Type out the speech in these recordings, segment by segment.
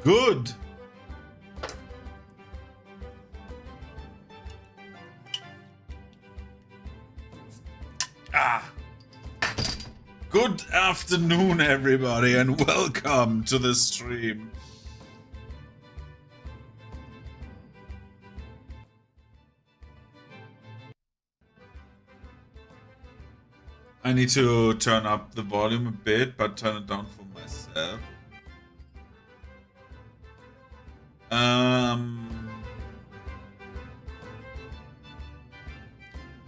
Good. Good afternoon, everybody, and welcome to the stream. I need to turn up the volume a bit, but turn it down for myself.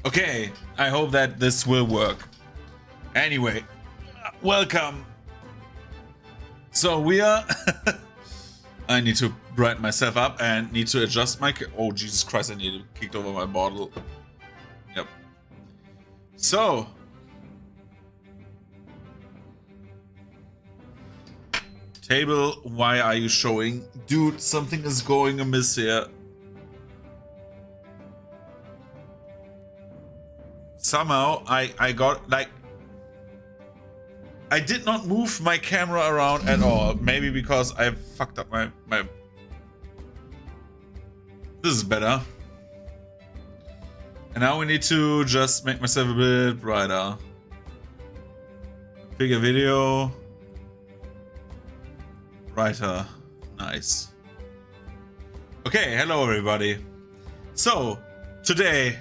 Okay, I hope that this will work. Anyway, welcome. So we are... I need to brighten myself up and need to adjust my... Oh, Jesus Christ, I need to kick over my bottle. Yep. So... Table, why are you showing? Dude, something is going amiss here. Somehow, I got, like... I did not move my camera around at all. Maybe because I fucked up my... This is better. And now we need to just make myself a bit brighter. Bigger video. Brighter. Nice. Okay, hello everybody. So, today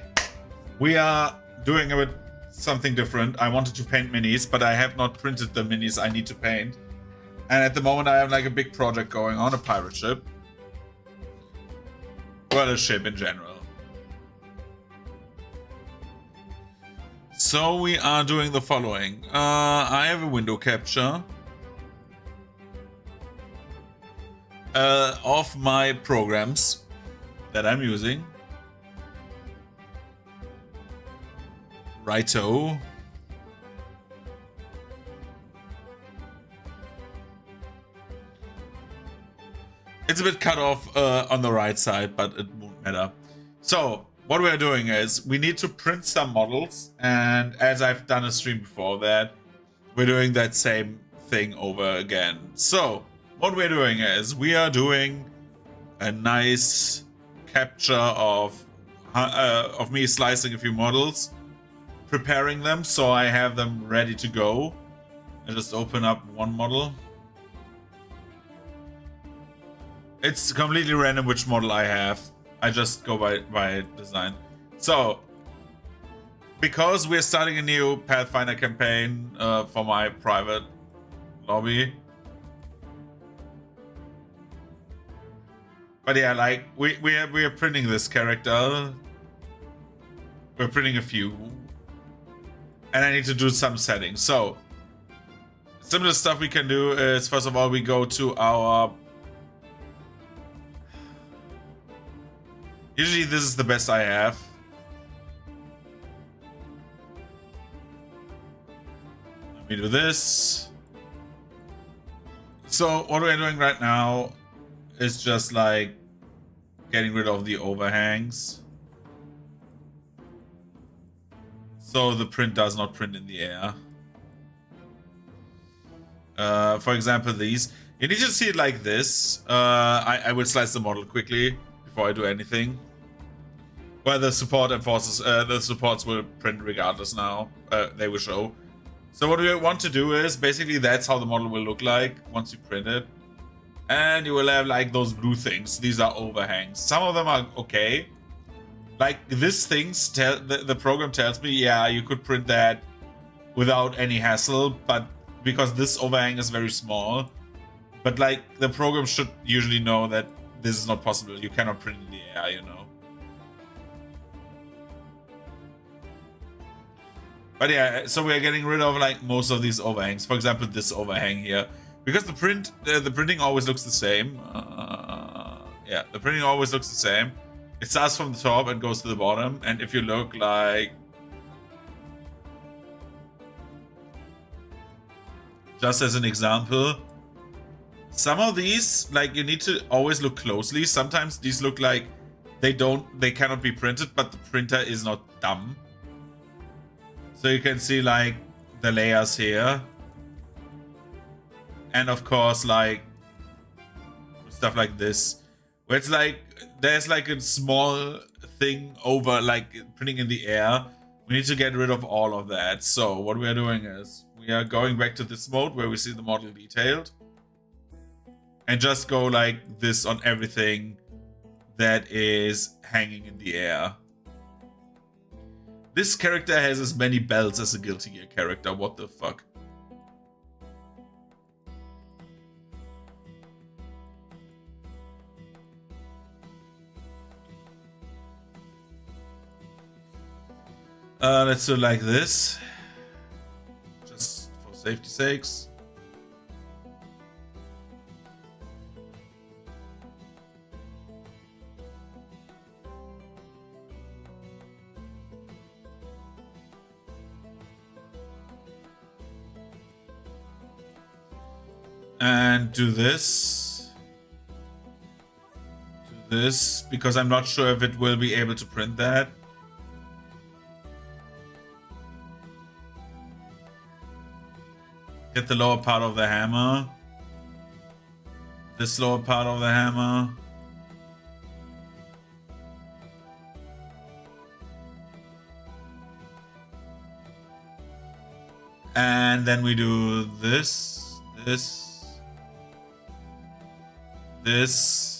we are doing a bit something different. I wanted to paint minis, but I have not printed the minis I need to paint. And at the moment I have like a big project going on, a pirate ship. Well, a ship in general. So we are doing the following. I have a window capture of my programs that I'm using. Righto. It's a bit cut off on the right side, but it won't matter. So what we're doing is we need to print some models, and as I've done a stream before that, we're doing that same thing over again. So what we're doing is we are doing a nice capture of me slicing a few models, preparing them so I have them ready to go. I just open up one model. It's completely random which model I have. I just go by design. So, because we're starting a new Pathfinder campaign for my private lobby. But yeah, like we are printing this character. We're printing a few. And I need to do some settings. So, similar stuff we can do is, first of all, we go to our... Usually this is the best I have. Let me do this. So what we're doing right now is just like getting rid of the overhangs. So the print does not print in the air. For example, these. You need to see it like this. I will slice the model quickly before I do anything. Well, the support enforces, the supports will print regardless now. They will show. So what we want to do is, basically that's how the model will look like once you print it. And you will have like those blue things. These are overhangs. Some of them are okay. Like this things, the program tells me, yeah, you could print that without any hassle, but because this overhang is very small. But like the program should usually know that this is not possible. You cannot print in the air, you know. But yeah, so we are getting rid of like most of these overhangs. For example, this overhang here, because the printing always looks the same. Yeah, the printing always looks the same. It starts from the top and goes to the bottom. And if you look like, just as an example, some of these, like, you need to always look closely. Sometimes these look like they cannot be printed, but the printer is not dumb. So you can see like the layers here. And of course, like, stuff like this, where it's like there's like a small thing over like printing in the air. We need to get rid of all of that. So what we are doing is we are going back to this mode where we see the model detailed, and just go like this on everything that is hanging in the air. This character has as many belts as a Guilty Gear character. What the fuck? Let's do it like this, just for safety sakes. And do this. Do this, because I'm not sure if it will be able to print that. Get the lower part of the hammer. This lower part of the hammer. And then we do this, this, this.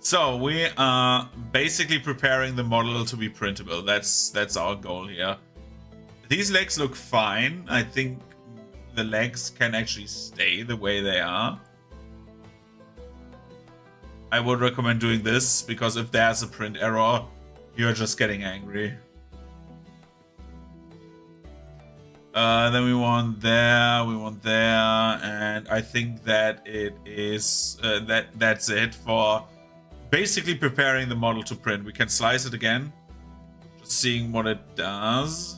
So we are basically preparing the model to be printable. That's our goal here. These legs look fine. I think the legs can actually stay the way they are. I would recommend doing this, because if there's a print error, you're just getting angry. Then we want there, and I think that it is that's it for basically preparing the model to print. We can slice it again, just seeing what it does.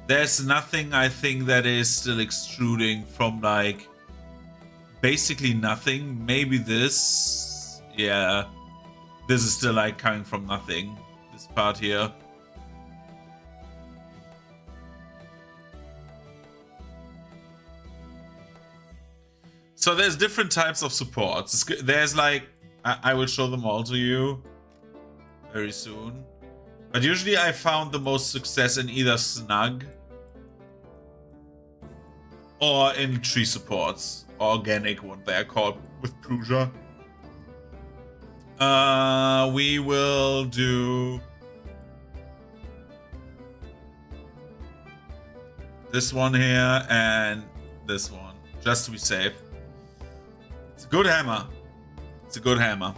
There's nothing, I think, that is still extruding from, like, basically nothing. Maybe this. Yeah. This is still, like, coming from nothing. This part here. So there's different types of supports. There's, like, I will show them all to you very soon. But usually I found the most success in either snug or in tree supports, or organic, what they are called, with Prusa. We will do this one here and this one, just to be safe. It's a good hammer. It's a good hammer.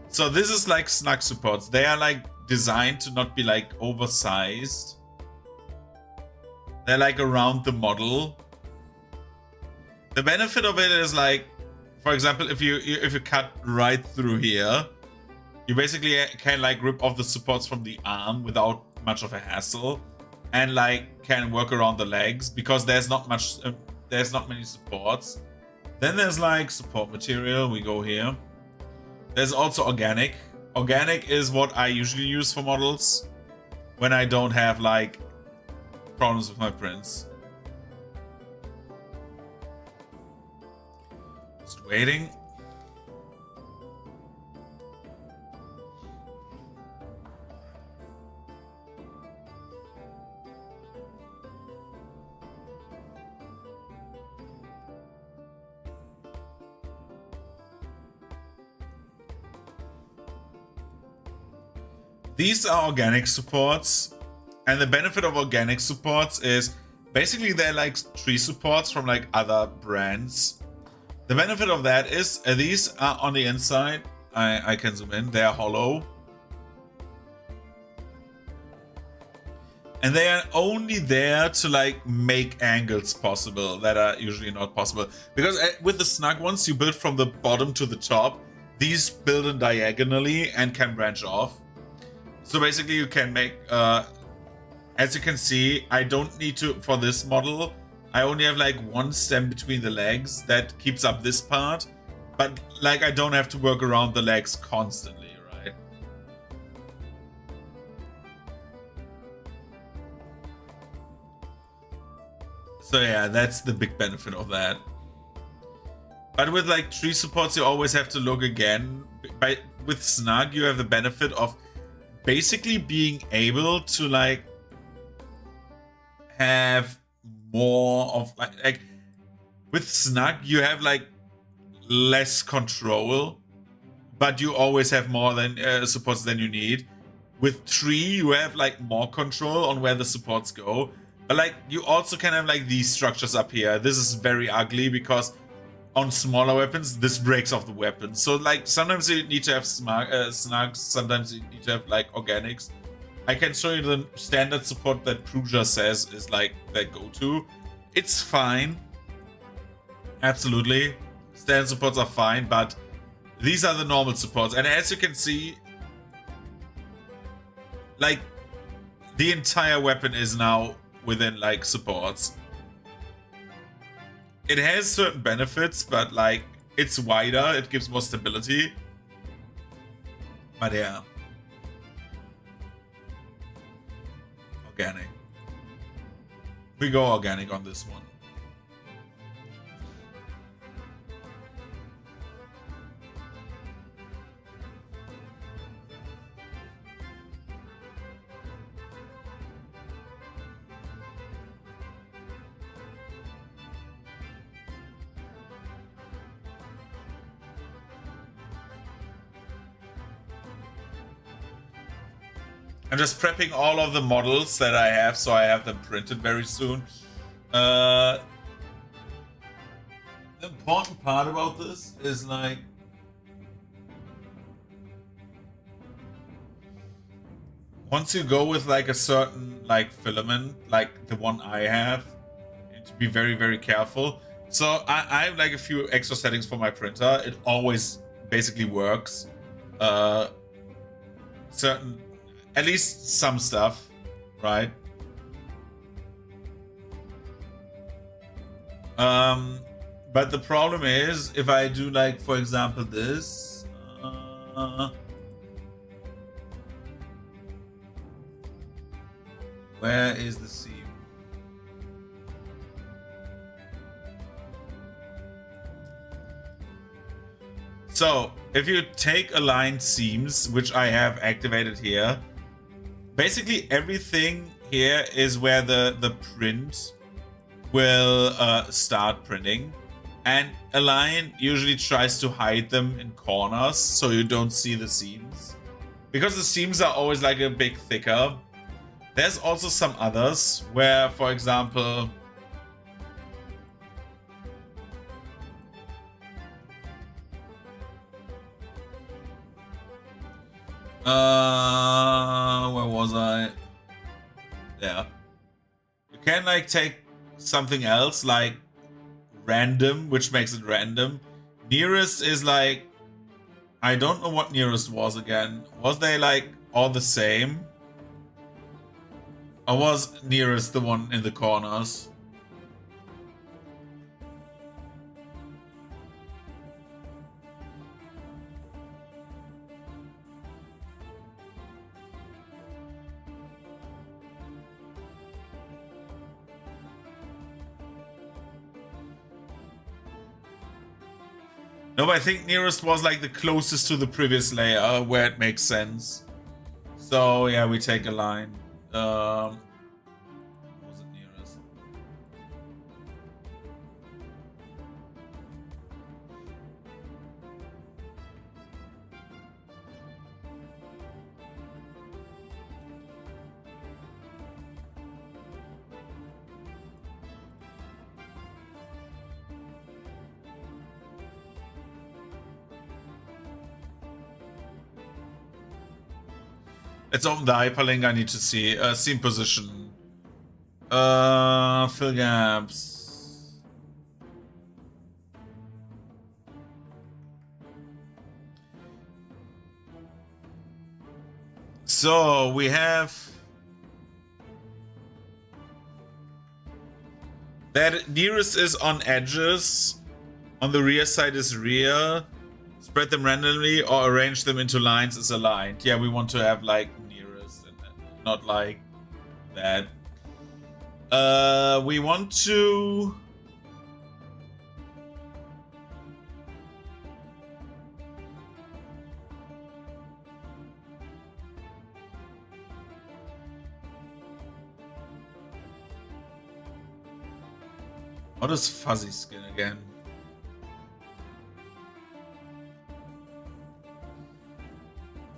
So this is like snug supports. They are like designed to not be like oversized. They're like around the model. The benefit of it is, like, for example, if you cut right through here, you basically can like rip off the supports from the arm without much of a hassle, and like can work around the legs because there's not much, there's not many supports. Then there's like support material. We go here. There's also organic. Organic is what I usually use for models when I don't have like problems with my prints. Just waiting. These are organic supports, and the benefit of organic supports is basically they're like tree supports from like other brands. The benefit of that is these are on the inside. I can zoom in. They're hollow. And they are only there to like make angles possible that are usually not possible. Because with the snug ones, you build from the bottom to the top. These build in diagonally and can branch off. So basically you can make, as you can see, I don't need to, for this model, I only have like one stem between the legs that keeps up this part. But like I don't have to work around the legs constantly, right? So yeah, that's the big benefit of that. But with like tree supports, you always have to look again. With snug, you have the benefit of basically being able to like have more of like with snug, you have like less control, but you always have more than supports than you need. With tree, you have like more control on where the supports go, but like you also can have like these structures up here. This is very ugly because on smaller weapons, this breaks off the weapon. So like sometimes you need to have snugs, sometimes you need to have like organics. I can show you the standard support that Pruja says is like their go-to. It's fine. Absolutely. Standard supports are fine, but these are the normal supports. And as you can see, like the entire weapon is now within like supports. It has certain benefits, but like it's wider, it gives more stability. But yeah. Organic. We go organic on this one. I'm just prepping all of the models that I have, so I have them printed very soon. The important part about this is like once you go with like a certain like filament, like the one I have, you need to be very, very careful. So I have like a few extra settings for my printer. It always basically works. Certain, at least some stuff, right? But the problem is if I do like, for example, this, where is the seam? So if you take aligned seams, which I have activated here, basically everything here is where the print will start printing, and Align usually tries to hide them in corners so you don't see the seams, because the seams are always like a bit thicker. There's also some others where, for example, where was I? Yeah. You can like take something else like random, which makes it random. Nearest is like, I don't know what nearest was again. Was they like all the same? Or was nearest the one in the corners? No, but I think nearest was like the closest to the previous layer where it makes sense. So yeah, we take a line. Was it nearest? Let's open the hyperlink. I need to see seam position. Fill gaps. So we have that nearest is on edges. On the rear side is rear. Spread them randomly or arrange them into lines is aligned. Yeah, we want to have like nearest and not like that. We want to... What is fuzzy skin again?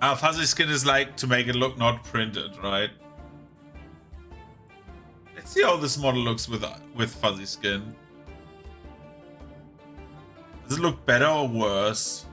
Fuzzy skin is like to make it look not printed, right? Let's see how this model looks with fuzzy skin. Does it look better or worse?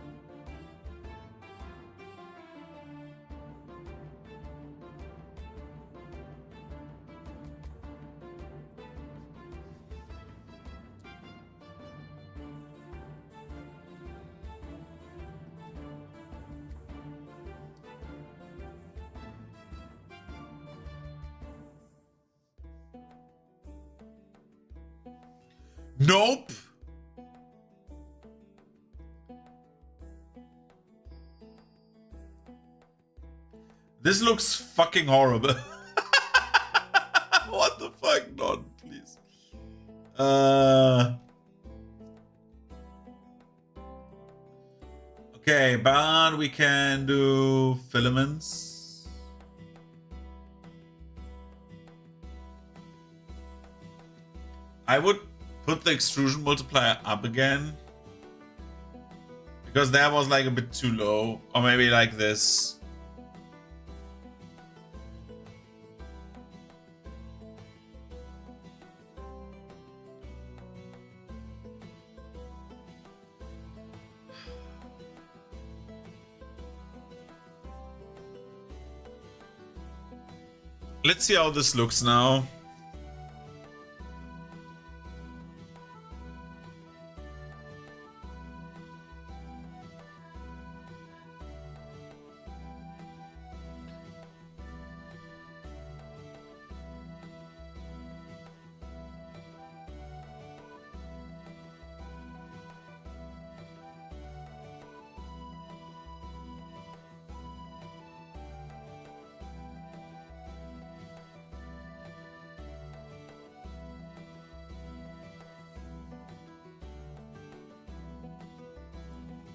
Nope. This looks fucking horrible. What the fuck? Not, please. Okay, but we can do filaments. I would put the extrusion multiplier up again, because that was like a bit too low. Or maybe like this. Let's see how this looks now.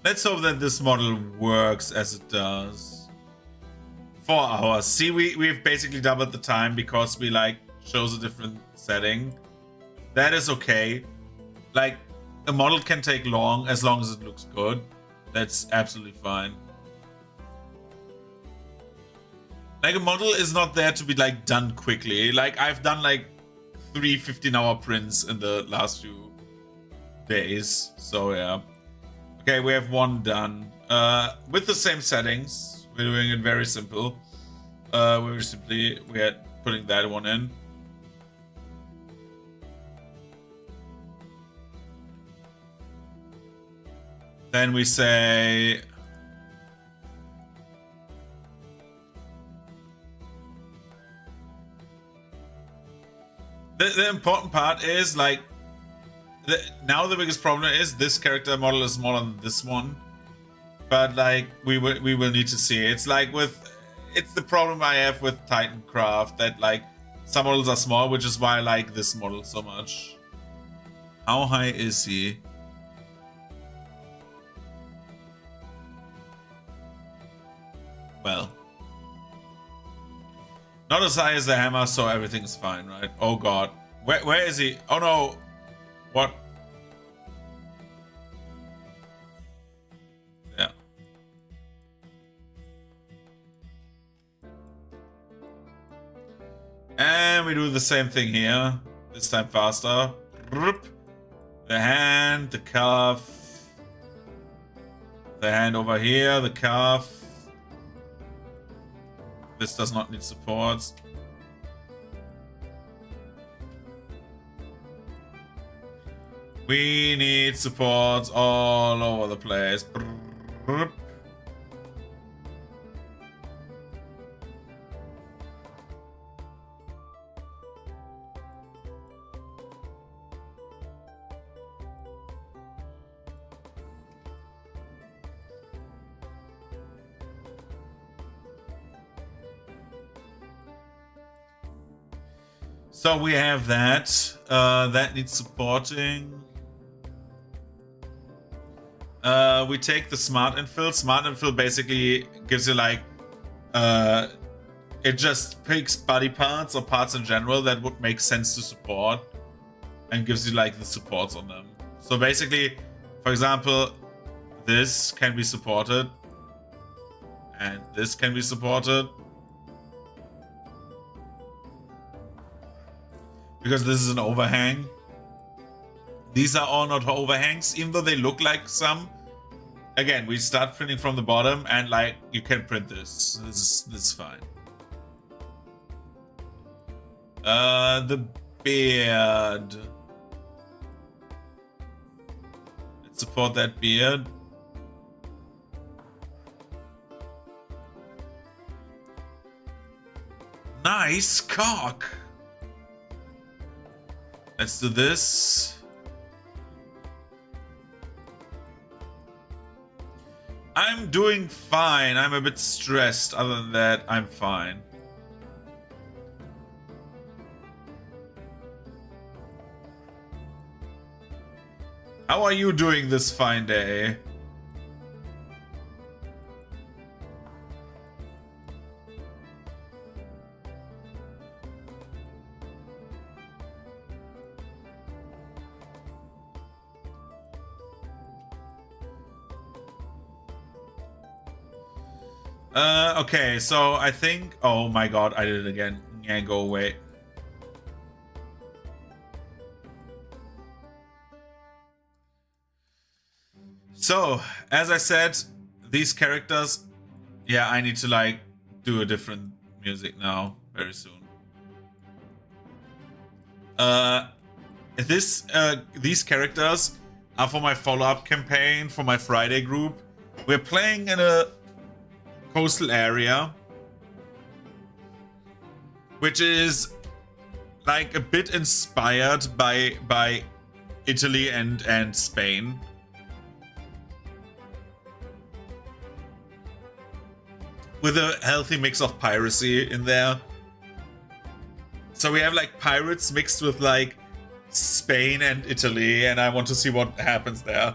Let's hope that this model works as it does. 4 hours. See, we've basically doubled the time because we like chose a different setting. That is okay. Like, a model can take long as it looks good. That's absolutely fine. Like, a model is not there to be like done quickly. Like, I've done like 3 15-hour prints in the last few days. So yeah. Okay, we have one done. With the same settings, we're doing it very simple. We're putting that one in. Then we say the important part is like now the biggest problem is this character model is smaller than this one, but like we will need to see. It's like it's the problem I have with Titancraft, that like some models are small, which is why I like this model so much. How high is he? Well, not as high as the hammer, so everything's fine, right? Oh god, where is he? Oh no. What? Yeah. And we do the same thing here. This time faster. The hand, the cuff. The hand over here, the cuff. This does not need supports. We need supports all over the place. So we have that. That needs supporting. We take the smart infill. Smart infill basically gives you like it just picks body parts or parts in general that would make sense to support and gives you like the supports on them. So basically, for example, this can be supported and this can be supported because this is an overhang. These are all not overhangs, even though they look like some. Again, we start printing from the bottom, and like you can print this. This is fine. The beard. Let's support that beard. Nice cock. Let's do this. I'm doing fine. I'm a bit stressed. Other than that, I'm fine. How are you doing this fine day? Okay, so I think... Oh my god, I did it again. Yeah, go away. So, as I said, these characters... Yeah, I need to, like, do a different music now, very soon. These characters are for my follow-up campaign, for my Friday group. We're playing in a coastal area, which is like a bit inspired by Italy and Spain. With a healthy mix of piracy in there. So we have like pirates mixed with like Spain and Italy, and I want to see what happens there.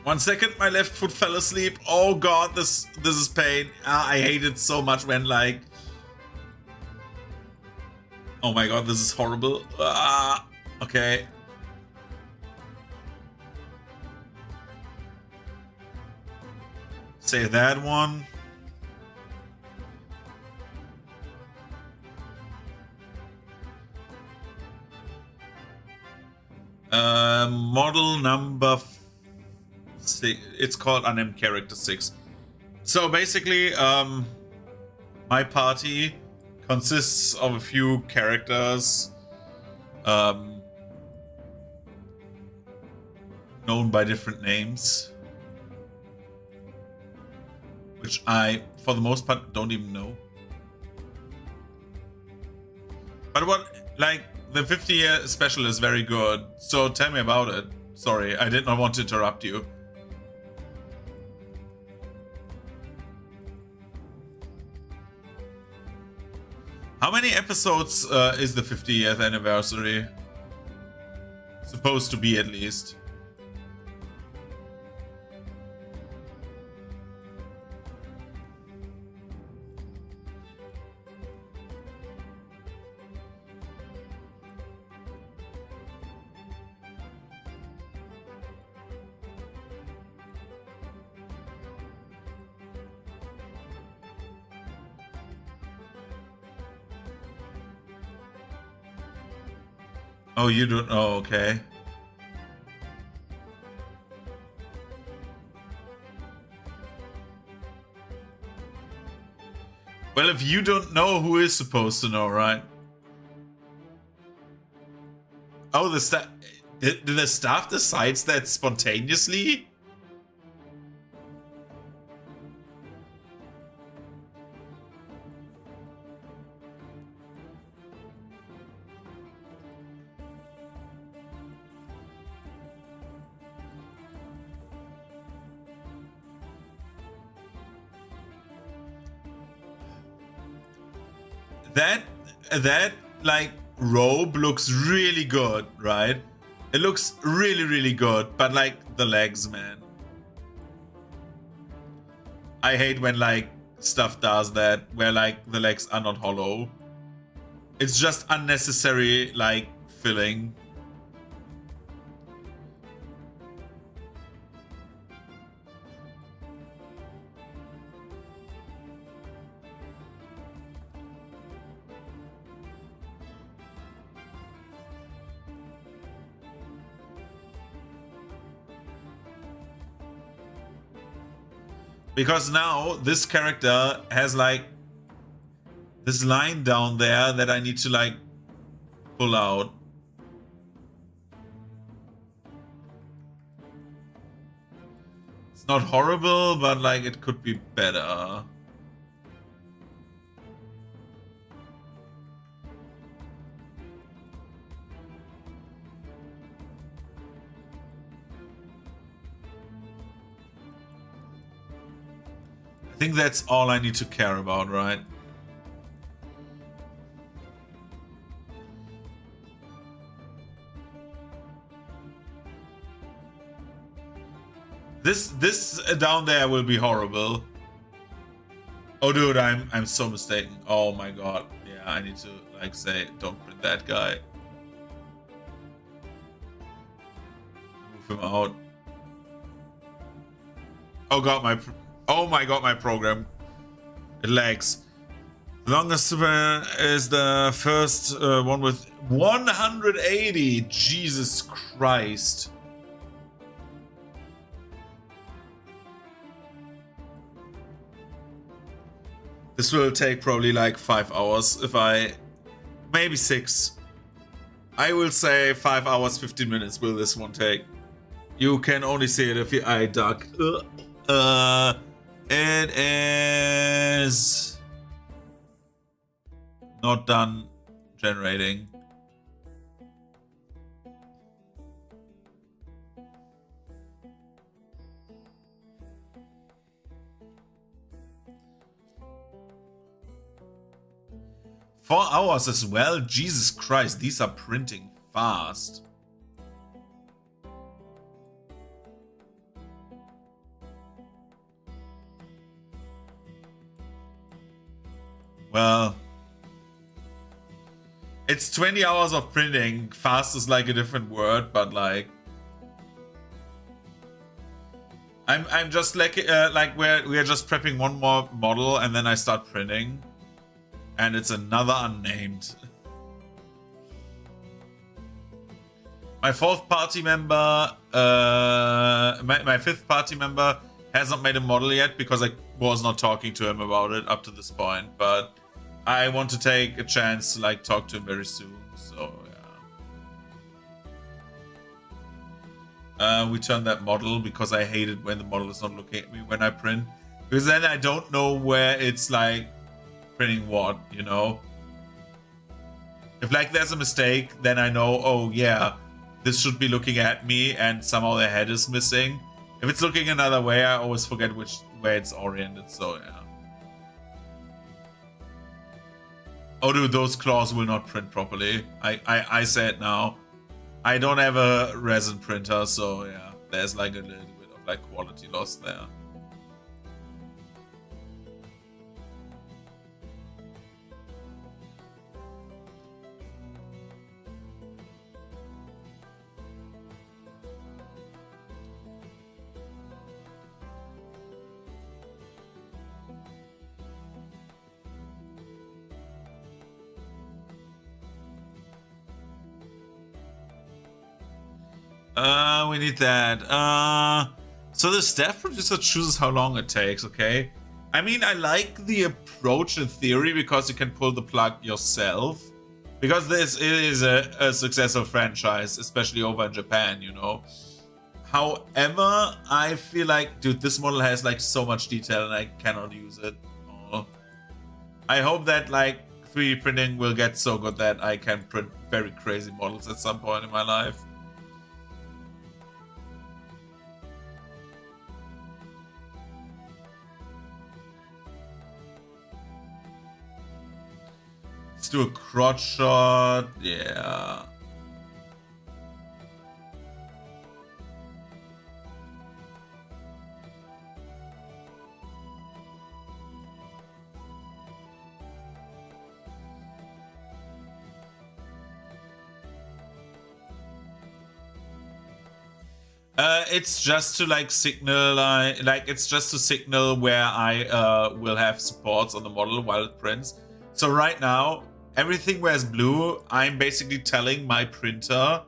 One second, my left foot fell asleep. Oh god, this is pain. I hate it so much when like... Oh my god, this is horrible. Okay. Save that one. Model number... It's called Unnamed Character 6. So basically, my party consists of a few characters known by different names, which I, for the most part, don't even know. But what, like, the 50-year special is very good, so tell me about it. Sorry, I did not want to interrupt you. How many episodes is the 50th anniversary? Supposed to be, at least. Oh, you don't. Oh, okay. Well, if you don't know, who is supposed to know, right? Oh, the staff. Did the staff decides that spontaneously? That like robe looks really good, right? It looks really, really good, but like the legs, man. I hate when like stuff does that, where like the legs are not hollow. It's just unnecessary like filling. Because now this character has like this line down there that I need to like pull out. It's not horrible, but like it could be better. I think that's all I need to care about, right? This down there will be horrible. Oh, dude, I'm so mistaken. Oh my god. Yeah, I need to like say, don't print that guy. Move him out. Oh god, my god, my program. It lags. The longest is the first one with 180. Jesus Christ. This will take probably like 5 hours if maybe 6. I will say 5 hours, 15 minutes will this one take. You can only see it if your eye duck. It is not done generating. Four hours as well? Jesus Christ, these are printing fast. Well, it's 20 hours of printing. Fast is like a different word, but like I'm just like we're just prepping one more model and then I start printing. And it's another unnamed. My fourth party member, my fifth party member hasn't made a model yet because I was not talking to him about it up to this point. But I want to take a chance to like talk to him very soon. So yeah. We turned that model because I hate it when the model is not looking at me when I print. Because then I don't know where it's like printing what, you know? If like there's a mistake, then I know, oh yeah, this should be looking at me and somehow the head is missing. If it's looking another way, I always forget which way it's oriented, so yeah. Oh dude, those claws will not print properly. I say it now. I don't have a resin printer, so yeah, there's like a little bit of like quality loss there. We need that. So the staff producer chooses how long it takes, okay? I mean, I like the approach in theory because you can pull the plug yourself. Because this is a successful franchise, especially over in Japan, you know? However, I feel like, dude, this model has like so much detail and I cannot use it. Oh. I hope that like 3D printing will get so good that I can print very crazy models at some point in my life. Let's do a crotch shot. Yeah. It's just to like signal, it's just to signal where I will have supports on the model while it prints. So right now, everything where it's blue, I'm basically telling my printer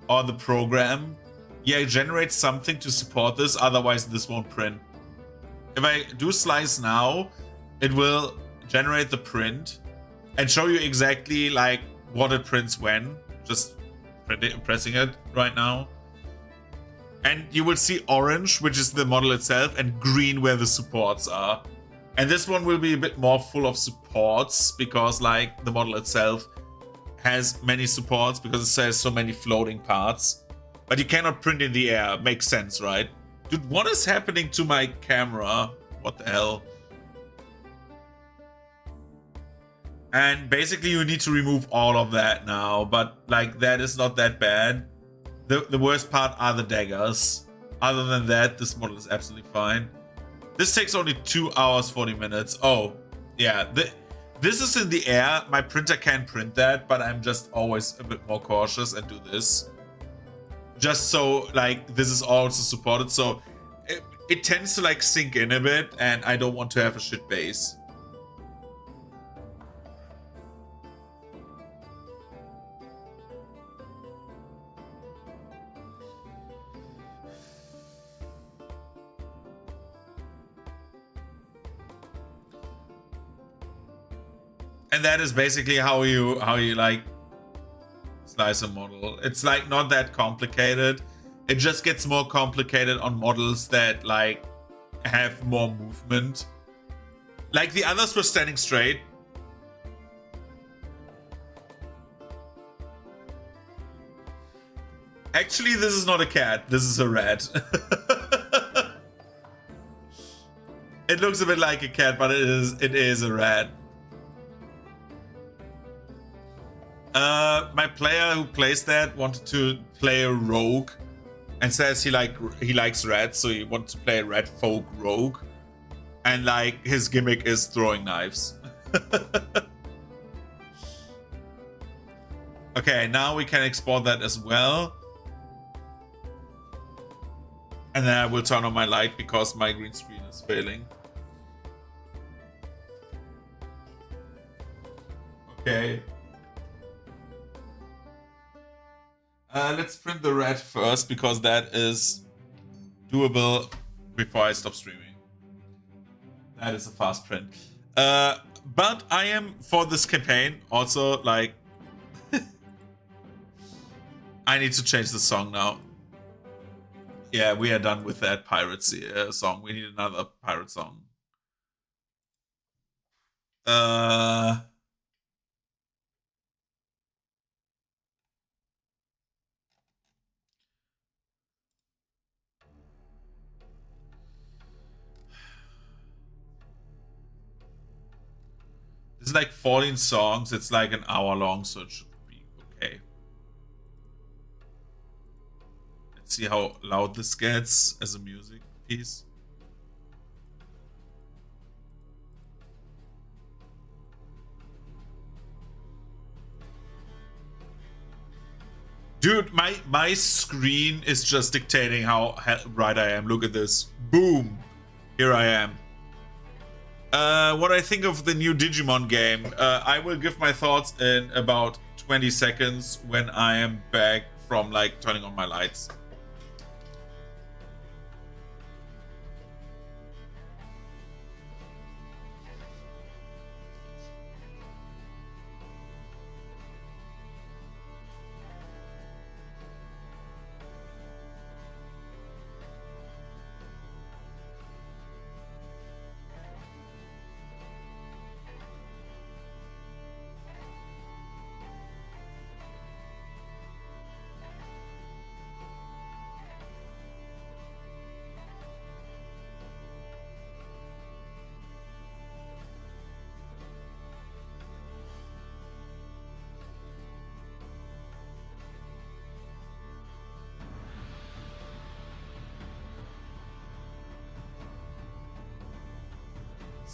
or the program, yeah, generate something to support this, otherwise this won't print. If I do slice now, it will generate the print and show you exactly like what it prints when. Just pressing it right now. And you will see orange, which is the model itself, and green where the supports are. And this one will be a bit more full of supports because like the model itself has many supports because it says so many floating parts. But you cannot print in the air. Makes sense, right? Dude, what is happening to my camera? What the hell? And basically you need to remove all of that now. But like that is not that bad. The worst part are the daggers. Other than that, this model is absolutely fine. This takes only 2 hours, 40 minutes. Oh, yeah. This is in the air. My printer can print that, but I'm just always a bit more cautious and do this. Just so, like, this is also supported. So it tends to, like, sink in a bit, and I don't want to have a shit base. And that is basically how you like slice a model. It's like not that complicated. It just gets more complicated on models that like have more movement. Like the others were standing straight. Actually, this is not a cat. This is a rat. It looks a bit like a cat, but it is a rat. My player who plays that wanted to play a rogue and says he likes rats, so he wants to play a rat folk rogue. And like his gimmick is throwing knives. Okay, now we can export that as well. And then I will turn on my light because my green screen is failing. Okay. Let's print the red first because that is doable before I stop streaming. That is a fast print. But I am, for this campaign, also like... I need to change the song now. Yeah, we are done with that Pirates song. We need another pirate song. It's like 14 songs. It's like an hour long, so it should be okay. Let's see how loud this gets as a music piece. Dude, my screen is just dictating how bright I am. Look at this. Boom. Here I am. What I think of the new Digimon game, I will give my thoughts in about 20 seconds when I am back from like turning on my lights.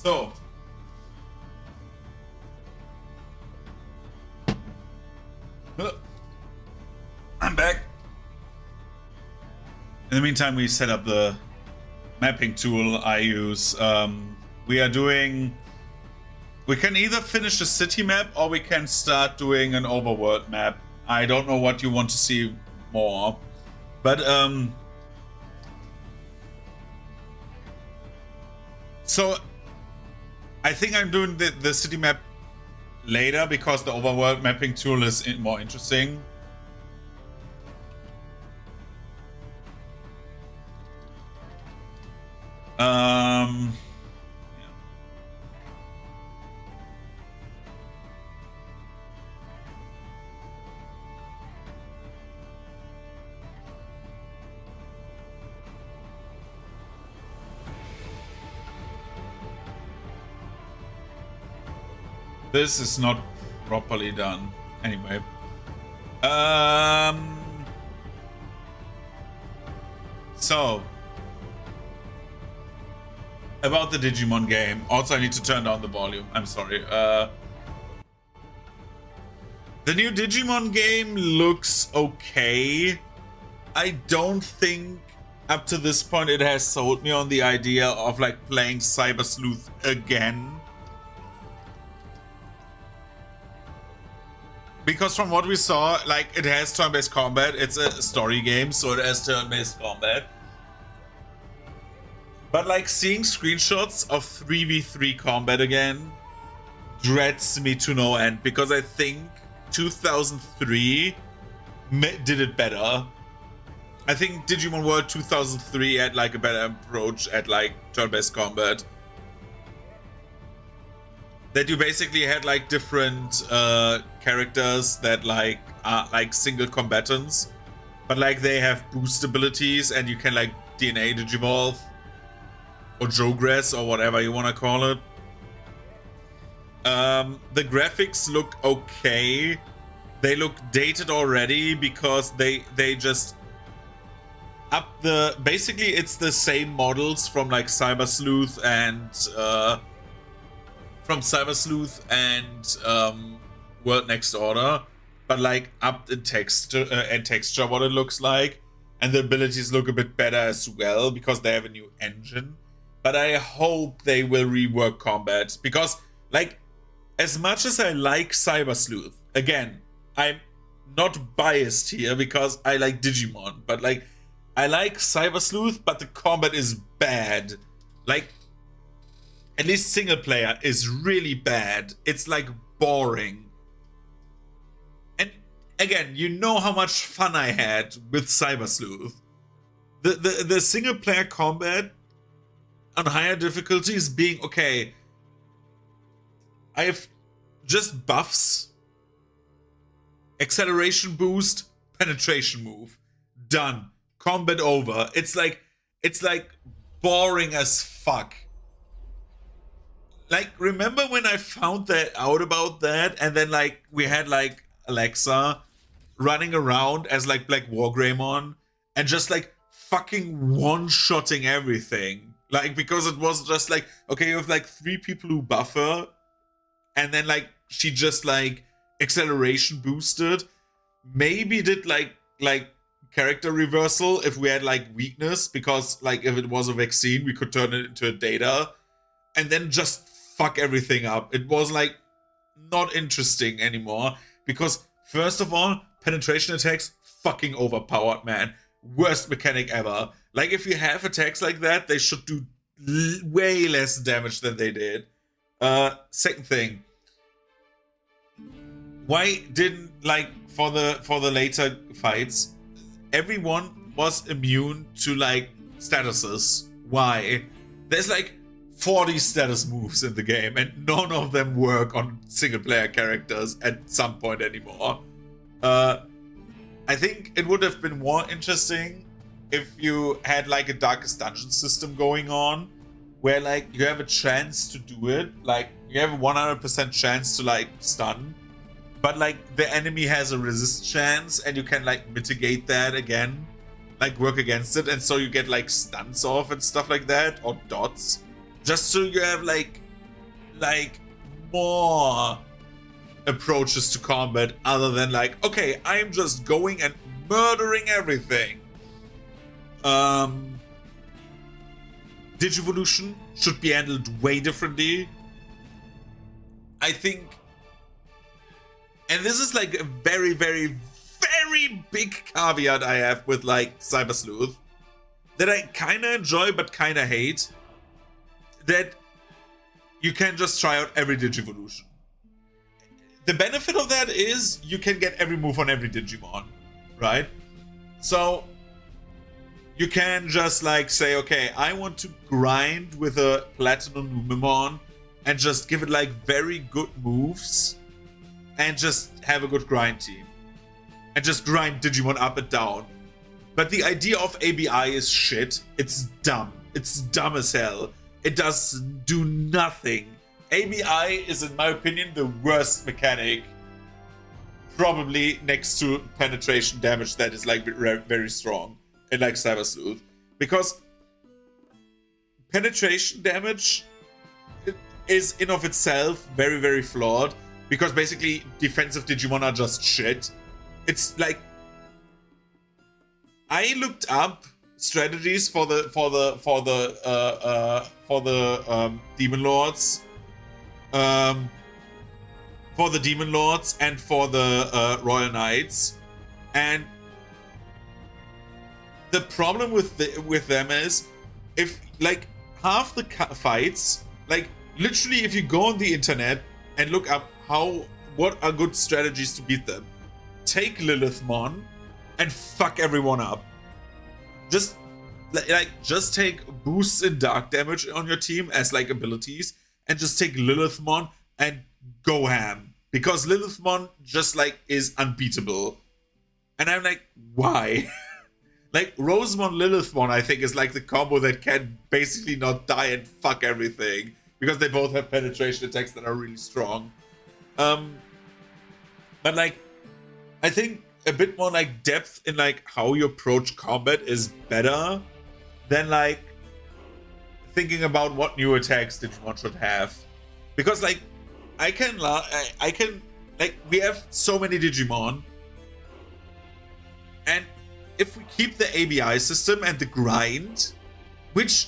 So, I'm back. In the meantime, we set up the mapping tool I use. We can either finish a city map or we can start doing an overworld map. I don't know what you want to see more, but so I think I'm doing the city map later because the overworld mapping tool is more interesting. This is not properly done. Anyway. So. About the Digimon game. Also, I need to turn down the volume. I'm sorry. The new Digimon game looks okay. I don't think up to this point it has sold me on the idea of like playing Cyber Sleuth again. Because from what we saw, like, it has turn-based combat. It's a story game, so it has turn-based combat. But, like, seeing screenshots of 3v3 combat again dreads me to no end. Because I think 2003 did it better. I think Digimon World 2003 had, like, a better approach at, like, turn-based combat. That you basically had like different characters that like are like single combatants, but like they have boost abilities and you can like DNA Digivolve or Jogress or whatever you want to call it. The graphics look okay. They look dated already because they just up the basically it's the same models from like Cyber Sleuth and World Next Order, but like up in texture what it looks like, and the abilities look a bit better as well because they have a new engine. But I hope they will rework combat because, like, as much as I like Cyber Sleuth, again, I'm not biased here because I like Digimon, but like, I like Cyber Sleuth, but the combat is bad. Like, at least single player is really bad. It's like boring. And again, you know how much fun I had with Cyber Sleuth. The single player combat on higher difficulties being okay. I have just buffs, acceleration boost, penetration move. Done. Combat over. It's like boring as fuck. Like, remember when I found that out about that, and then like we had like Alexa running around as like Black Wargreymon and just like fucking one-shotting everything. Like, because it was just like, okay, you have like 3 people who buff her, and then like she just like acceleration boosted. Maybe did like character reversal if we had like weakness, because like if it was a vaccine we could turn it into a data, and then just fuck everything up. It was like not interesting anymore because first of all, penetration attacks fucking overpowered, man. Worst mechanic ever. Like, if you have attacks like that, they should do way less damage than they did. Second thing, why didn't, like, for the later fights, everyone was immune to like statuses? Why? There's like 40 status moves in the game and none of them work on single player characters at some point anymore. I think it would have been more interesting if you had like a Darkest Dungeon system going on where like you have a chance to do it, like you have a 100% chance to like stun, but like the enemy has a resist chance and you can like mitigate that again, like work against it, and so you get like stuns off and stuff like that, or dots, just so you have like like more approaches to combat other than like, okay, I'm just going and murdering everything. Digivolution should be handled way differently. I think, and this is like a very, very, very big caveat I have with like Cyber Sleuth, that I kind of enjoy but kind of hate, that you can just try out every Digivolution. The benefit of that is you can get every move on every Digimon, right? So you can just like say, okay, I want to grind with a Platinum Lumimon and just give it like very good moves and just have a good grind team. And just grind Digimon up and down. But the idea of ABI is shit. It's dumb. It's dumb as hell. It does do nothing. ABI is, in my opinion, the worst mechanic. Probably next to penetration damage that is like very strong in like Cyber Sleuth. Because penetration damage is in of itself very, very flawed. Because basically defensive Digimon are just shit. It's like, I looked up strategies for the Demon Lords, for the Demon Lords and for the Royal Knights, and the problem with them is, if like half the fights, like literally, if you go on the internet and look up what are good strategies to beat them, take Lilithmon and fuck everyone up. Just take boosts in dark damage on your team as like abilities, and just take Lilithmon and go ham, because Lilithmon just like is unbeatable. And I'm like, why? Like Rosemon Lilithmon, I think, is like the combo that can basically not die and fuck everything, because they both have penetration attacks that are really strong. But like, I think a bit more like depth in like how you approach combat is better than like thinking about what new attacks Digimon should have. Because like, I can like, we have so many Digimon, and if we keep the ABI system and the grind, which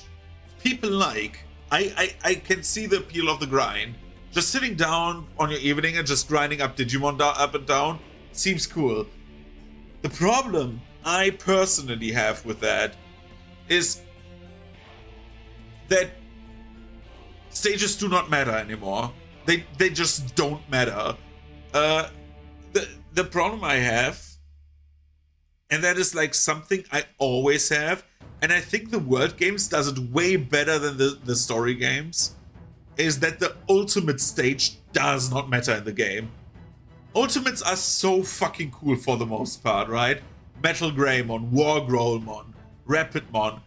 people like, I can see the appeal of the grind. Just sitting down on your evening and just grinding up Digimon up and down seems cool. The problem I personally have with that is that stages do not matter anymore. They just don't matter. The problem I have, and that is like something I always have, and I think the World Games does it way better than the story games, is that the ultimate stage does not matter in the game. Ultimates are so fucking cool for the most part, right? Metal Greymon, War Growlmon, Rapidmon.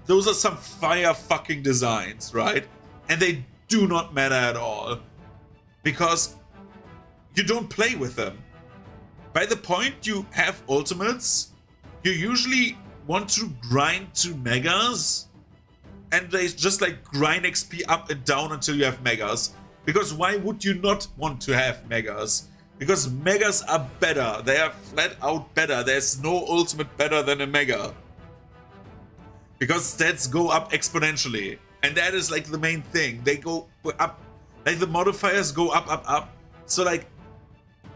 Those are some fire fucking designs, right? And they do not matter at all, because you don't play with them. By the point you have ultimates, you usually want to grind to megas, and they just like grind XP up and down until you have megas. Because why would you not want to have megas? Because megas are better. They are flat out better. There's no ultimate better than a mega. Because stats go up exponentially. And that is like the main thing. They go up. Like the modifiers go up. So like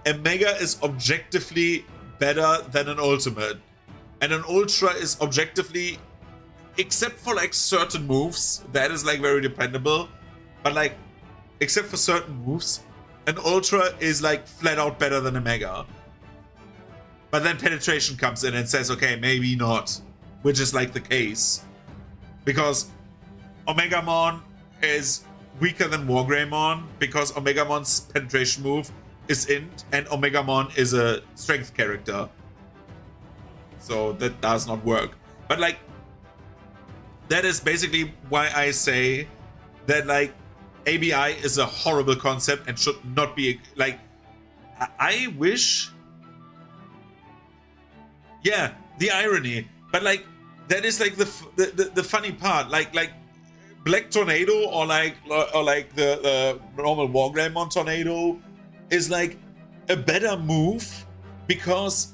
a mega is objectively better than an ultimate. And an ultra is objectively, except for like certain moves, that is like very dependable. But like, except for certain moves, an ultra is like flat out better than a mega. But then penetration comes in and says, okay, maybe not. Which is like the case. Because Omegamon is weaker than Wargreymon, because Omegamon's penetration move is int, and Omegamon is a strength character. So that does not work. But like, that is basically why I say that like ABI is a horrible concept and should not be like. I wish. Yeah, the irony, but like that is like the funny part. Like Black Tornado or like the normal Wargreymon Tornado is like a better move because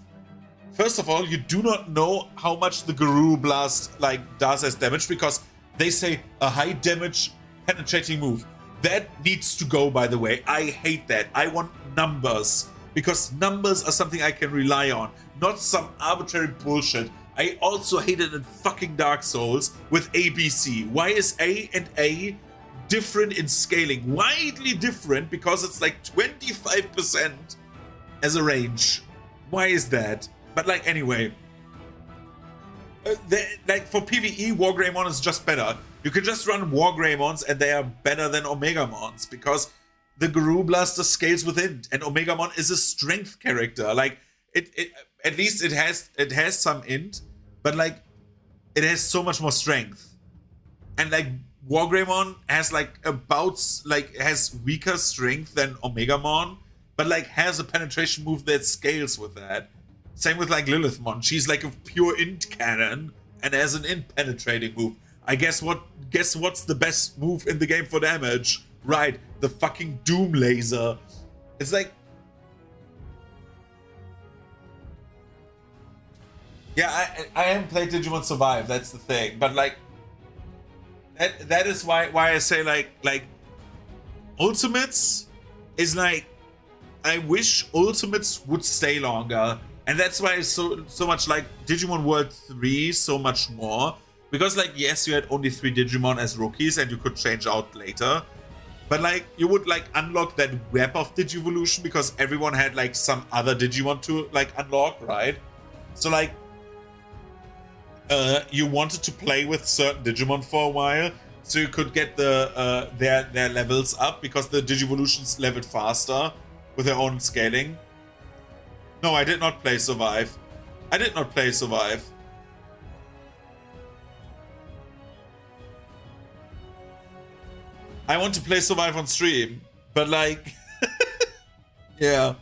first of all, you do not know how much the Guru Blast like does as damage because they say a high damage penetrating move. That needs to go, by the way. I hate that. I want numbers because numbers are something I can rely on, not some arbitrary bullshit. I also hate it in fucking Dark Souls with ABC. Why is A and A different in scaling? Widely different because it's like 25% as a range. Why is that? But like anyway, like for PvE, Wargreymon is just better. You can just run Wargreymons and they are better than Omegamons because the Guru Blaster scales with it, and Omegamon is a strength character. Like it at least it has some int, but like it has so much more strength. And like Wargreymon has has weaker strength than Omegamon, but like has a penetration move that scales with that. Same with like Lilithmon. She's like a pure int cannon and has an int penetrating move. Guess what's the best move in the game for damage? Right, the fucking Doom Laser. It's like, yeah, I haven't played Digimon Survive. That's the thing. But like, that is why I say like Ultimates is like, I wish Ultimates would stay longer. And that's why it's so much like Digimon World 3 so much more. Because like, yes, you had only 3 Digimon as rookies and you could change out later. But like, you would like unlock that web of Digivolution because everyone had like some other Digimon to like unlock, right? So like, you wanted to play with certain Digimon for a while, so you could get their levels up because the Digivolutions leveled faster with their own scaling. No, I did not play Survive. I did not play Survive. I want to play Survive on stream, but like, yeah.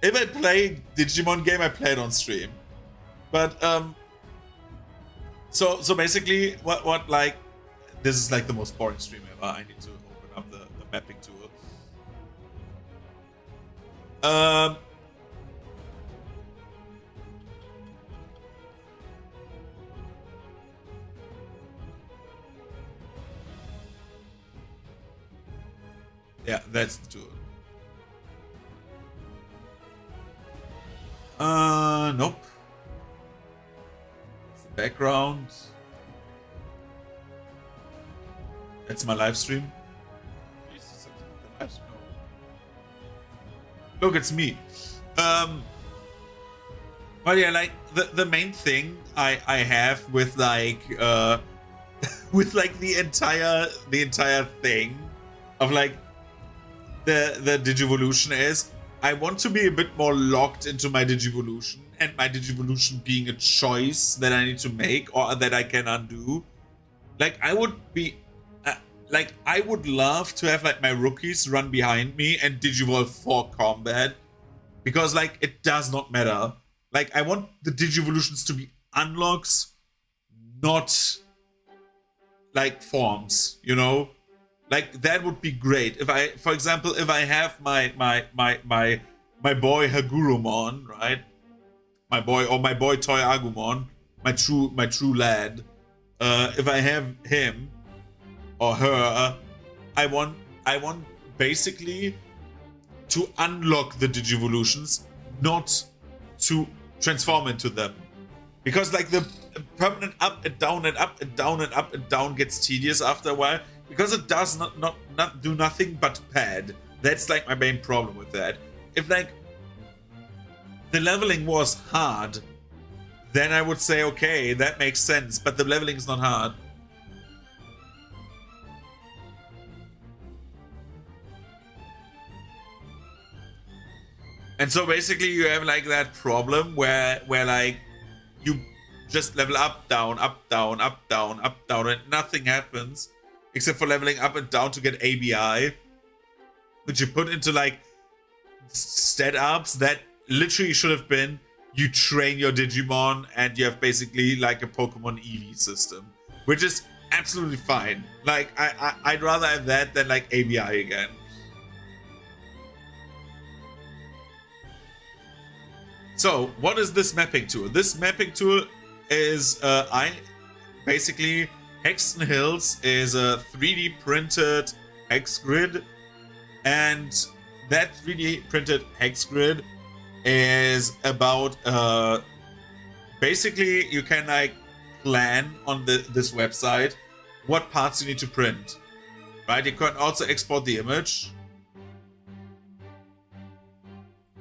If I play Digimon game, I play it on stream. But so basically, what like, this is like the most boring stream ever. I need to open up the mapping tool. Yeah, that's the tool. Nope. It's the background. That's my live stream. Look, it's me. But yeah, like the main thing I have with like with like the entire thing of like the Digivolution is I want to be a bit more locked into my Digivolution and my Digivolution being a choice that I need to make or that I can undo. Like I would be like I would love to have like my rookies run behind me and Digivolve for combat because like it does not matter. Like I want the Digivolutions to be unlocks, not like forms, you know? Like that would be great. If I, for example, if I have my boy Hagurumon, right? My boy Toy Agumon, my true lad. If I have him or her, I want basically to unlock the Digivolutions, not to transform into them. Because like the permanent up and down and up and down and up and down gets tedious after a while. Because it does not do nothing but pad. That's like my main problem with that. If like the leveling was hard, then I would say okay, that makes sense. But the leveling is not hard. And so basically you have like that problem where like you just level up, down, up, down, up, down, up, down, and nothing happens. Except for leveling up and down to get ABI, which you put into like stat ups that literally should have been you train your Digimon and you have basically like a Pokemon EV system, which is absolutely fine. Like, I'd rather have that than like ABI again. So, what is this mapping tool? This mapping tool is, basically, Hexton Hills is a 3D printed hex grid, and that 3D printed hex grid is about, basically, you can like plan on this website what parts you need to print, right? You can also export the image,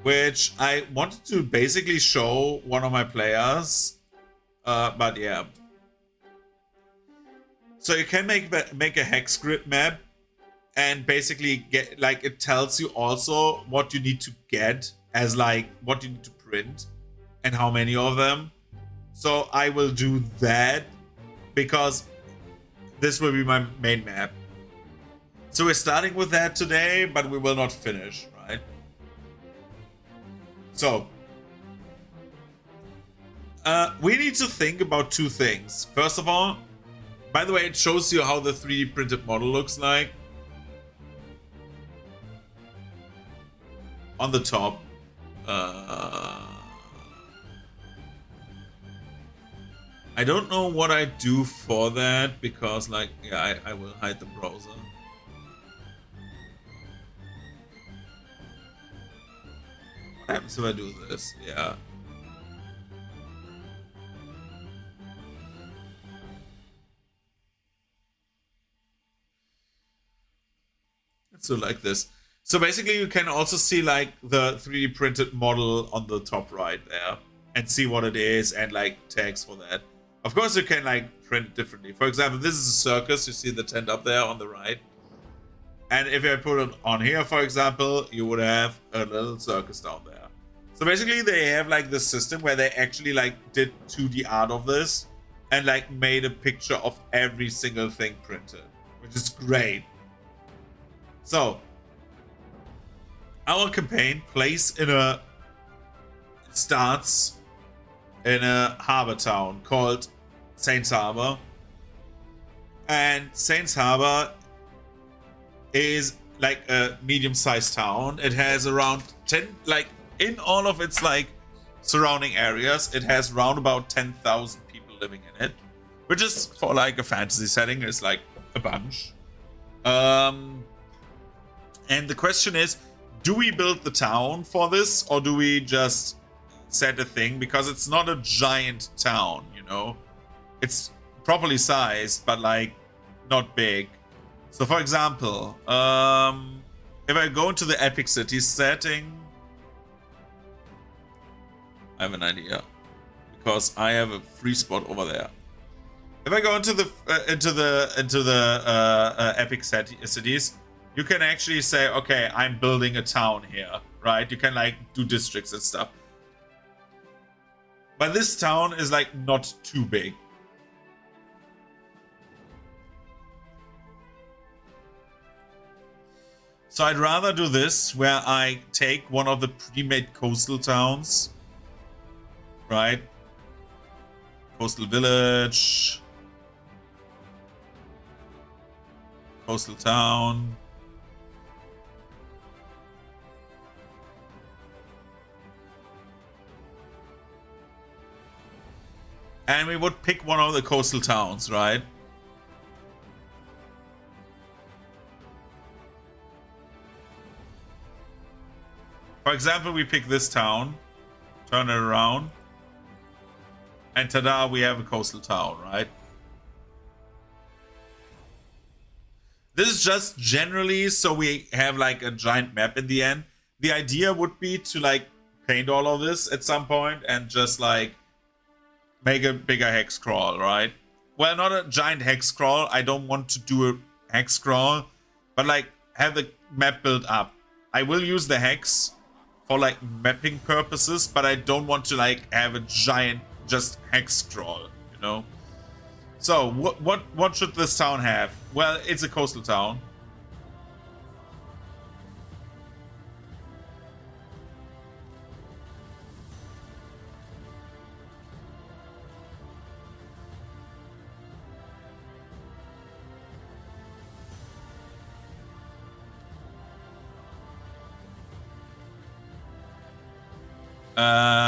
which I wanted to basically show one of my players, but yeah. So you can make a hex grid map, and basically get like it tells you also what you need to get as like what you need to print and how many of them. So I will do that because this will be my main map. So we're starting with that today, but we will not finish, right? So we need to think about two things. First of all, by the way, it shows you how the 3D printed model looks like. On the top. I don't know what I do for that because, like, yeah, I will hide the browser. What happens if I do this? Yeah. Let's do like this. So basically you can also see like the 3D printed model on the top right there and see what it is and like tags for that. Of course you can like print it differently. For example, this is a circus. You see the tent up there on the right. And if I put it on here, for example, you would have a little circus down there. So basically they have like this system where they actually like did 2D art of this and like made a picture of every single thing printed, which is great. So our campaign starts in a harbor town called Saints Harbor. And Saints Harbor is like a medium-sized town. It has around 10, like in all of its like surrounding areas, it has around about 10,000 people living in it, which is for like a fantasy setting is like a bunch. And the question is, do we build the town for this or do we just set a thing? Because it's not a giant town, you know? It's properly sized, but like not big. So for example, if I go into the Epic Cities setting, I have an idea because I have a free spot over there. If I go into the Epic Cities, you can actually say, okay, I'm building a town here, right? You can like do districts and stuff. But this town is like not too big. So I'd rather do this where I take one of the pre-made coastal towns, right? Coastal village, coastal town. And we would pick one of the coastal towns, right? For example, we pick this town, turn it around, and ta-da, we have a coastal town, right? This is just generally so we have like a giant map in the end. The idea would be to like paint all of this at some point and just like make a bigger hex crawl, right? Well, not a giant hex crawl. I don't want to do a hex crawl, but like have the map built up. I will use the hex for like mapping purposes, but I don't want to like have a giant just hex crawl, you know? So what should this town have? Well, it's a coastal town.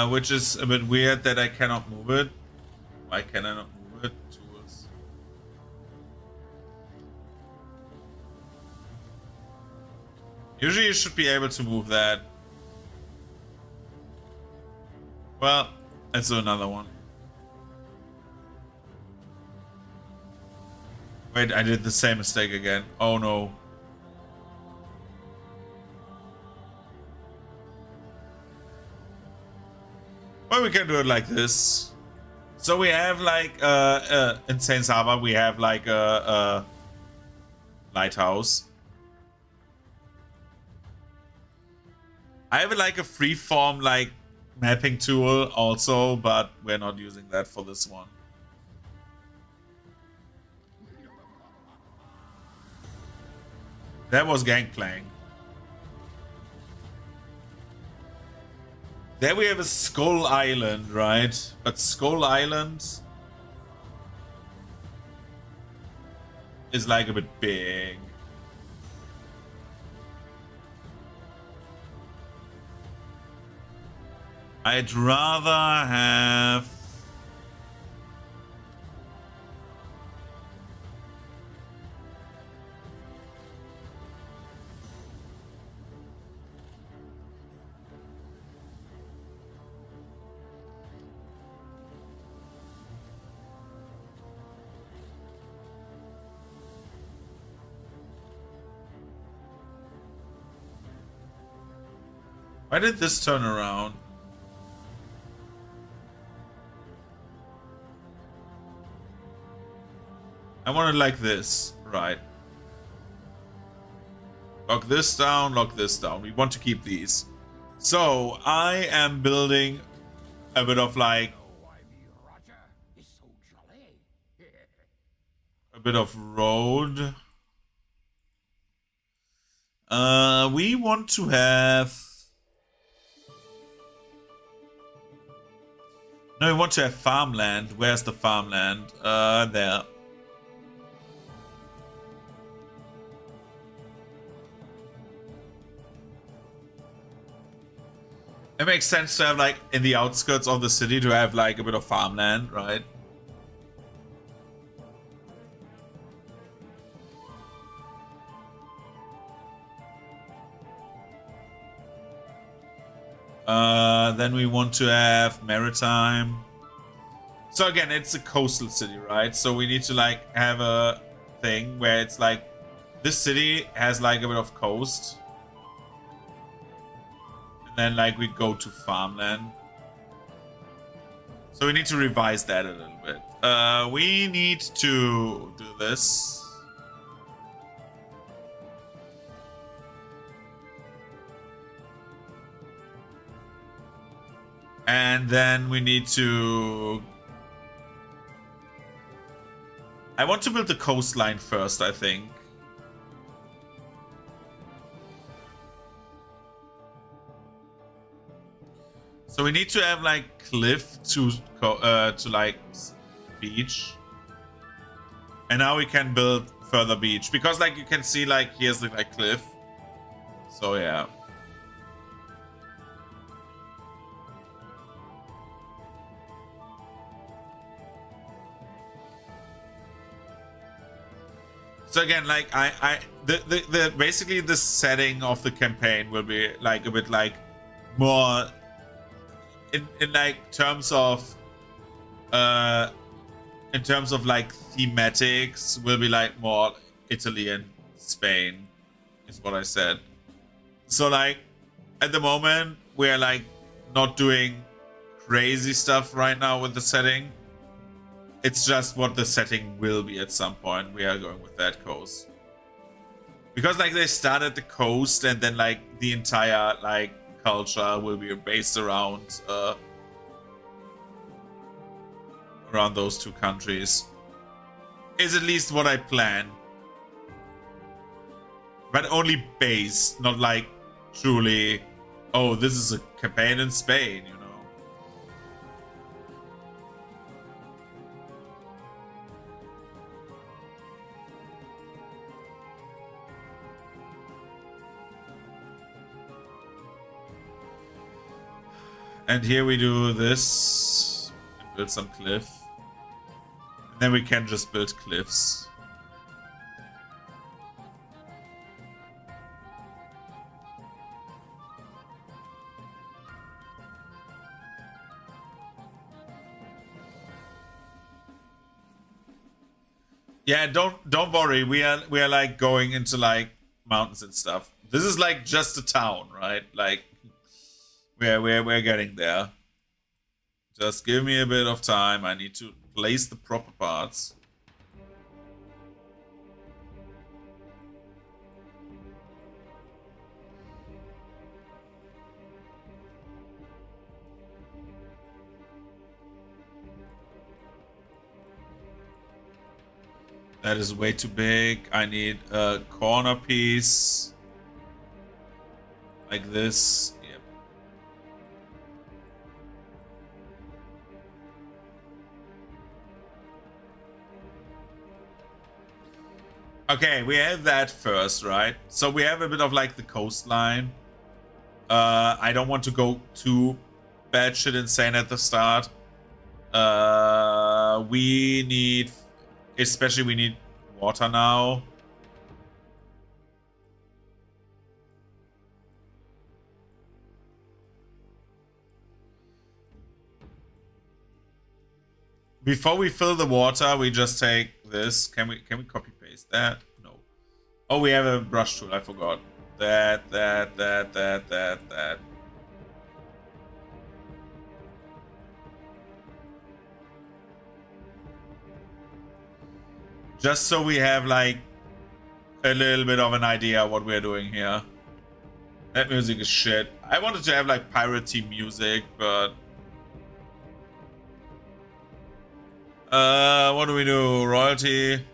Which is a bit weird that I cannot move it. Why can I not move it? Tools. Usually you should be able to move that. Well, let's do another one. Wait, I did the same mistake again. Oh no. Well, we can do it like this. So we have like in Saint Saba we have like a lighthouse. I have like a freeform like mapping tool also, but we're not using that for this one. That was Gangplank. There we have a Skull Island, right? But Skull Island is like a bit big. I'd rather have... Why did this turn around? I want it like this, right? Lock this down, lock this down. We want to keep these. So I am building a bit of like a bit of road. We want to have... No, we want to have farmland. Where's the farmland? There. It makes sense to have like in the outskirts of the city to have like a bit of farmland, right? Then we want to have maritime. So again, it's a coastal city, right? So we need to like have a thing where it's like this city has like a bit of coast. And then like we go to farmland. So we need to revise that a little bit. We need to do this. And then we need to... I want to build the coastline first, I think. So we need to have like cliff to like beach. And now we can build further beach. Because like you can see like here's the like cliff. So yeah. So again, like the basically the setting of the campaign will be like a bit like more in like terms of like thematics will be like more Italy and Spain is what I said. So like at the moment we're like not doing crazy stuff right now with the setting. It's just what the setting will be at some point. We are going with that coast. Because like they start at the coast and then like the entire like culture will be based around around those two countries. Is at least what I plan. But only based, not like truly, oh, this is a campaign in Spain, you know. And here we do this. And build some cliff. And then we can just build cliffs. Yeah, don't worry. We are like going into like mountains and stuff. This is like just a town, right? Like we're getting there. Just give me a bit of time. I need to place the proper parts. That is way too big. I need a corner piece. Like this. Yep. Okay, we have that first, right? So we have a bit of like the coastline. I don't want to go too batshit insane at the start. We need... Especially we need water now. Before we fill the water, we just take this. Can we copy paste that? No. Oh, we have a brush tool. I forgot. That. Just so we have like a little bit of an idea what we're doing here. That music is shit. I wanted to have like piratey music, but what do we do? Royalty.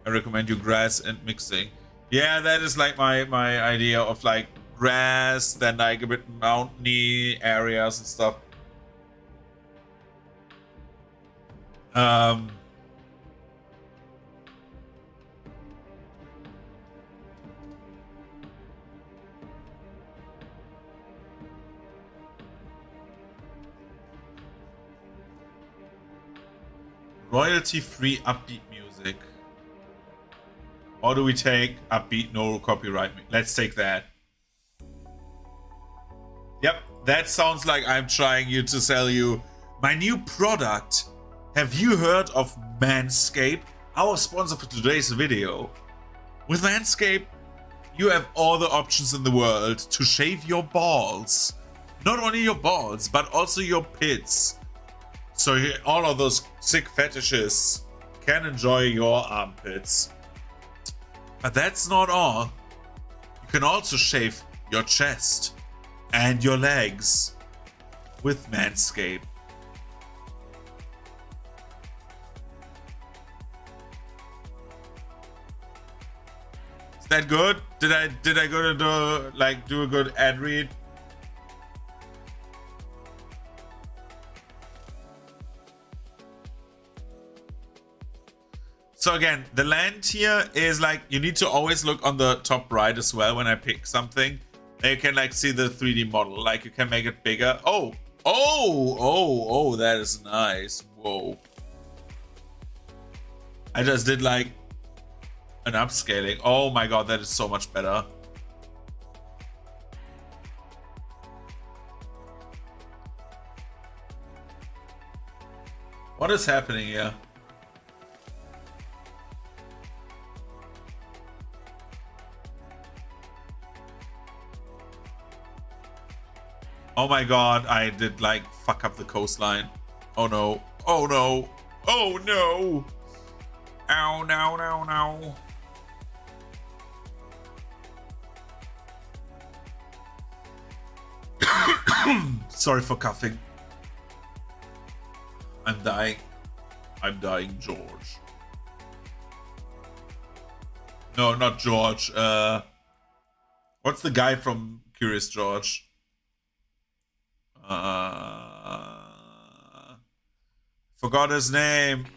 I recommend you grass and mixing. Yeah, that is like my idea of like grass, then like a bit mountainy areas and stuff. Royalty-free upbeat music. Or do we take upbeat, no copyright? Let's take that. Yep, that sounds like I'm trying to sell you my new product. Have you heard of Manscaped, our sponsor for today's video? With Manscaped, you have all the options in the world to shave your balls. Not only your balls, but also your pits. So all of those sick fetishes can enjoy your armpits. But that's not all. You can also shave your chest and your legs with Manscaped. Is that good? Did I go to do a good ad read? So again, the land here is like, you need to always look on the top right as well when I pick something. And you can like see the 3D model, like you can make it bigger. Oh, that is nice. Whoa. I just did like an upscaling. Oh my god, that is so much better. What is happening here? Oh my god, I did like fuck up the coastline. Oh no. Oh no. Oh no. Ow, no, no, no. Sorry for coughing. I'm dying. I'm dying, George. No, not George. What's the guy from Curious George? Forgot his name.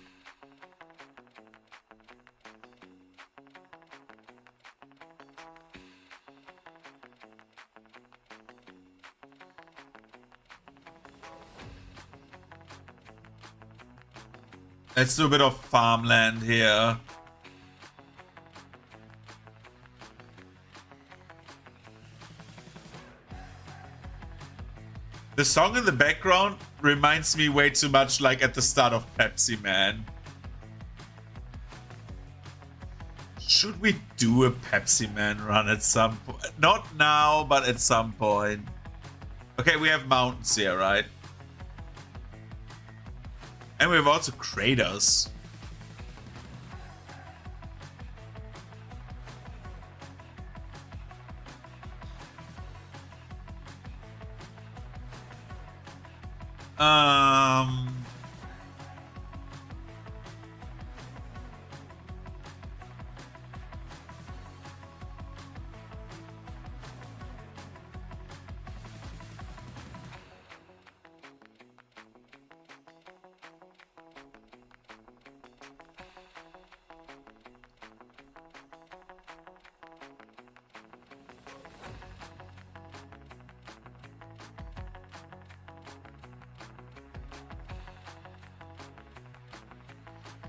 Let's do a bit of farmland here. The song in the background reminds me way too much like at the start of Pepsi Man. Should we do a Pepsi Man run at some point? Not now, but at some point. Okay, we have mountains here, right? And we have also craters.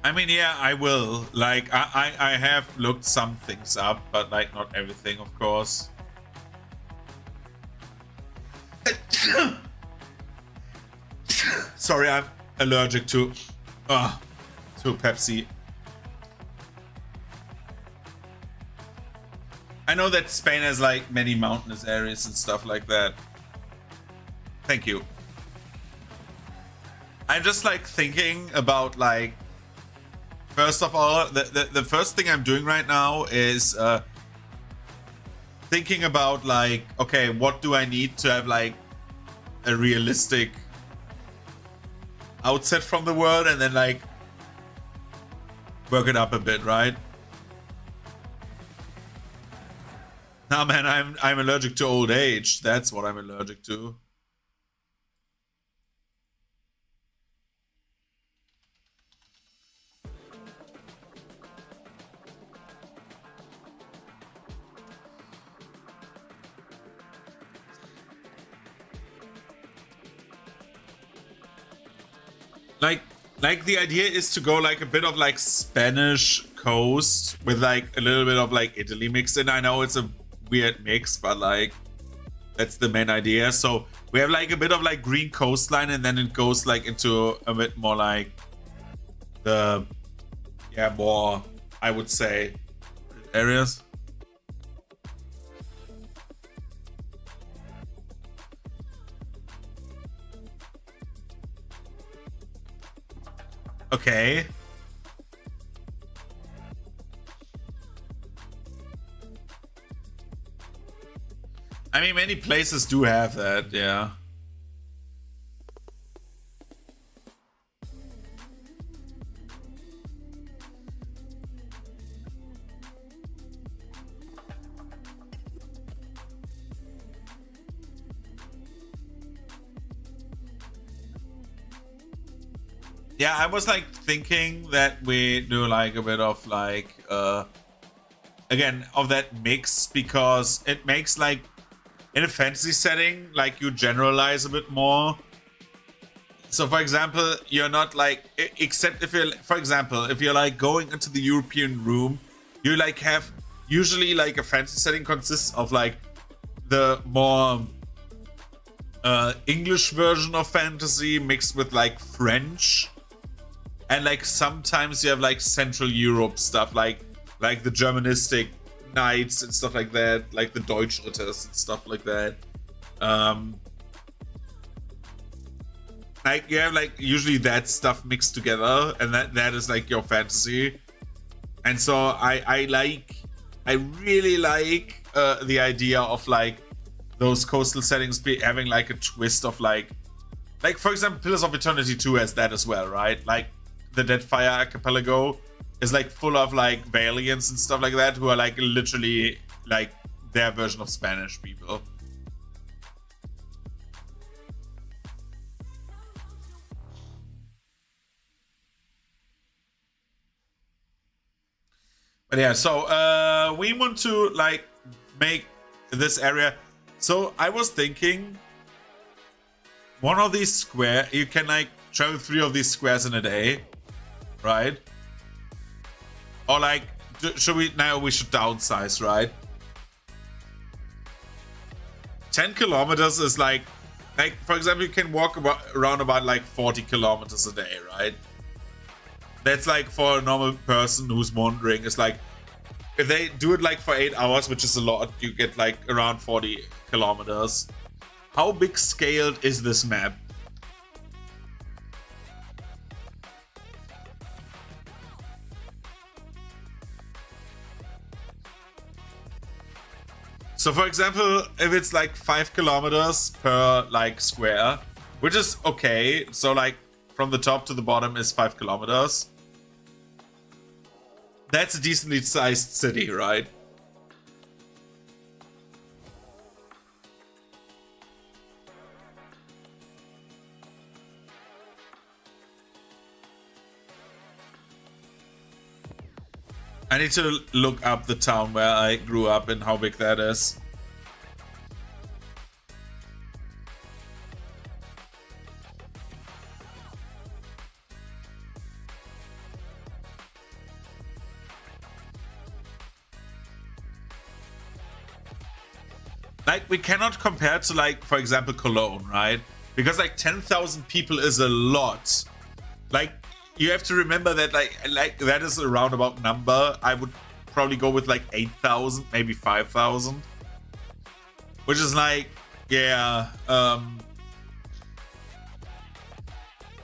I mean, yeah, I will. Like, I have looked some things up, but like not everything, of course. Sorry, I'm allergic to Pepsi. I know that Spain has like many mountainous areas and stuff like that. Thank you. I'm just like thinking about like, first of all, the first thing I'm doing right now is thinking about like, okay, what do I need to have like a realistic outset from the world, and then like work it up a bit, right? Nah, man, I'm allergic to old age. That's what I'm allergic to. Like the idea is to go like a bit of like Spanish coast with like a little bit of like Italy mixed in. I know it's a weird mix, but like that's the main idea. So we have like a bit of like green coastline, and then it goes like into a bit more like the more, I would say, areas. Okay. I mean, many places do have that, yeah. Yeah, I was like thinking that we do like a bit of like again of that mix, because it makes like in a fantasy setting like you generalize a bit more. So for example, you're not like, except if you're, for example, if you're like going into the European room, you like have usually like a fantasy setting consists of like the more English version of fantasy mixed with like French. And like sometimes you have like Central Europe stuff, like the Germanistic knights and stuff like that, like the Deutschritters and stuff like that. Like you have like usually that stuff mixed together, and that is like your fantasy. And so I really like the idea of like those coastal settings having like a twist of like for example, Pillars of Eternity 2 has that as well, right? Like the Deadfire Archipelago is like full of like Valiants and stuff like that, who are like literally like their version of Spanish people. But yeah, so we want to like make this area. So I was thinking one of these square, you can like travel 3 of these squares in a day. right? Or like, should we downsize, right? 10 kilometers is like, for example, you can walk around about like 40 kilometers a day, right? That's like for a normal person who's wandering, it's like, if they do it like for 8 hours, which is a lot, you get like around 40 kilometers. How big scaled is this map? So for example, if it's like 5 kilometers per like square, which is okay. So like from the top to the bottom is 5 kilometers. That's a decently sized city, right? I need to look up the town where I grew up and how big that is. Like, we cannot compare to, like, for example, Cologne, right? Because, like, 10,000 people is a lot. Like, you have to remember that, like that is a roundabout number. I would probably go with, like, 8,000, maybe 5,000. Which is, like, yeah,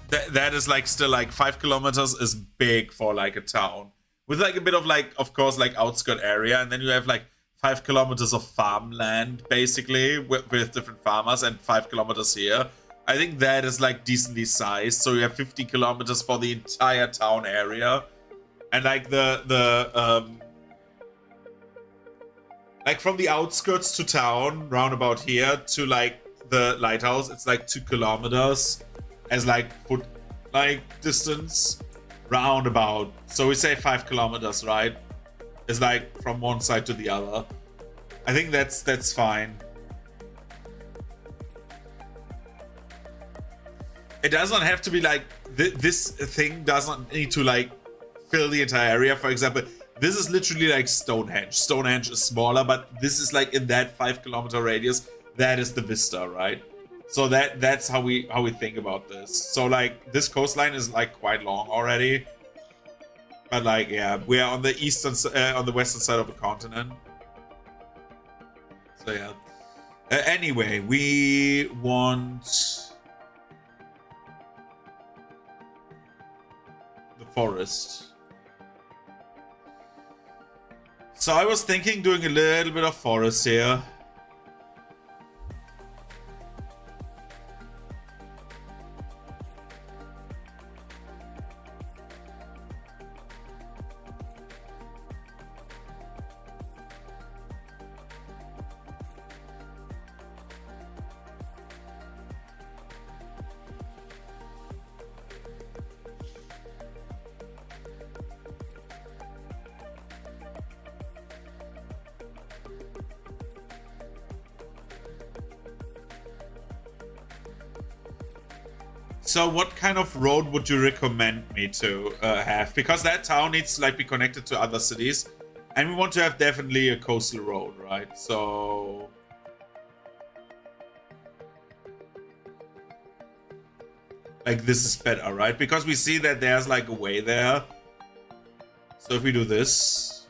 that is, like, still, like, 5 kilometers is big for, like, a town. With, like, a bit of, like, of course, like, outskirt area. And then you have, like, 5 kilometers of farmland, basically, with different farmers, and 5 kilometers here. I think that is, like, decently sized. So you have 50 kilometers for the entire town area. And, like, like, from the outskirts to town, roundabout here, to, like, the lighthouse, it's, like, 2 kilometers as, like, foot, like, distance, roundabout. So we say 5 kilometers, right? Is like from one side to the other. I think that's fine. It doesn't have to be like this thing doesn't need to like fill the entire area. For example, this is literally like Stonehenge. Stonehenge is smaller, but this is like in that 5 kilometer radius. That is the vista, right? So that's how we think about this. So like this coastline is like quite long already. But like, yeah, we are on the on the western side of the continent. So yeah. Anyway, we want the forest. So I was thinking doing a little bit of forest here. So what kind of road would you recommend me to have? Because that town needs to like be connected to other cities. And we want to have definitely a coastal road, right? So like this is better, right? Because we see that there's like a way there. So if we do this,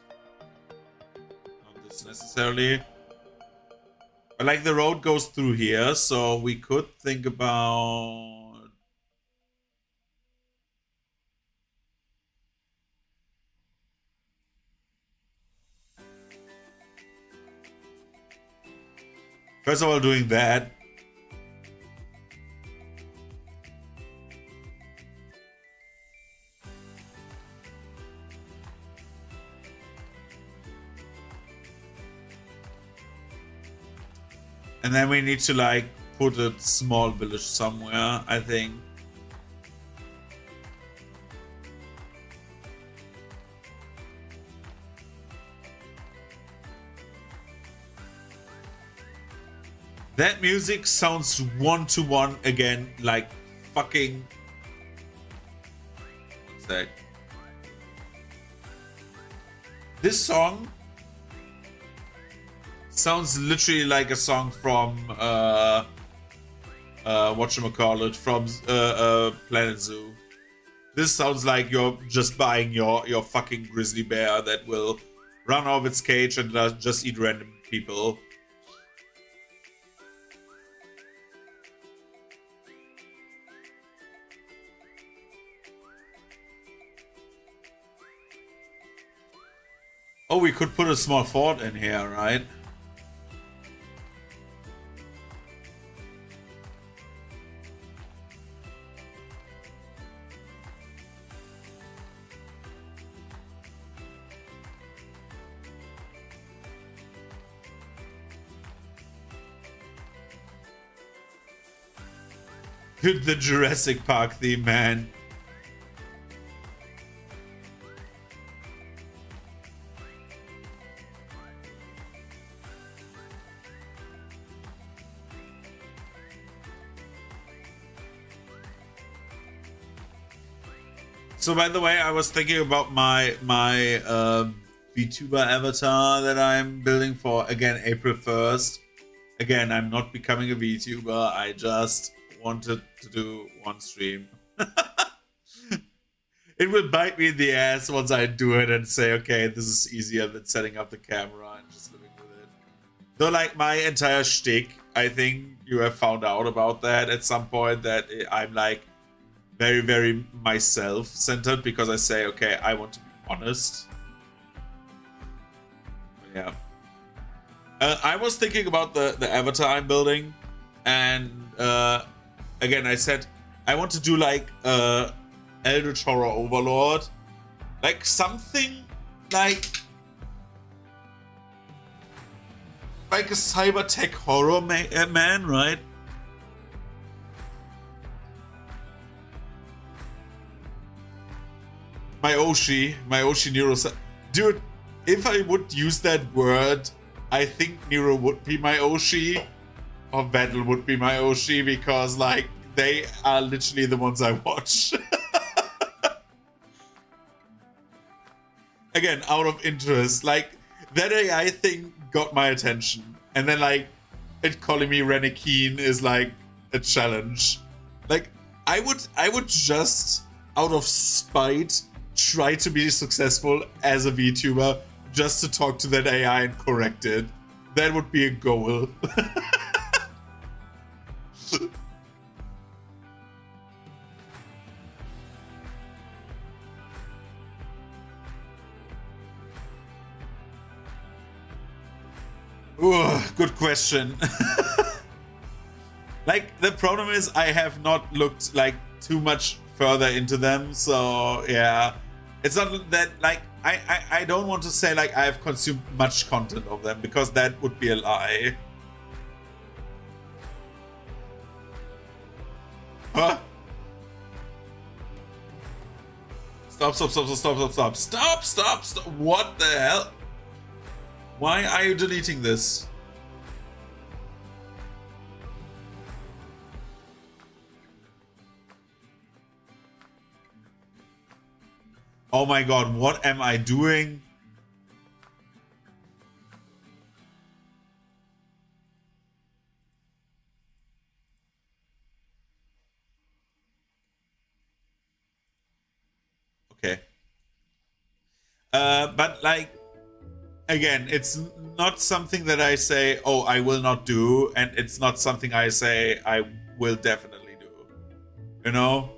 not this necessarily. But like the road goes through here, so we could think about first of all, doing that. And then we need to like put a small village somewhere, I think. That music sounds one-to-one again, like fucking... One sec. This song sounds literally like a song from whatchamacallit, from Planet Zoo. This sounds like you're just buying your fucking grizzly bear that will run off its cage and just eat random people. Oh, we could put a small fort in here, right? Dude, the Jurassic Park theme, man. So by the way, I was thinking about my VTuber avatar that I'm building for, again, April 1st. Again, I'm not becoming a VTuber. I just wanted to do one stream. It will bite me in the ass once I do it and say, okay, this is easier than setting up the camera and just living with it. Though, like, my entire shtick, I think you have found out about that at some point, that I'm like very, very myself-centered, because I say, okay, I want to be honest. Yeah. I was thinking about the avatar I'm building, and again, I said I want to do like Eldritch Horror Overlord, like something like a cyber tech horror man, right? My Oshi Nero. Dude, if I would use that word, I think Nero would be my Oshi, or Battle would be my Oshi, because, like, they are literally the ones I watch. Again, out of interest, like, that AI thing got my attention. And then, like, it calling me Renekeen is, like, a challenge. Like, I would just, out of spite, try to be successful as a VTuber, just to talk to that AI and correct it. That would be a goal. Ooh, good question. Like, the problem is I have not looked, like, too much further into them, so yeah. It's not that, like, I don't want to say, like, I've consumed much content of them, because that would be a lie. Huh? Stop. What the hell? Why are you deleting this? Oh my god, what am I doing? Okay. But, like, again, it's not something that I say, oh, I will not do, and it's not something I say I will definitely do. You know?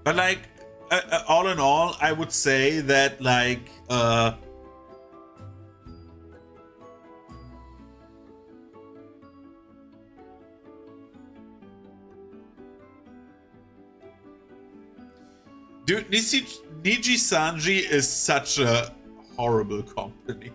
But, like, all in all, I would say that, like, dude, Niji Sanji is such a horrible company.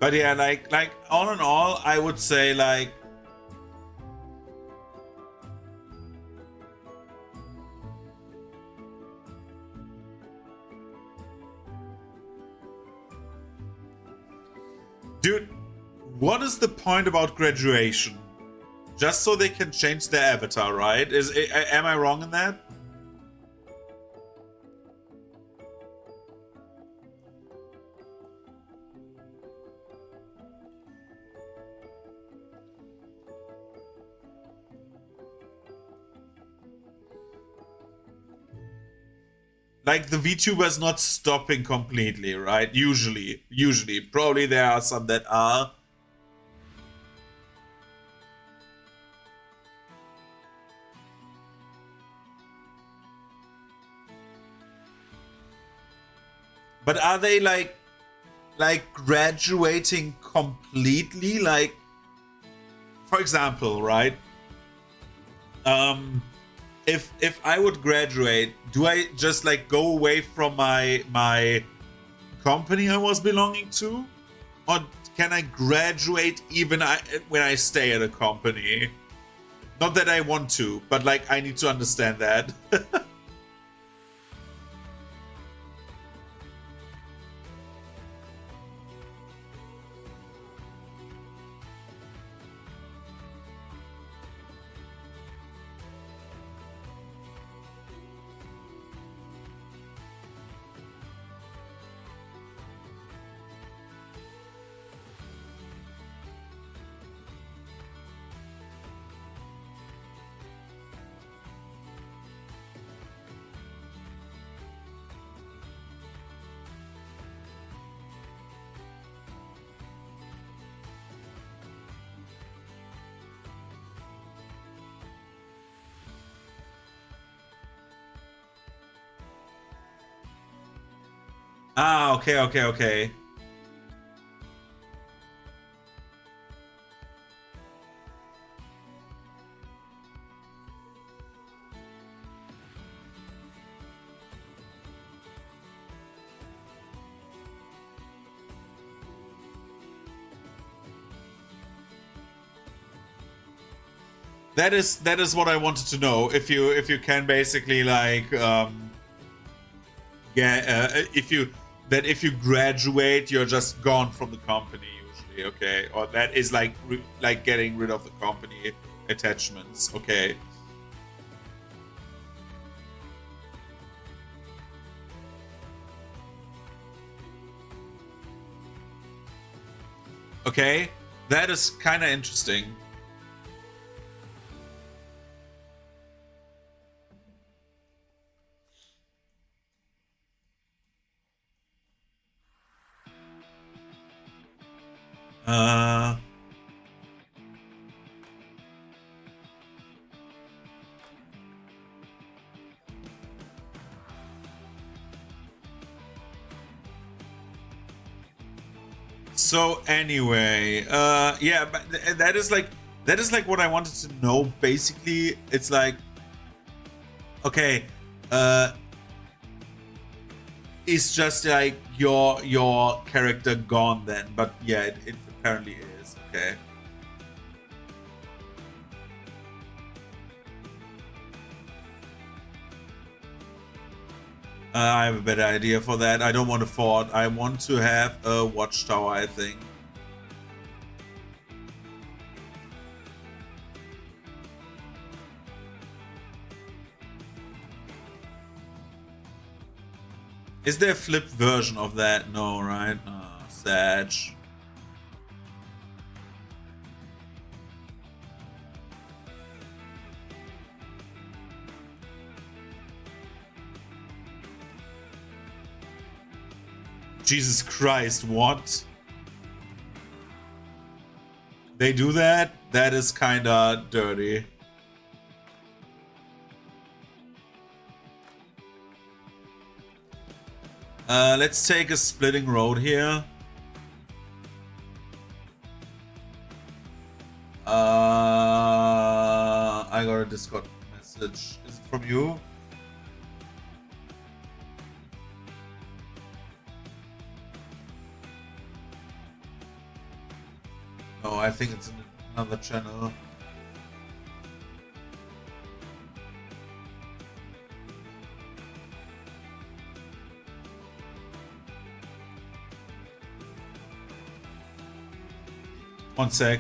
But yeah, like all in all, I would say like dude, what is the point about graduation? Just so they can change their avatar, right? Am I wrong in that? Like the VTubers not stopping completely, right? Usually. Probably there are some that are. But are they like graduating completely? Like, for example, right? If I would graduate, do I just like go away from my company I was belonging to, or can I graduate even when I stay at a company? Not that I want to, but like I need to understand that. Ah, okay. That is what I wanted to know. If you can basically like get if you graduate, you're just gone from the company usually, okay? Or that is like like getting rid of the company attachments, okay? Okay, that is kind of interesting. Uh, so anyway, yeah, but that is like what I wanted to know. Basically, it's like, okay, it's just like your character gone then, but yeah, it apparently is, okay. I have a better idea for that. I don't want a fort. I want to have a watchtower, I think. Is there a flipped version of that? No, right? Sad. Jesus Christ, what? They do that? That is kinda dirty. Let's take a splitting road here. I got a Discord message. Is it from you? No, I think it's in another channel. One sec.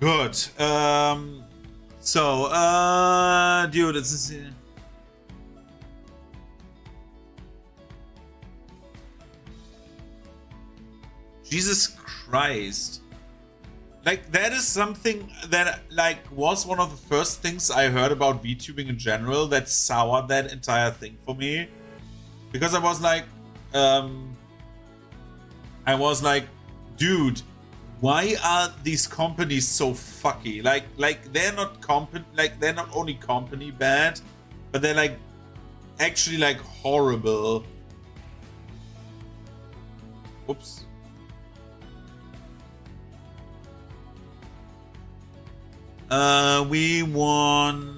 Good. Dude, this is. Jesus Christ. Like, that is something that, like, was one of the first things I heard about VTubing in general that soured that entire thing for me. Because I was like, dude, why are these companies so fucky? Like they're not they're not only company bad, but they're like actually like horrible. Whoops. We want.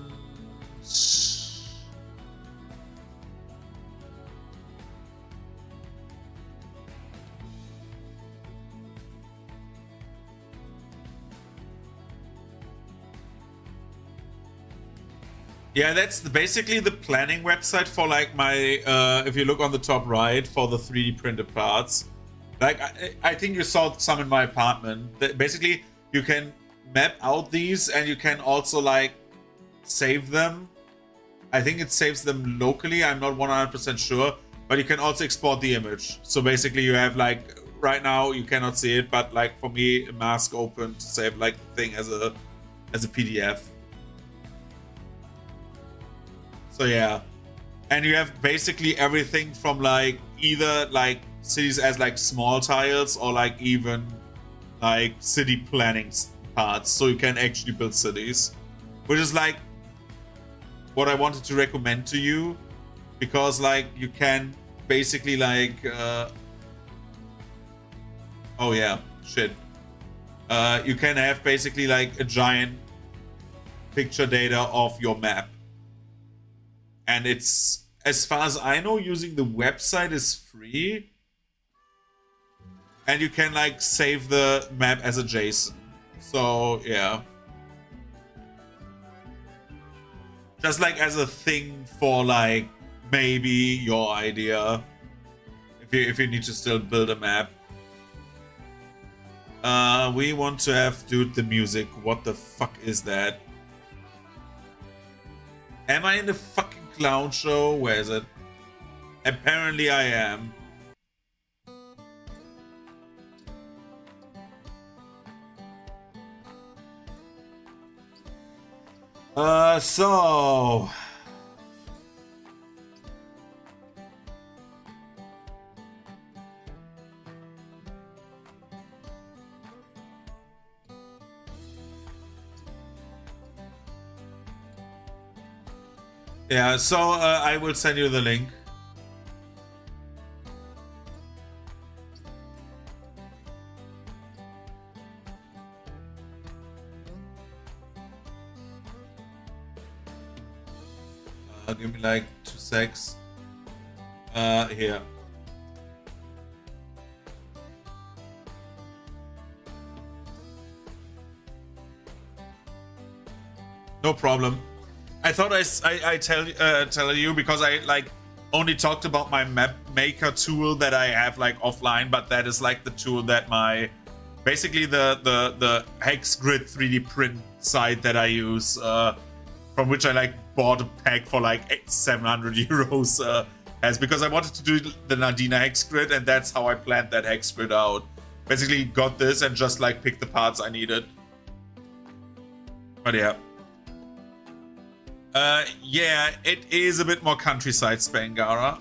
Yeah, that's basically the planning website for like my, if you look on the top right, for the 3D printed parts. Like, I think you saw some in my apartment. Basically, you can map out these and you can also like save them. I think it saves them locally, I'm not 100% sure. But you can also export the image. So basically you have like, right now you cannot see it, but like for me, a mask open to save like the thing as a PDF. So yeah, and you have basically everything from like either like cities as like small tiles or like even like city planning parts, so you can actually build cities, which is like what I wanted to recommend to you, because like you can basically like oh yeah, shit, you can have basically like a giant picture data of your map. And it's, as far as I know, using the website is free. And you can like save the map as a JSON. So yeah. Just like as a thing for like maybe your idea. If you need to still build a map. We want to have, dude, the music. What the fuck is that? Am I in the fucking clown show? Where is it? Apparently I am. So yeah, so I will send you the link. Give me like 2 secs. Here. No problem. I thought I tell you because I like only talked about my map maker tool that I have like offline, but that is like the tool that my basically the hex grid 3D print site that I use, from which I like bought a pack for like 700 euros, has, because I wanted to do the Nadina hex grid, and that's how I planned that hex grid out. Basically got this and just like picked the parts I needed. But yeah. Yeah, it is a bit more countryside Spangara.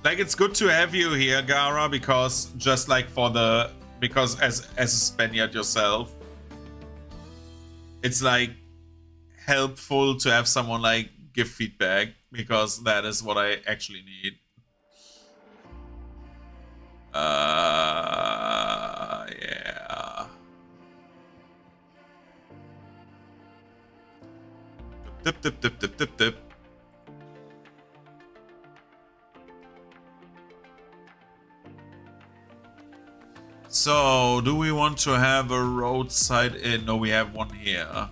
Like, it's good to have you here, Gara, because just like because as a Spaniard yourself, it's like helpful to have someone like give feedback, because that is what I actually need. Yeah. Dip, dip, dip, dip, dip, dip. So, do we want to have a roadside inn? No, we have one here.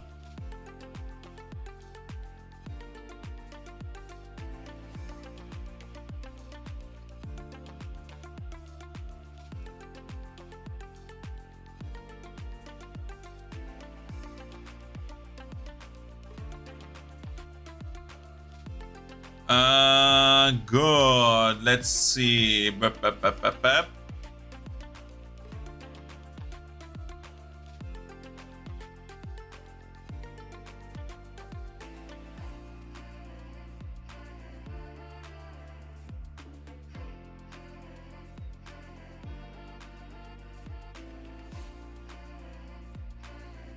Good. Let's see. Bep, bep, bep, bep, bep.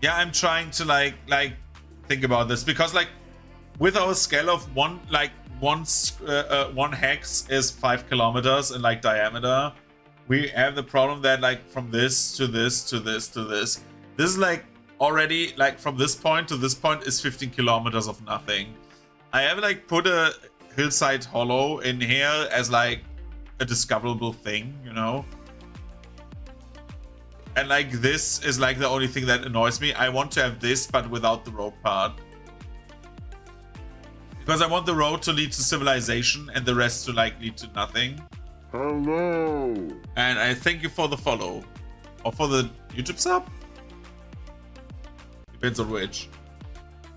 Yeah, I'm trying to like think about this, because like with our scale of one hex is 5 kilometers in like diameter, we have the problem that like from this to this to this to this is like already like from this point to this point is 15 kilometers of nothing. I have like put a hillside hollow in here as like a discoverable thing, you know? And like this is like the only thing that annoys me. I want to have this, but without the road part. Because I want the road to lead to civilization and the rest to like lead to nothing. Hello. And I thank you for the follow. Or for the YouTube sub? Depends on which.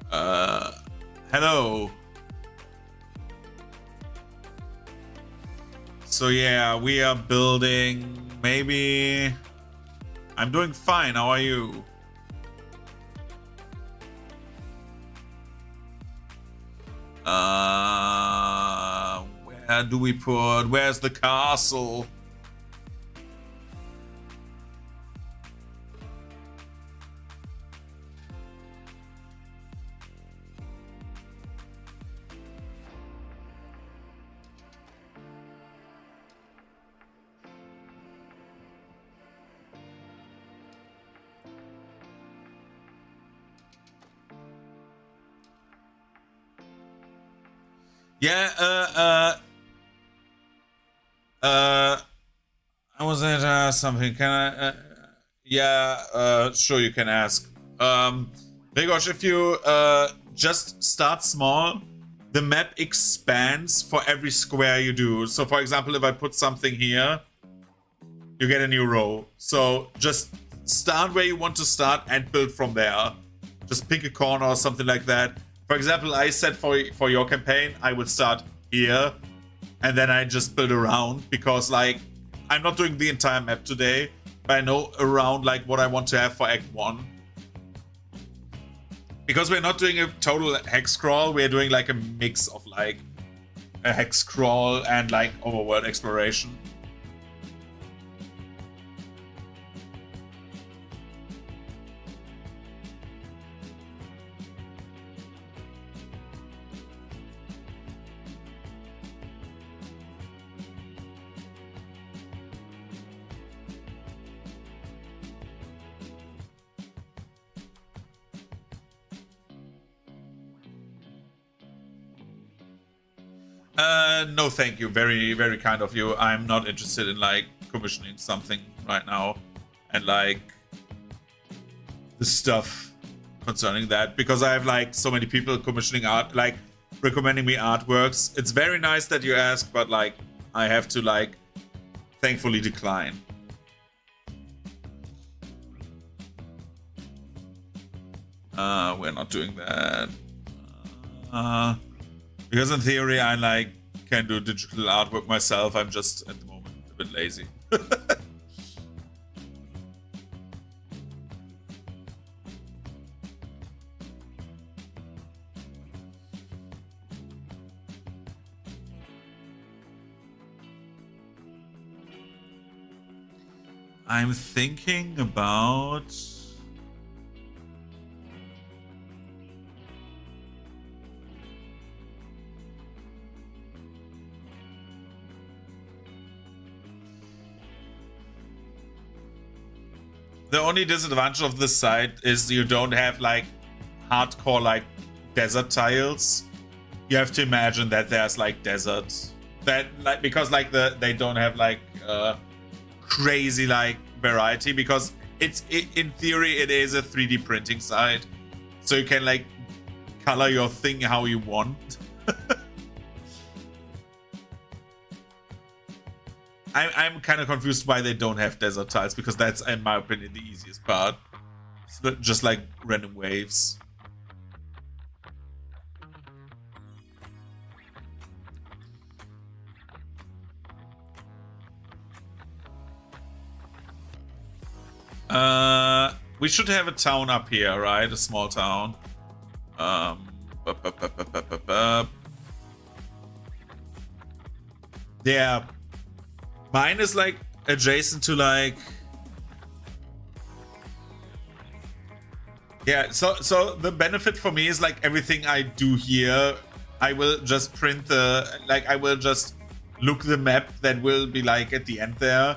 Hello. So yeah, we are building maybe... I'm doing fine, how are you? Where do we put? Where's the castle? Yeah, I was at something. Can I? Yeah, sure, you can ask. Gregor, if you just start small, the map expands for every square you do. So, for example, if I put something here, you get a new row. So just start where you want to start and build from there. Just pick a corner or something like that. For example, I said for your campaign, I would start here, and then I just build around, because like I'm not doing the entire map today, but I know around like what I want to have for Act 1. Because we're not doing a total hex crawl, we're doing like a mix of like a hex crawl and like overworld exploration. No, thank you. Very, very kind of you. I'm not interested in like commissioning something right now and like the stuff concerning that, because I have like so many people commissioning art, like recommending me artworks. It's very nice that you ask, but like I have to like thankfully decline. We're not doing that. Because in theory, I like can do digital artwork myself. I'm just at the moment a bit lazy. I'm thinking about... The only disadvantage of this side is you don't have like hardcore like desert tiles. You have to imagine that there's like desert that like because like they don't have like crazy like variety because in theory it is a 3D printing site, so you can like color your thing how you want. I'm kind of confused why they don't have desert tiles, because that's, in my opinion, the easiest part. It's just like random waves. We should have a town up here, right? A small town. Yeah. Mine is like adjacent to like... Yeah, so the benefit for me is like everything I do here, I will just print the... Like I will just look the map that will be like at the end there,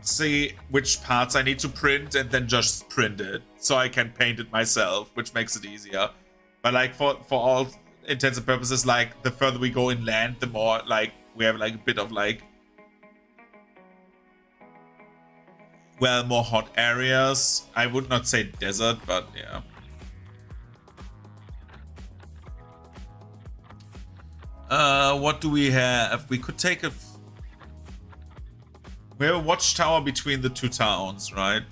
see which parts I need to print, and then just print it. So I can paint it myself, which makes it easier. But like for all intents and purposes, like the further we go inland, the more like we have like a bit of like... Well, more hot areas. I would not say desert, but yeah. What do we have? We could take a... We have a watchtower between the two towns, right?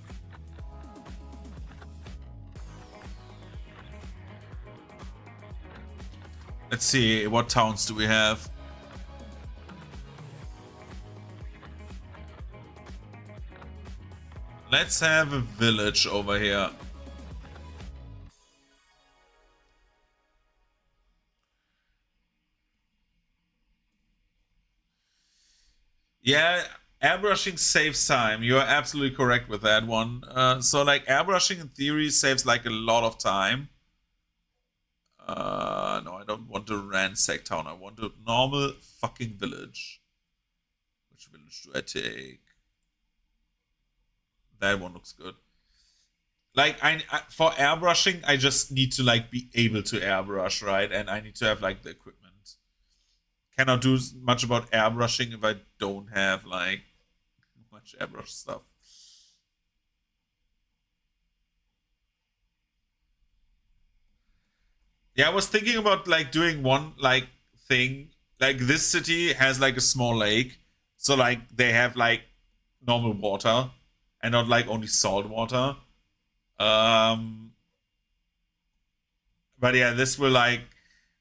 Let's see, what towns do we have? Let's have a village over here. Yeah, airbrushing saves time. You are absolutely correct with that one. So like airbrushing in theory saves like a lot of time. No, I don't want a ransack town. I want a normal fucking village. Which village do I take? That one looks good. Like I for airbrushing, I just need to like be able to airbrush, right? And I need to have like the equipment. Cannot do much about airbrushing if I don't have like much airbrush stuff. Yeah, I was thinking about like doing one like thing. Like this city has like a small lake, so like they have like normal water and not like only salt water. But yeah, this will like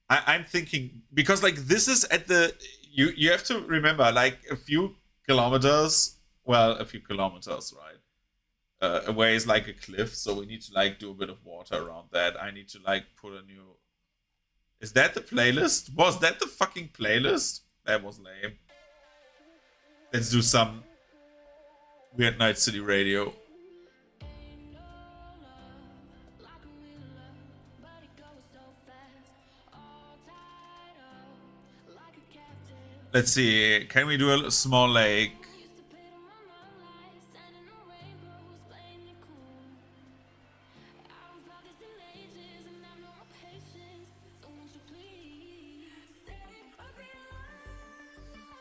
I'm thinking, because like this is at the you have to remember like a few kilometers, right? Away is like a cliff, so we need to like do a bit of water around that. I need to like put a new... Is that the playlist? Was that the fucking playlist? That was lame. Let's do some Weird Night City Radio. Let's see, can we do a small lake?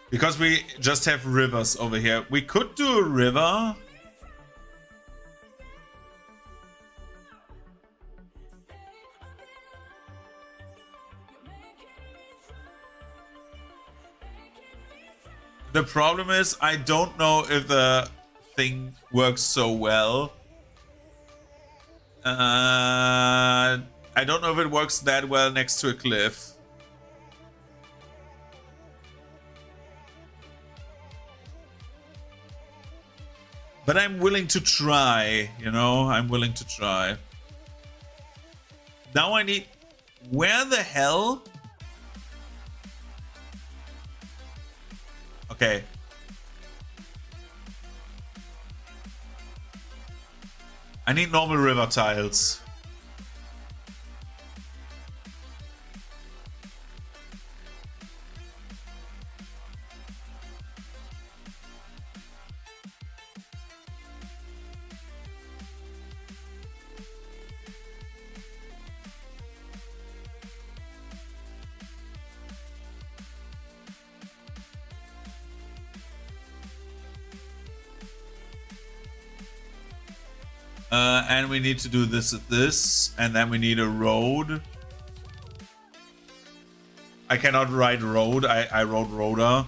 Because we just have rivers over here. We could do a river. The problem is, I don't know if the thing works so well. I don't know if it works that well next to a cliff. But I'm willing to try, you know? I'm willing to try. Now I need... Where the hell? Okay. I need normal river tiles. And we need to do this at this, and then we need a road. I cannot write road, I wrote roader.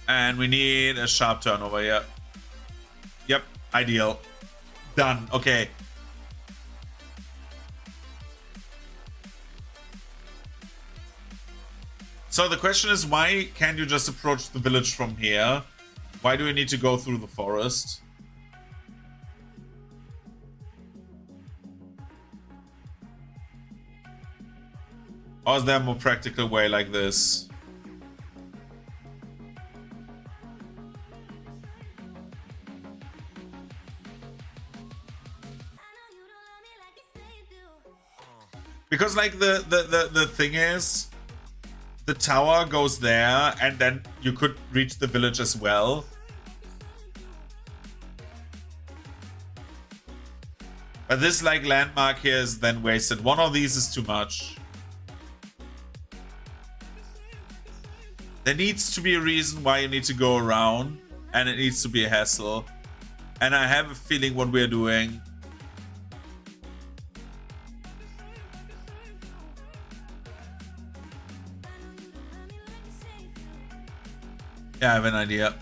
And we need a sharp turn over here. Yep, ideal. Done, okay. So the question is, why can't you just approach the village from here? Why do we need to go through the forest? Or is there a more practical way like this? Because like the thing is, the tower goes there and then you could reach the village as well. But this like landmark here is then wasted. One of these is too much. There needs to be a reason why you need to go around, and it needs to be a hassle. And I have a feeling what we're doing. Yeah, I have an idea.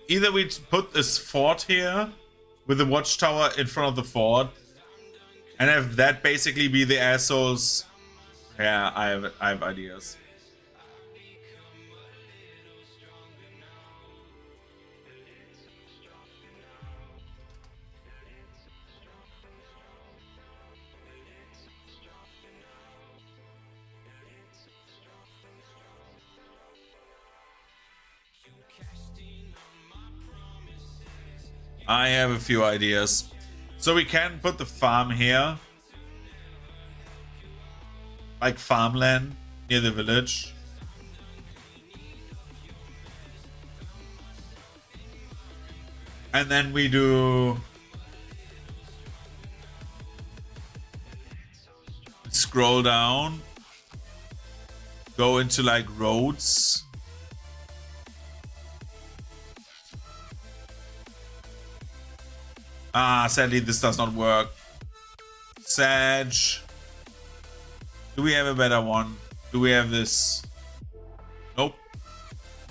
Either we put this fort here with the watchtower in front of the fort and have that basically be the assholes. Yeah, I have ideas. I have a few ideas. So we can put the farm here. Like farmland near the village. And then we do... Scroll down. Go into like roads. Ah, sadly this does not work. Sag. Do we have a better one? Do we have this? Nope.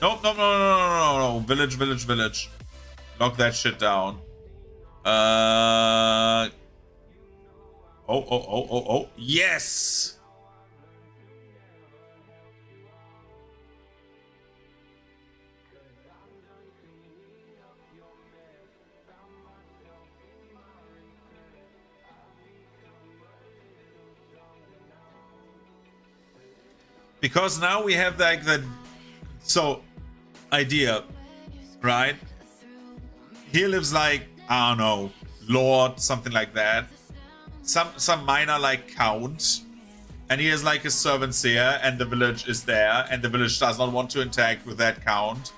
Nope, nope, no, no, no, no, no, no. Village, village, village. Lock that shit down. Oh, oh, oh, oh, oh. Yes! Because now we have like that, so idea, right? Here lives like, I don't know, lord, something like that. Some minor like count. And he has like his servants here and the village is there and the village does not want to interact with that count.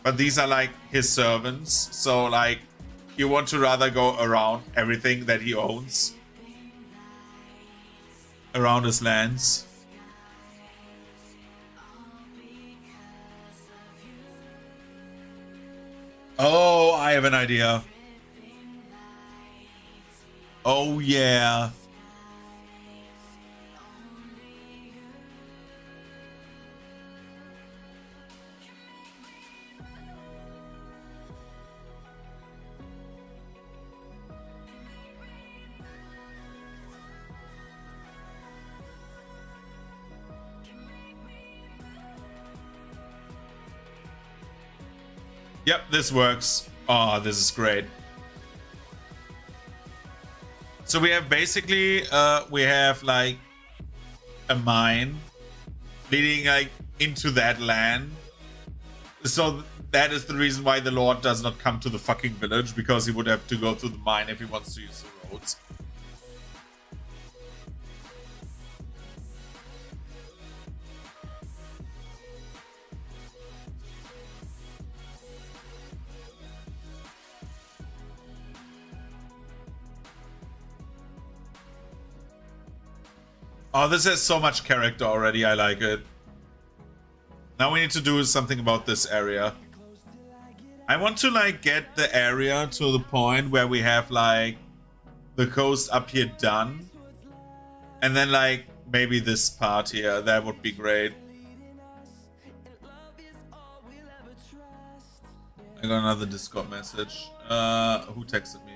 But these are like his servants. So like you want to rather go around everything that he owns. Around his lands. Oh, I have an idea. Oh, yeah. Yep, this works. Oh, this is great. So we have basically, we have like a mine leading like into that land. So that is the reason why the Lord does not come to the fucking village, because he would have to go through the mine if he wants to use the roads. Oh, this has so much character already. I like it. Now we need to do something about this area. I want to like get the area to the point where we have like the coast up here done. And then like maybe this part here. That would be great. I got another Discord message. Who texted me?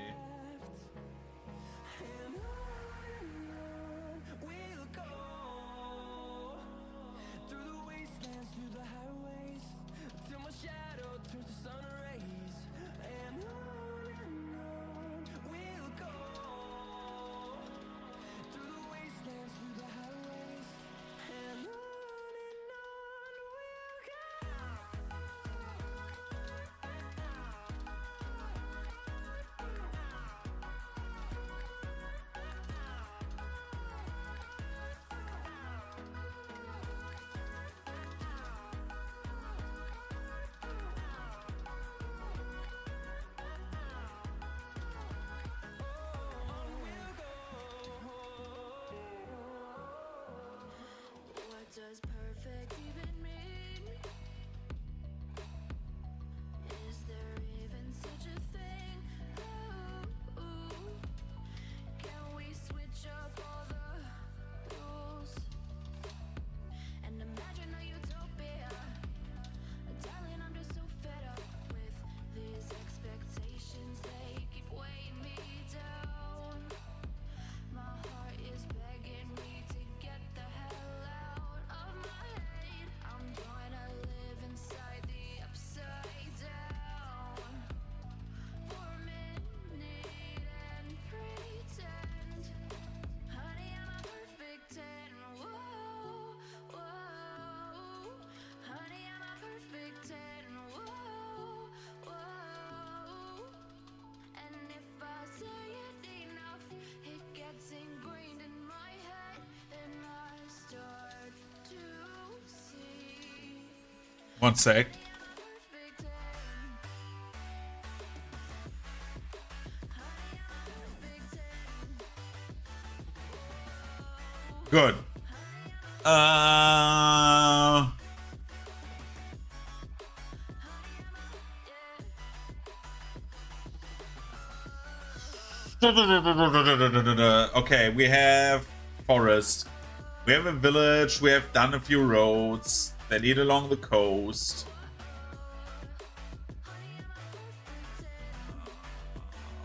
Does perfect even mean? Is there even such a thing? Ooh, can we switch up all the rules and imagine a utopia? Darling, I'm just so fed up with these expectations. They keep weighing me down. My heart is begging me to get the hell out of my head. I'm gonna live inside the upside down for a minute and pretend, honey, I'm a perfect 10. Whoa, whoa, honey, I'm a perfect 10. Whoa, whoa, and if I say it enough, it gets ingrained in my head, and I start to see 1 sec. perfect 10. Honey, I'm a perfect 10. Good. Okay, we have forest. We have a village. We have done a few roads. They lead along the coast.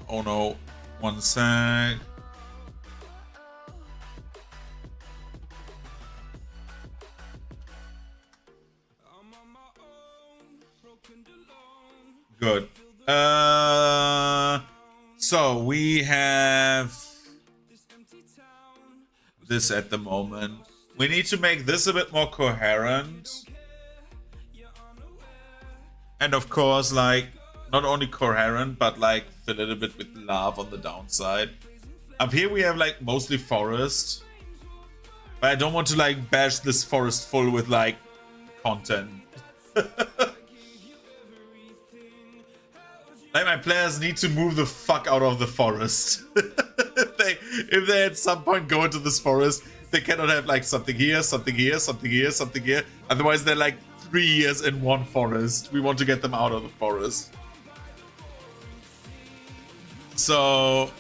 Oh no. 1 sec. Good. So we have this at the moment. We need to make this a bit more coherent. And of course, like, not only coherent, but like fill it a bit with love on the downside. Up here we have like mostly forest. But I don't want to like bash this forest full with like content. Like, my players need to move the fuck out of the forest. if they at some point go into this forest, they cannot have like something here, something here, something here, something here. Otherwise they're like 3 years in one forest. We want to get them out of the forest. So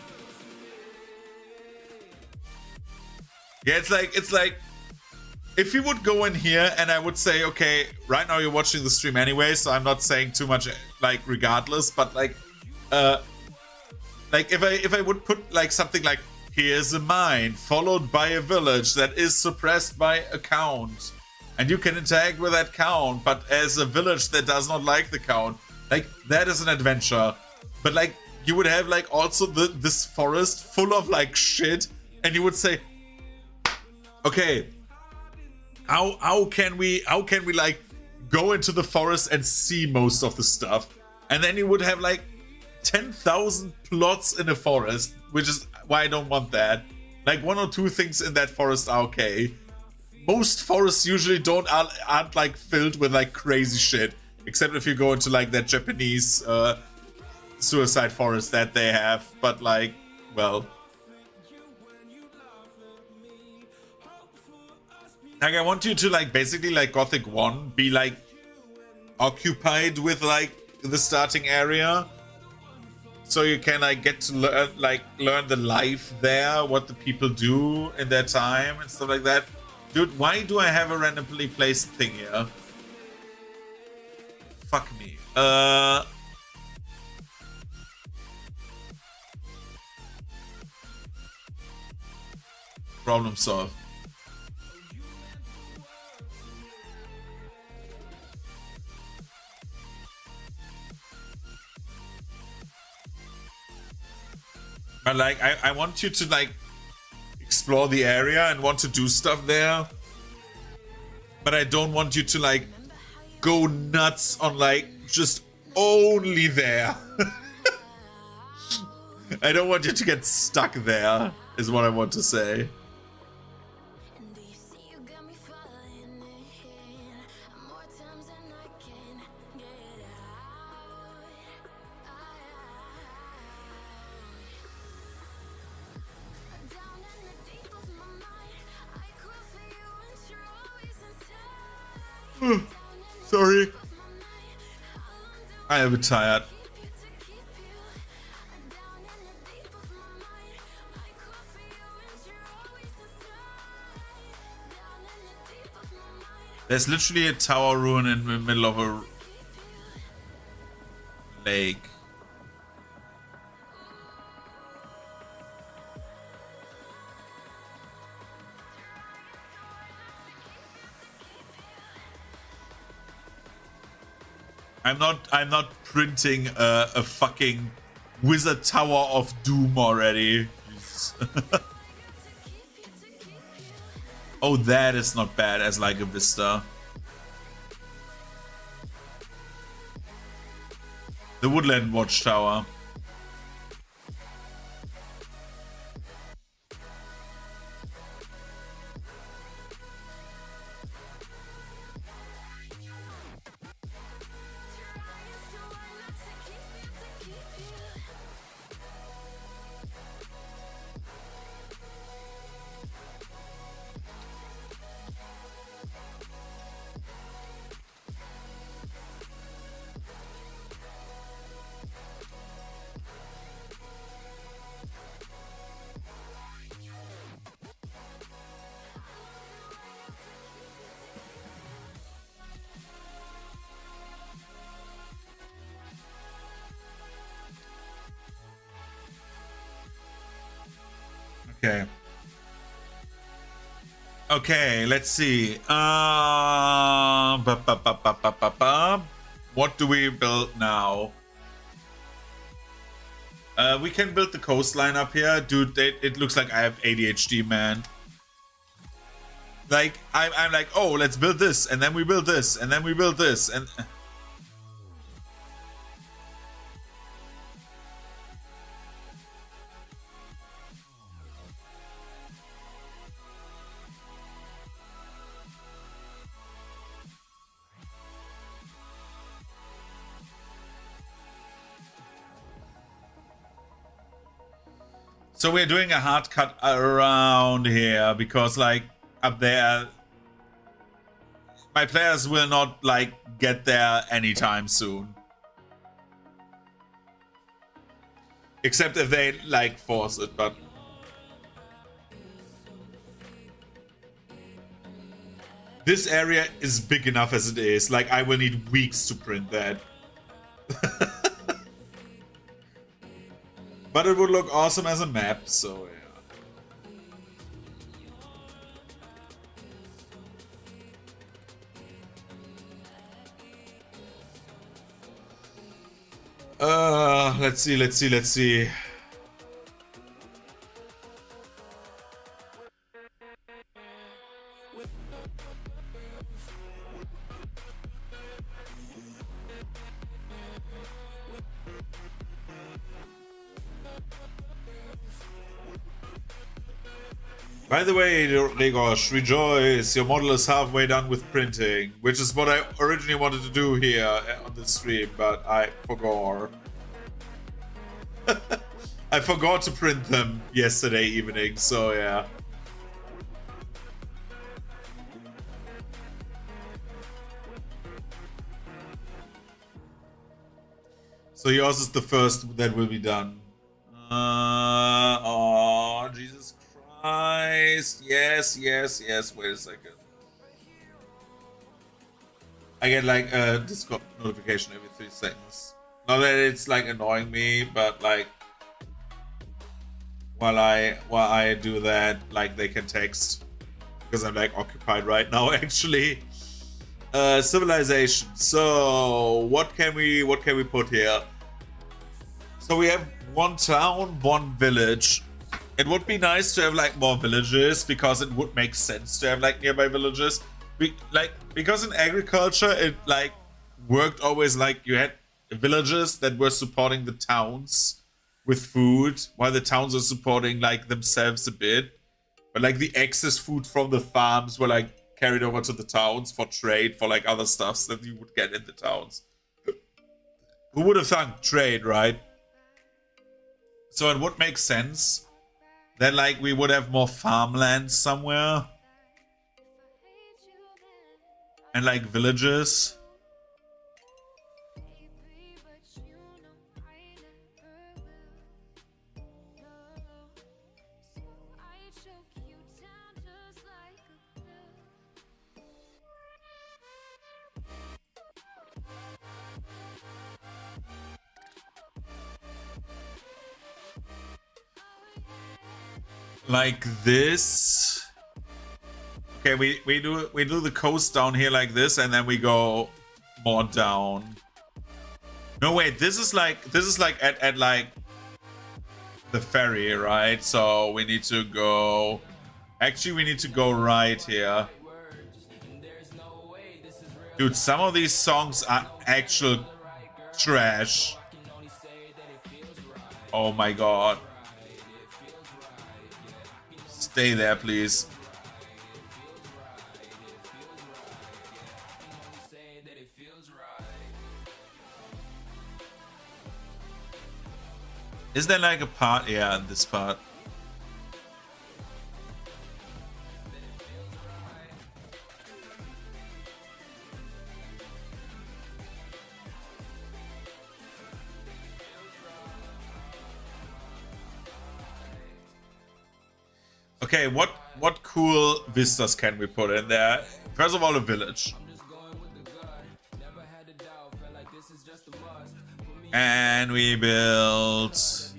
yeah, it's like if you would go in here and I would say, okay, right now you're watching the stream anyway, so I'm not saying too much, like, regardless, but like if I would put like something like, here's a mine followed by a village that is suppressed by a count, and you can interact with that count, but as a village that does not like the count, like, that is an adventure. But like, you would have like also this forest full of like shit, and you would say, okay, how can we like go into the forest and see most of the stuff? And then you would have like 10,000 plots in a forest, which is why I don't want that. Like 1 or 2 things in that forest are okay. Most forests usually aren't like filled with like crazy shit, except if you go into like that Japanese suicide forest that they have. But like, well, like I want you to like basically like Gothic 1 be like occupied with like the starting area, so you can like get to learn the life there, what the people do in their time and stuff like that. Dude, why do I have a randomly placed thing here? Fuck me. Problem solved. But like, I want you to like explore the area and want to do stuff there, but I don't want you to like go nuts on like just only there. I don't want you to get stuck there, is what I want to say. Do you see you got me falling in more times than I can get out? Down in the deep of my mind, I crawl for you and you're always inside. Sorry. I am tired. Keep you to keep you. Down in the deep of my mind, I crawl for you and you're always inside. Down in the deep of my mind. There's literally a tower ruin in the middle of a lake. I'm not printing a fucking Wizard Tower of Doom already. Jesus. Oh, that is not bad as like a vista. The Woodland Watchtower. Okay. Okay, let's see. What do we build now? We can build the coastline up here. Dude, it looks like I have ADHD, man. Like, I'm like, oh, let's build this, and then we build this, and then we build this, and... So we're doing a hard cut around here because, like, up there, my players will not, like, get there anytime soon. Except if they, like, force it, but... This area is big enough as it is. Like, I will need weeks to print that. But it would look awesome as a map, so yeah. Let's see. By the way, Regosh, rejoice! Your model is halfway done with printing, which is what I originally wanted to do here on the stream, but I forgot. I forgot to print them yesterday evening, so yeah. So yours is the first that will be done. Oh, Jesus Christ. Yes. Wait a second. I get like a Discord notification every 3 seconds. Not that it's like annoying me, but like while I do that, like they can text because I'm like occupied right now actually. Civilization. So what can we put here? So we have 1 town, 1 village. It would be nice to have like more villages because it would make sense to have like nearby villages. Because in agriculture it like worked always like you had villages that were supporting the towns with food while the towns are supporting like themselves a bit. But like the excess food from the farms were like carried over to the towns for trade for like other stuffs that you would get in the towns. Who would have thought trade, right? So it would make sense that like we would have more farmland somewhere and like villages. Like this. Okay, we do the coast down here like this, and then we go more down. No wait, this is like at like the ferry, right? So we need to go. Actually, we need to go right here. Dude, some of these songs are actual trash. Oh my god. Stay there, please. Is there like a part? Yeah, this part. Okay, what cool vistas can we put in there? First of all, a village. And we built...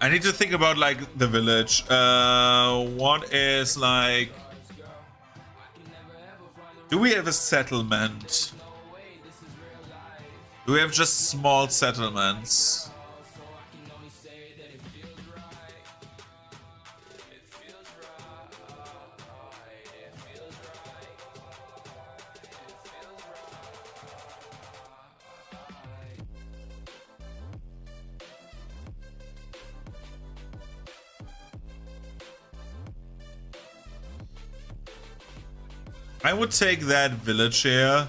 I need to think about like the village. What is like... Do we have a settlement? Do we have just small settlements? I would take that village here.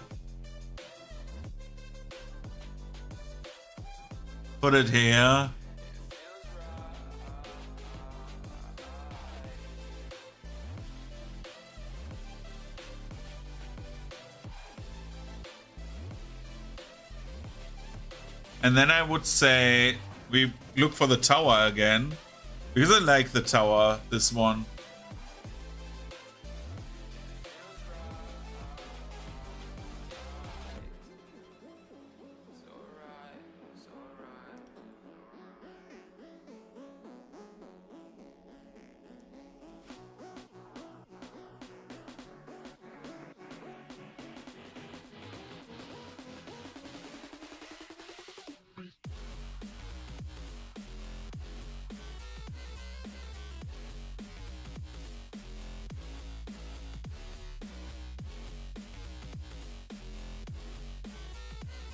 Put it here. And then I would say we look for the tower again. Because I like the tower, this one.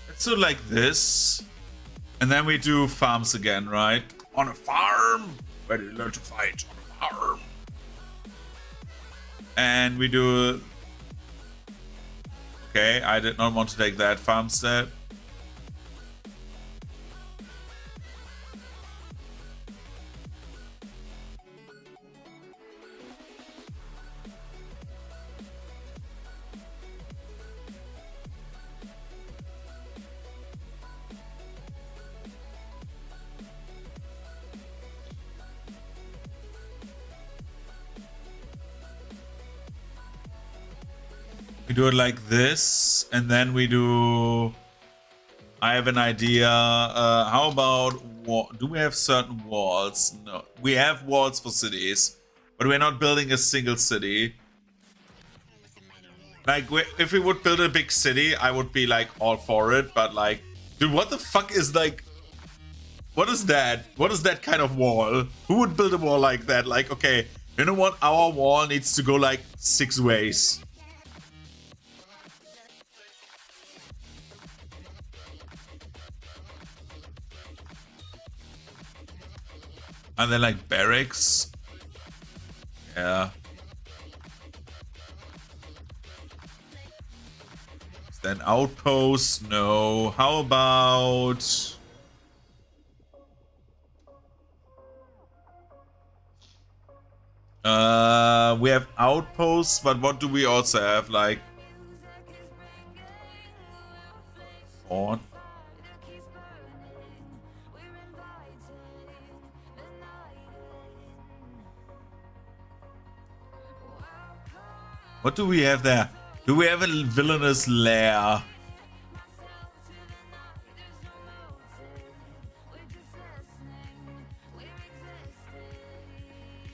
Let's do like this. And then we do farms again, right? On a farm! Where do you learn to fight? On a farm. And we do... Okay, I did not want to take that farmstead. We do it like this, and then we do... I have an idea. How about... Do we have certain walls? No. We have walls for cities, but we're not building a single city. Like, if we would build a big city, I would be, like, all for it, but, like... Dude, what the fuck is, like... What is that? What is that kind of wall? Who would build a wall like that? Like, okay, you know what? Our wall needs to go, like, 6 ways. And then like barracks. Yeah. Then outposts. No. How about... we have outposts, but what do we also have? Like... Fort. What do we have there? Do we have a villainous lair?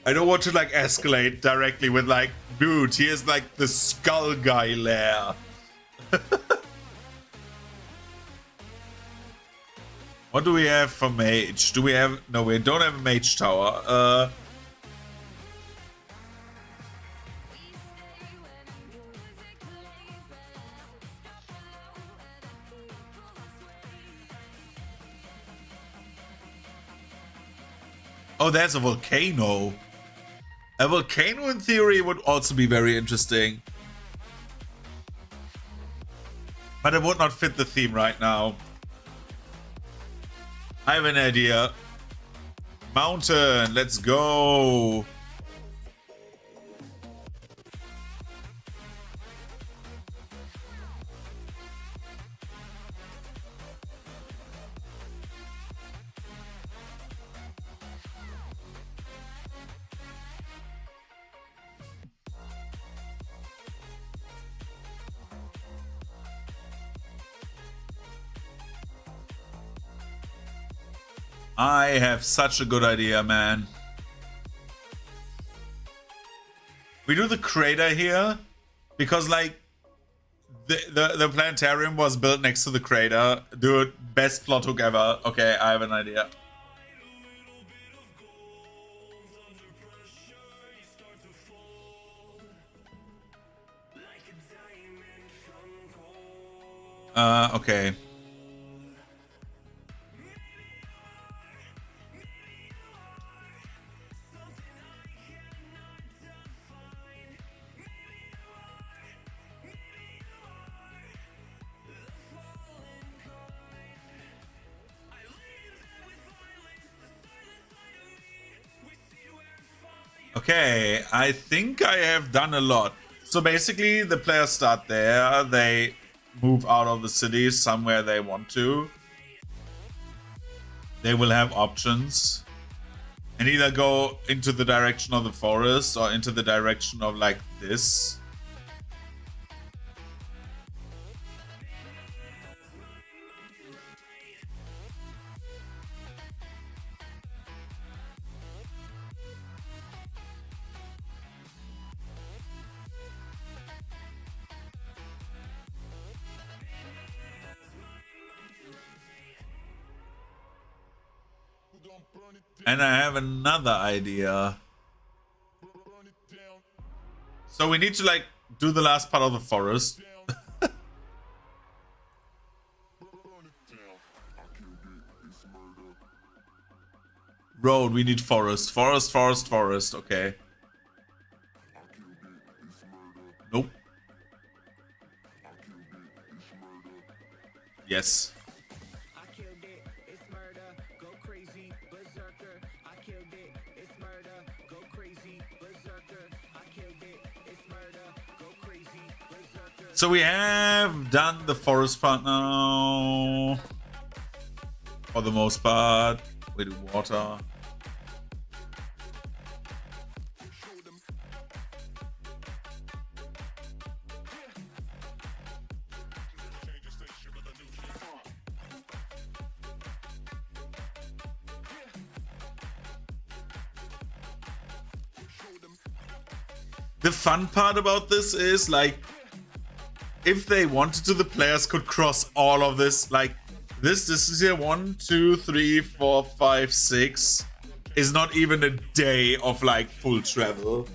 I don't want to like escalate directly with like, dude, here's like the skull guy lair. What do we have for mage? Do we have... No, we don't have a mage tower. Oh, there's a volcano. A volcano in theory would also be very interesting. But it would not fit the theme right now. I have an idea. Mountain, let's go. I have such a good idea, man. We do the crater here because, like, the planetarium was built next to the crater. Dude, best plot hook ever. Okay, I have an idea. Okay. Okay, I think I have done a lot. So basically, the players start there. They move out of the city somewhere they want to. they will have options and either go into the direction of the forest or into the direction of like this. And I have another idea. So we need to like do the last part of the forest. Road, we need forest. Forest. Okay. Nope. Yes. So we have done the forest part now. For the most part. We do water. The fun part about this is like, if they wanted to, the players could cross all of this. Like this is here 1, 2, 3, 4, 5, 6 is not even a day of like full travel.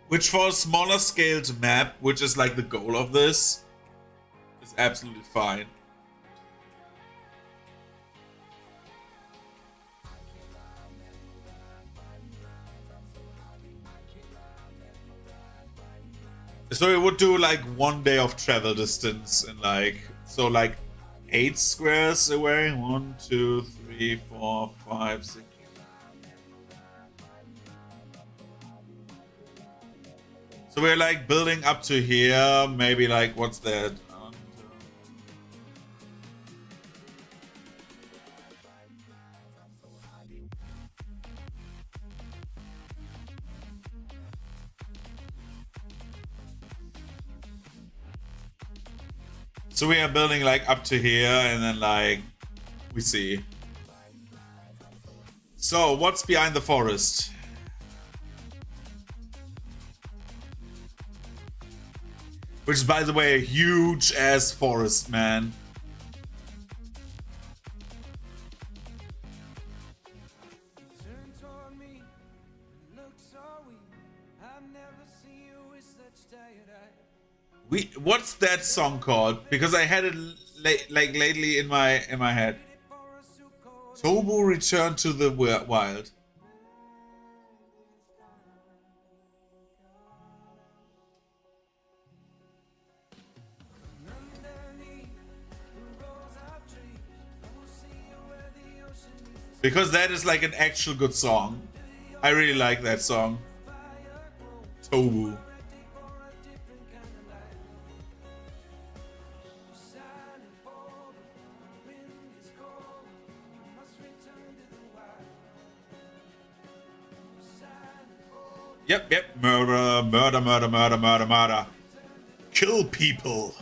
Which for a smaller scaled map, which is like the goal of this, is absolutely fine. So it would do like 1 day of travel distance and like, so like 8 squares away. 1, 2, 3, 4, 5, 6. So we're like building up to here, maybe like, what's that? So we are building like up to here and then like, we see. So what's behind the forest? Which is, by the way, a huge ass forest, man. What's that song called? Because I had it like lately in my head. Tobu returned to the wild. Because that is like an actual good song. I really like that song. Tobu. Yep. Murder. Kill people.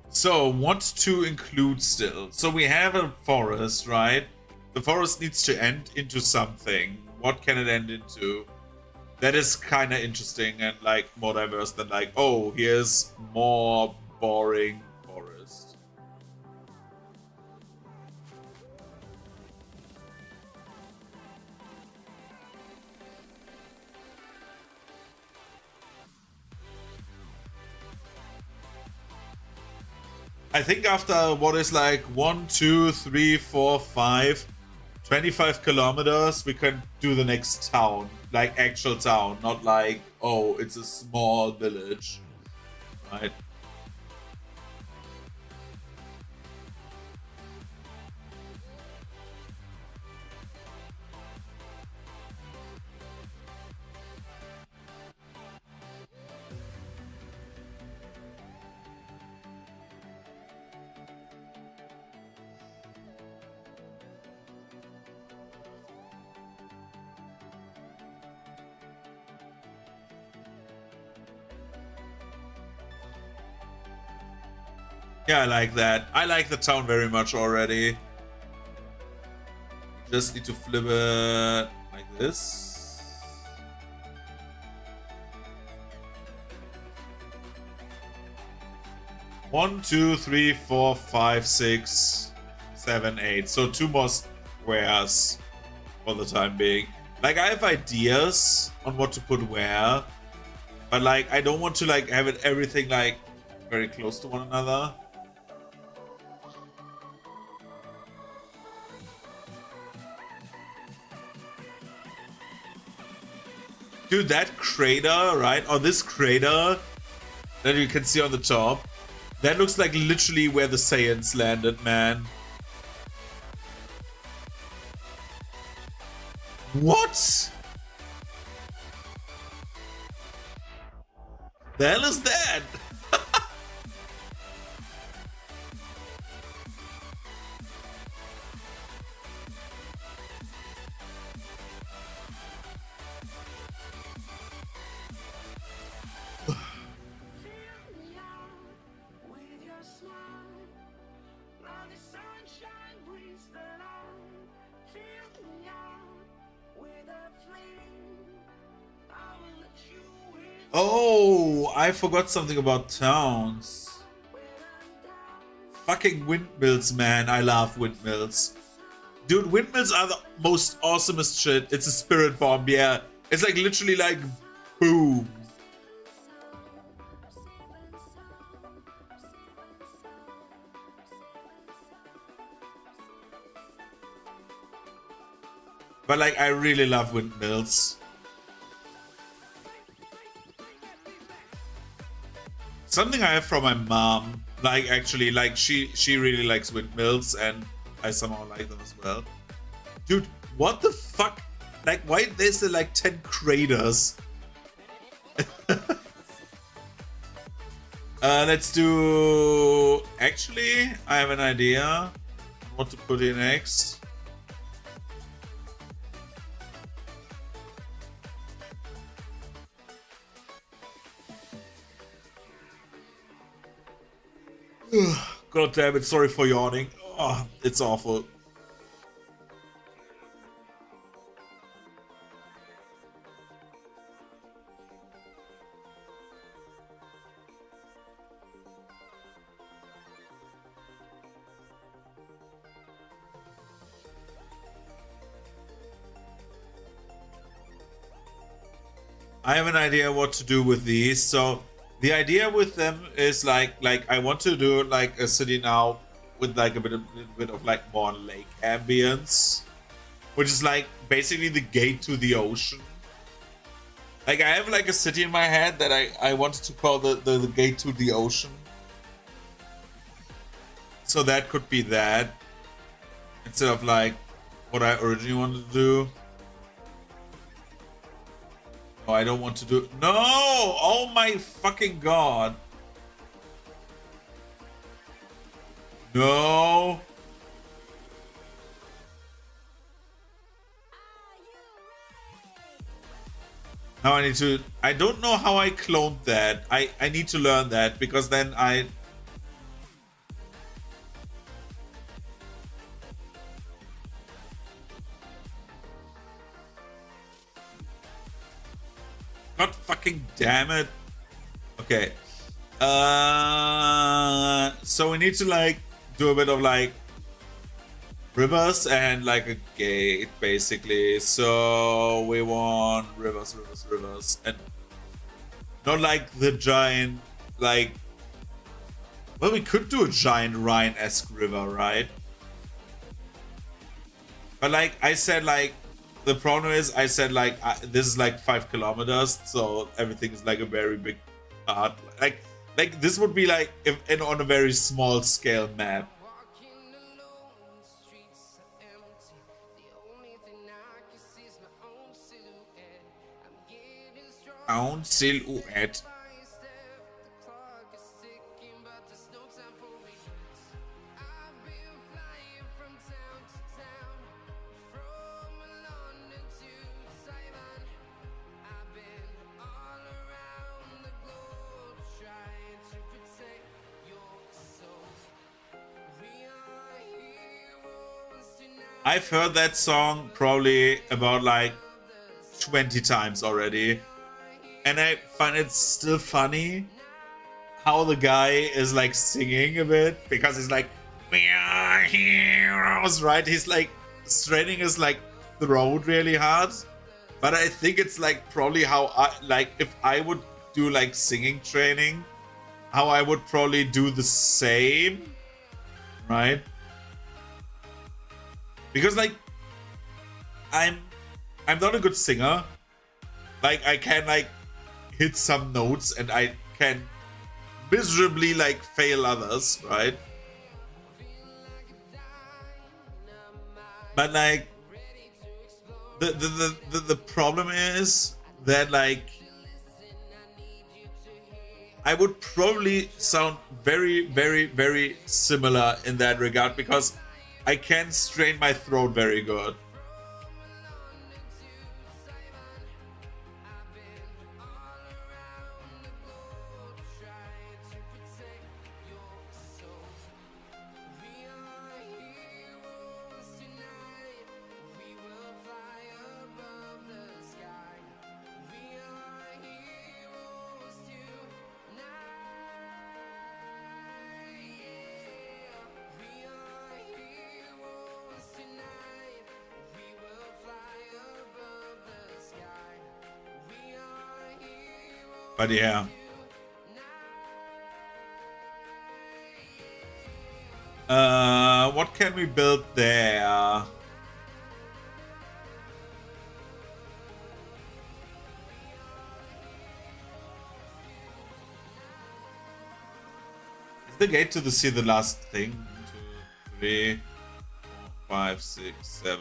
So, what to include still? So we have a forest, right? The forest needs to end into something. What can it end into? That is kind of interesting and like more diverse than like, oh, here's more boring forest. I think after what is like 1, 2, 3, 4, 5, 25 kilometers, we can do the next town, like actual town, not like, oh, it's a small village, right? Yeah, I like that. I like the town very much already. Just need to flip it like this. One, 2, 3, 4, 5, 6, 7, 8. So 2 more squares for the time being. Like, I have ideas on what to put where, but like I don't want to like have it everything like very close to one another. Dude, that crater, right? Or this crater that you can see on the top, that looks like literally where the Saiyans landed, man. What? The hell is that? Oh, I forgot something about towns. Fucking windmills, man. I love windmills. Dude, windmills are the most awesomest shit. It's a spirit bomb, yeah. It's like literally like boom. But like, I really love windmills. Something I have from my mom, like actually, like she really likes windmills, and I somehow like them as well. Dude, what the fuck? Like, why there's there like 10 craters? Let's do. Actually, I have an idea on what to put in next. God damn it, sorry for yawning. Oh, it's awful. I have an idea what to do with these. So the idea with them is like I want to do like a city now with like a bit of like more lake ambience, which is like basically the gate to the ocean. Like I have like a city in my head that I wanted to call the gate to the ocean. So that could be that instead of like what I originally wanted to do. No, I don't want to do. No! Oh my fucking god! No! Now I need to. I don't know how I cloned that. I need to learn that because then I. God fucking damn it. Okay. So we need to like do a bit of like rivers and like a gate basically. So we want rivers and not like the giant like Well, we could do a giant Rhine-esque river, right? But like I said, like the problem is I said like this is like 5 kilometers, so everything is like a very big part. Like this would be like if in on a very small scale map. Walking alone, the streets are empty. The only thing I can see is my own silhouette. I'm getting strong. Own silhouette. By step, the clock is ticking, but there's no time for regrets. I've been flying from town to town, from London to Taiwan. I've been all around the globe trying to protect your soul. We are heroes tonight. I've heard that song probably about like 20 times already. And I find it still funny how the guy is like singing a bit because he's like, we are heroes, right? He's like straining his like throat really hard. But I think it's like probably how I like if I would do like singing training, how I would probably do the same, right? Because like I'm not a good singer. Like I can like hit some notes and I can miserably like fail others, right? But like the problem is that like I would probably sound very, very, very similar in that regard because I can strain my throat very good. But yeah. What can we build there? Is the gate to the sea the last thing? 1, 2, 3, 4, 5, 6, 7.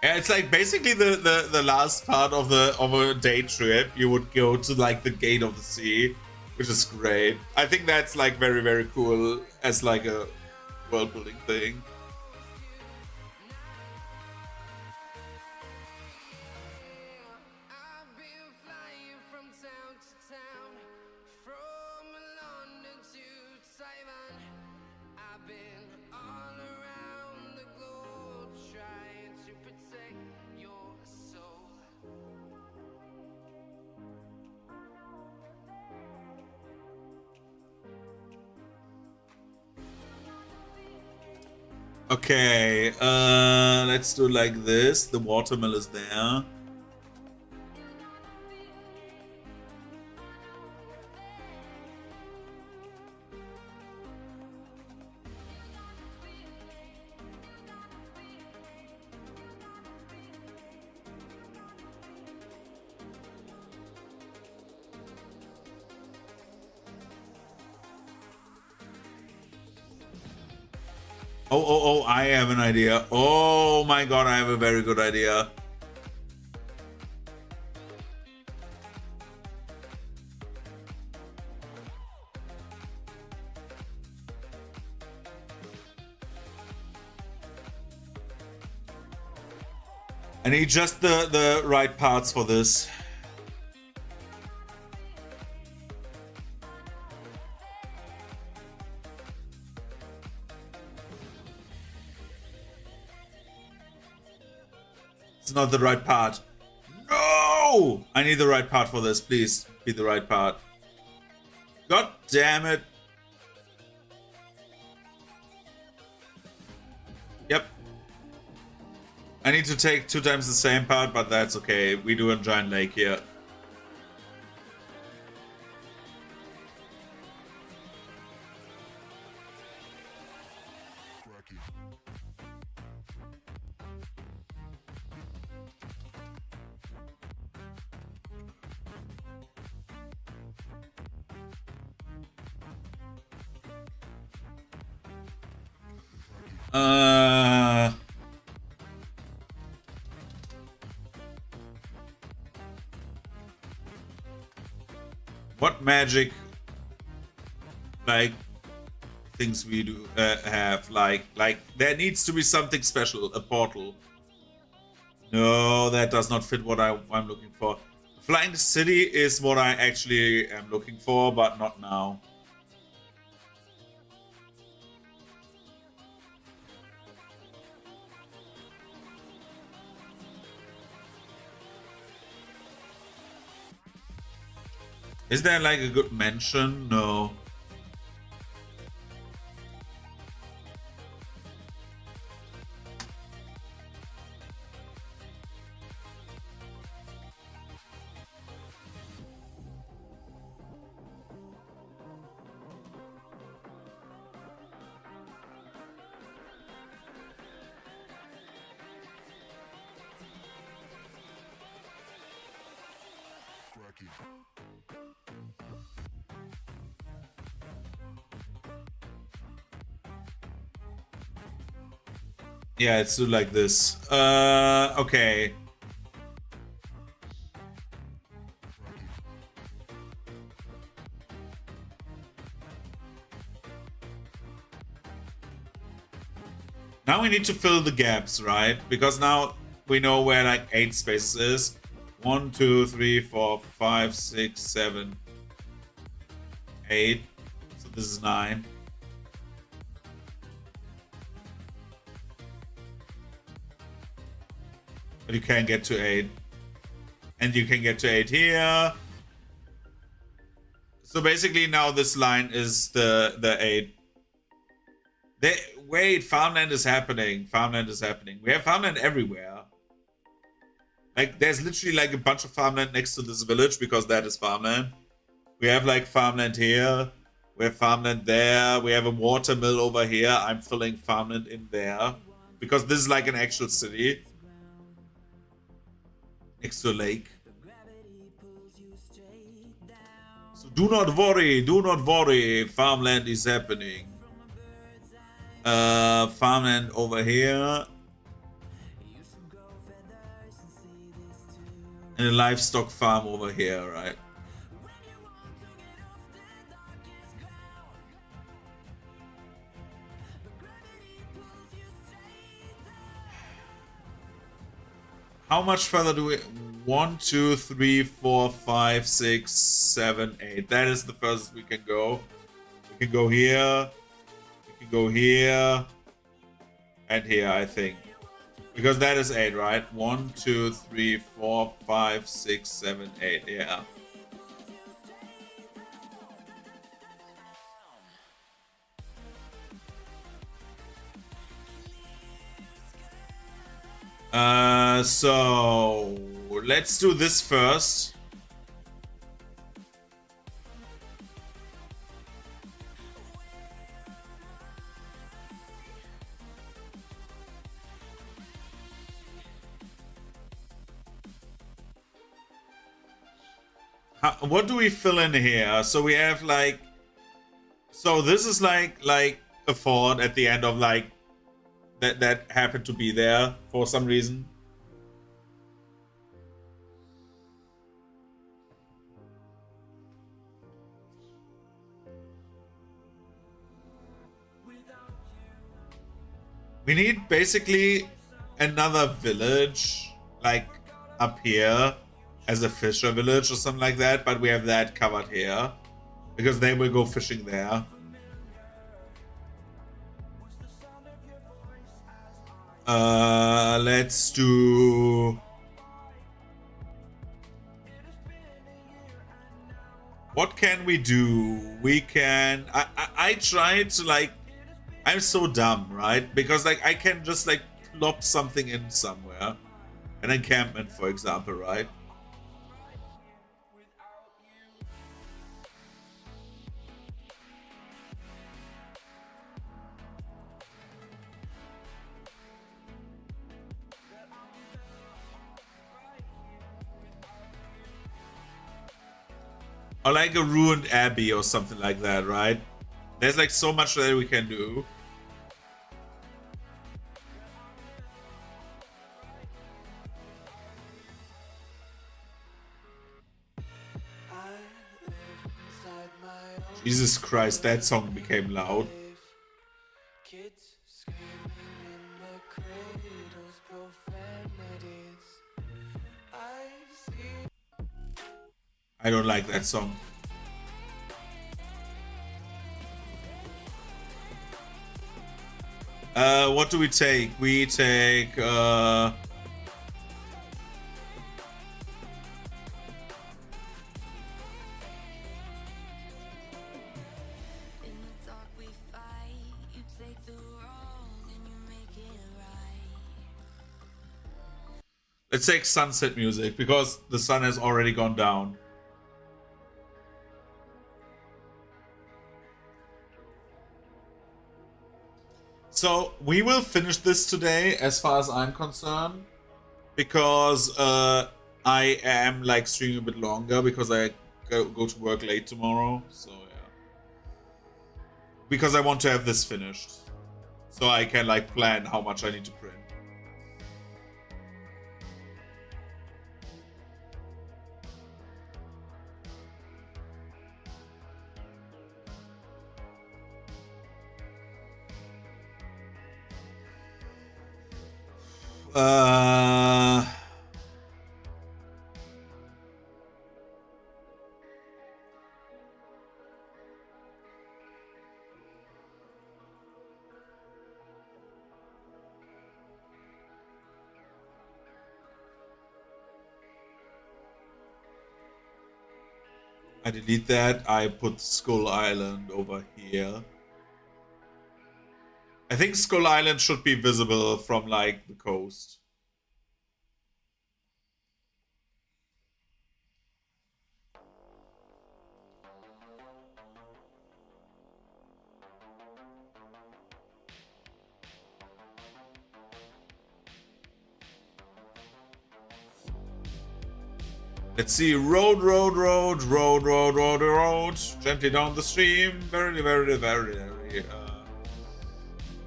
Yeah, it's like basically the last part of a day trip. You would go to like the gate of the sea, which is great. I think that's like very, very cool as like a world building thing. I've been flying from town to town, from London to Taiwan. I've been all around the globe trying to protect your soul. Okay, let's do like this. The watermill is there. Oh, I have an idea. Oh my god, I have a very good idea. I need just the right parts for this. It's not the right part. No! I need the right part for this. Please be the right part. God damn it. Yep. I need to take 2 times the same part, but that's okay. We do a giant lake here. What magic, like, things we do have? Like there needs to be something special. A portal. No, that does not fit what I'm looking for. Flying city is what I actually am looking for, but not now. Is there like a good mention? No. Yeah, it's like this. Okay. Now we need to fill the gaps, right? Because now we know where like 8 spaces is. 1, 2, 3, 4, 5, 6, 7, 8. So this is 9. But you can't get to 8. And you can get to 8 here. So basically now this line is the 8. Wait, farmland is happening. Farmland is happening. We have farmland everywhere. Like, there's literally like a bunch of farmland next to this village because that is farmland. We have like farmland here. We have farmland there. We have a water mill over here. I'm filling farmland in there. Because this is like an actual city. Next to a lake. So do not worry, farmland is happening. Farmland over here. And a livestock farm over here, right? How much further do we... 1, 2, 3, 4, 5, 6, 7, 8. That is the furthest we can go. We can go here. We can go here. And here, I think. Because that is 8, right? 1, 2, 3, 4, 5, 6, 7, 8. Yeah. So let's do this first. What do we fill in here? So we have like, so this is like a fort at the end of like that happened to be there for some reason. We need basically another village like up here as a fisher village or something like that, but we have that covered here because they will go fishing there. Let's do... What can we do? We can... I tried to like... I'm so dumb, right? Because like I can just like lob something in somewhere. An encampment, for example, right? Or like a ruined abbey or something like that, right? There's like so much that we can do. Jesus Christ, that song became loud. I don't like that song. What do we take? We take let's take sunset music because the sun has already gone down. So we will finish this today as far as I'm concerned because I am like streaming a bit longer because I go to work late tomorrow. So yeah. Because I want to have this finished. So I can like plan how much I need to print. I delete that. I put Skull Island over here. I think Skull Island should be visible from like the coast. Let's see, road, gently down the stream, very,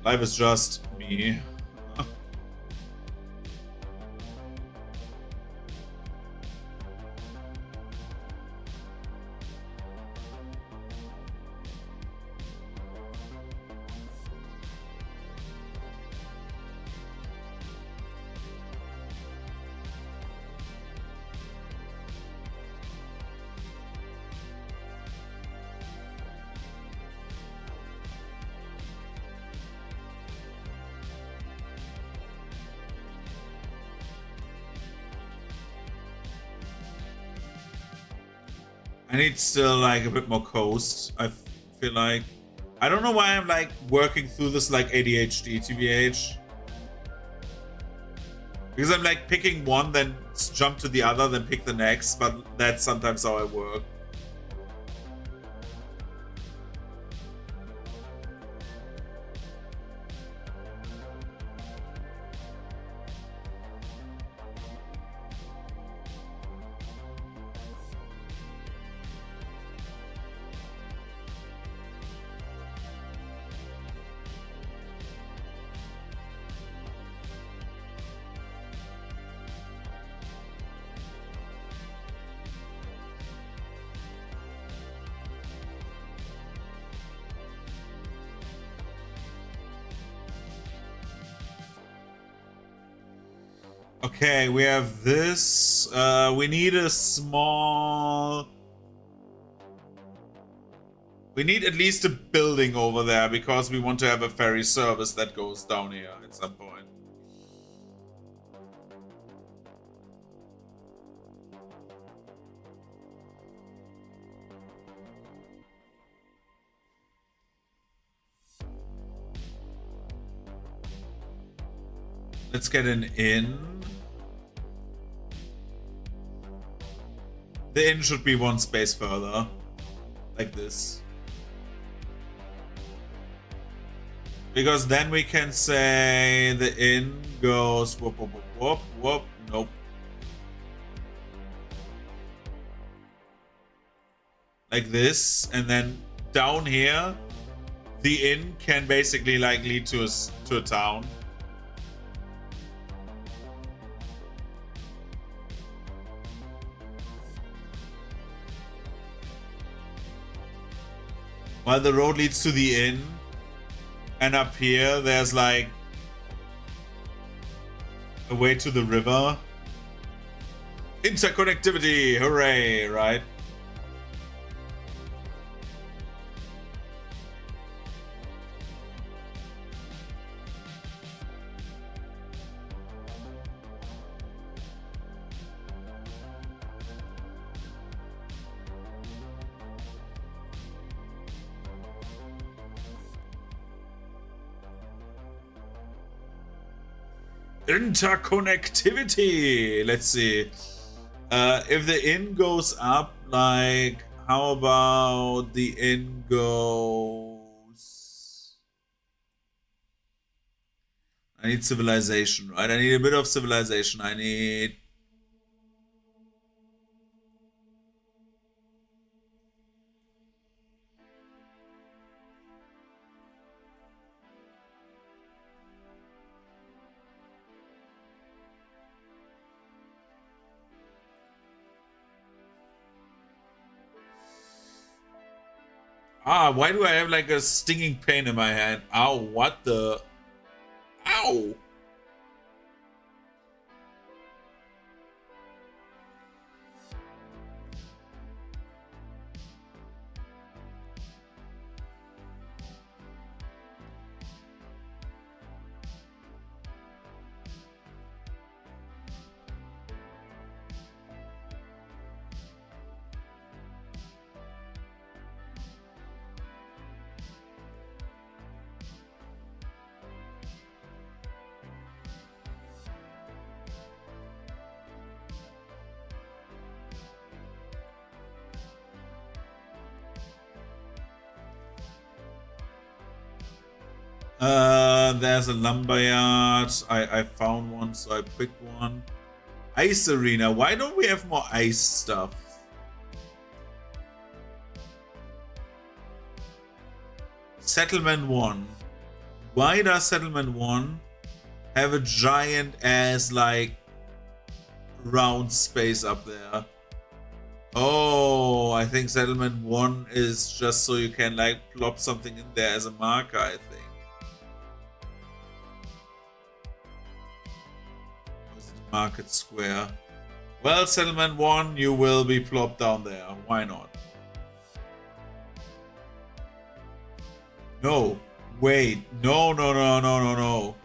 life is just me. I need still like a bit more coast. I feel like I don't know why I'm like working through this like ADHD TBH. Because I'm like picking one, then jump to the other, then pick the next, but that's sometimes how I work. Okay, we have this. We need a small... We need at least a building over there because we want to have a ferry service that goes down here at some point. Let's get an inn. The inn should be one space further. Like this. Because then we can say the inn goes whoop, whoop, whoop, whoop, whoop. Nope. Like this. And then down here, the inn can basically like lead to a town. While the road leads to the inn, and up here there's like a way to the river. Interconnectivity, hooray, right? Interconnectivity. Let's see. If the inn goes up, like, how about the inn goes? I need civilization, right? I need a bit of civilization. I need. Ah, why do I have like a stinging pain in my hand? Ow, what the? Ow! There's a lumberyard. I found one, so I picked one. Ice arena. Why don't we have more ice stuff? Settlement 1. Why does Settlement 1 have a giant ass like round space up there? Oh, I think Settlement 1 is just so you can like plop something in there as a marker, I think. Market Square. Well, Settlement 1, you will be plopped down there. Why not? No. Wait. No, no, no, no, no, no.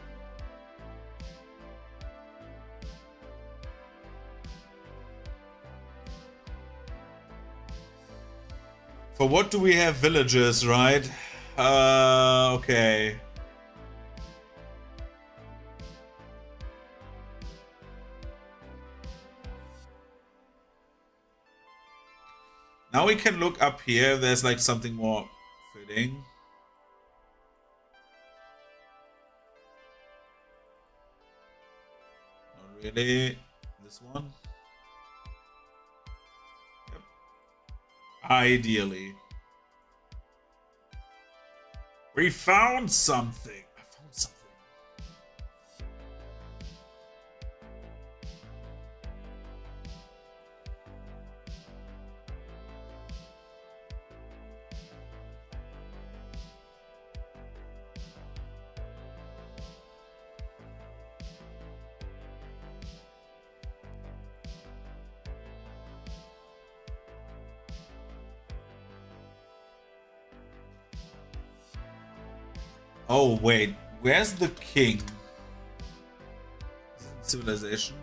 For what do we have villages, right? Okay. Now we can look up here. There's like something more fitting. Not really. This one. Yep. Ideally. We found something. I found something. Oh, wait. Where's the king? Civilization?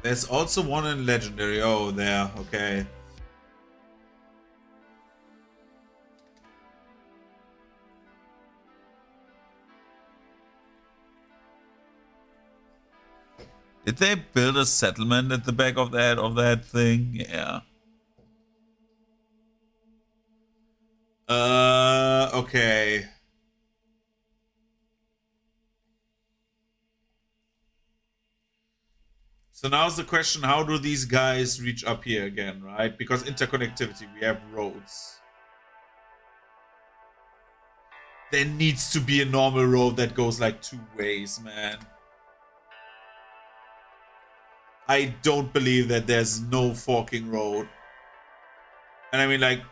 There's also one in Legendary. Oh, there. Okay. Did they build a settlement at the back of that thing? Yeah. Okay. So now's the question, how do these guys reach up here again, right? Because interconnectivity, we have roads. There needs to be a normal road that goes like 2 ways, man. I don't believe that there's no forking road. And I mean, like,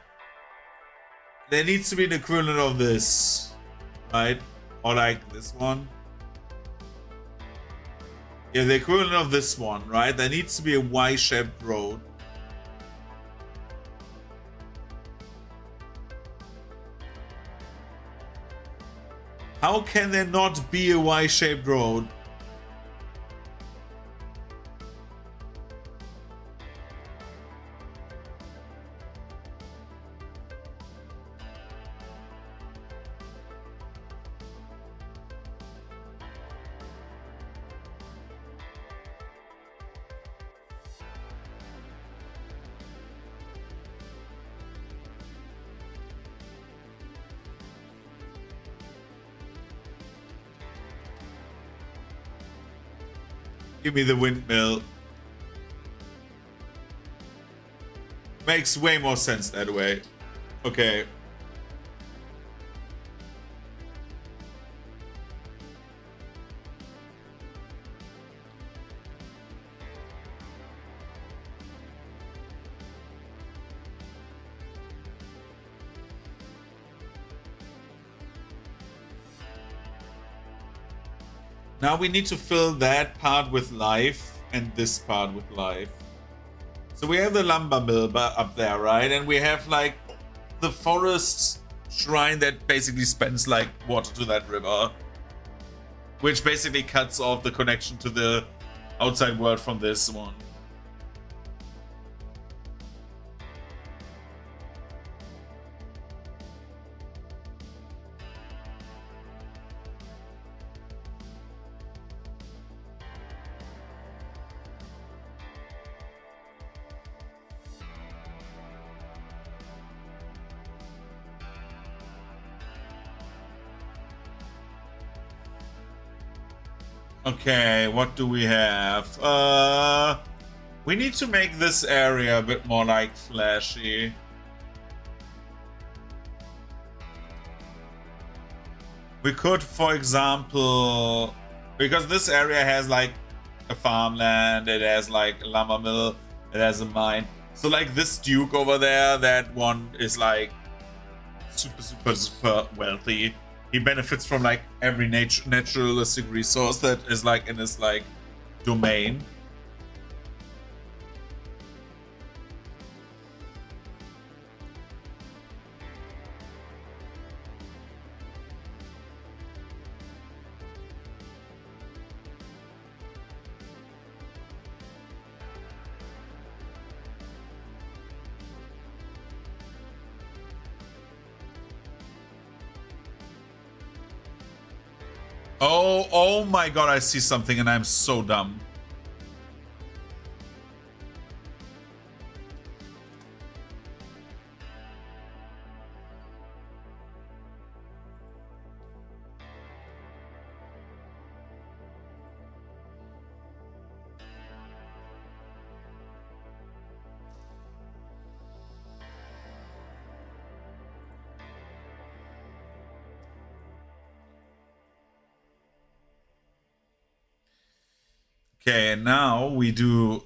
there needs to be an equivalent of this, right? Or like this one. Yeah, the equivalent of this one, right? There needs to be a Y-shaped road. How can there not be a Y-shaped road? Give me the windmill. Makes way more sense that way. Okay. Now we need to fill that part with life and this part with life. So we have the lumber mill up there, right? And we have like the forest shrine that basically spends like water to that river. Which basically cuts off the connection to the outside world from this one. Okay, what do we have? We need to make this area a bit more like flashy. We could, for example, because this area has like a farmland, it has like a lumber mill, it has a mine. So like this duke over there, that one is like super wealthy. He benefits from like every naturalistic resource that is like in his like domain. Oh my god, I see something and I'm so dumb. Okay, and now we do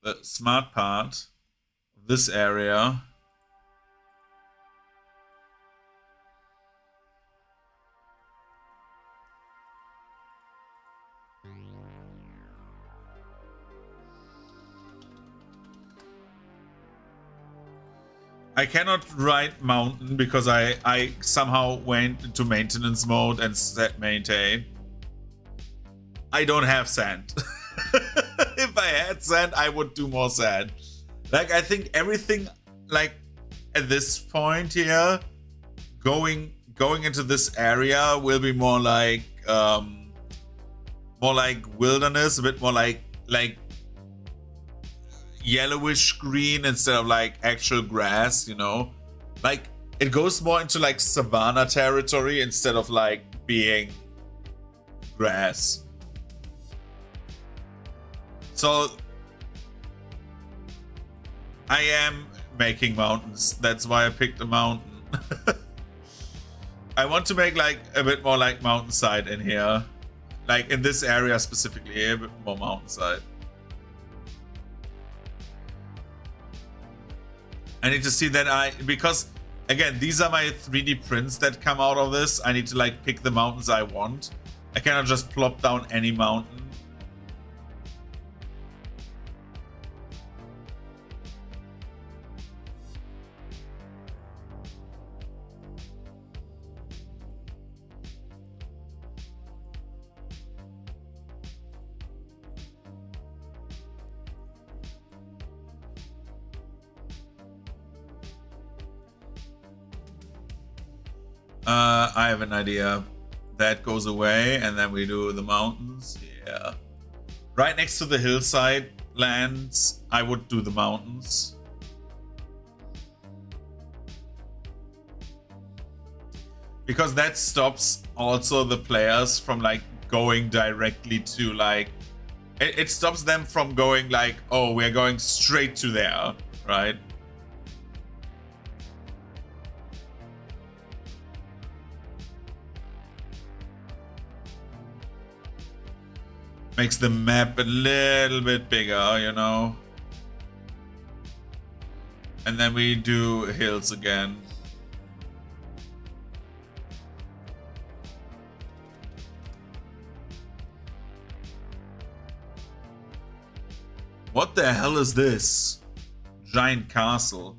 the smart part of this area. I cannot ride mountain because I somehow went into maintenance mode and set maintain. I don't have sand. If I had sand, I would do more sand. Like, I think everything, like, at this point here, going into this area will be more like wilderness, a bit more like yellowish green instead of like actual grass, you know? Like, it goes more into like savanna territory instead of like being grass. So I am making mountains. That's why I picked a mountain. I want to make like a bit more like mountainside in here. Like in this area specifically, a bit more mountainside. I need to see that because again, these are my 3D prints that come out of this. I need to like pick the mountains I want. I cannot just plop down any mountain. I have an idea. That goes away, and then we do the mountains. Yeah. Right next to the hillside lands, I would do the mountains. Because that stops also the players from like going directly to like... It stops them from going like, oh, we're going straight to there, right? Makes the map a little bit bigger, you know. And then we do hills again. What the hell is this? Giant castle.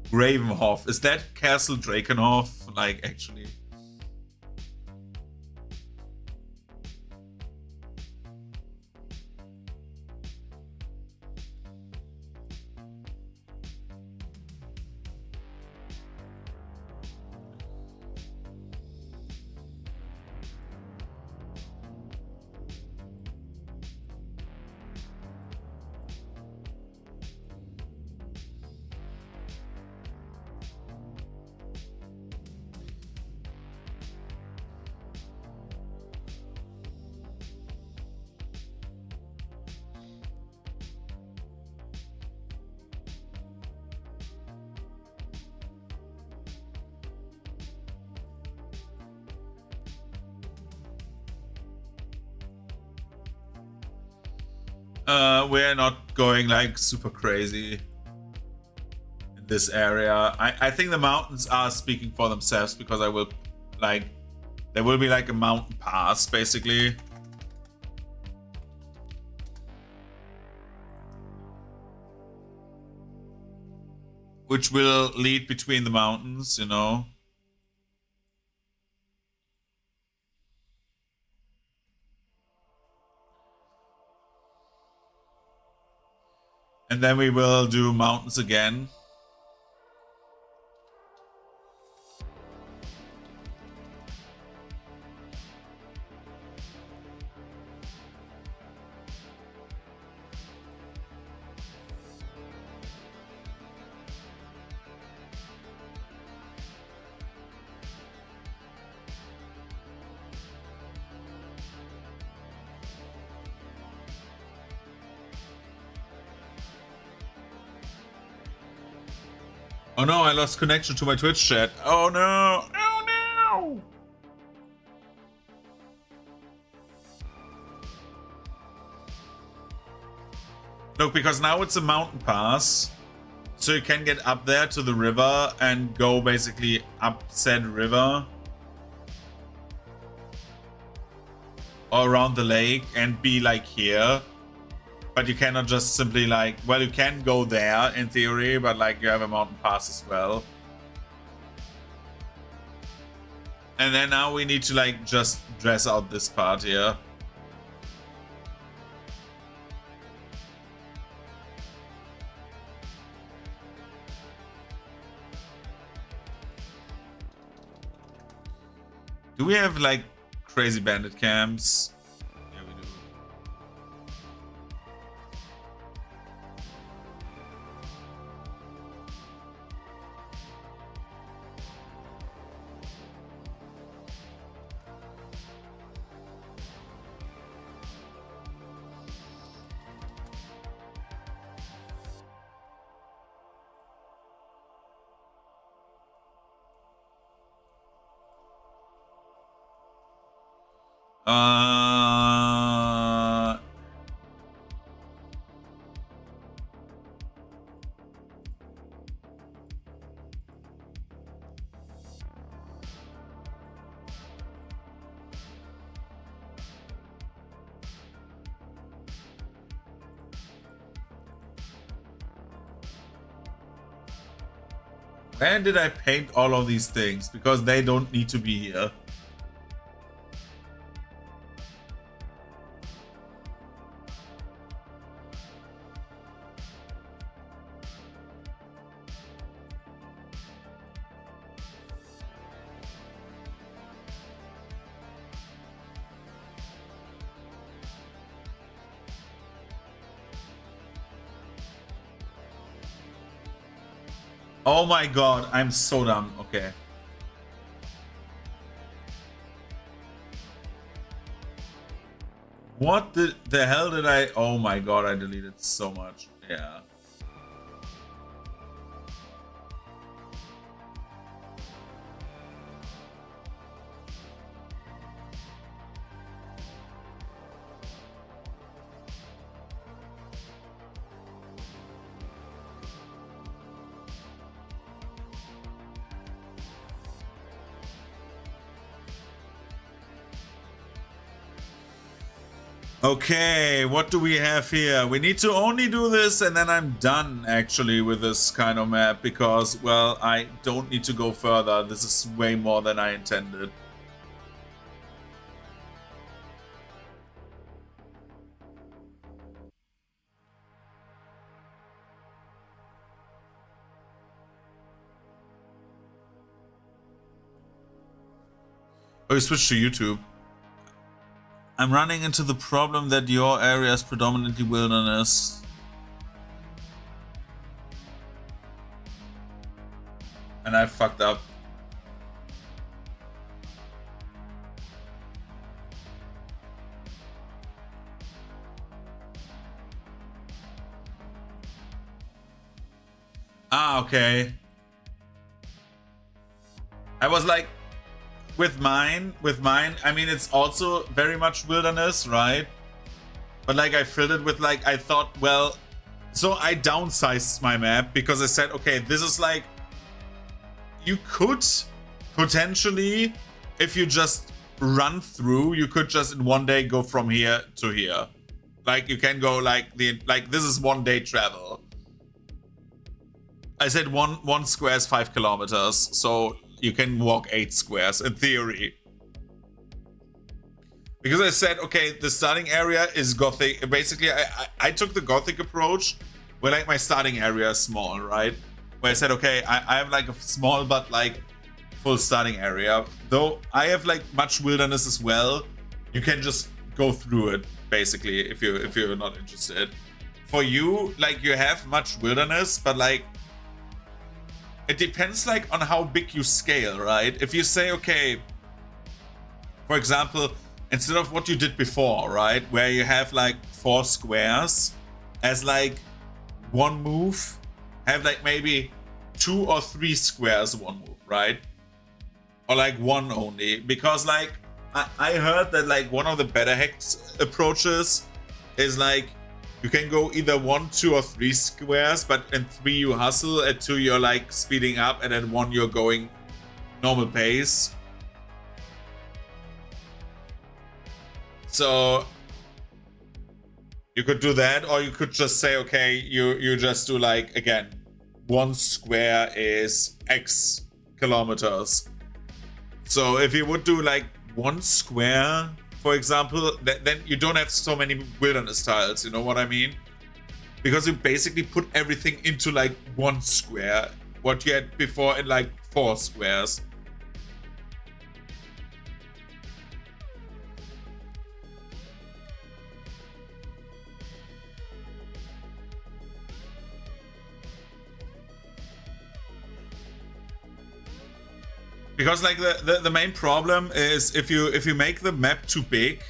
Gravenhof. Is that Castle Drakenhof? Like, actually... We're not going like super crazy in this area. I think the mountains are speaking for themselves because I will like, there will be like a mountain pass basically. Which will lead between the mountains, you know. And then we will do mountains again. Oh no, I lost connection to my Twitch chat. Oh no! Oh no! Look, because now it's a mountain pass. So you can get up there to the river and go basically up said river. Or around the lake and be like here. But you cannot just simply like, well, you can go there in theory, but like you have a mountain pass as well. And then now we need to like just dress out this part here. Do we have like crazy bandit camps? Yeah, we do. Uh, where did I paint all of these things? Because they don't need to be here. Oh my god, I'm so dumb. Okay. What the hell did I... Oh my god, I deleted so much. Yeah. Okay, what do we have here? We need to only do this and then I'm done actually with this kind of map because, well, I don't need to go further. This is way more than I intended. Oh, you switched to YouTube. I'm running into the problem that your area is predominantly wilderness. And I fucked up. Ah, okay. I was like, with mine, I mean, it's also very much wilderness, right? But like, I filled it with like, I thought, well, so I downsized my map because I said, okay, this is like, you could potentially, if you just run through, you could just in one day go from here to here. Like, you can go like this is 1 day travel. I said one square is 5 kilometers, so you can walk 8 squares in theory. Because I said, okay, the starting area is Gothic. Basically, I took the Gothic approach where like my starting area is small, right? Where I said, okay, I have like a small but like full starting area. Though I have like much wilderness as well. You can just go through it, basically, if you're not interested. For you, like you have much wilderness, but like it depends like on how big you scale, right? If you say, okay, for example, instead of what you did before, right? Where you have like 4 squares as like one move, have like maybe 2 or 3 squares one move, right? Or like 1 only. Because like, I heard that like one of the better hex approaches is like, you can go either 1, 2, or 3 squares, but in 3 you hustle, at 2 you're like speeding up, and at 1 you're going normal pace. So you could do that, or you could just say, okay, you just do like, again, 1 square is X kilometers. So if you would do like 1 square, for example, then you don't have so many wilderness tiles, you know what I mean? Because you basically put everything into like 1 square, what you had before in like 4 squares. Because like the main problem is if you make the map too big,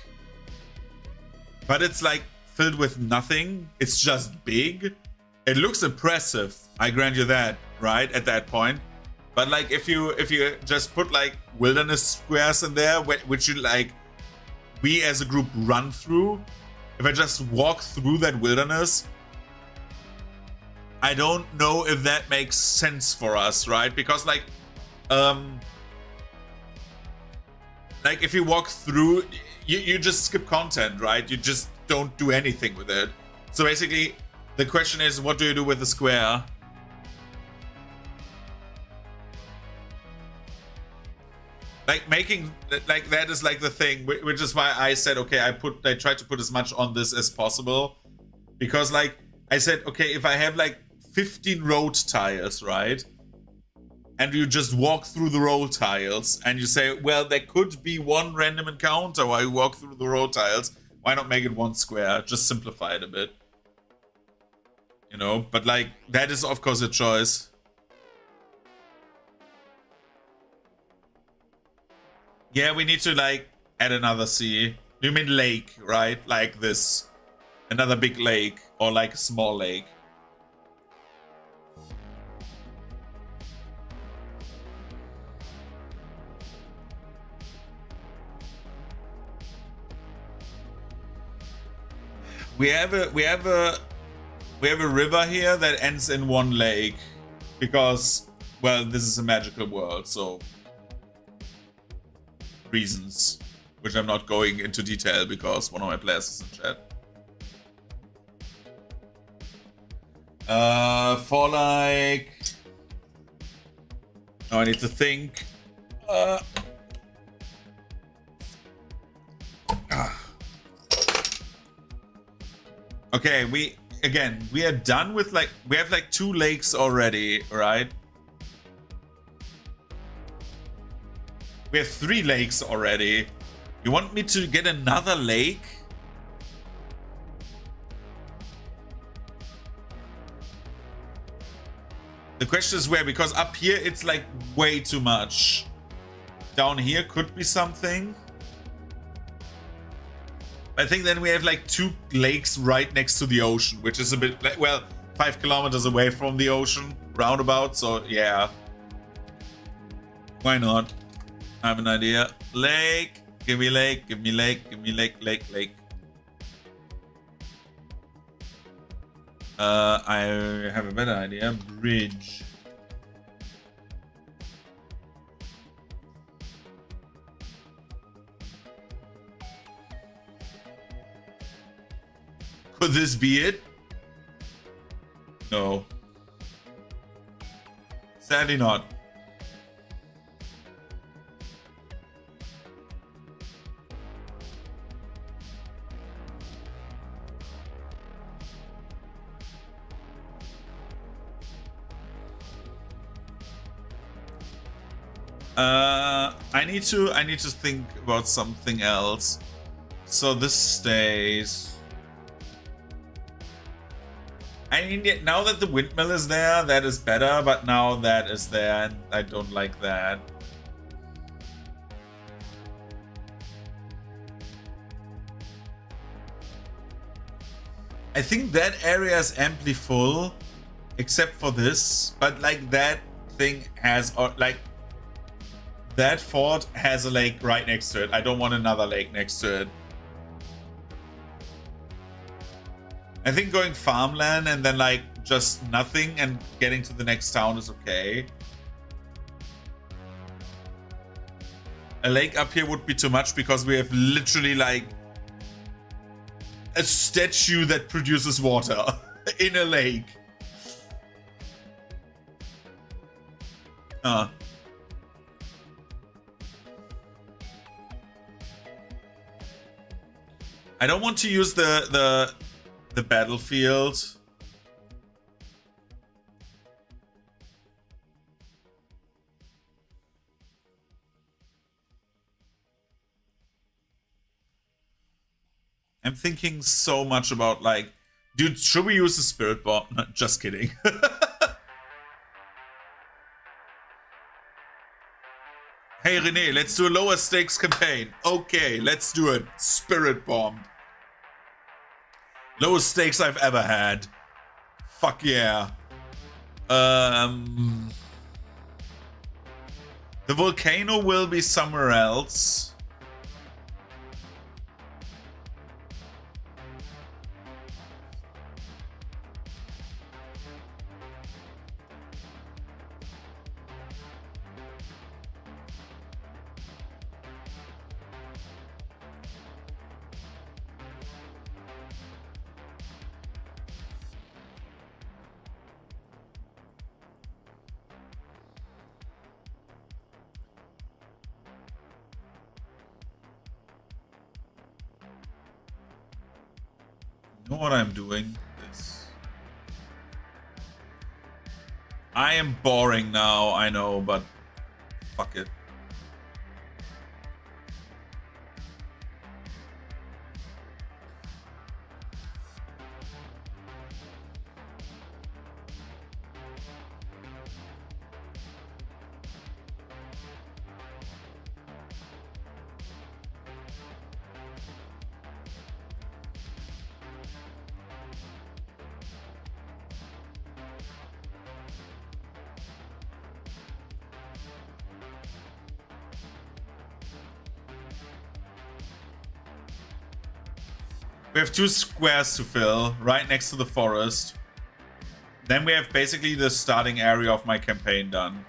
but it's like filled with nothing, it's just big. It looks impressive, I grant you that, right? At that point. But like if you just put like wilderness squares in there, which you like we as a group run through, if I just walk through that wilderness, I don't know if that makes sense for us, right? Because like if you walk through, you just skip content, right? You just don't do anything with it. So basically, the question is, what do you do with the square? Like making like that is like the thing, which is why I said, okay, I tried to put as much on this as possible, because like I said, okay, if I have like 15 road tiles, right? And you just walk through the road tiles and you say, well, there could be one random encounter while you walk through the road tiles. Why not make it one square? Just simplify it a bit. You know, but like that is of course a choice. Yeah, we need to like add another sea. You mean lake, right? Like this. Another big lake or like a small lake. We have a river here that ends in one lake because, well, this is a magical world, so reasons, which I'm not going into detail because one of my players is in chat. For like, oh, I need to think. Okay, we are done with like, we have like 2 lakes already, right? We have 3 lakes already. You want me to get another lake? The question is where, because up here it's like way too much. Down here could be something. I think then we have like 2 lakes right next to the ocean, which is a bit, well, 5 kilometers away from the ocean, roundabout, so yeah. Why not? I have an idea. Lake, give me lake, give me lake, give me lake, lake. I have a better idea. Bridge. Could this be it? No. Sadly not. I need to think about something else. So this stays. I mean, now that the windmill is there, that is better, but now that is there, and I don't like that. I think that area is amply full, except for this, but like that thing has, or like, that fort has a lake right next to it. I don't want another lake next to it. I think going farmland and then like just nothing and getting to the next town is okay. A lake up here would be too much because we have literally like a statue that produces water in a lake. I don't want to use the battlefield. I'm thinking so much about like, dude, should we use the spirit bomb? No, just kidding. Hey René, let's do a lower stakes campaign. Okay, let's do it. Spirit Bomb. Lowest stakes I've ever had. Fuck yeah. The volcano will be somewhere else. Know what I'm doing? This. I am boring now, I know, but fuck it. We have 2 squares to fill, right next to the forest. Then we have basically the starting area of my campaign done.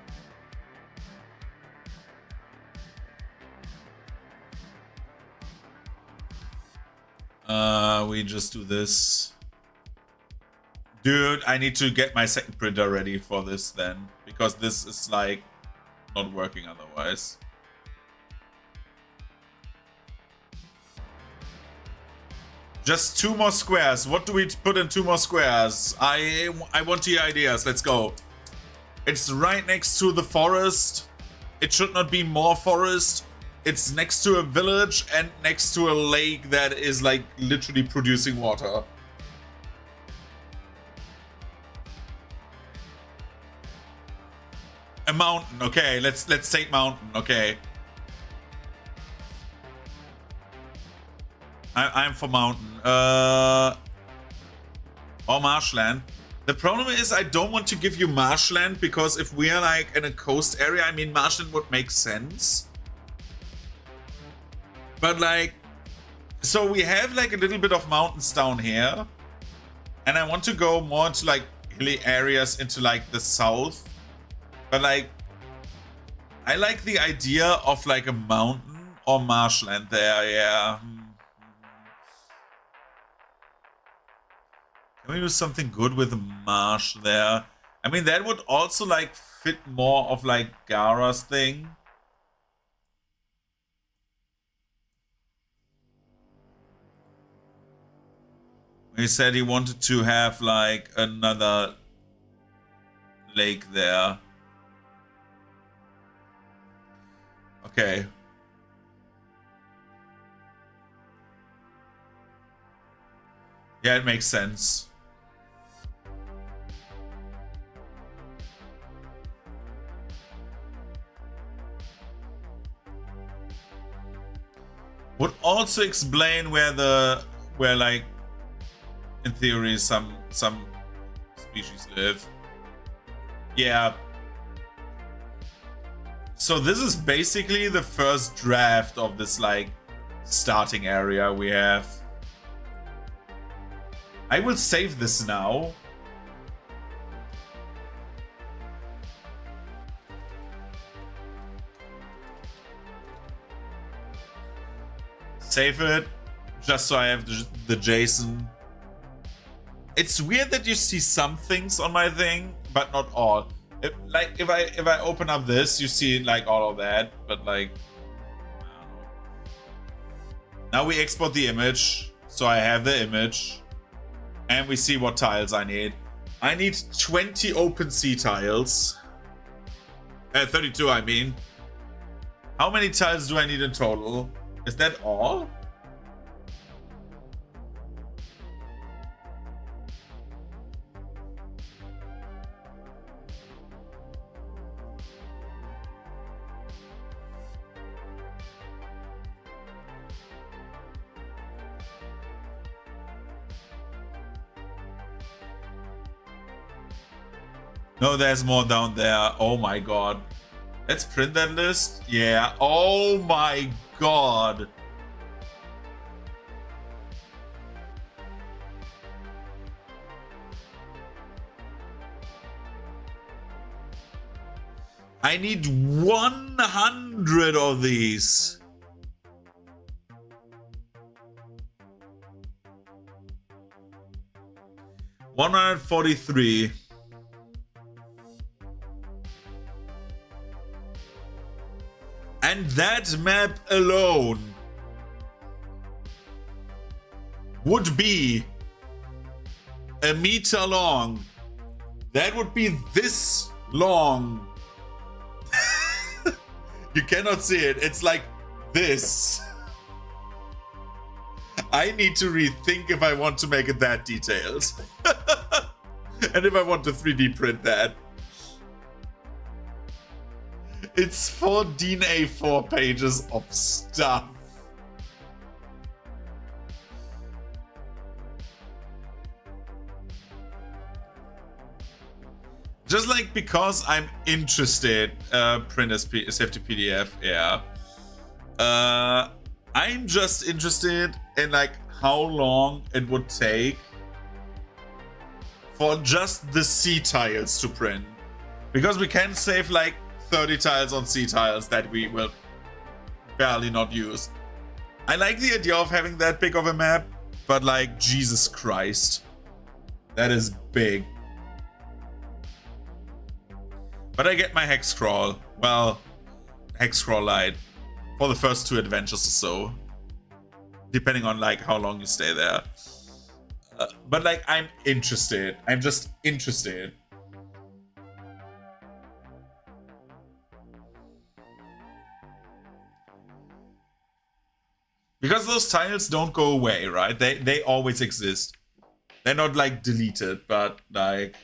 We just do this. Dude, I need to get my second printer ready for this then. Because this is like not working otherwise. Just 2 more squares. What do we put in 2 more squares? I want the ideas. Let's go. It's right next to the forest. It should not be more forest. It's next to a village and next to a lake that is like literally producing water. A mountain. Okay, let's take mountain. Okay. I'm for mountain. Or marshland. The problem is I don't want to give you marshland because if we are like in a coast area, I mean marshland would make sense. But like, so we have like a little bit of mountains down here. And I want to go more into like hilly areas into like the south. But like, I like the idea of like a mountain or marshland there, yeah. Can we do something good with the marsh there? I mean, that would also like fit more of like Gara's thing. He said he wanted to have like another lake there. Okay. Yeah, it makes sense. Would also explain where like in theory some species live. Yeah. So this is basically the first draft of this like starting area we have. I will save this now. Save it, just so I have the JSON. It's weird that you see some things on my thing, but not all. If I open up this, you see like all of that, but like, I don't know. Now we export the image, so I have the image, and we see what tiles I need. I need 20 OpenSea tiles. 32, I mean. How many tiles do I need in total? Is that all? No, there's more down there. Oh my god. Let's print that list. Yeah. Oh my god. I need 100 of these. $143. And that map alone would be a meter long. That would be this long. You cannot see it. It's like this. I need to rethink if I want to make it that detailed. And if I want to 3D print that. It's 4 DIN A4 pages of stuff. Just like because I'm interested, print as safety PDF, yeah. I'm just interested in like how long it would take for just the C tiles to print. Because we can save like 30 tiles on C tiles that we will barely not use. I like the idea of having that big of a map, but like, Jesus Christ. That is big. But I get my hex crawl. Well, hex crawl light for the first 2 adventures or so. Depending on like how long you stay there. But like, I'm interested. I'm just interested. Because those tiles don't go away, right? They always exist. They're not like deleted, but like...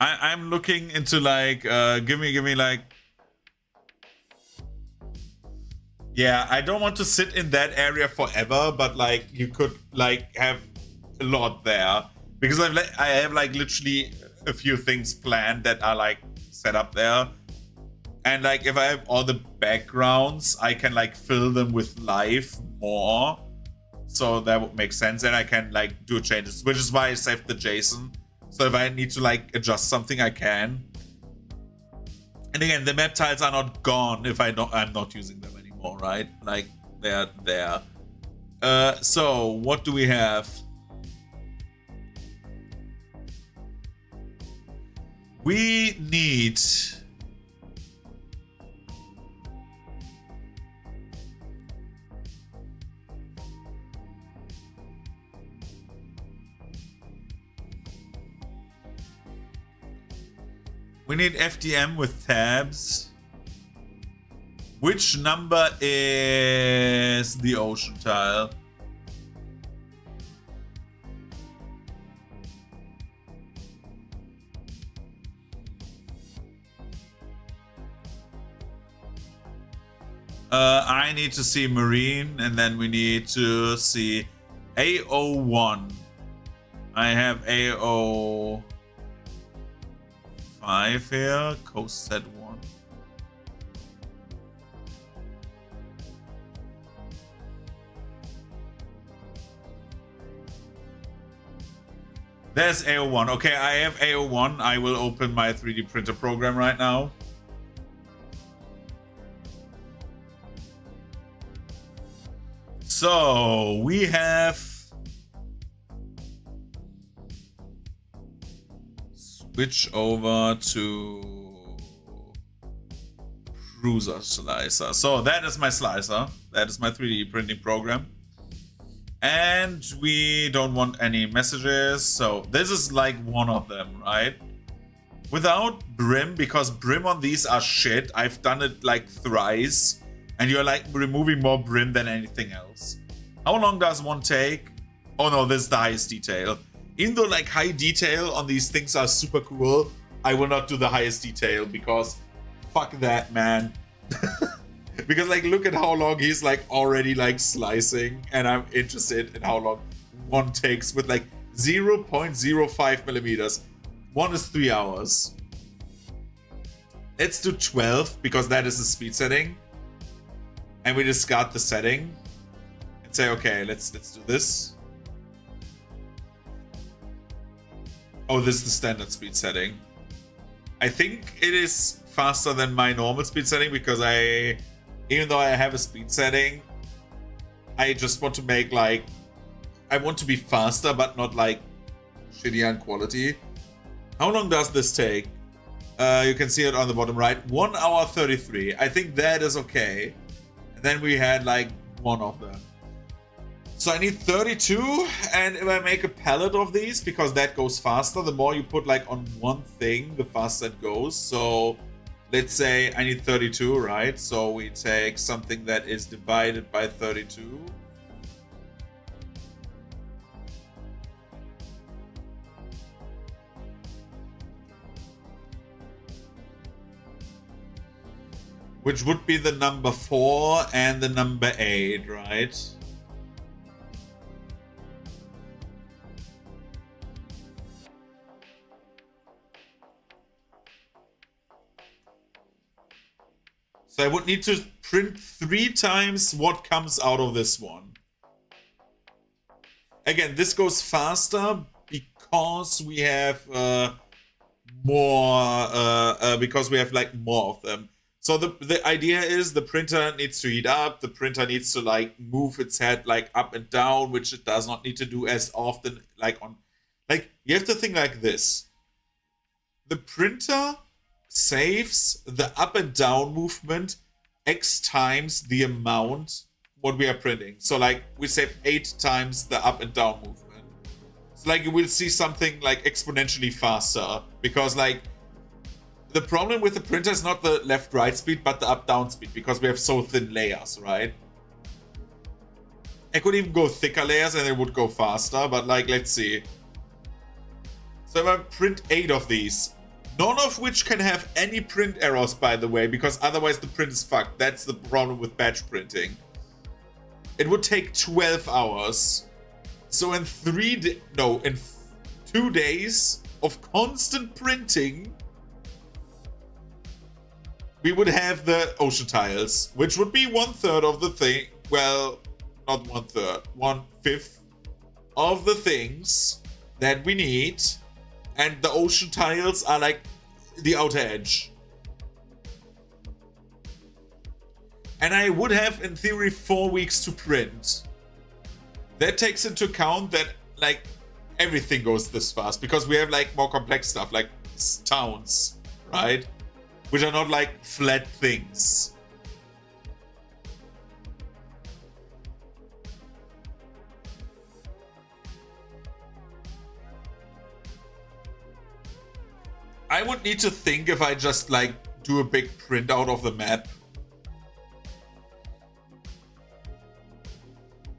I'm looking into like, give me like... Yeah, I don't want to sit in that area forever, but like you could like have a lot there. Because I have like literally a few things planned that are like set up there. And like if I have all the backgrounds, I can like fill them with life more. So that would make sense. And I can like do changes, which is why I saved the JSON. So if I need to like adjust something, I can. And again, the map tiles are not gone if I'm not using them anymore, right? Like they're there. So what do we have? We need FDM with tabs. Which number is the ocean tile? I need to see marine, and then we need to see AO1. I have AO5 here, coast set 1. There's AO1. Okay, I have AO1. I will open my 3D printer program right now. So we have switch over to Cruiser slicer. So that is my slicer. That is my 3D printing program. And we don't want any messages. So this is like one of them, right? Without brim, because brim on these are shit. I've done it like thrice. And you're like removing more brim than anything else. How long does one take? Oh no, this is the highest detail. Even though like high detail on these things are super cool, I will not do the highest detail because fuck that, man. Because like, look at how long he's like already like slicing, and I'm interested in how long one takes with like 0.05 millimeters. One is 3 hours. Let's do 12 because that is the speed setting, and we discard the setting and say, okay, let's do this. Oh, this is the standard speed setting. I think it is faster than my normal speed setting because even though I have a speed setting, I just want to make like, I want to be faster, but not like shitty on quality. How long does this take? You can see it on the bottom right. 1 hour 33. I think that is okay. And then we had like one of them. So I need 32, and if I make a pallet of these, because that goes faster, the more you put like on one thing, the faster it goes. So let's say I need 32, right? So we take something that is divided by 32. Which would be the number 4 and the number 8, right? So I would need to print 3 times what comes out of this one. Again, this goes faster because we have because we have like more of them. So the idea is the printer needs to heat up, the printer needs to like move its head like up and down, which it does not need to do as often. Like you have to think like this. The printer saves the up and down movement X times the amount what we are printing. So like we save 8 times the up and down movement. So like you will see something like exponentially faster, because like the problem with the printer is not the left-right speed, but the up-down speed, because we have so thin layers, right? I could even go thicker layers and it would go faster, but like, let's see. So if I print 8 of these, none of which can have any print errors, by the way, because otherwise the print is fucked. That's the problem with batch printing. It would take 12 hours. So in 2 days of constant printing, we would have the ocean tiles, which would be 1/3 of the thing. Well, not 1/3, 1/5 of the things that we need. And the ocean tiles are like the outer edge. And I would have, in theory, 4 weeks to print. That takes into account that like everything goes this fast, because we have like more complex stuff like towns, right? Which are not like flat things. I would need to think if I just like do a big printout of the map.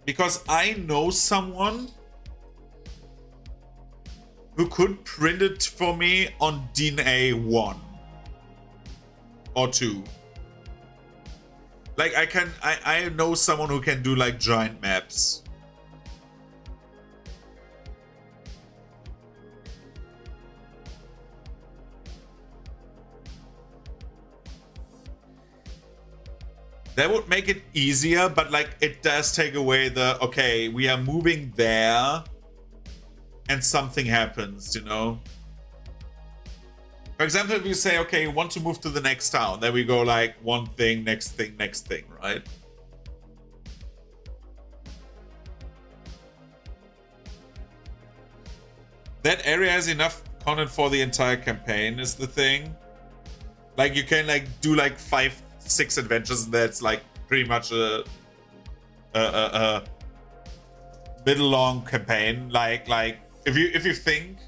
Because I know someone who could print it for me on DNA 1 or 2. Like I know someone who can do like giant maps. That would make it easier, but like it does take away the, okay, we are moving there and something happens, you know? For example, if you say, okay, you want to move to the next town, then we go like one thing, next thing, right? That area has enough content for the entire campaign is the thing. Like you can like do like 5-6 adventures, and that's like pretty much a middle long campaign. Like if you think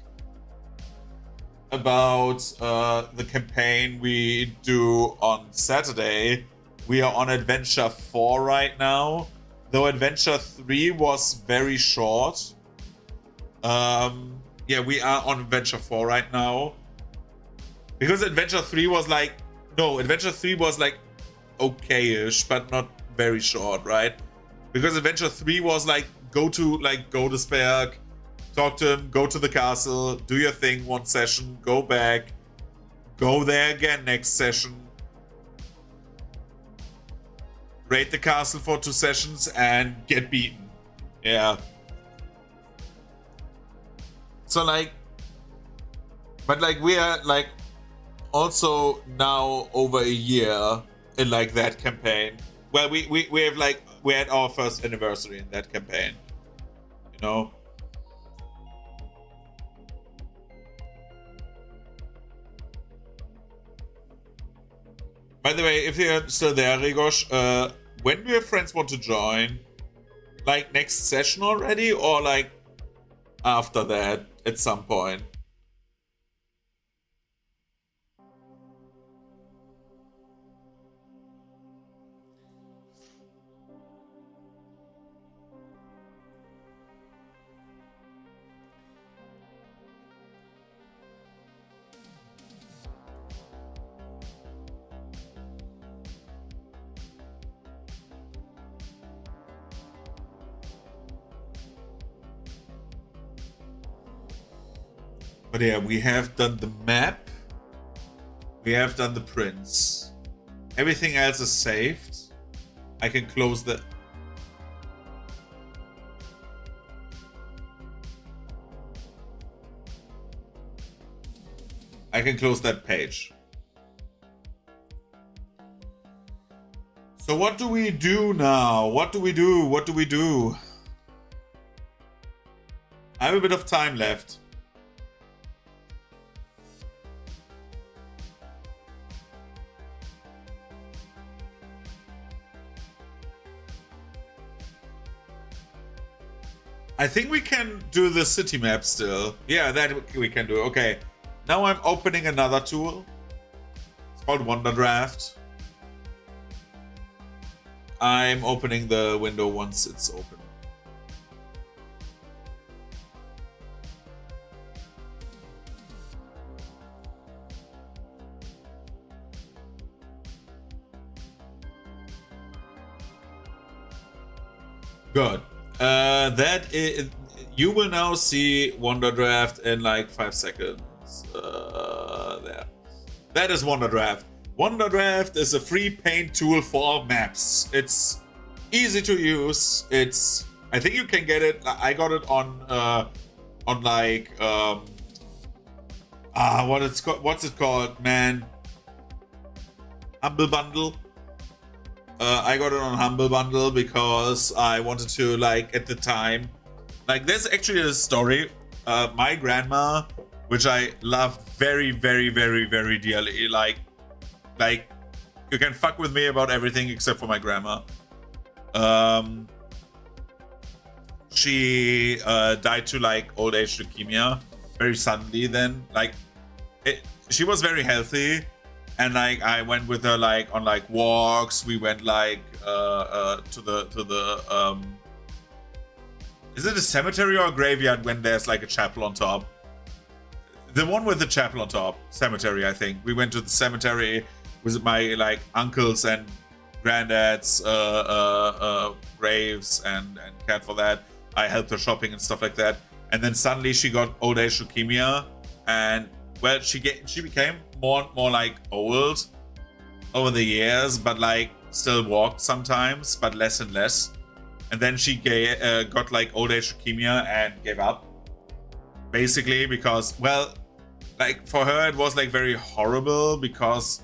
about the campaign we do on Saturday, we are on adventure 4 right now, though adventure 3 was very short. Yeah, we are on adventure 4 right now, because adventure 3 was like, no, adventure 3 was like okay-ish, but not very short, right? Because Adventure 3 was like, go to Godesberg, talk to him, go to the castle, do your thing one session, go back, go there again next session, raid the castle for 2 sessions, and get beaten. Yeah. So like, but like we are like also now over a year in like that campaign. Well, we have like, we had our first anniversary in that campaign, you know. By the way, if you're still there, Rigosh, when do your friends want to join? Like next session already, or like after that at some point? But yeah, we have done the map. We have done the prints. Everything else is saved. I can close the... I can close that page. So what do we do now? What do we do? What do we do? I have a bit of time left. I think we can do the city map still. Yeah, that we can do. Okay. Now I'm opening another tool. It's called Wonder Draft. I'm opening the window once it's open. Good. That is, you will now see Wonder Draft in like 5 seconds. There. That is Wonder Draft. Wonder Draft is a free paint tool for maps. It's easy to use. It's, I think you can get it. I got it on like what's it called, man? Humble Bundle. I got it on Humble Bundle because I wanted to, like, at the time, like, there's actually a story. My grandma, which I love very, very, very, very dearly, like you can fuck with me about everything except for my grandma. She died to like old age leukemia very suddenly. Then, like, she was very healthy. And like I went with her like on like walks. We went like to the is it a cemetery or a graveyard when there's like a chapel on top? The one with the chapel on top, cemetery, I think. We went to the cemetery with my like uncles and granddads graves and cared for that. I helped her shopping and stuff like that. And then suddenly she got old age leukemia, and well, she became more like old over the years, but like still walked sometimes, but less and less. And then she got like old age leukemia and gave up, basically, because, well, like for her it was like very horrible, because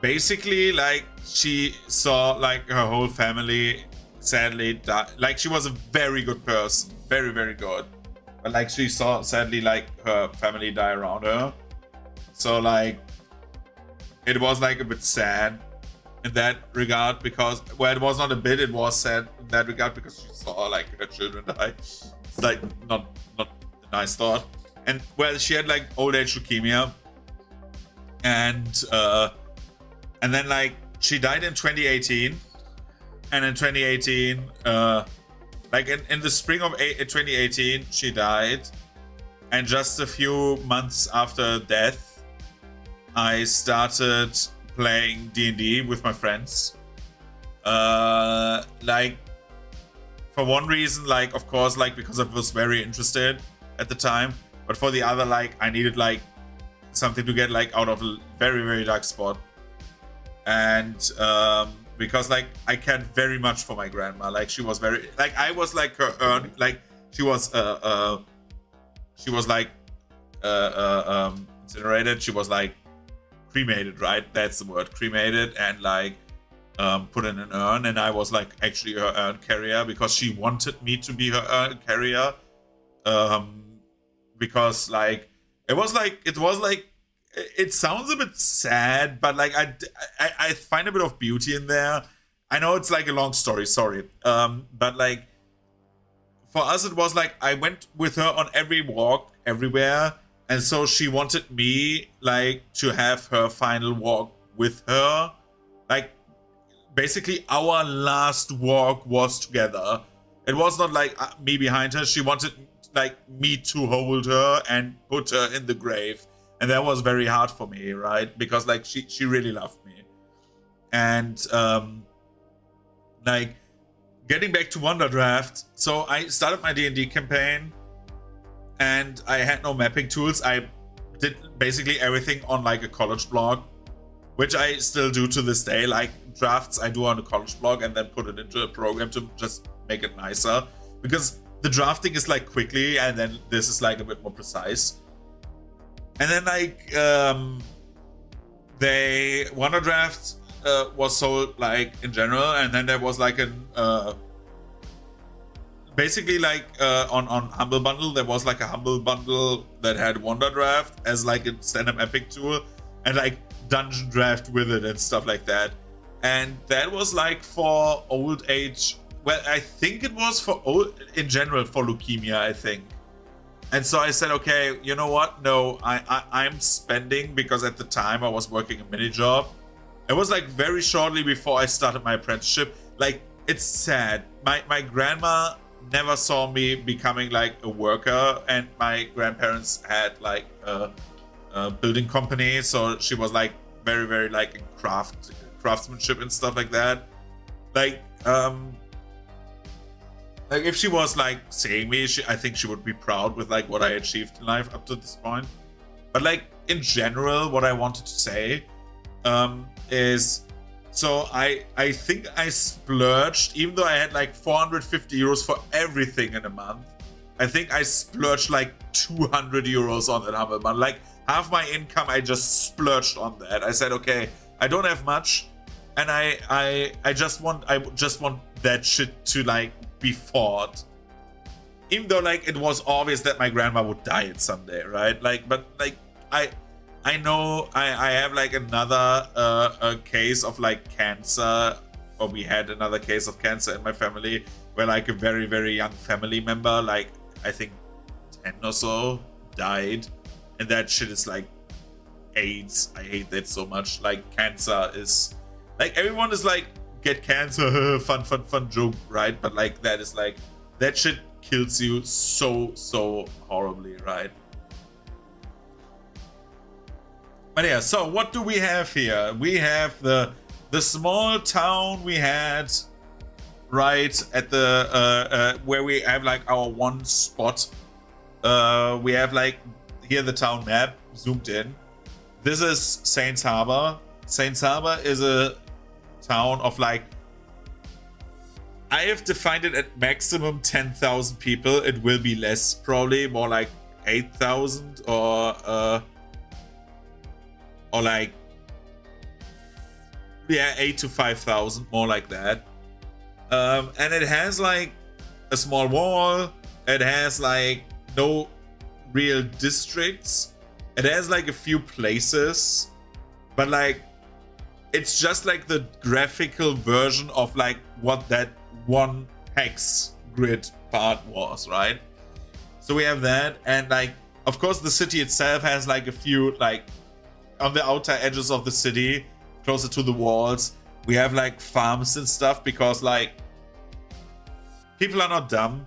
basically like she saw like her whole family sadly die. Like, she was a very good person, very, very good. But like she saw sadly like her family die around her, so like it was like a bit sad in that regard, because, well, it was not a bit, it was sad in that regard because she saw like her children die. It's like not a nice thought. And well, she had like old age leukemia, and then like she died in 2018, and in 2018 like in the spring of 2018, she died. And just a few months after death, I started playing D&D with my friends. Like, for one reason, like, of course, like, because I was very interested at the time, but for the other, like, I needed, like, something to get, like, out of a very, very dark spot. And because, like, I cared very much for my grandma. Like, she was very, like, I was like her, like, she was like incinerated. She was like cremated, right? That's the word, cremated, and like put in an urn. And I was like actually her urn carrier because she wanted me to be her urn carrier. Because like it sounds a bit sad, but like I find a bit of beauty in there. I know it's like a long story, sorry. But like for us it was like I went with her on every walk everywhere, and so she wanted me like to have her final walk with her. Like basically our last walk was together. It was not like me behind her. She wanted like me to hold her and put her in the grave. And that was very hard for me, right? Because like she really loved me. And like getting back to Wonderdraft, so I started my D&D campaign and I had no mapping tools. I did basically everything on like a college blog, which I still do to this day. Like drafts I do on a college blog and then put it into a program to just make it nicer, because the drafting is like quickly and then this is like a bit more precise. And then like Wonderdraft was sold like in general, and then there was like an basically like on Humble Bundle there was like a Humble Bundle that had Wonderdraft as like a stand-up epic tool and like Dungeon Draft with it and stuff like that. And that was like for old age. Well, I think it was for old in general for leukemia, I think. And so I said, okay, you know what? No, I'm spending, because at the time I was working a mini job. It was like very shortly before I started my apprenticeship. Like, it's sad. My grandma never saw me becoming like a worker, and my grandparents had like a building company. So she was like very, very like in craftsmanship and stuff like that. Like if she was like seeing me, I think she would be proud with like what I achieved in life up to this point. But like in general, what I wanted to say is, so I think I splurged, even though I had like 450 euros for everything in a month. I think I splurged like 200 euros on that Humble Bundle. Like half my income I just splurged on that. I said, okay, I don't have much, and I just want that shit to like be fought, even though like it was obvious that my grandma would die someday, right? Like, but like I know I have like another a case of like cancer, or we had another case of cancer in my family where like a very, very young family member, like I think 10 or so, died. And that shit is like AIDS. I hate that so much. Like cancer is like, everyone is like, get cancer, fun joke, right? But like that is like, that shit kills you so horribly, right? But yeah, so what do we have here? We have the small town we had right at the where we have like our one spot. We have like here the town map zoomed in. This is Saints Harbor. Saints Harbor is a town of like, I have defined it at maximum 10,000 people. It will be less, probably more like 8,000 or like, yeah, 8 to 5,000, more like that. And it has like a small wall. It has like no real districts. It has like a few places, but like it's just like the graphical version of like what that one hex grid part was, right? So we have that, and like of course the city itself has like a few, like on the outer edges of the city, closer to the walls, we have like farms and stuff, because like people are not dumb.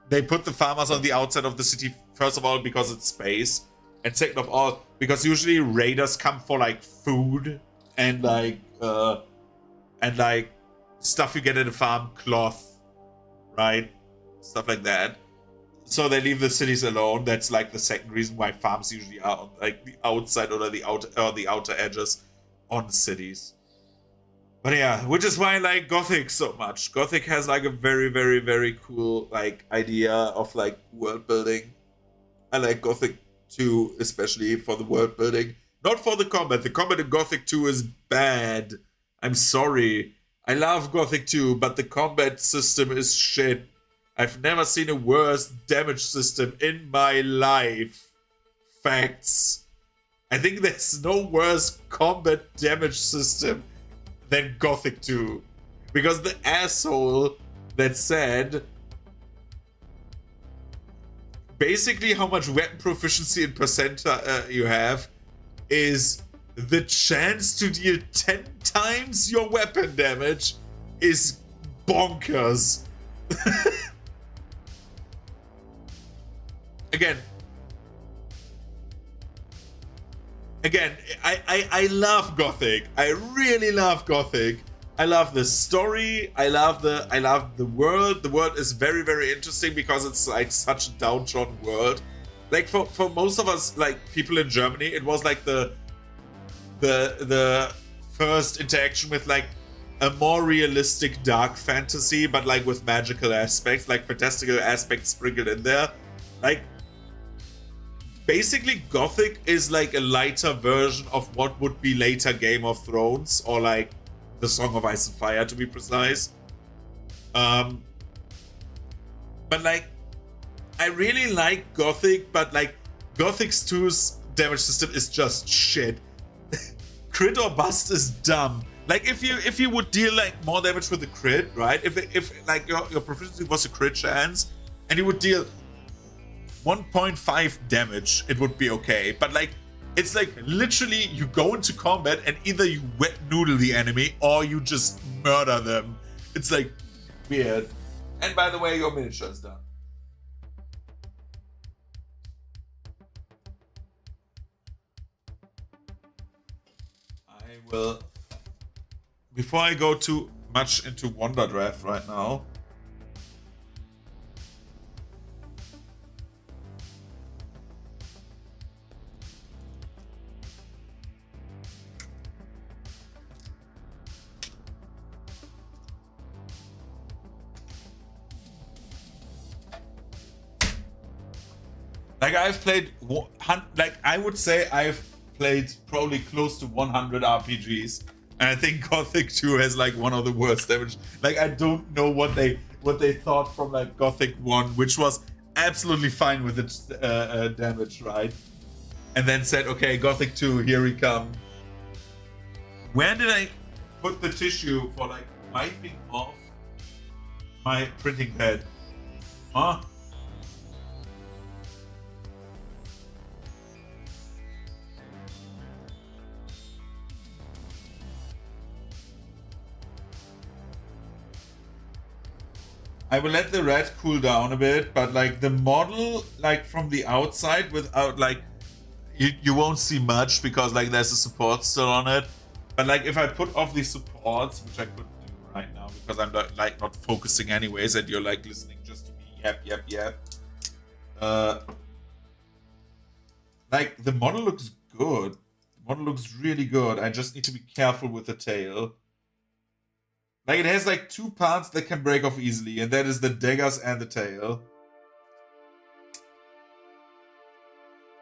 They put the farmers on the outside of the city, first of all because it's space, and second of all because usually raiders come for like food and like stuff you get at a farm, cloth, right? Stuff like that. So they leave the cities alone. That's like the second reason why farms usually are on like the outside or the outer edges on cities. But yeah, which is why I like Gothic so much. Gothic has like a very, very, very cool like idea of like world building. I like Gothic 2, especially for the world building. Not for the combat. The combat in Gothic 2 is bad. I'm sorry. I love Gothic 2, but the combat system is shit. I've never seen a worse damage system in my life. Facts. I think there's no worse combat damage system than Gothic 2. Because the asshole that said basically how much weapon proficiency and percent you have is the chance to deal 10 times your weapon damage is bonkers. Again, I love Gothic. I really love Gothic. I love the story. I love the world. The world is very, very interesting because it's like such a downtrodden world. Like for most of us, like people in Germany, it was like the first interaction with like a more realistic dark fantasy, but like with magical aspects, like fantastical aspects sprinkled in there. Like basically Gothic is like a lighter version of what would be later Game of Thrones or like the Song of Ice and Fire, to be precise. But like I really like Gothic, but like Gothic 2's damage system is just shit. Crit or bust is dumb. Like if you would deal like more damage with the crit, right? If like your proficiency was a crit chance and you would deal 1.5 damage, it would be okay. But like it's like literally you go into combat and either you wet noodle the enemy or you just murder them. It's like weird. And by the way, your miniature is done. I will, before I go too much into Wonder Draft right now, like I've played, like I would say I've played probably close to 100 RPGs, and I think Gothic 2 has like one of the worst damage. Like I don't know what they thought from like Gothic 1, which was absolutely fine with its damage, right? And then said, okay, Gothic 2, here we come. Where did I put the tissue for like wiping off my printing pad? Huh? I will let the red cool down a bit, but like the model, like from the outside without like, you won't see much because like there's a support still on it. But like if I put off these supports, which I couldn't do right now because I'm like not focusing anyways and you're like listening just to me, yep. Like the model looks good. The model looks really good. I just need to be careful with the tail. Like it has like two parts that can break off easily, and that is the daggers and the tail.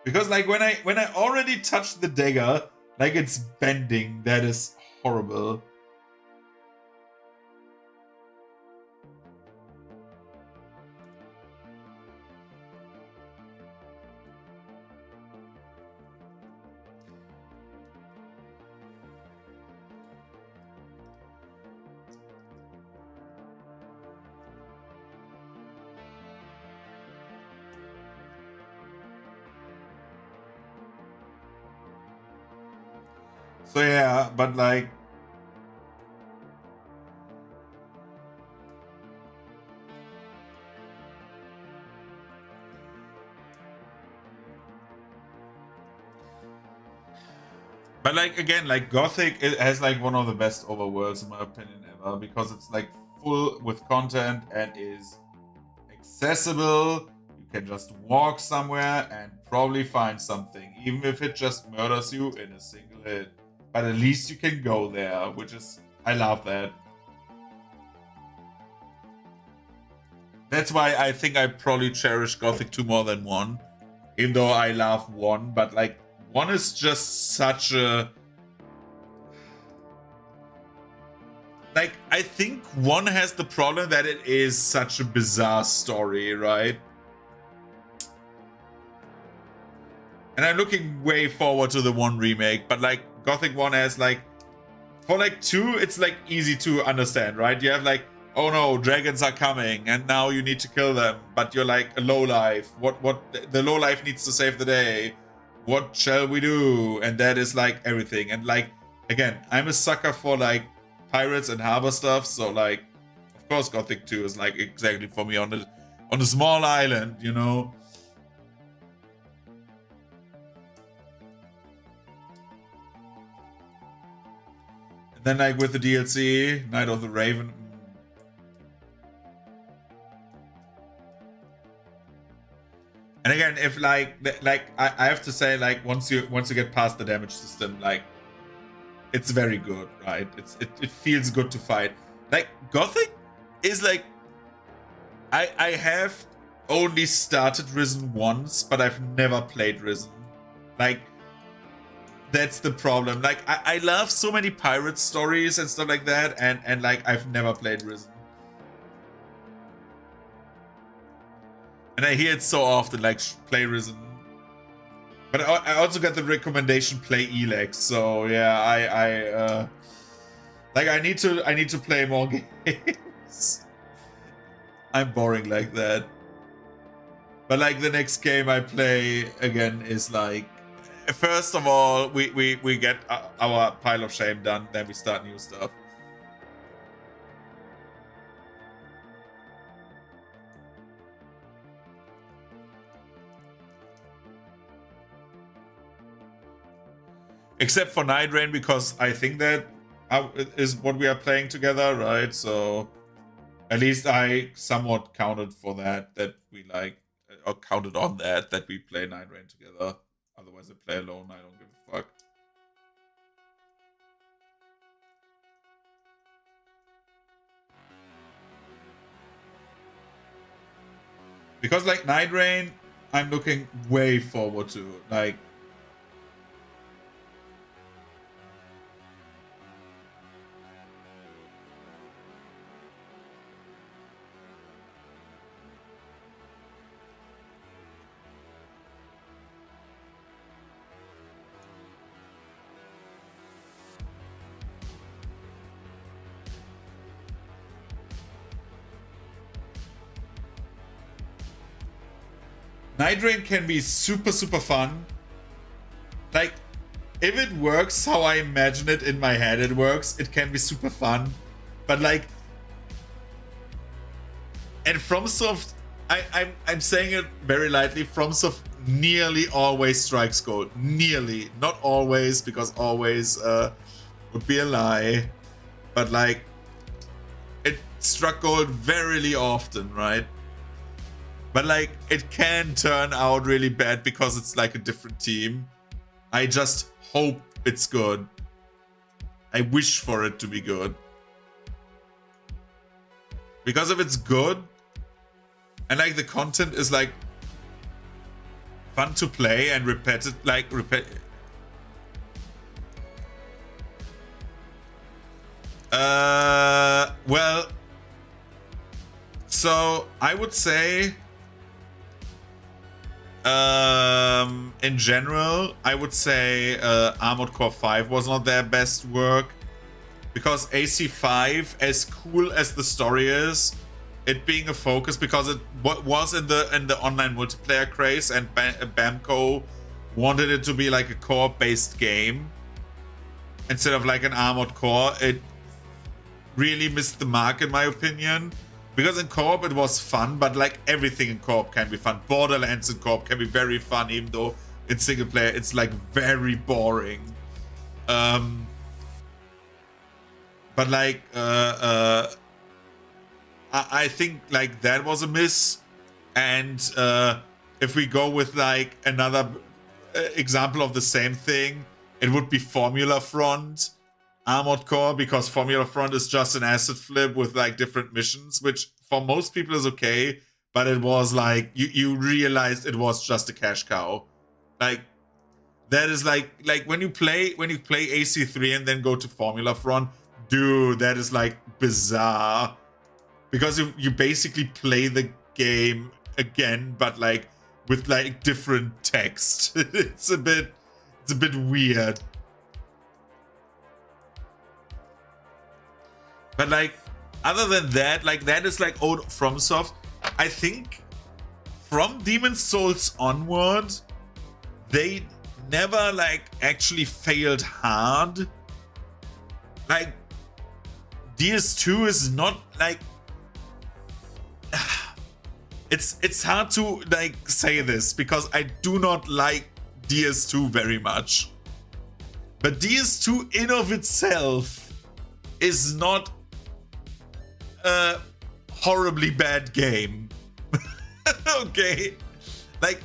Because like when I already touched the dagger, like it's bending. That is horrible. So yeah, but like But like again, like Gothic, it has like one of the best overworlds in my opinion ever, because it's like full with content and is accessible. You can just walk somewhere and probably find something, even if it just murders you in a single hit. But at least you can go there, which is, I love that. That's why I think I probably cherish Gothic 2 more than 1. Even though I love 1, but like 1 is just such a... Like, I think 1 has the problem that it is such a bizarre story, right? And I'm looking way forward to the 1 remake, but like Gothic 1 has like... For like 2, it's like easy to understand, right? You have like, oh no, dragons are coming, and now you need to kill them, but you're like a lowlife. The lowlife needs to save the day. What shall we do? And that is like everything. And like, again, I'm a sucker for like pirates and harbor stuff, so like, of course Gothic 2 is like exactly for me on a small island, you know? And then like with the DLC, Night of the Raven, and again, if like I have to say, like once you get past the damage system, like it's very good, right? It feels good to fight. Like Gothic is like I have only started Risen once, but I've never played Risen. Like that's the problem. Like I love so many pirate stories and stuff like that, and like I've never played Risen. And I hear it so often, like, play Risen. But I also got the recommendation, play Elex. So, yeah, I need to play more games. I'm boring like that. But, like, the next game I play, again, is, like... First of all, we get our pile of shame done, then we start new stuff. Except for Night Rain, because I think that is what we are playing together, right? So at least I somewhat counted for that we like, or counted on that we play Night Rain together. Otherwise I play alone, I don't give a fuck. Because like Night Rain, I'm looking way forward to. Like, Night Rain can be super, super fun. Like, if it works how I imagine it in my head it works, it can be super fun. But like, and FromSoft, I'm saying it very lightly, FromSoft nearly always strikes gold. Nearly. Not always, because always would be a lie. But like, it struck gold very often, right? But like, it can turn out really bad because it's like a different team. I just hope it's good. I wish for it to be good. Because if it's good, and like the content is like fun to play and well, so I would say, in general, I would say Armored Core 5 was not their best work, because AC5, as cool as the story is, it being a focus, because it was in the online multiplayer craze, and Bamco wanted it to be like a core-based game instead of like an Armored Core. It really missed the mark, in my opinion. Because in co-op it was fun, but like everything in co-op can be fun. Borderlands in co-op can be very fun, even though in single player it's like very boring. But like, I think like that was a miss. And if we go with like another example of the same thing, it would be Formula Front Armored Core, because Formula Front is just an asset flip with like different missions, which for most people is okay, but it was like you realized it was just a cash cow. Like that is like when you play AC3 and then go to Formula Front, dude, that is like bizarre. Because you basically play the game again, but like with like different text. it's a bit weird. But like other than that, like that is like old FromSoft. I think from Demon's Souls onward, they never like actually failed hard. Like DS2 is not like it's hard to like say this because I do not like DS2 very much. But DS2 in of itself is not a horribly bad game. Okay. Like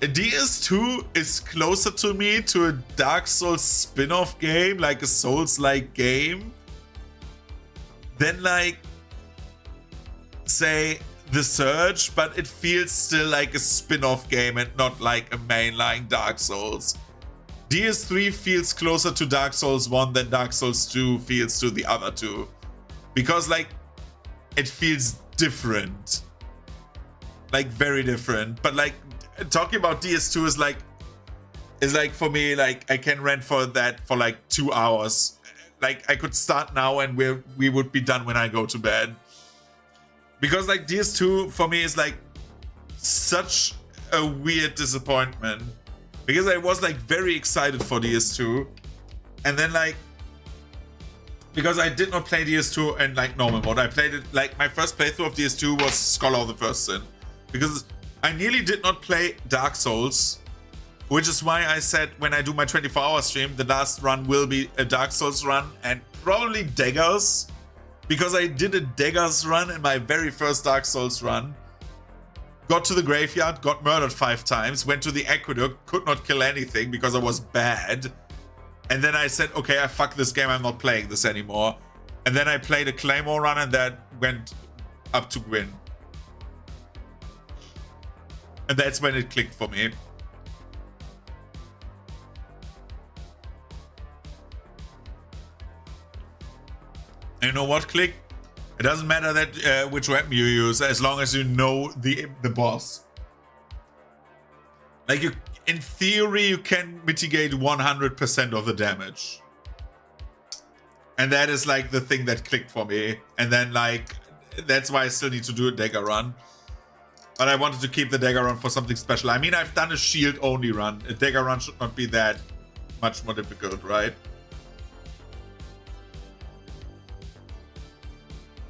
DS2 is closer to me to a Dark Souls spin-off game, like a Souls-like game, than like say The Surge, but it feels still like a spin-off game and not like a mainline Dark Souls. DS3 feels closer to Dark Souls 1 than Dark Souls 2 feels to the other two. Because like it feels different. Like very different. But like talking about DS2 is like for me, like I can rent for that for like 2 hours. Like I could start now and we would be done when I go to bed. Because like DS2 for me is like such a weird disappointment. Because I was like very excited for DS2. And then like, because I did not play DS2 in like normal mode. I played it like my first playthrough of DS2 was Scholar of the First Sin. Because I nearly did not play Dark Souls. Which is why I said when I do my 24-hour stream, the last run will be a Dark Souls run and probably Daggers. Because I did a Daggers run in my very first Dark Souls run. Got to the graveyard, got murdered 5 times, went to the aqueduct, could not kill anything because I was bad. And then I said, okay, I fuck this game, I'm not playing this anymore. And then I played a Claymore run and that went up to Gwyn. And that's when it clicked for me. And you know what, Click? It doesn't matter that which weapon you use, as long as you know the boss. Like you, in theory, you can mitigate 100% of the damage. And that is like the thing that clicked for me. And then like, that's why I still need to do a dagger run. But I wanted to keep the dagger run for something special. I mean, I've done a shield only run. A dagger run should not be that much more difficult, right?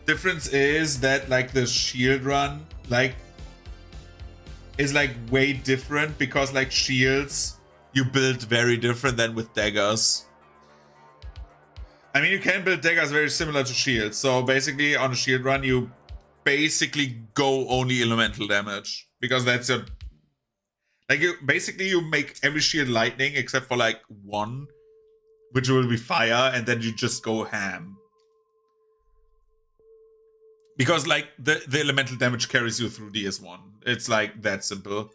Difference is that like the shield run like is like way different because like shields you build very different than with daggers. I mean, you can build daggers very similar to shields. So basically on a shield run you basically go only elemental damage because that's your like you make every shield lightning except for like one, which will be fire, and then you just go ham. Because like the elemental damage carries you through DS1. It's like that simple.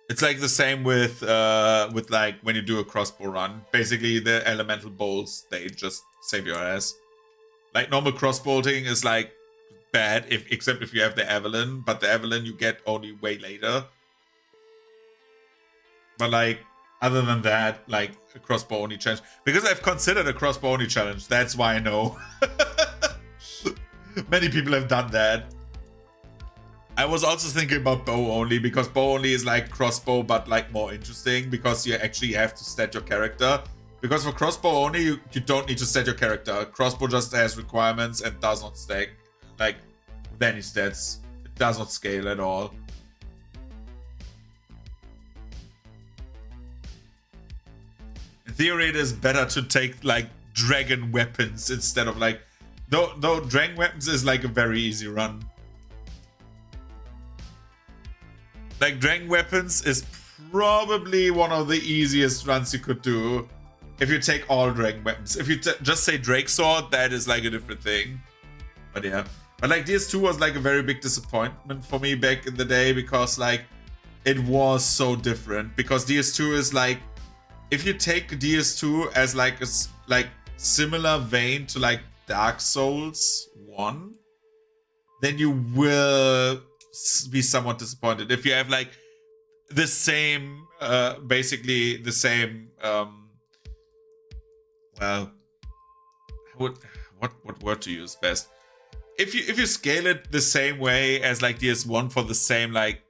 It's like the same with like when you do a crossbow run. Basically the elemental bolts, they just save your ass. Like normal crossbolting is like bad except if you have the Evelyn, but the Evelyn you get only way later. But like other than that, like a crossbow only challenge. Because I've considered a crossbow only challenge, that's why I know. Many people have done that. I was also thinking about bow only because bow only is like crossbow but like more interesting because you actually have to stat your character. Because for crossbow only you don't need to set your character. Crossbow just has requirements and does not stack like with any stats. It does not scale at all. In theory, it is better to take like dragon weapons instead of like, though dragon weapons is like a very easy run. Like dragon weapons is probably one of the easiest runs you could do if you take all dragon weapons. If you just say Drake Sword, that is like a different thing. But yeah. But like DS2 was like a very big disappointment for me back in the day because like it was so different. Because DS2 is like, if you take DS2 as like a similar vein to like Dark Souls 1, then you will be somewhat disappointed. If you have like the same, basically the same, well, what word to use best? If you scale it the same way as like DS1 for the same like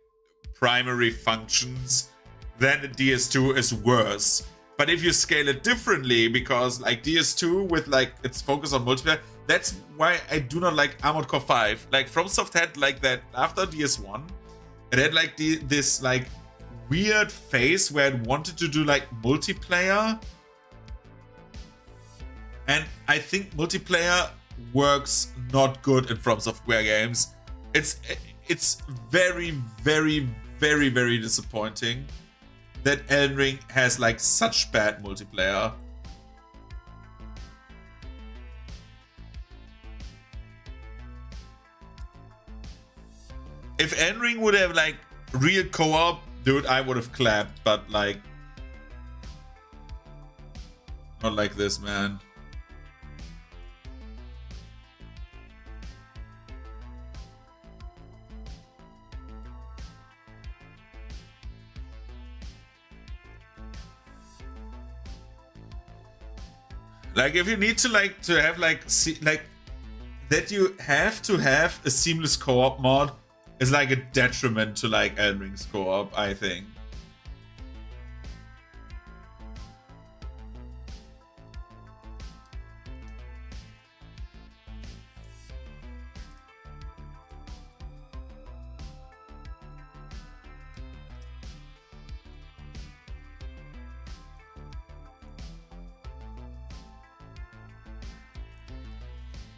primary functions, then DS2 is worse. But if you scale it differently, because like DS2 with like its focus on multiplayer, that's why I do not like Armored Core 5. Like FromSoft had like that after DS1, it had like this like weird phase where it wanted to do like multiplayer. And I think multiplayer works not good in From Software games. It's very, very, very, very disappointing that Elden Ring has like such bad multiplayer. If Elden Ring would have like real co-op, dude, I would have clapped, but like not like this, man. Like if you need to like to have like like that you have to have a seamless co-op mod is like a detriment to like Elden Ring's co-op, I think.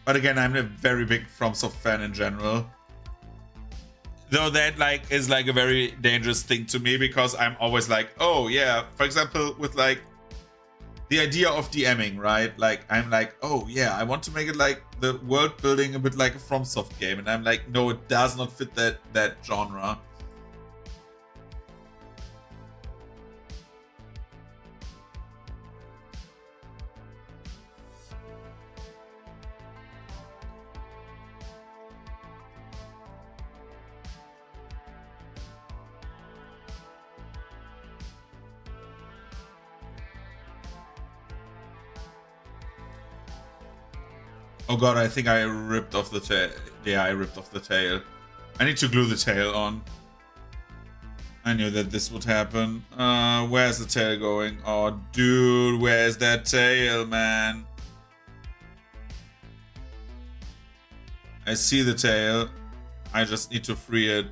But again, I'm a very big FromSoft fan in general. Though that like is like a very dangerous thing to me because I'm always like, oh yeah, for example, with like the idea of DMing, right? Like I'm like, oh yeah, I want to make it like the world building a bit like a FromSoft game. And I'm like, no, it does not fit that genre. Oh god, I think I ripped off the tail. Yeah, I ripped off the tail. I need to glue the tail on. I knew that this would happen. Where's the tail going? Oh, dude, where's that tail, man? I see the tail. I just need to free it.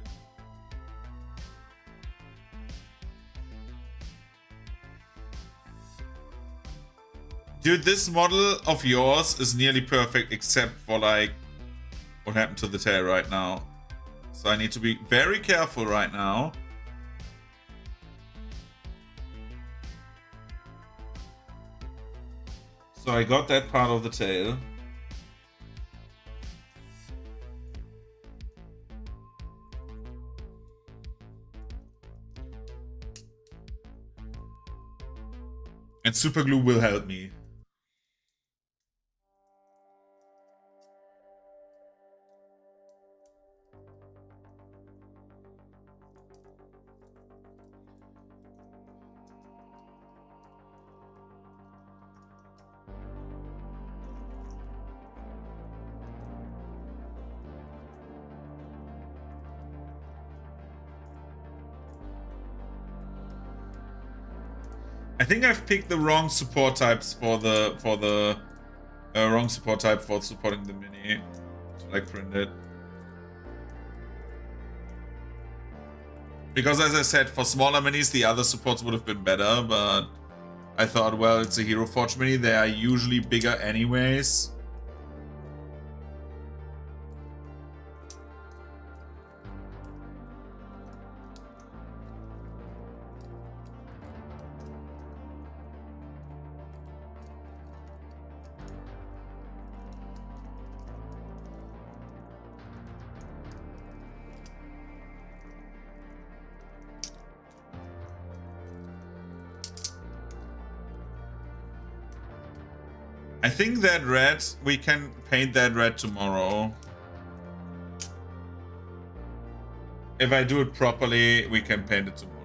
Dude, this model of yours is nearly perfect except for like what happened to the tail right now. So I need to be very careful right now. So I got that part of the tail. And super glue will help me. I think I've picked the wrong support types for the wrong support type for supporting the mini to like print it. Because as I said, for smaller minis the other supports would have been better, but I thought, well, it's a Hero Forge mini. They are usually bigger anyways. I think that red, we can paint that red tomorrow. If I do it properly, we can paint it tomorrow.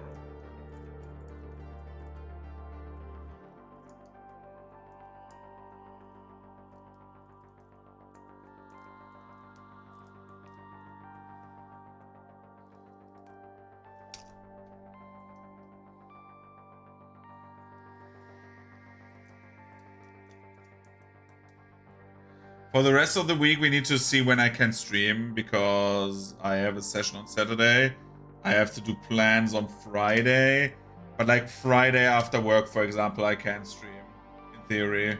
For the rest of the week, we need to see when I can stream, because I have a session on Saturday. I have to do plans on Friday. But like Friday after work, for example, I can stream, in theory.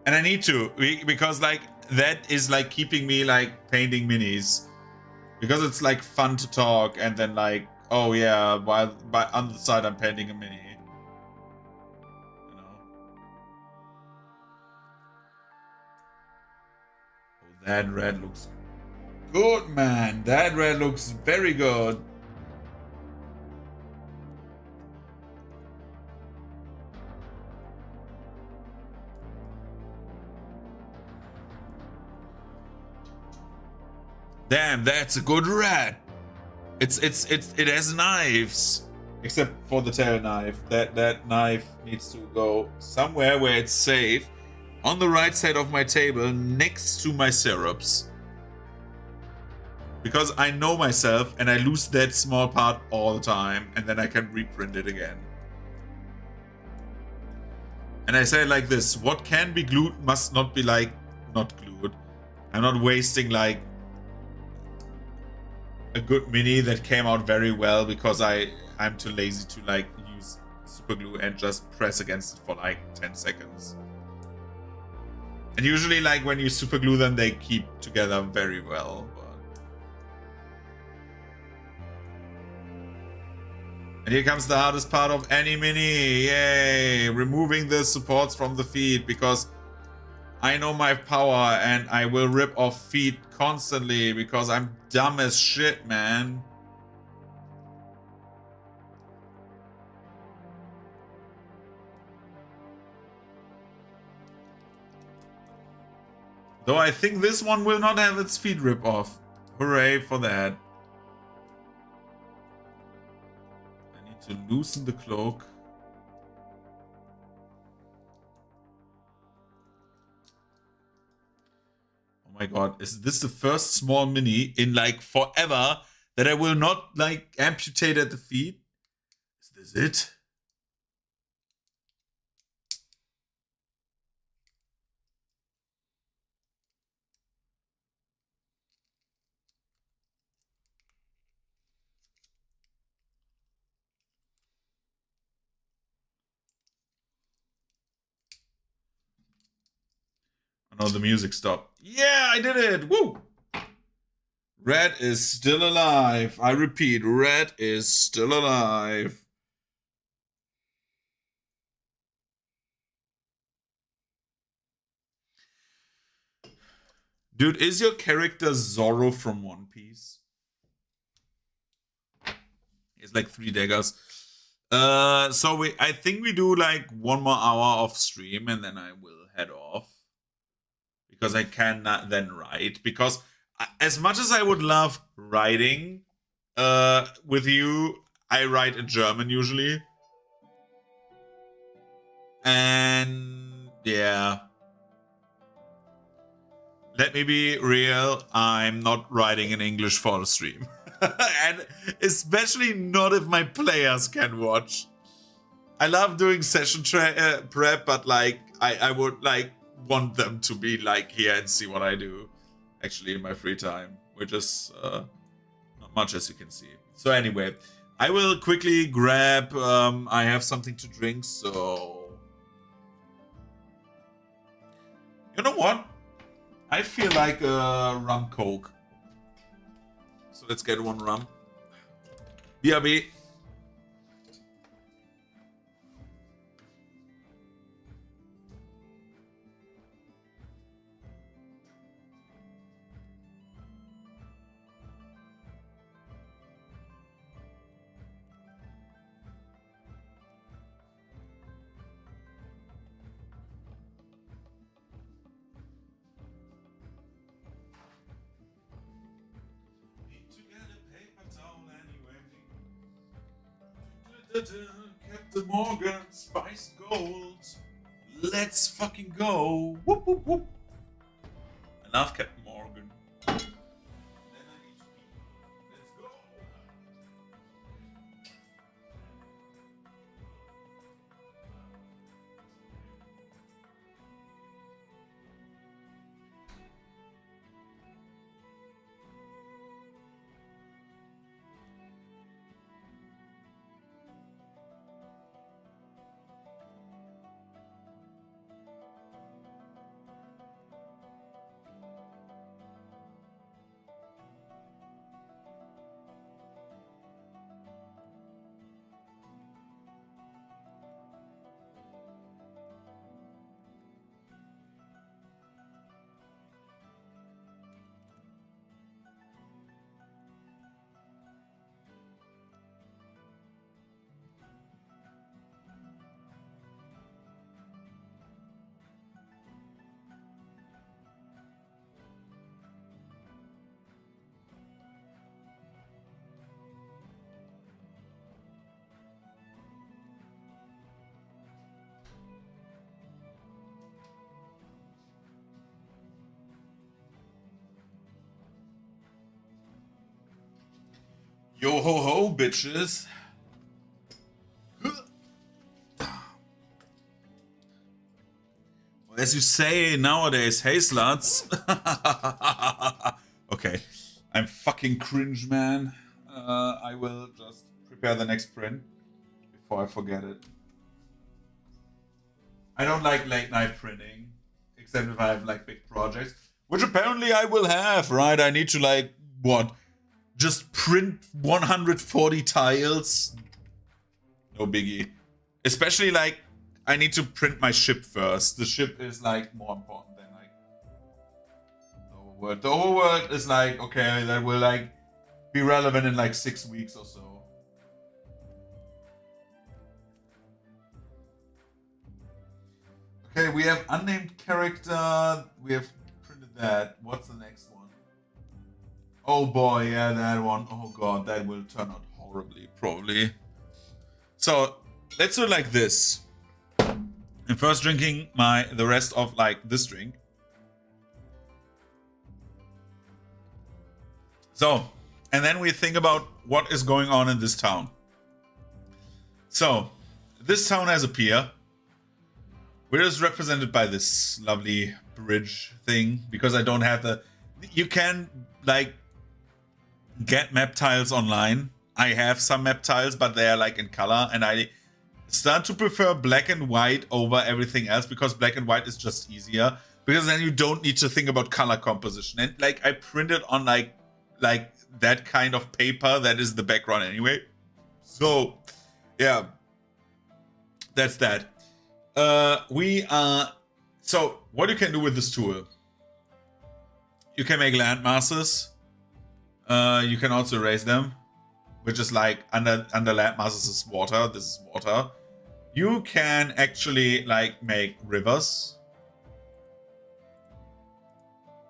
And I need to, because like that is like keeping me like painting minis. Because it's like fun to talk and then like, oh yeah, while on the side I'm painting a mini. That red looks good, man. That red looks very good. Damn, that's a good red. It has knives. Except for the tail knife. That knife needs to go somewhere where it's safe. On the right side of my table, next to my syrups. Because I know myself and I lose that small part all the time, and then I can reprint it again. And I say it like this: what can be glued must not be like not glued. I'm not wasting like a good mini that came out very well because I'm too lazy to like use super glue and just press against it for like 10 seconds. And usually, like, when you super glue them, they keep together very well. But... And here comes the hardest part of any mini. Yay! Removing the supports from the feet, because I know my power and I will rip off feet constantly because I'm dumb as shit, man. Though I think this one will not have its feet rip off. Hooray for that. I need to loosen the cloak. Oh my god, is this the first small mini in like forever that I will not like amputate at the feet? Is this it? Oh, the music stopped. Yeah, I did it! Woo! Red is still alive. I repeat, Red is still alive. Dude, is your character Zorro from One Piece? It's like 3 daggers. So I think we do like 1 more hour of stream and then I will head off. Because I cannot then write. Because as much as I would love writing with you, I write in German usually. And yeah. Let me be real, I'm not writing in English for the stream. And especially not if my players can watch. I love doing session prep, but like I would like want them to be like here and see what I do actually in my free time, which is not much, as you can see. So anyway, I will quickly grab, I have something to drink, so... You know what? I feel like a rum coke. So let's get one rum. BRB. Captain Morgan, spiced gold. Let's fucking go. Whoop, whoop, whoop. I love Captain Morgan. Then I need to pee. Let's go. Yo ho ho, bitches. As you say nowadays, hey sluts. Okay, I'm fucking cringe, man. I will just prepare the next print before I forget it. I don't like late night printing, except if I have like big projects, which apparently I will have, right? I need to like, what? Just print 140 tiles? No biggie. Especially like, I need to print my ship first. The ship is like more important than like the overworld. The overworld is like, okay, that will like be relevant in like 6 weeks or so. Okay, we have unnamed character. We have printed that. What's the next one? Oh boy, yeah, that one. Oh god, that will turn out horribly, probably. So let's do it like this. I'm first drinking the rest of like this drink. So, and then we think about what is going on in this town. So, this town has a pier. We're just represented by this lovely bridge thing because I don't have the... You can like get map tiles online. I have some map tiles, but they are like in color, and I start to prefer black and white over everything else because black and white is just easier, because then you don't need to think about color composition. And like I printed on like that kind of paper that is the background anyway. So yeah, that's that. So what you can do with this tool, you can make land masses. You can also erase them, which is like under land masses is water. This is water. You can actually like make rivers,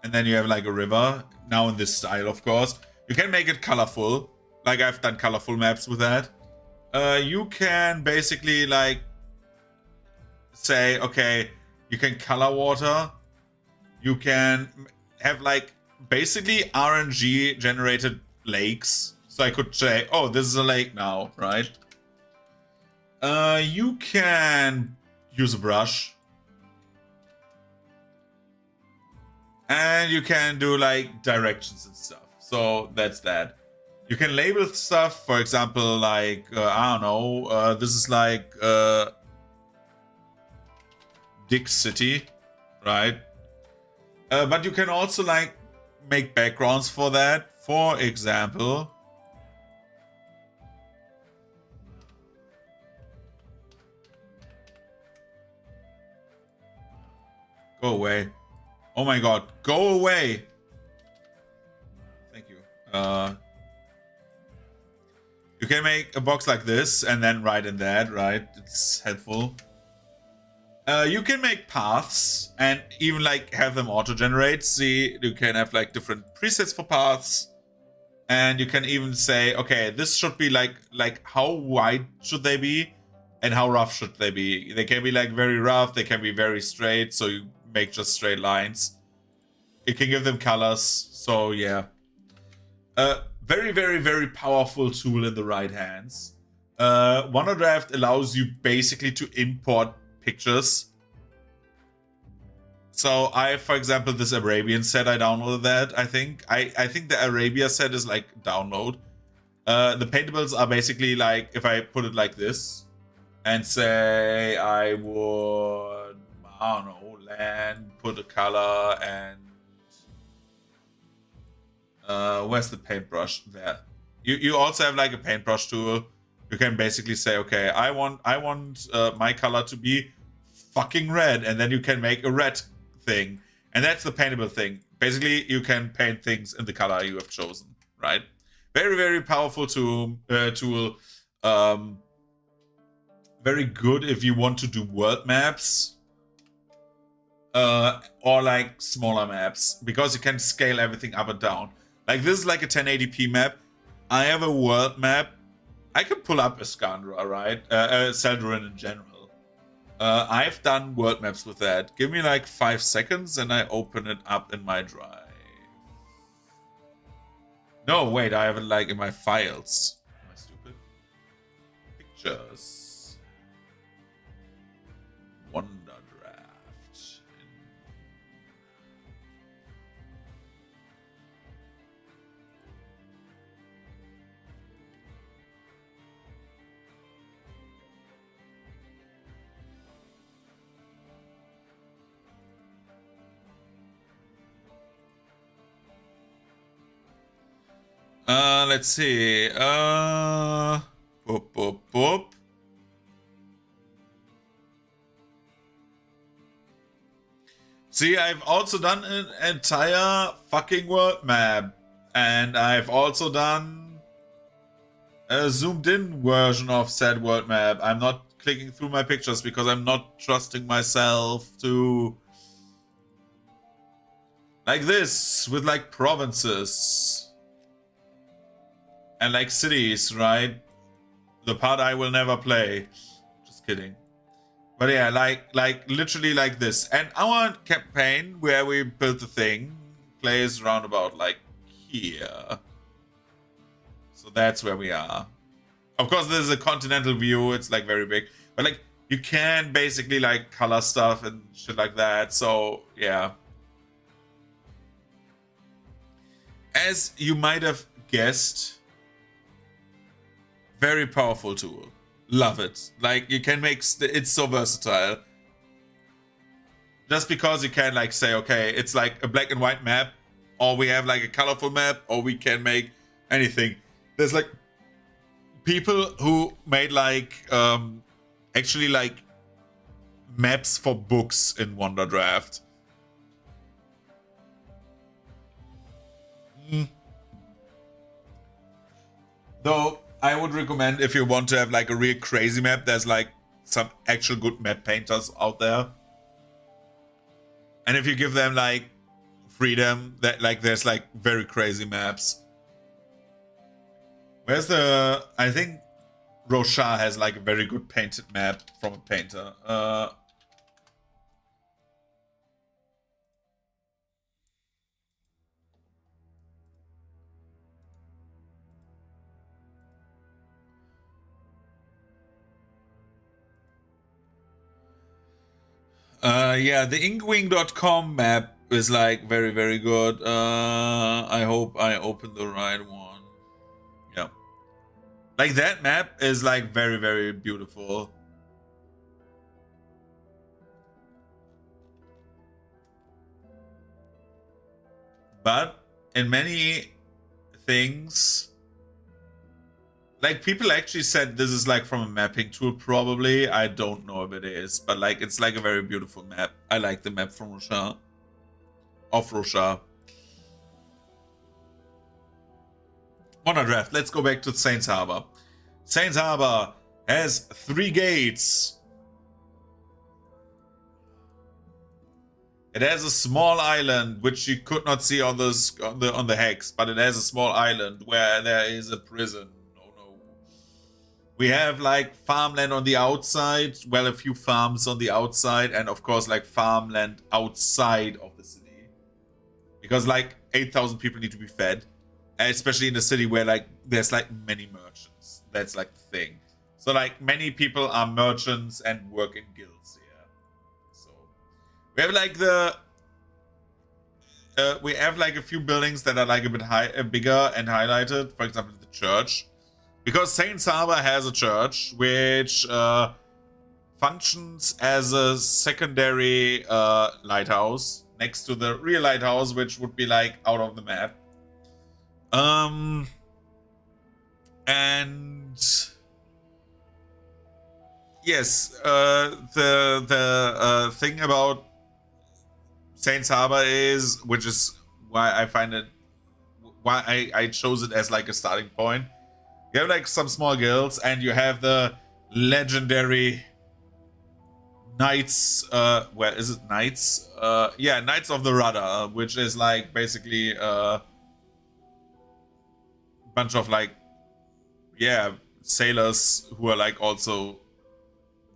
and then you have like a river now in this style. Of course, you can make it colorful. Like I've done colorful maps with that. You can basically like say, okay, you can color water. You can have like basically RNG generated lakes. So I could say, oh, this is a lake now, right? You can use a brush. And you can do like directions and stuff. So that's that. You can label stuff, for example, like, I don't know, this is like Dick City, right? But you can also like make backgrounds for that. For example, go away. Oh my god, go away. Thank you. You can make a box like this and then write in that, right? It's helpful. You can make paths and even like have them auto-generate. See, you can have like different presets for paths. And you can even say, okay, this should be like how wide should they be and how rough should they be? They can be like very rough, they can be very straight, so you make just straight lines. You can give them colors, so yeah. Very, very, very powerful tool in the right hands. OneDrive allows you basically to import pictures. So I, for example, this Arabian set, I downloaded that, I think. I think the Arabia set is like download. The paintables are basically like, if I put it like this and say I would, I don't know, land, put a color and where's the paintbrush? There. You also have like a paintbrush tool. You can basically say, okay, I want my color to be fucking red, and then you can make a red thing, and that's the paintable thing. Basically, you can paint things in the color you have chosen, right? Very, very powerful tool. Very good if you want to do world maps. Or like smaller maps, because you can scale everything up and down. Like this is like a 1080p map. I have a world map. I can pull up Iskandra, right? Seldurin in general. I've done world maps with that. Give me like 5 seconds and I open it up in my drive. No, wait, I have it like in my files. Am I stupid? Pictures. WonderDraft. Let's see. Boop, boop, boop. See, I've also done an entire fucking world map. And I've also done a zoomed in version of said world map. I'm not clicking through my pictures because I'm not trusting myself to... like this, with like provinces. And like cities, right? The part I will never play. Just kidding. But yeah, like literally like this. And our campaign where we built the thing plays around about like here. So that's where we are. Of course, this is a continental view. It's like very big. But like you can basically like color stuff and shit like that. So yeah. As you might have guessed, very powerful tool. Love it. Like you can make it's so versatile. Just because you can like say, okay, it's like a black and white map, or we have like a colorful map, or we can make anything. There's like people who made like actually like maps for books in WonderDraft. Though I would recommend, if you want to have like a real crazy map, there's like some actual good map painters out there. And if you give them like freedom, that like there's like very crazy maps. Where's the... I think Rochard has like a very good painted map from a painter. Yeah, the inkwing.com map is like very, very good. I hope I opened the right one. Like, that map is like very, very beautiful. But in many things, like, people actually said this is like from a mapping tool, probably. I don't know if it is, but like, it's like a very beautiful map. I like the map from Russia. Of Russia. Modern draft. Let's go back to Saints Harbor. Saints Harbor has 3 gates. It has a small island which you could not see on the hex, but it has a small island where there is a prison. Oh no. We have like farmland on the outside, well, a few farms on the outside, and of course like farmland outside of the city. Because like 8,000 people need to be fed, especially in a city where like there's like many merchants. That's like the thing. So like many people are merchants and work in guilds here. So we have like we have like a few buildings that are like a bit bigger and highlighted. For example, the church, because Saints Harbor has a church which functions as a secondary lighthouse next to the real lighthouse, which would be like out of the map. And yes, the thing about Saints Harbor is, which is why I find it, why I chose it as like a starting point. You have like some small guilds, and you have the legendary Knights, where is it? Knights? Yeah, Knights of the Rudder, which is like basically a bunch of like, yeah, sailors who are like also,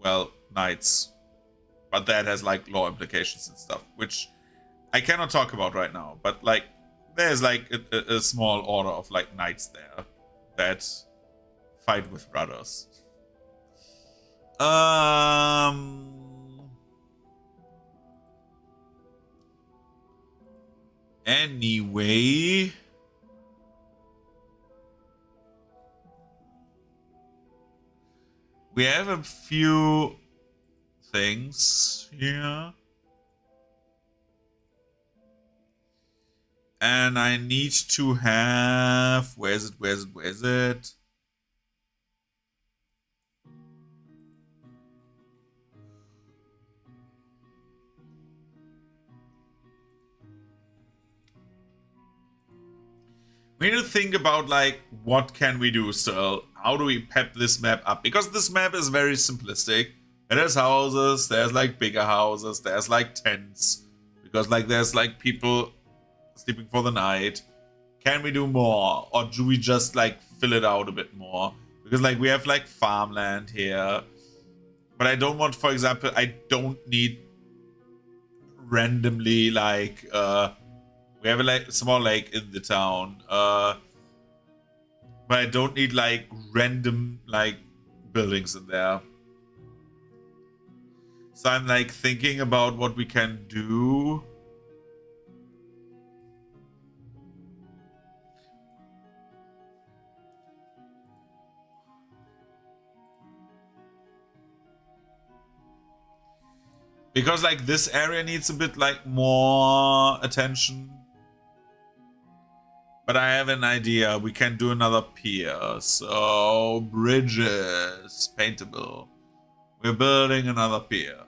well, knights. But that has like law implications and stuff, which I cannot talk about right now. But like, there's like a small order of like knights there that fight with rudders. Anyway, we have a few things here. And I need to have, where is it? We need to think about like, what can we do still? How do we pep this map up? Because this map is very simplistic. It has houses, there's like bigger houses, there's like tents. Because like there's like people sleeping for the night. Can we do more? Or do we just like fill it out a bit more? Because like we have like farmland here. But I don't want, for example, I don't need randomly like we have a small lake in the town. But I don't need like random like buildings in there. So I'm like thinking about what we can do. Because like this area needs a bit like more attention. But I have an idea. We can do another pier. So bridges, paintable. We're building another pier.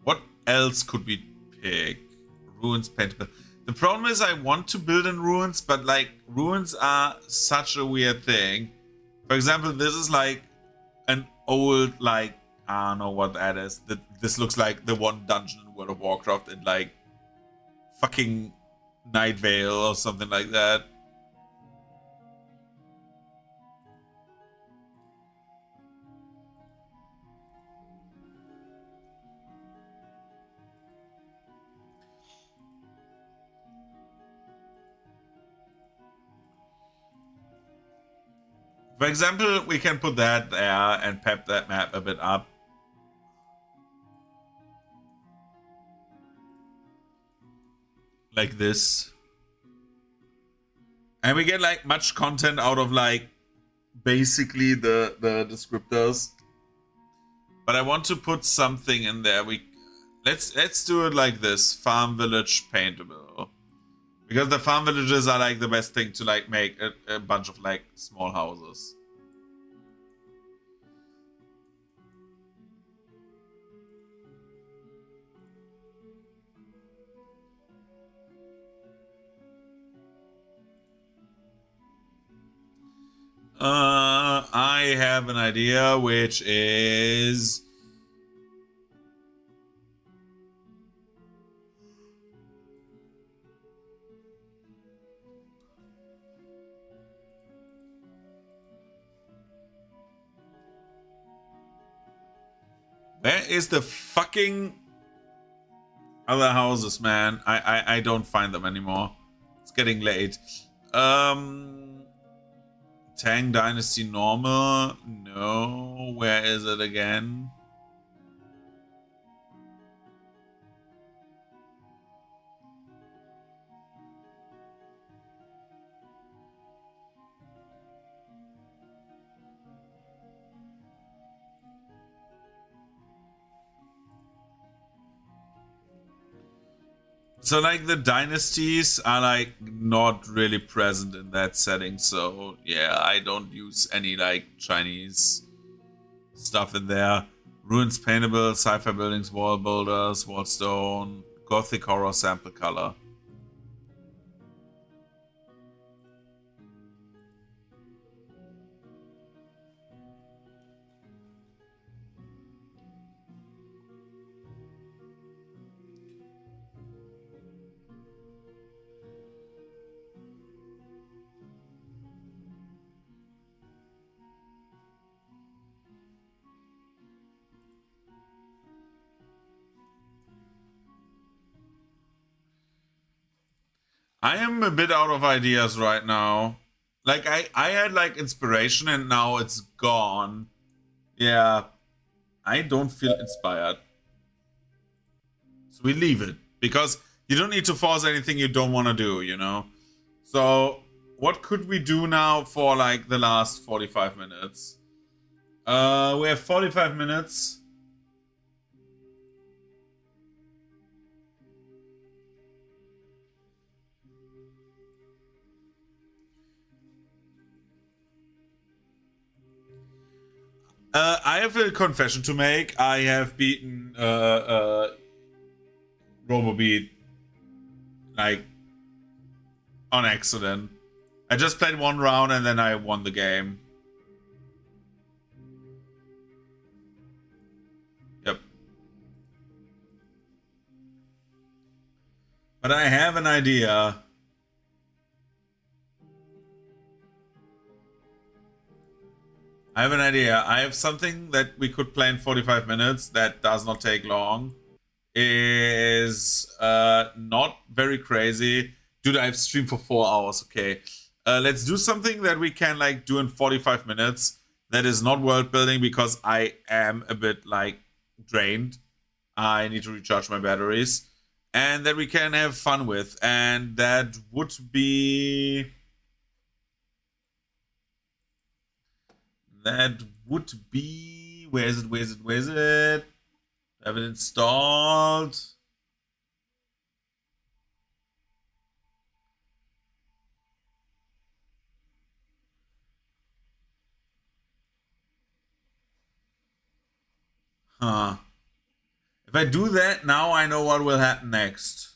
What else could we pick? Ruins, paintable. The problem is I want to build in ruins, but like ruins are such a weird thing. For example, this is like an old, like, I don't know what that is. This looks like the one dungeon in World of Warcraft in like fucking Night Vale or something like that. For example, we can put that there and pep that map a bit up. Like this. And we get like much content out of like basically the descriptors. But I want to put something in there. Let's do it like this. Farm village paintable. Because the farm villages are like the best thing to like make a bunch of like small houses. I have an idea, which is where is the fucking other houses, man? I don't find them anymore. It's getting late. Tang Dynasty normal? No. Where is it again? So like the dynasties are like not really present in that setting, so yeah, I don't use any like Chinese stuff in there. Ruins paintable, sci-fi buildings, wall builders, wall stone, gothic horror sample color. I am a bit out of ideas right now. Like I had like inspiration and now it's gone. Yeah, I don't feel inspired. So we leave it because you don't need to force anything you don't want to do, you know? So what could we do now for like the last 45 minutes? We have 45 minutes. I have a confession to make. I have beaten RoboBeat like on accident. I just played one round and then I won the game. Yep. But I have an idea. I have an idea. I have something that we could play in 45 minutes that does not take long. Is not very crazy. Dude, I've streamed for 4 hours, okay. Let's do something that we can like do in 45 minutes that is not world building because I am a bit like drained. I need to recharge my batteries. And that we can have fun with. And that would be... That would be... Where is it? Where is it? Where is it? Have it installed. Huh. If I do that, now I know what will happen next.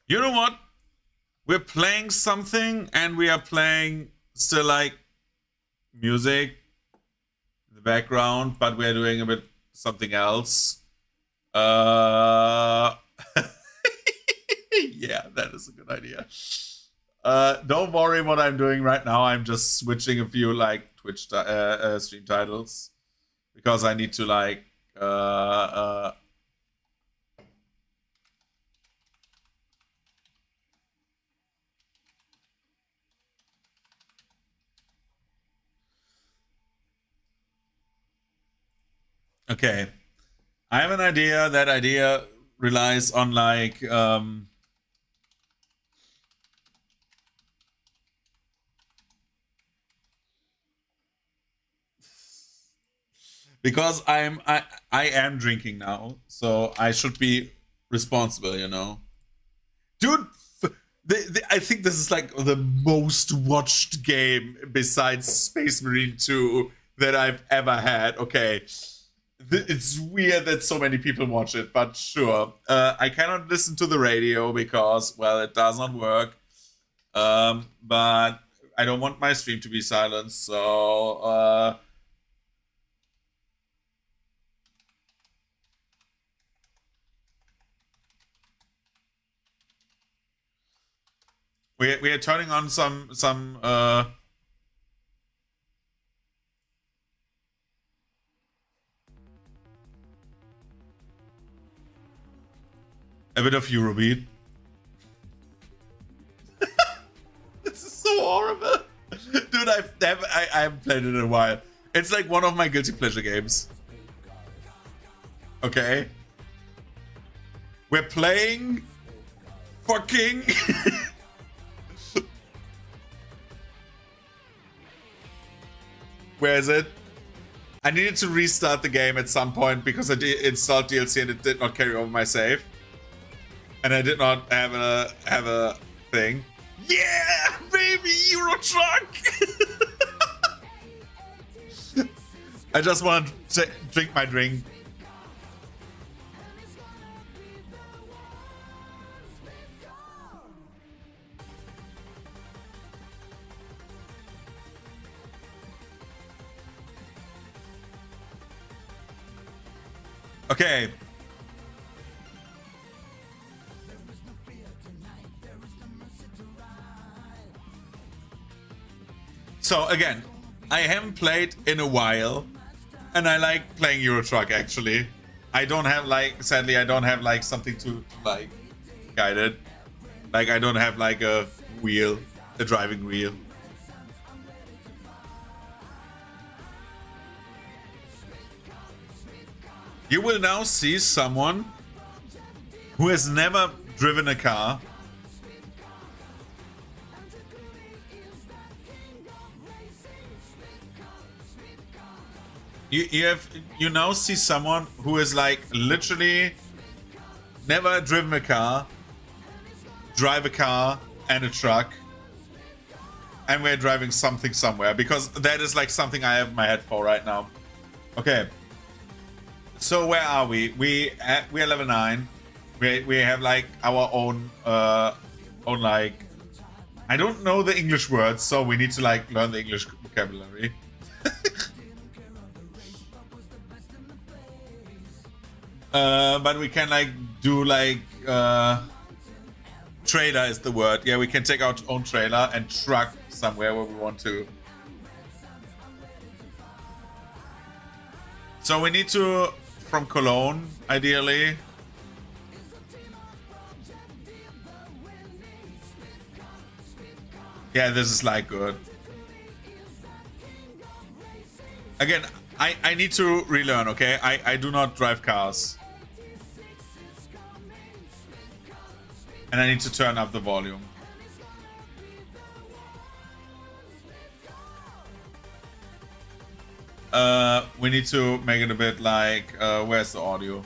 You know what? We're playing something and we are playing still like music. in the background, but we're doing a bit something else. Yeah, that is a good idea. Don't worry what I'm doing right now. I'm just switching a few like Twitch stream titles because I need to like okay. I have an idea. That idea relies on like because I am drinking now, so I should be responsible, you know. Dude, I think this is like the most watched game besides Space Marine 2 that I've ever had. Okay. It's weird that so many people watch it, but sure. I cannot listen to the radio because, well, it does not work. But I don't want my stream to be silenced, so we are turning on some a bit of Eurobeat. This is so horrible. Dude, I haven't played it in a while. It's like one of my guilty pleasure games. Okay. We're playing fucking where is it? I needed to restart the game at some point because I installed DLC and it did not carry over my save. And I did not have a thing. Yeah, baby, Eurotruck! I just want to drink my drink. Okay. So again, I haven't played in a while, and I like playing Eurotruck actually. I don't have like, sadly, I don't have like something to like guide it. Like I don't have like a wheel, a driving wheel. You will now see someone who has never driven a car. You now see someone who is like literally never driven a car, drive a car and a truck, and we're driving something somewhere because that is like something I have in my head for right now. Okay. So where are we? We are level 9. We have like our own like, I don't know the English words, so we need to like learn the English vocabulary. But we can like do like trailer is the word. Yeah, we can take our own trailer and truck somewhere where we want to. So we need to from Cologne, ideally. Yeah, this is like good. Again, I need to relearn, okay? I do not drive cars. And I need to turn up the volume. We need to make it a bit like, where's the audio?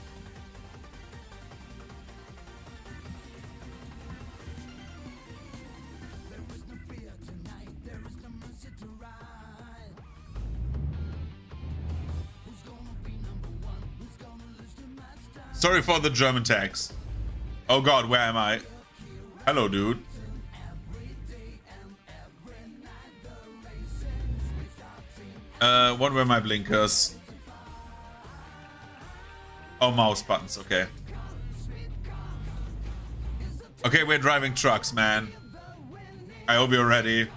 Sorry for the German text. Oh god, where am I? Hello, dude. What were my blinkers? Oh, mouse buttons, okay. Okay, we're driving trucks, man. I hope you're ready.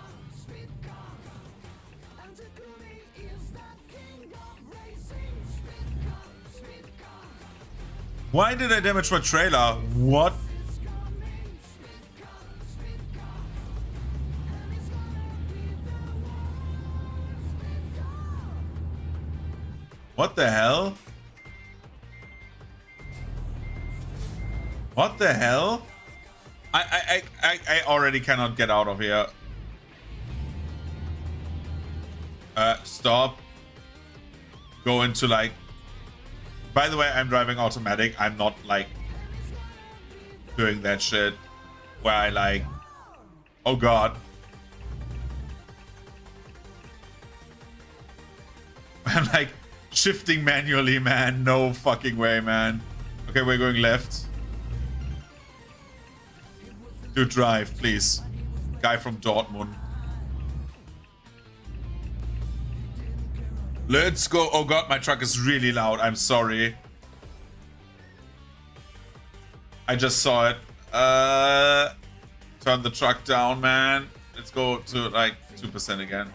Why did I damage my trailer? What? What the hell? What the hell? I already cannot get out of here. Stop. Go into like... By the way, I'm driving automatic. I'm not like doing that shit where I like... Oh god. I'm like shifting manually, man. No fucking way, man. Okay, we're going left. Do drive, please. Guy from Dortmund. Let's go. Oh god, my truck is really loud. I'm sorry. I just saw it. Turn the truck down, man. Let's go to like 2% again.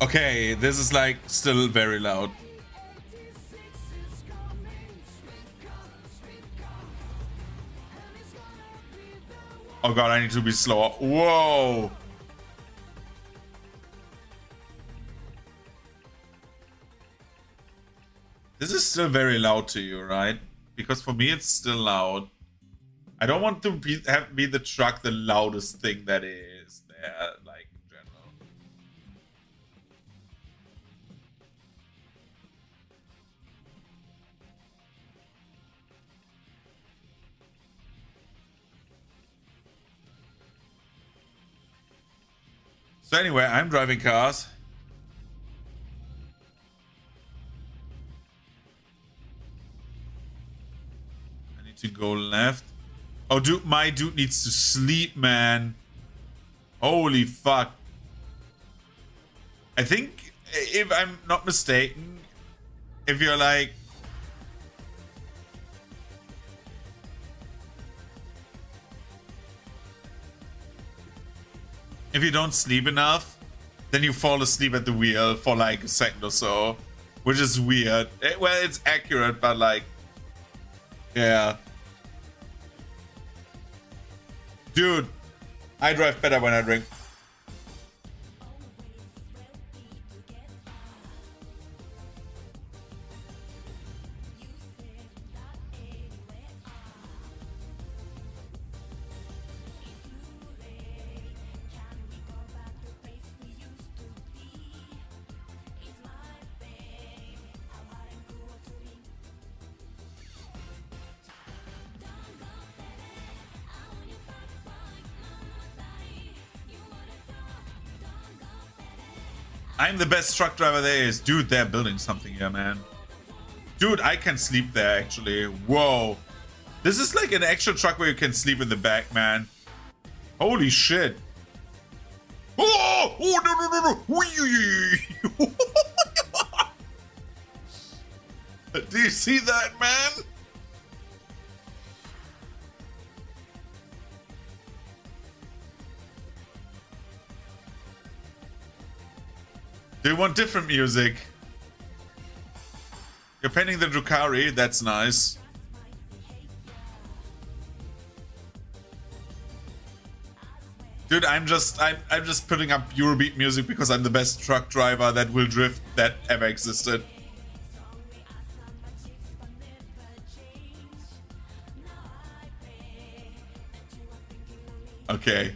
Okay, this is like still very loud. Oh god, I need to be slower. Whoa! This is still very loud to you, right? Because for me it's still loud. I don't want to be the truck the loudest thing that is there, like in general. So anyway, I'm driving cars. I need to go left. Oh, dude, my dude needs to sleep, man. Holy fuck. I think, if I'm not mistaken, if you're like... If you don't sleep enough, then you fall asleep at the wheel for like a second or so. Which is weird. Well, it's accurate, but like... Yeah. Dude, I drive better when I drink. I'm the best truck driver there is. Dude, they're building something here, man. Dude, I can sleep there, actually. Whoa. This is like an actual truck where you can sleep in the back, man. Holy shit. Oh! Oh, no, no, no, no. Do you see that, man? Do you want different music? You're painting the Drukari, that's nice. Dude, I'm just putting up Eurobeat music because I'm the best truck driver that will drift that ever existed. Okay.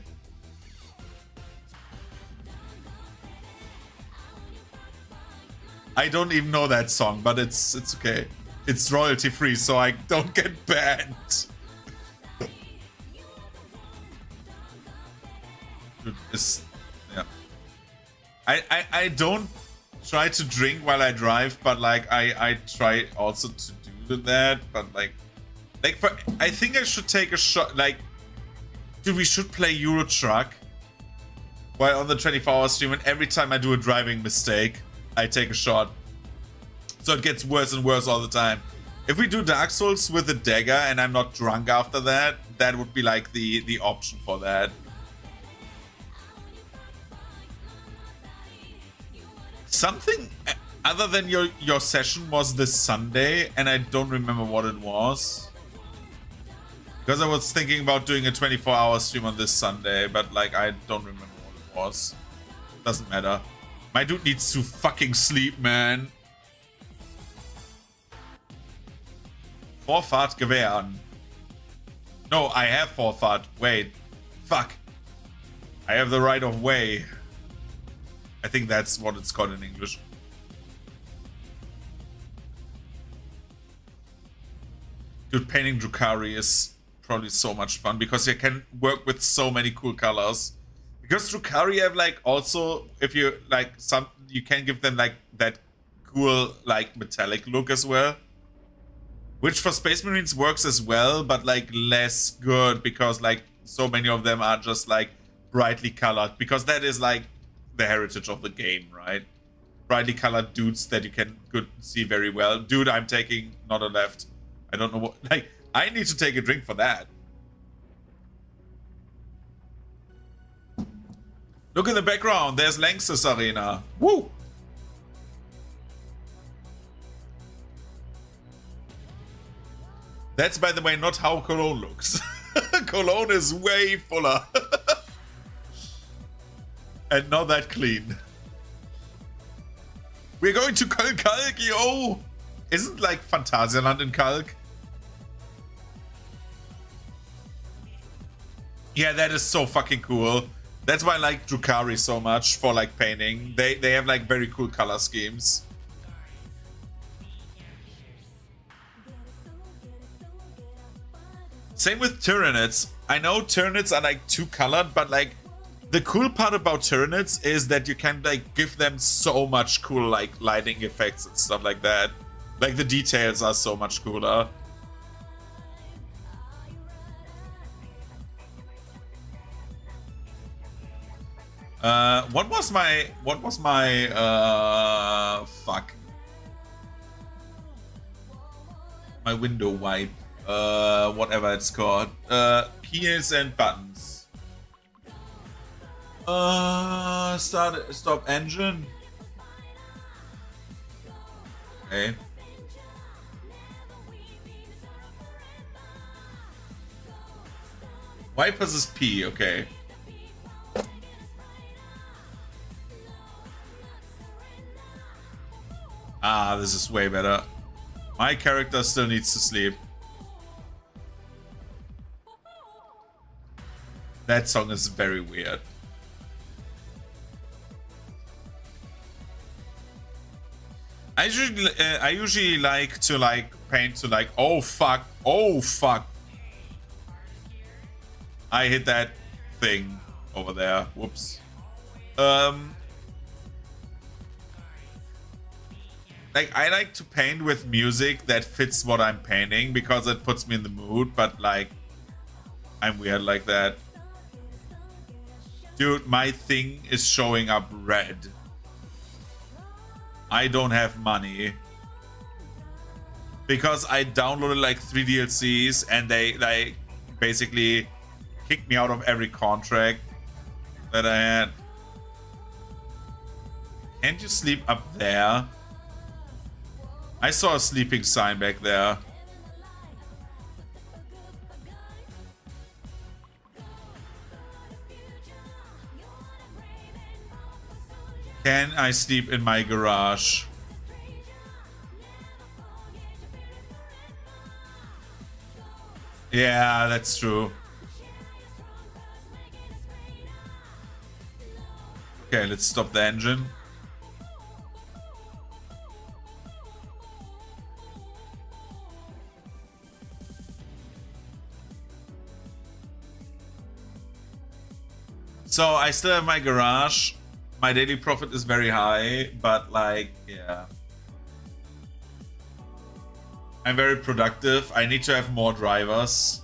I don't even know that song, but it's okay. It's royalty free, so I don't get banned. Dude, yeah. I don't try to drink while I drive, but like I try also to do that, but like for, I think I should take a shot. Like, dude, we should play Eurotruck while on the 24-hour stream, and every time I do a driving mistake, I take a shot. So it gets worse and worse all the time. If we do Dark Souls with a dagger and I'm not drunk after that, that would be like the option for that. Something other than your session was this Sunday, and I don't remember what it was. Because I was thinking about doing a 24-hour stream on this Sunday, but like I don't remember what it was. Doesn't matter. My dude needs to fucking sleep, man. Vorfahrt gewähren. No, I have Vorfahrt. Wait. Fuck. I have the right of way. I think that's what it's called in English. Dude, painting Drukhari is probably so much fun because you can work with so many cool colors. Because Drukhari have like also, if you like some, you can give them like that cool like metallic look as well. Which for Space Marines works as well, but like less good because like so many of them are just like brightly colored. Because that is like the heritage of the game, right? Brightly colored dudes that you can see very well. Dude, I'm taking not a left. I don't know what, like, I need to take a drink for that. Look in the background, there's Lanxess Arena. Woo! That's, by the way, not how Cologne looks. Cologne is way fuller. And not that clean. We're going to Köln-Kalk, yo! Isn't like Phantasialand in Kalk? Yeah, that is so fucking cool. That's why I like Drukhari so much for like painting. They have like very cool color schemes. Same with Tyranids. I know Tyranids are like too colored, but like the cool part about Tyranids is that you can like give them so much cool like lighting effects and stuff like that. Like the details are so much cooler. What was my fuck? My window wipe. Whatever it's called. Keys and buttons. Stop engine. Okay. Wipers is P, okay. Ah, this is way better. My character still needs to sleep. That song is very weird. I usually like to like paint to like, oh fuck, I hit that thing over there. Whoops. Like, I like to paint with music that fits what I'm painting because it puts me in the mood, but like, I'm weird like that. Dude, my thing is showing up red. I don't have money. Because I downloaded like 3 DLCs and they basically kicked me out of every contract that I had. Can't you sleep up there? I saw a sleeping sign back there. Can I sleep in my garage? Yeah, that's true. Okay, let's stop the engine. So I still have my garage, My daily profit is very high, but like, yeah. I'm very productive. I need to have more drivers.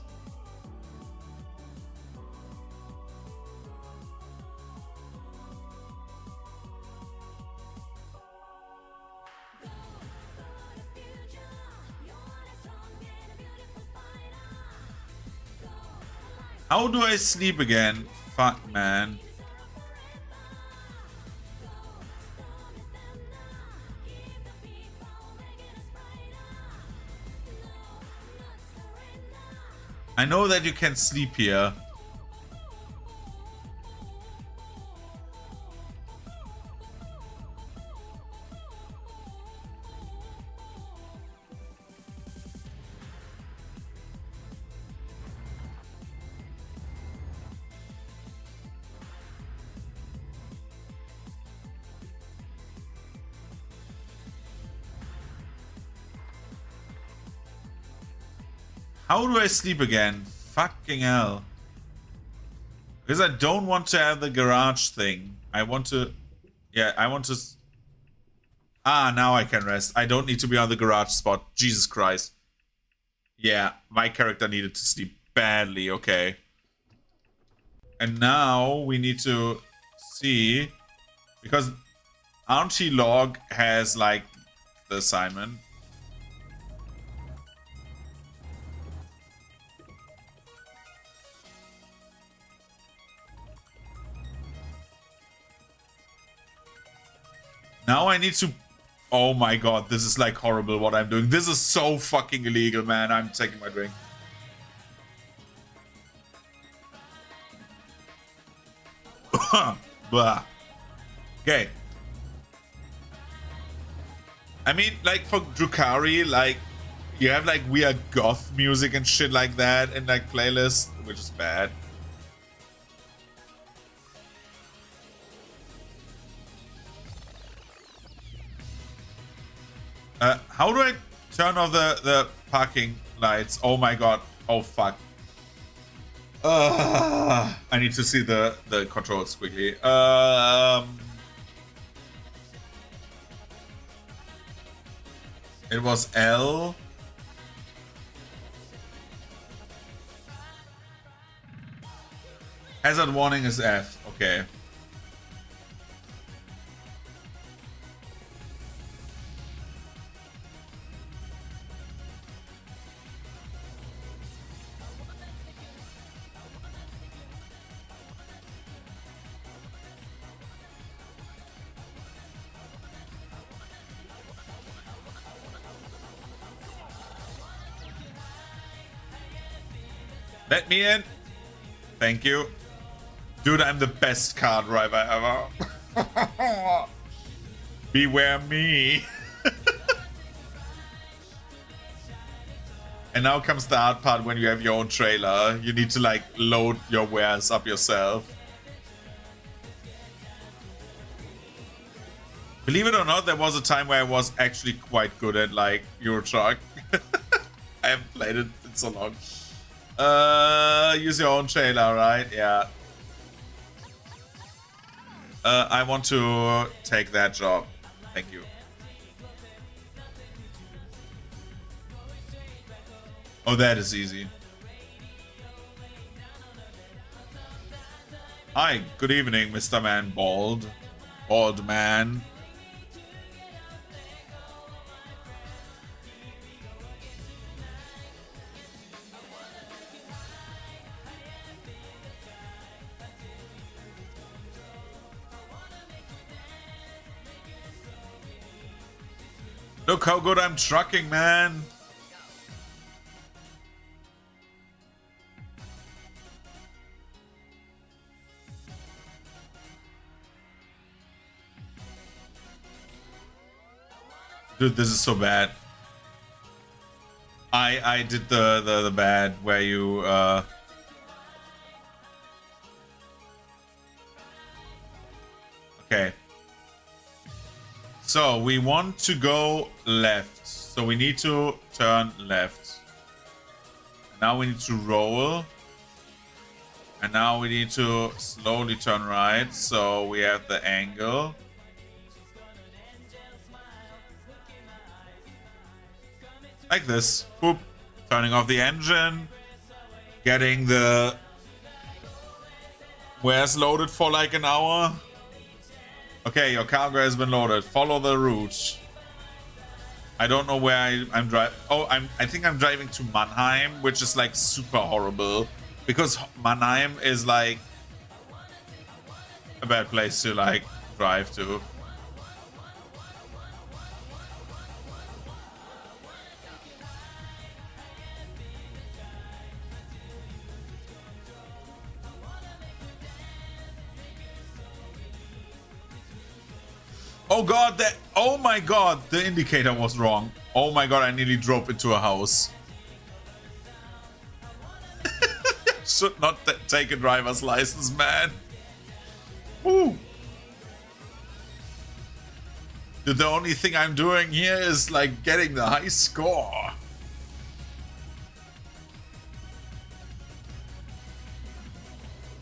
How do I sleep again? Fuck, man. I know that you can sleep here. How do I sleep again? Fucking hell. Because I don't want to have the garage thing. I want to... Yeah, I want to... Ah, now I can rest. I don't need to be on the garage spot. Jesus Christ. Yeah, my character needed to sleep badly. Okay. And now we need to see... Because Auntie Log has, like, the assignment. Now I need to... Oh my god, this is like horrible what I'm doing. This is so fucking illegal, man. I'm taking my drink. Blah. Okay. I mean, like for Drukhari, like you have like weird goth music and shit like that in like playlist, which is bad. How do I turn off the parking lights? Oh my god. Oh fuck. I need to see the controls quickly. It was L. Hazard warning is F. Okay. Let me in. Thank you. Dude, I'm the best car driver ever. Beware me. And now comes the hard part when you have your own trailer. You need to like load your wares up yourself. Believe it or not, there was a time where I was actually quite good at like Eurotruck. I haven't played it in so long. Use your own trailer, right? Yeah. I want to take that job. Thank you. Oh, that is easy. Hi, good evening, Mr. Man Bald. Bald man. Look how good I'm trucking, man. Dude, this is so bad. I did the bad where you okay. So we want to go left. So we need to turn left. Now we need to roll. And now we need to slowly turn right, so we have the angle. Like this. Boop. Turning off the engine. Getting the wares loaded for like an hour. Okay, your cargo has been loaded. Follow the route. I don't know where I'm driving. Oh, I think I'm driving to Mannheim, which is like super horrible. Because Mannheim is like a bad place to like drive to. Oh god, oh my god, the indicator was wrong. Oh my god, I nearly drove into a house. Should not take a driver's license, man. Woo. The only thing I'm doing here is like getting the high score.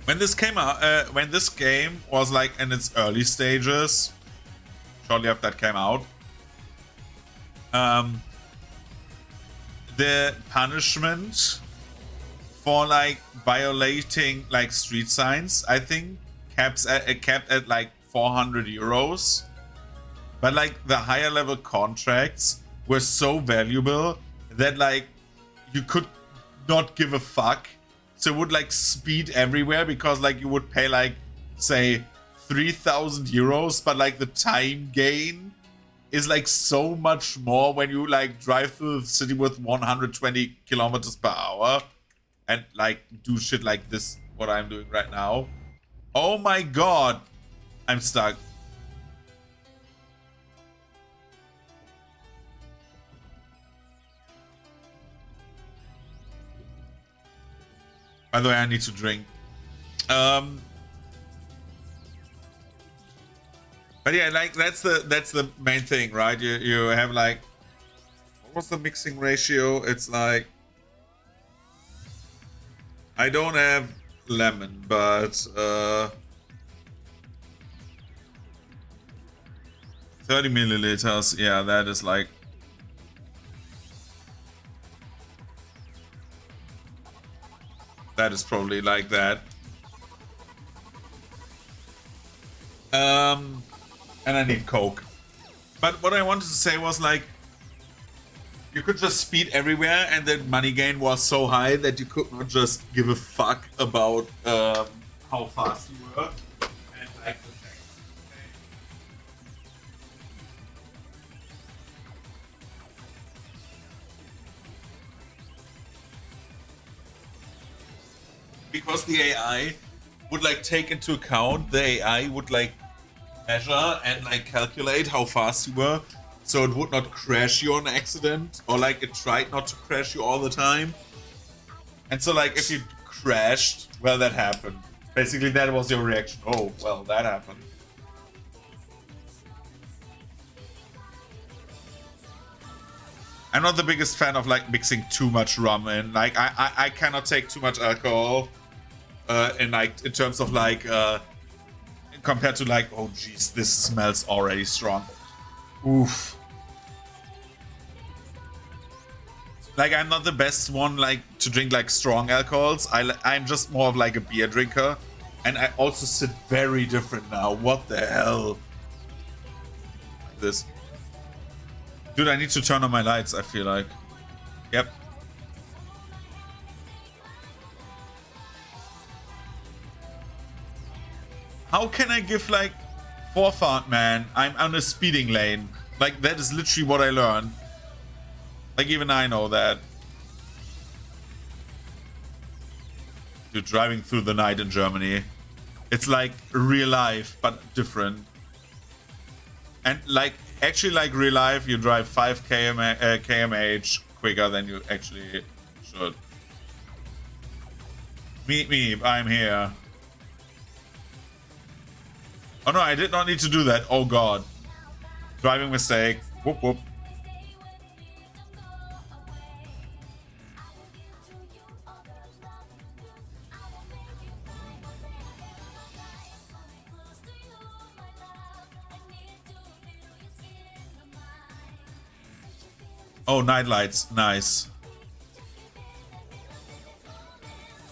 When this came out, when this game was like in its early stages, shortly after that came out, the punishment for like violating like street signs, I think, capped at like 400 euros. But like the higher level contracts were so valuable that like you could not give a fuck. So it would like speed everywhere because like you would pay like say 3,000 euros, but like the time gain is like so much more when you like drive through the city with 120 kilometers per hour and like do shit like this, what I'm doing right now. Oh my god, I'm stuck. By the way, I need to drink. But yeah, like that's the main thing, right? You have like, what was the mixing ratio? It's like, I don't have lemon, but 30 milliliters. Yeah, that is like, that is probably like that. And I need Coke. But what I wanted to say was like, you could just speed everywhere and the money gain was so high that you could not just give a fuck about how fast you were. And like the text. Because the AI would like take into account, the AI would like measure and like calculate how fast you were, so it would not crash you on accident, or like it tried not to crash you all the time. And so like if you crashed, well, that happened. Basically that was your reaction. Oh, well, that happened. I'm not the biggest fan of like mixing too much rum in. Like I cannot take too much alcohol in like in terms of like compared to like, oh geez, this smells already strong. Oof. Like I'm not the best one like to drink like strong alcohols. I'm just more of like a beer drinker, and I also sit very different now. What the hell? This. Dude, I need to turn on my lights, I feel like. Yep. How can I give like forethought, man? I'm on a speeding lane. Like that is literally what I learned. Like even I know that. Dude, driving through the night in Germany. It's like real life, but different. And like, actually like real life, you drive 5 kmh quicker than you actually should. Meet me, I'm here. Oh no, I did not need to do that. Oh god. Driving mistake. Whoop whoop. Oh, night lights. Nice.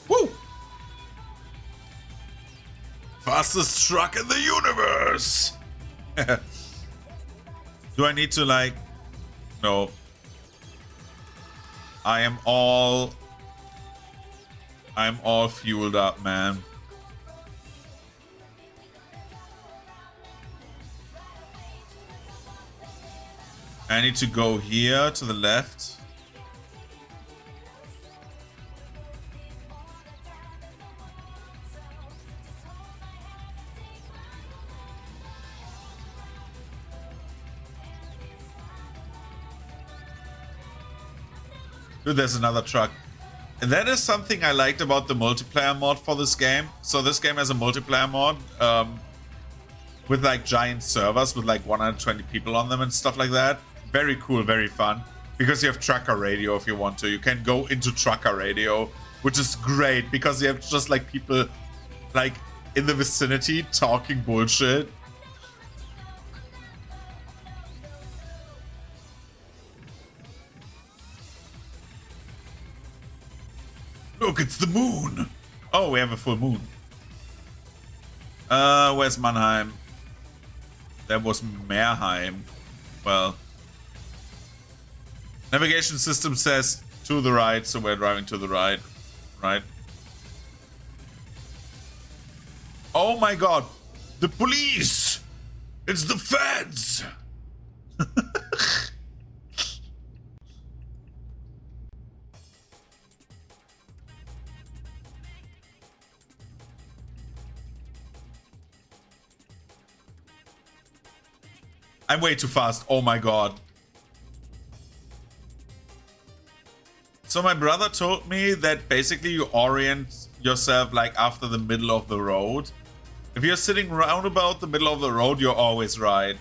Woo! Fastest truck in the universe! Do I need to, like... No. I'm all fueled up, man. I need to go here to the left. Dude, there's another truck. And that is something I liked about the multiplayer mod for this game. So this game has a multiplayer mod with like giant servers with like 120 people on them and stuff like that. Very cool, very fun. Because you have trucker radio if you want to. You can go into trucker radio, which is great because you have just like people like in the vicinity talking bullshit. Look, it's the moon. Oh, we have a full moon. Where's Mannheim? That was Meerheim. Well, navigation system says to the right, so we're driving to the right. Right. Oh my god. The police! It's the feds! I'm way too fast. Oh my god. So my brother told me that basically you orient yourself like after the middle of the road. If you're sitting round about the middle of the road, you're always right.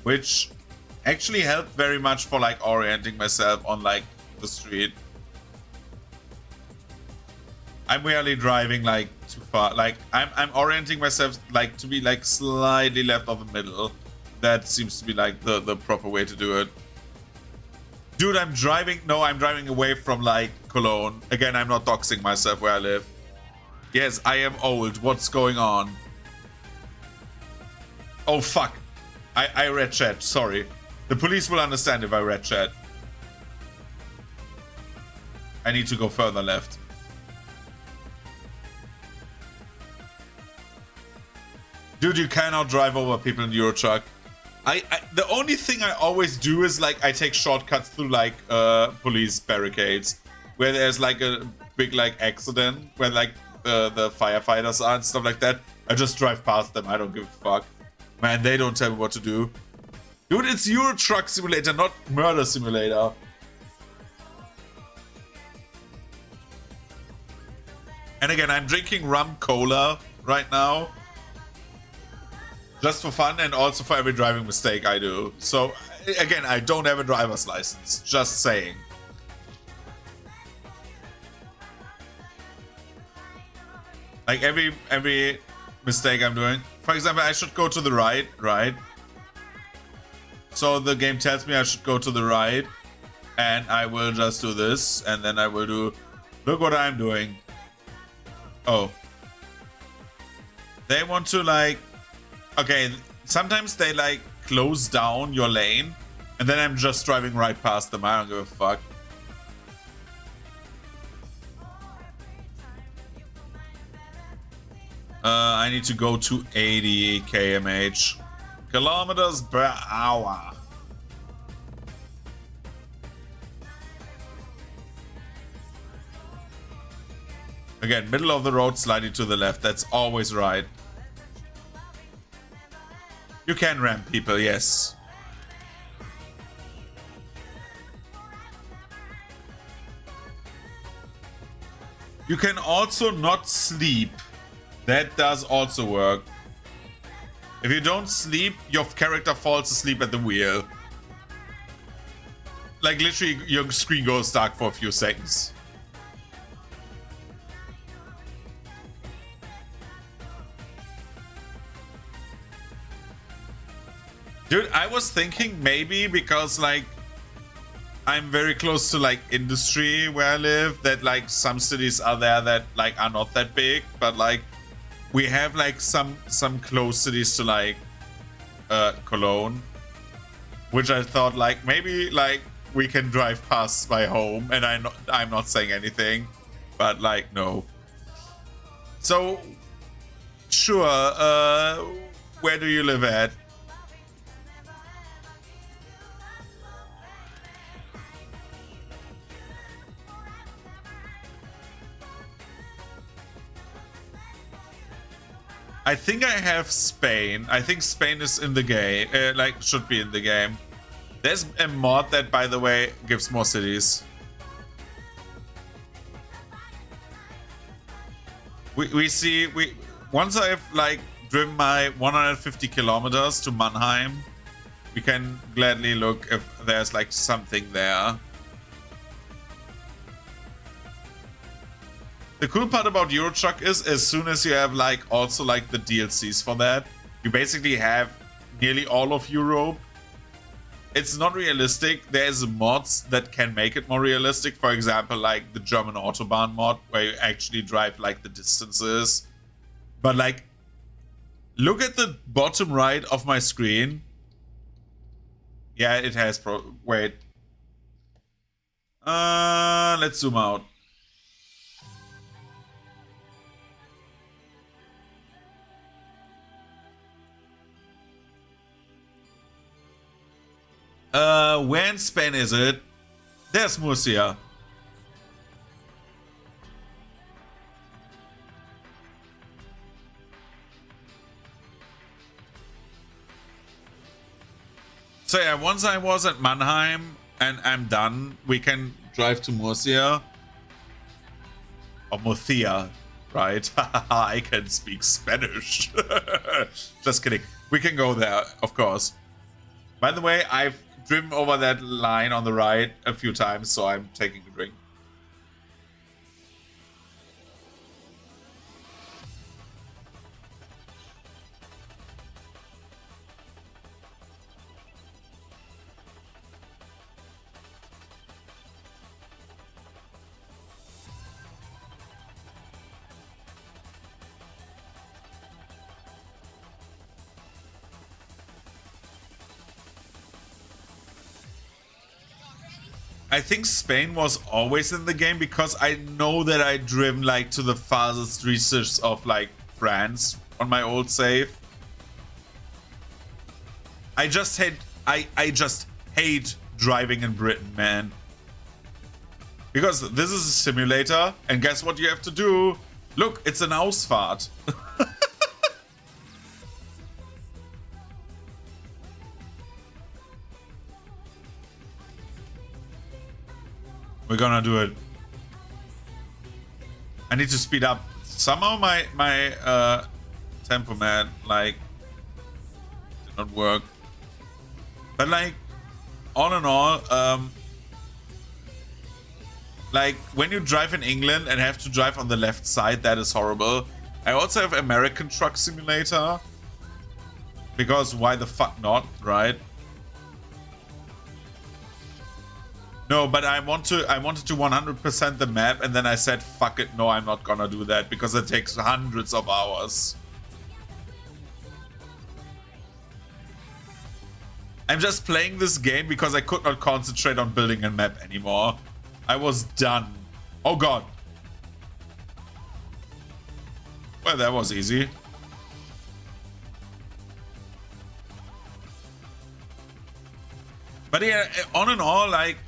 Which actually helped very much for like orienting myself on like the street. I'm really driving like too far. Like I'm orienting myself like to be like slightly left of the middle. That seems to be like the proper way to do it. Dude, I'm driving away from like Cologne. Again, I'm not doxing myself where I live. Yes, I am old. What's going on? Oh, fuck. I read chat. Sorry. The police will understand if I read chat. I need to go further left. Dude, you cannot drive over people in Eurotruck. The only thing I always do is like I take shortcuts through like police barricades where there's like a big like accident where like the firefighters are and stuff like that. I just drive past them. I don't give a fuck. Man, they don't tell me what to do. Dude, it's Eurotruck Simulator, not Murder Simulator. And again, I'm drinking rum cola right now. Just for fun and also for every driving mistake I do. So, again, I don't have a driver's license. Just saying. Like every mistake I'm doing. For example, I should go to the right, right? So the game tells me I should go to the right. And I will just do this. And then I will do... Look what I'm doing. Oh. They want to like... Okay, sometimes they like close down your lane and then I'm just driving right past them. I don't give a fuck. I need to go to 80 km/h. Kilometers per hour. Again, middle of the road, slightly to the left. That's always right. You can ram people, yes. You can also not sleep. That does also work. If you don't sleep, your character falls asleep at the wheel. Like literally your screen goes dark for a few seconds. Dude, I was thinking maybe because like I'm very close to like industry where I live. That like some cities are there that like are not that big, but like we have like some close cities to like Cologne, which I thought like maybe like we can drive past my home, and I'm not saying anything, but like no. So sure, where do you live at? I think I have Spain. I think Spain is in the game, like should be in the game. There's a mod that, by the way, gives more cities. Once I've like driven my 150 kilometers to Mannheim, we can gladly look if there's like something there. The cool part about Eurotruck is as soon as you have like also like the DLCs for that, you basically have nearly all of Europe. It's not realistic. There's mods that can make it more realistic. For example, like the German Autobahn mod where you actually drive like the distances. But like, look at the bottom right of my screen. Yeah, it has wait. Let's zoom out. Where in Spain is it? There's Murcia. So yeah, once I was at Mannheim and I'm done, we can drive to Murcia. Or Murcia, right? I can speak Spanish. Just kidding. We can go there, of course. By the way, I've driven over that line on the right a few times, so I'm taking a drink. I think Spain was always in the game because I know that I driven like to the farthest reaches of like France on my old save. I just hate driving in Britain, man. Because this is a simulator, and guess what you have to do? Look, it's an Ausfahrt. We're gonna do it. I need to speed up. Somehow my tempomat like did not work. But like all in all, like when you drive in England and have to drive on the left side, that is horrible. I also have American Truck Simulator. Because why the fuck not, right? No, but I wanted to 100% the map, and then I said, fuck it, no, I'm not gonna do that, because it takes hundreds of hours. I'm just playing this game because I could not concentrate on building a map anymore. I was done. Oh god. Well, that was easy. But yeah, on and all, like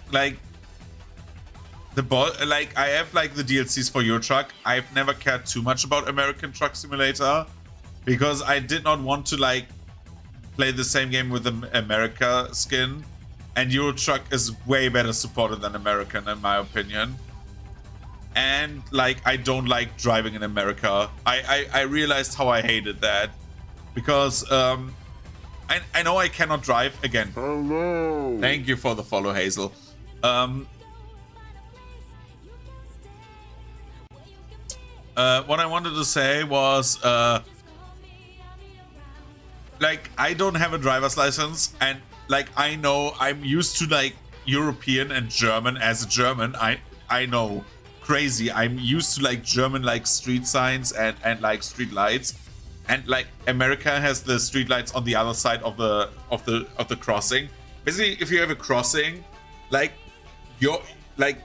the ball, like I have like the DLCs for Eurotruck. I've never cared too much about American Truck Simulator because I did not want to like play the same game with the America skin, and Eurotruck is way better supported than American in my opinion. And like I don't like driving in America. I realized how I hated that because I know I cannot drive again. Hello. Thank you for the follow, Hazel. What I wanted to say was, like, I don't have a driver's license, and like I know I'm used to like European and German. As a German, I know, crazy. I'm used to like German like street signs and like street lights, and like America has the street lights on the other side of the crossing. Basically, if you have a crossing, like you're like,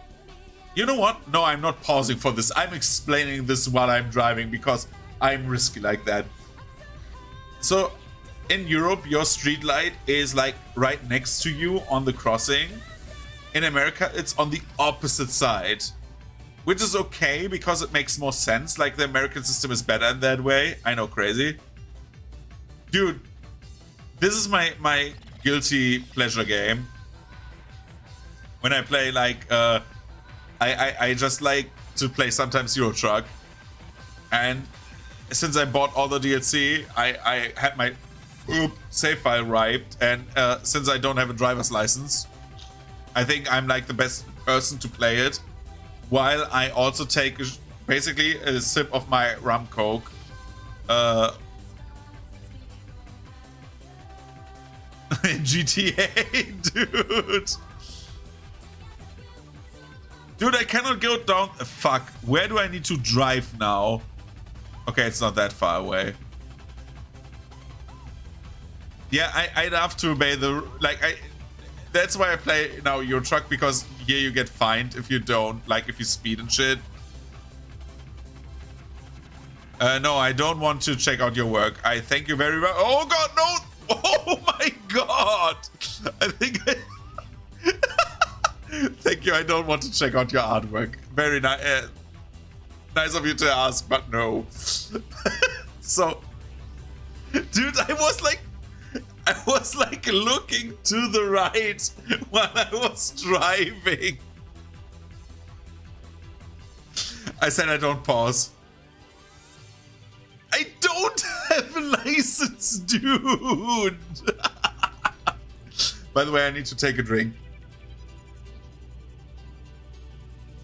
you know what? No, I'm not pausing for this. I'm explaining this while I'm driving because I'm risky like that. So in Europe, your street light is like right next to you on the crossing. In America, it's on the opposite side, which is okay because it makes more sense. Like the American system is better in that way. I know, crazy. Dude, this is my guilty pleasure game. When I play like, I just like to play sometimes Eurotruck. And since I bought all the DLC, I had my save file wiped. And since I don't have a driver's license, I think I'm like the best person to play it. While I also take basically a sip of my rum coke. GTA, dude. Dude, I cannot go down. Fuck. Where do I need to drive now? Okay, it's not that far away. Yeah, I'd have to obey the that's why I play now Eurotruck, because here you get fined if you don't, like if you speed and shit. No, I don't want to check out your work. I thank you very much. Oh god, no! Oh my god! I think thank you, I don't want to check out your artwork. Very nice. Nice of you to ask, but no. So, dude, I was like looking to the right while I was driving. I said I don't pause. I don't have a license, dude. By the way, I need to take a drink.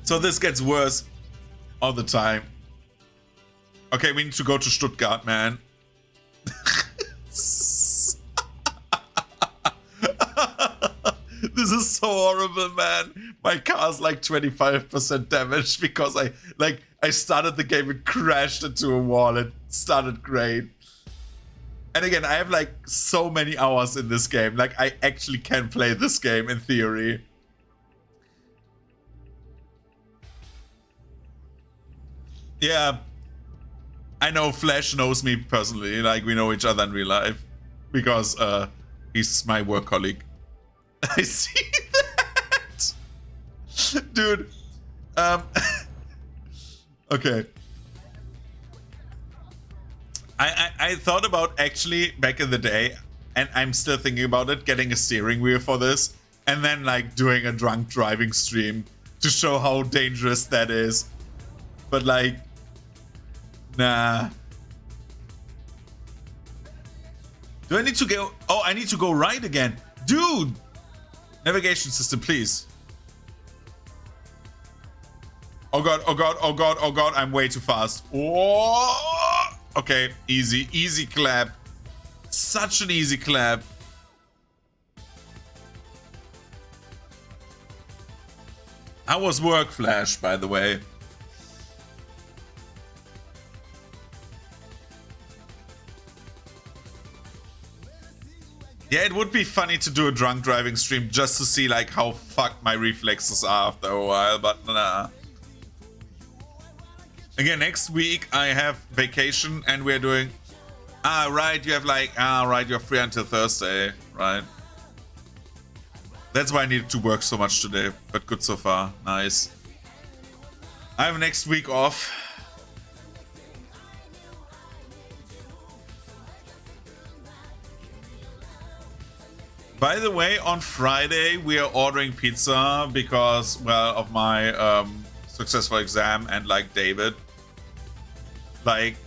So this gets worse all the time. Okay, we need to go to Stuttgart, man. This is so horrible, man. My car's like 25% damaged because I started the game and crashed into a wall. It started great. And again, I have like so many hours in this game. Like I actually can play this game in theory. Yeah. I know Flash knows me personally. Like we know each other in real life because he's my work colleague. I see that, dude. Okay. I thought about actually back in the day, and I'm still thinking about it, getting a steering wheel for this, and then like doing a drunk driving stream to show how dangerous that is. But like, nah. Do I need to go? Oh, I need to go right again, dude. Navigation system, please. Oh god, oh god, oh god, oh god, I'm way too fast. Oh, okay, easy, easy clap. Such an easy clap. How was work, Flash, by the way? Yeah, it would be funny to do a drunk driving stream just to see like how fucked my reflexes are after a while, but nah. Again, next week I have vacation and we're doing... Ah, right, you have like... Ah, right, you're free until Thursday, right? That's why I needed to work so much today, but good so far. Nice. I have next week off. By the way, on Friday we are ordering pizza because, well, of my successful exam and like David. Like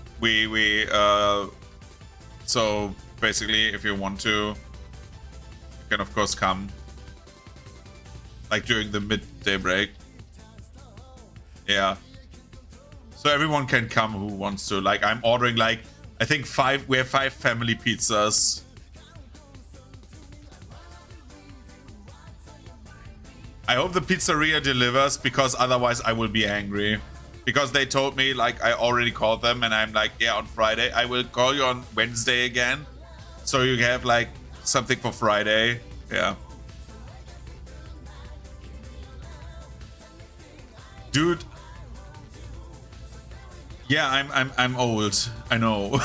so basically, if you want to, you can of course come. Like during the midday break. Yeah. So everyone can come who wants to. Like I'm ordering like, I think we have 5 family pizzas. I hope the pizzeria delivers, because otherwise I will be angry. Because they told me, like, I already called them, and I'm like, yeah, on Friday. I will call you on Wednesday again, so you have, like, something for Friday. Yeah. Dude. Yeah, I'm old. I know.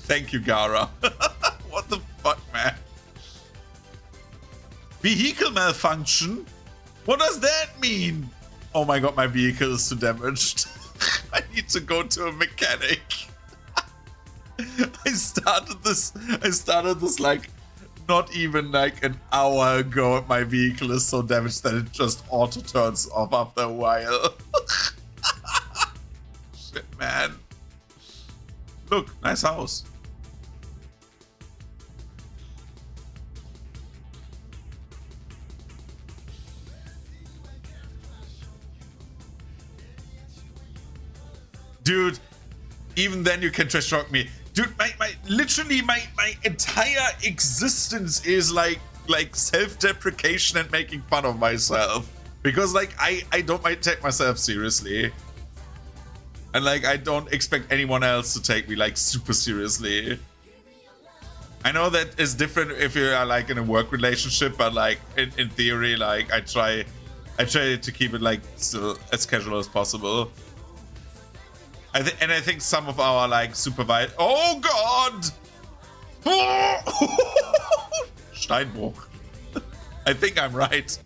Thank you, Gara. What the fuck, man? Vehicle malfunction? What does that mean? Oh my god, my vehicle is too damaged. I need to go to a mechanic. I started this like not even like an hour ago, and my vehicle is so damaged that it just auto turns off after a while. Shit, man. Look, nice house. Dude, even then you can trash talk me. Dude, literally my entire existence is like self-deprecation and making fun of myself. Because like I don't take myself seriously. And like I don't expect anyone else to take me like super seriously. I know that is different if you are like in a work relationship, but like in theory, like I try to keep it like still as casual as possible. I think some of our like supervised. Oh God! Steinbruch. I think I'm right.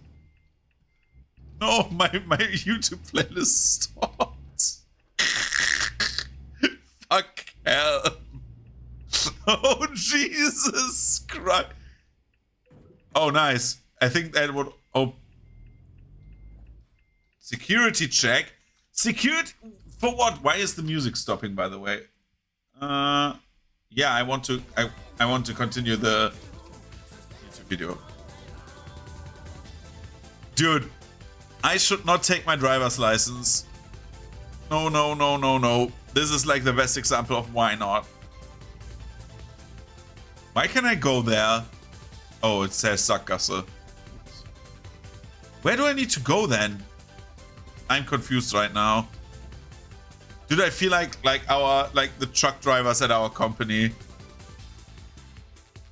No, my YouTube playlist stopped. Fuck hell. Oh Jesus Christ. Oh nice. I think that would. Oh. Security check. Security. For what? Why is the music stopping, by the way? Yeah, I want to continue the YouTube video. Dude, I should not take my driver's license. No. This is like the best example of why not. Why can I go there? Oh, it says Sackgasse. Where do I need to go then? I'm confused right now. Dude, I feel like the truck drivers at our company.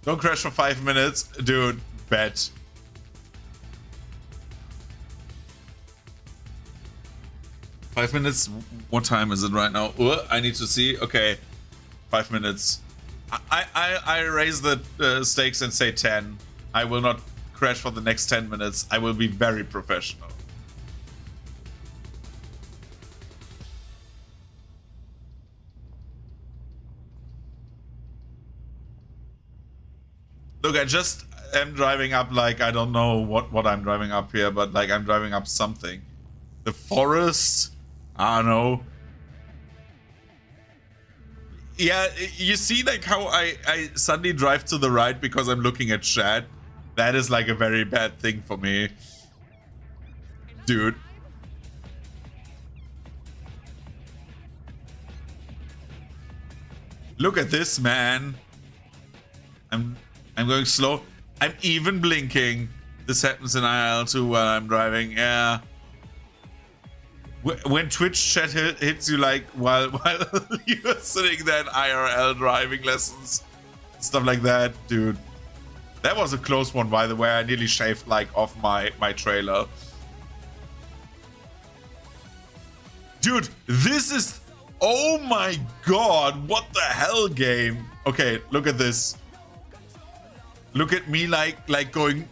Don't crash for 5 minutes. Dude, bet. Five minutes? What time is it right now? I need to see. Okay, 5 minutes. I raise the stakes and say 10. I will not crash for the next 10 minutes. I will be very professional. Look, I just am driving up, like, I don't know what I'm driving up here, but, like, I'm driving up something. The forest? I don't know. Yeah, you see, like, how I suddenly drive to the right because I'm looking at chat? That is, like, a very bad thing for me. Dude. Look at this, man. I'm going slow. I'm even blinking. This happens in IRL too while I'm driving. Yeah. When Twitch chat hits you like while you're sitting there in IRL driving lessons, stuff like that, dude. That was a close one, by the way. I nearly shaved like off my trailer. Dude, this is. Oh my god! What the hell, game? Okay, look at this. Look at me like going.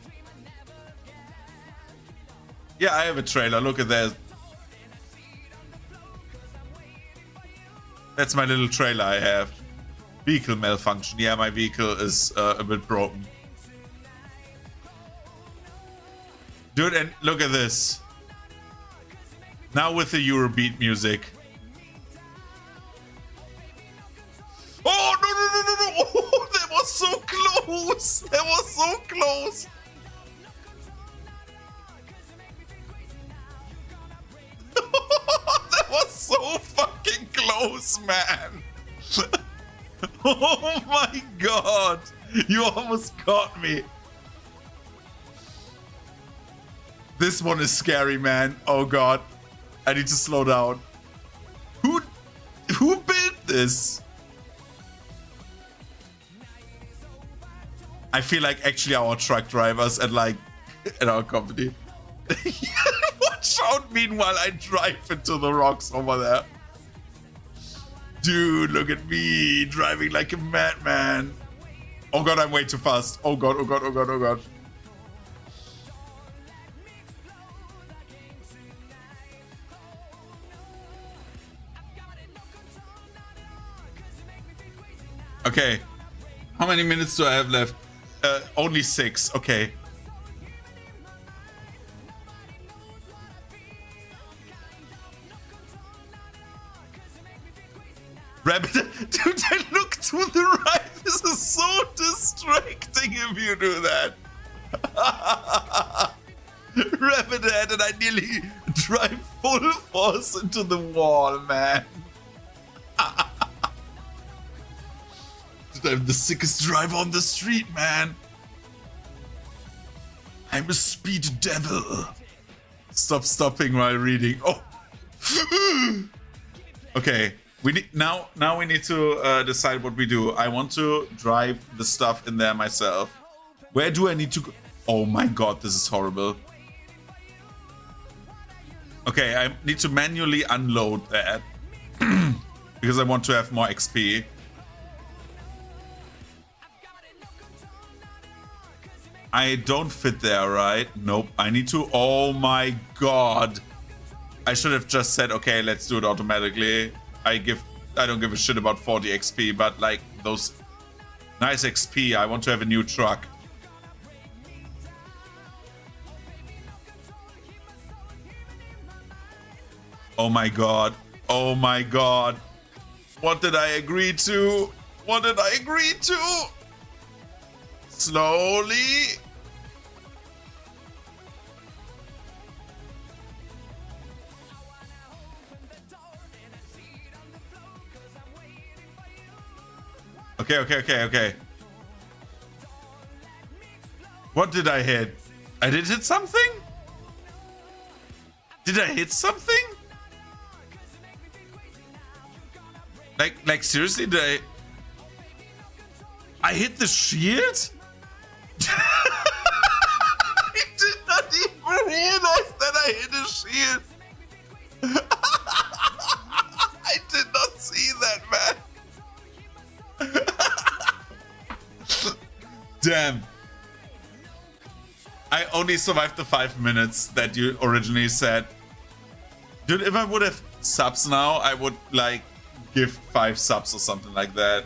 Yeah, I have a trailer. Look at that. That's my little trailer I have. Vehicle malfunction. Yeah, my vehicle is a bit broken. Dude, and look at this. Now with the Eurobeat music. Oh, no. Oh, that was so close. That was so close. That was so fucking close, man. Oh my god. You almost got me. This one is scary, man. Oh god. I need to slow down. Who built this? I feel like actually our truck drivers at like at our company. Watch out meanwhile I drive into the rocks over there. Dude, look at me driving like a madman. Oh god, I'm way too fast. Oh god, oh god, oh god, oh god. Okay. How many minutes do I have left? Only 6. Okay. Rabbit, dude, I look to the right. This is so distracting if you do that. Rabbit head, and I nearly drive full force into the wall, man. I'm the sickest driver on the street, man. I'm a speed devil. Stop stopping while reading. Oh. Okay. We need now we need to decide what we do. I want to drive the stuff in there myself. Where do I need to go? Oh my god, this is horrible. Okay, I need to manually unload that. Because I want to have more XP. I don't fit there, right? Nope. I need to... Oh my god. I should have just said, okay, let's do it automatically. I don't give a shit about 40 XP, but like those nice XP, I want to have a new truck. Oh my god. Oh my god. What did I agree to? What did I agree to? Slowly. Okay. What did I hit? I did hit something? Did I hit something? Like seriously, did I hit the shield? I did not even realize that I hit a shield. I did not see that, man. Damn. I only survived the 5 minutes that you originally said. Dude, if I would have subs now, I would like give 5 subs or something like that.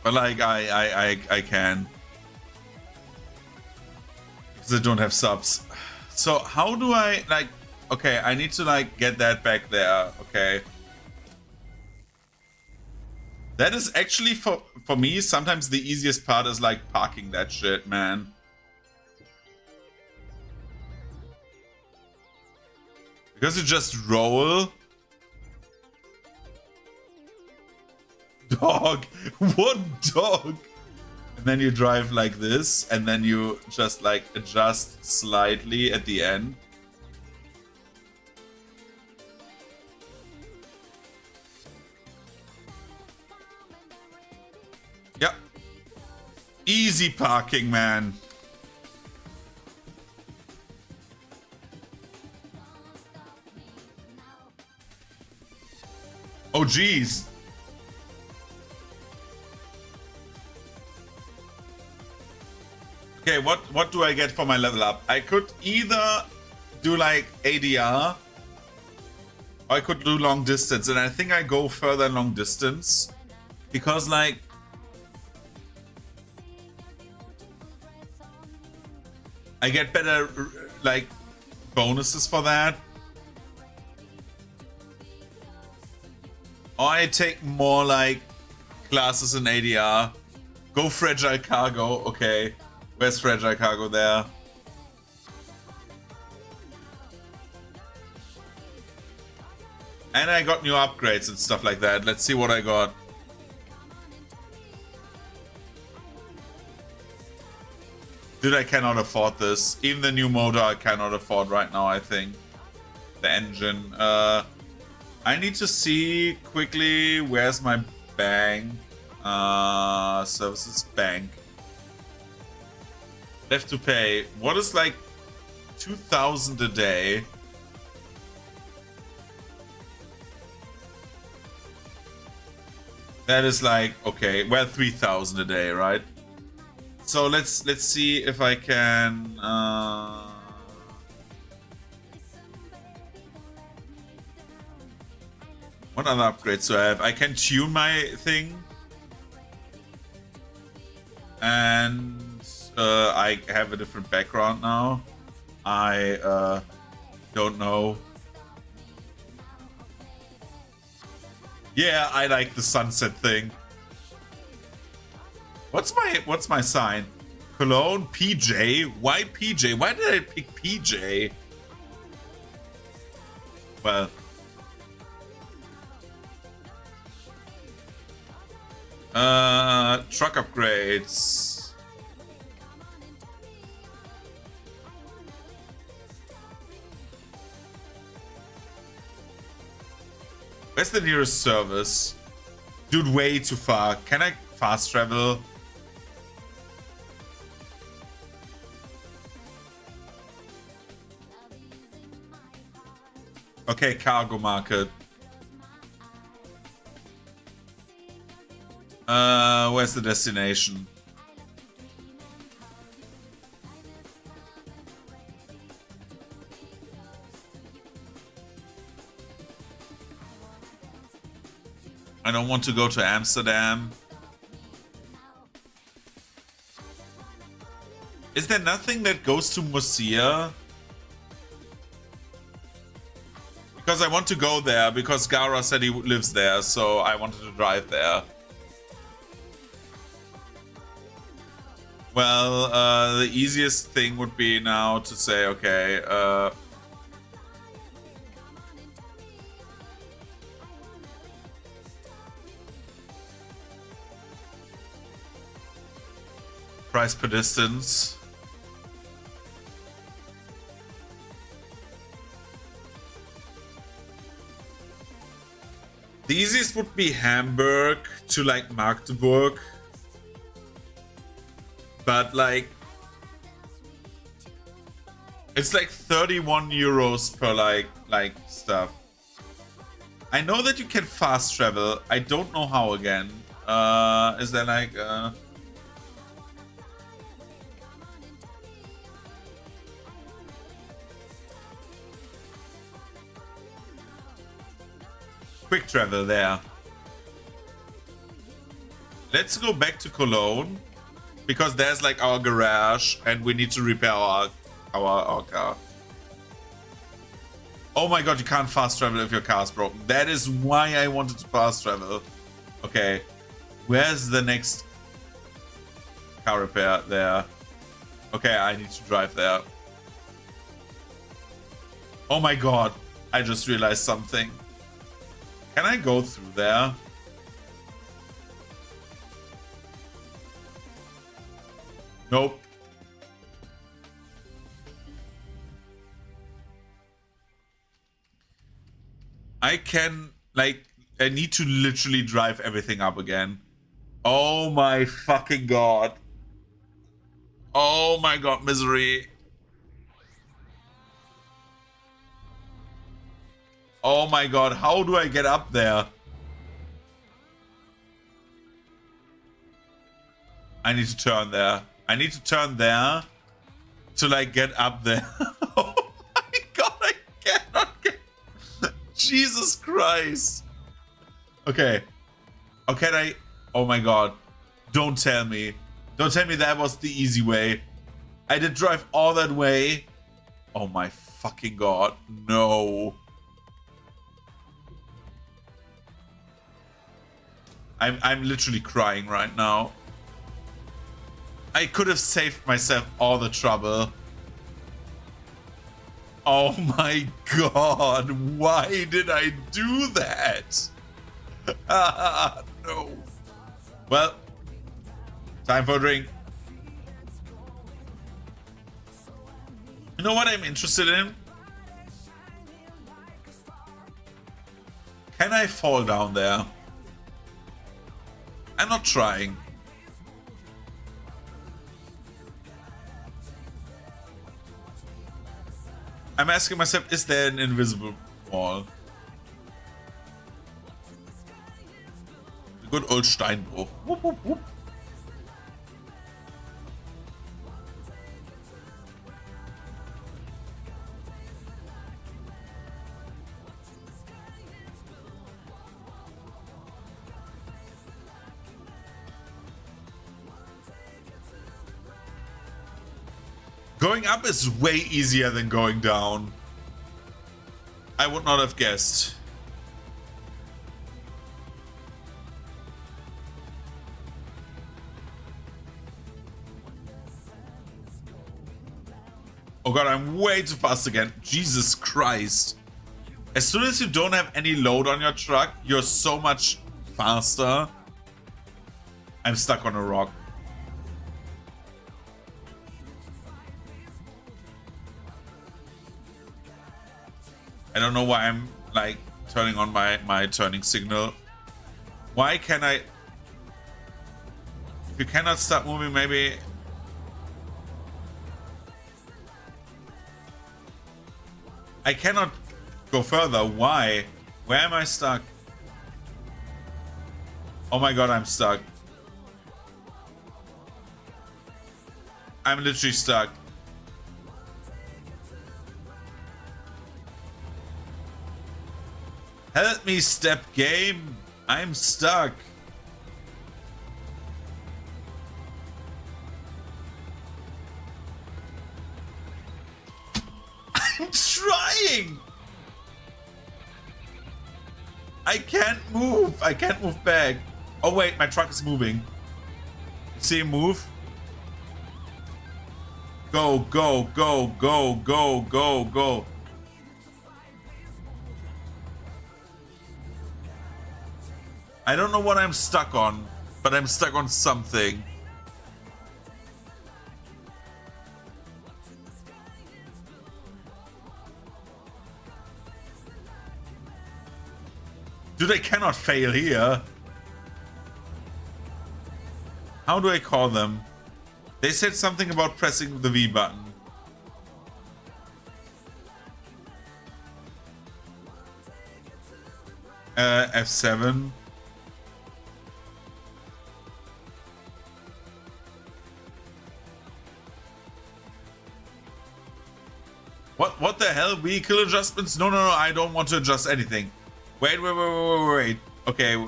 But like I can. Because I don't have subs. So how do I like... Okay, I need to like get that back there. Okay. That is actually for me, sometimes the easiest part is like parking that shit, man. Because you just roll. Dog. What dog? And then you drive like this, and then you just like adjust slightly at the end. Yep. Easy parking, man. Oh, geez. Okay, what do I get for my level up? I could either do like ADR, or I could do long distance, and I think I go further long distance because like I get better like bonuses for that. Or I take more like classes in ADR. Go fragile cargo. Okay. Where's fragile cargo there? And I got new upgrades and stuff like that. Let's see what I got. Dude, I cannot afford this. Even the new motor I cannot afford right now, I think. The engine. I need to see quickly where's my bank. Services bank. Left to pay. What is like 2,000 a day? That is like, okay, well, 3,000 a day, right? So let's see if I can what other upgrades do I have? I can tune my thing. And I have a different background now. I don't know. Yeah, I like the sunset thing. What's my sign? Cologne? PJ? Why PJ? Why did I pick PJ? Well. Truck upgrades. Where's the nearest service? Dude, way too far. Can I fast travel? Okay, cargo market. Where's the destination? I don't want to go to Amsterdam. Is there nothing that goes to Murcia? Because I want to go there, because Gara said he lives there, so I wanted to drive there. Well, the easiest thing would be now to say, okay, price per distance. The easiest would be Hamburg to like Magdeburg. But like, it's like 31 euros per like stuff. I know that you can fast travel. I don't know how again. Is there like quick travel there? Let's go back to Cologne. Because there's like our garage and we need to repair our car. Oh my god, you can't fast travel if your car's broken. That is why I wanted to fast travel. Okay. Where's the next car repair? There. Okay, I need to drive there. Oh my god. I just realized something. Can I go through there? Nope. I can, like, I need to literally drive everything up again. Oh my fucking god. Oh my god, misery. Oh my god, how do I get up there? I need to turn there. I need to turn there to like get up there. Oh my god, I cannot get... Jesus Christ. Okay. Oh, can I... Oh my god. Don't tell me. Don't tell me that was the easy way. I did drive all that way. Oh my fucking god. No. I'm literally crying right now. I could have saved myself all the trouble. Oh my god, why did I do that? No. Well, time for a drink. You know what I'm interested in? Can I fall down there? I'm not trying. I'm asking myself, is there an invisible wall? The good old Steinbruch. Whoop, whoop, whoop. Going up is way easier than going down. I would not have guessed. Oh god, I'm way too fast again. Jesus Christ. As soon as you don't have any load on your truck, you're so much faster. I'm stuck on a rock. I don't know why I'm like turning on my turning signal. Why can I? If you cannot start moving, maybe. I cannot go further. Why? Where am I stuck? Oh my god, I'm stuck. I'm literally stuck. Help me, step game. I'm stuck. I'm trying. I can't move. I can't move back. Oh wait, my truck is moving. See him move? Go, go, go, go, go, go, go. I don't know what I'm stuck on, but I'm stuck on something. Dude, I cannot fail here. How do I call them? They said something about pressing the V button. F7. What the hell? Vehicle adjustments? No, I don't want to adjust anything. Wait. Okay.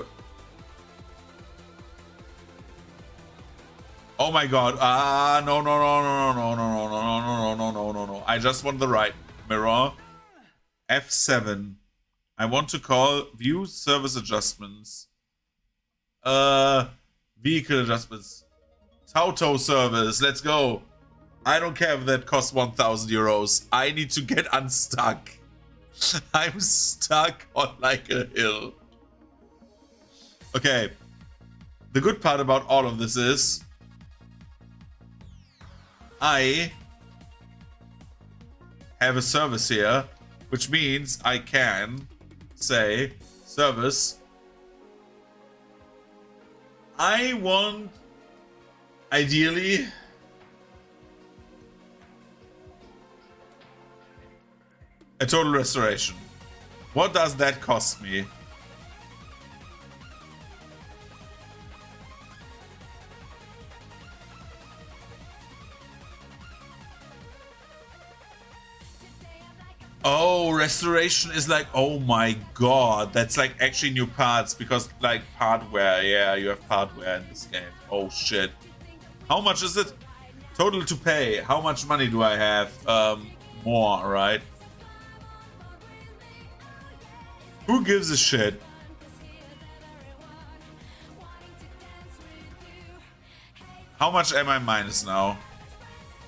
Oh my god. No. I just want the right mirror. F7. I want to call view service adjustments. Vehicle adjustments. Auto service. Let's go. I don't care if that costs 1,000 euros. I need to get unstuck. I'm stuck on like a hill. Okay. The good part about all of this is I have a service here, which means I can say service. I want ideally a total restoration. What does that cost me? Oh, restoration is like, oh my god, that's like actually new parts, because like hardware, yeah, you have hardware in this game. Oh shit. How much is it? Total to pay. How much money do I have? More, right? Who gives a shit? How much am I minus now?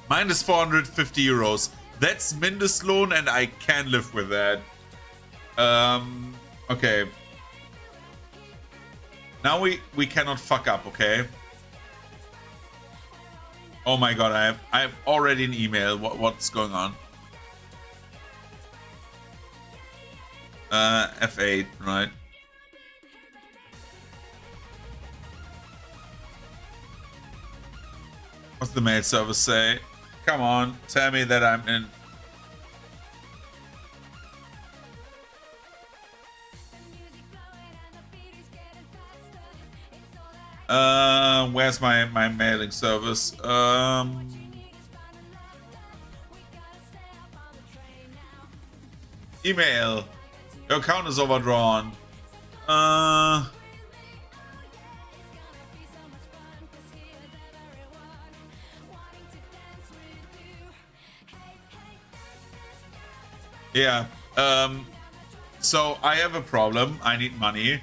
Minus 450 euros. That's Mindestlohn and I can live with that. Okay. Now we cannot fuck up, okay? Oh my god, I have already an email. What's going on? F8, right? What's the mail service say? Come on, tell me that I'm in. Where's my mailing service? Email. Your account is overdrawn. Yeah. So I have a problem. I need money.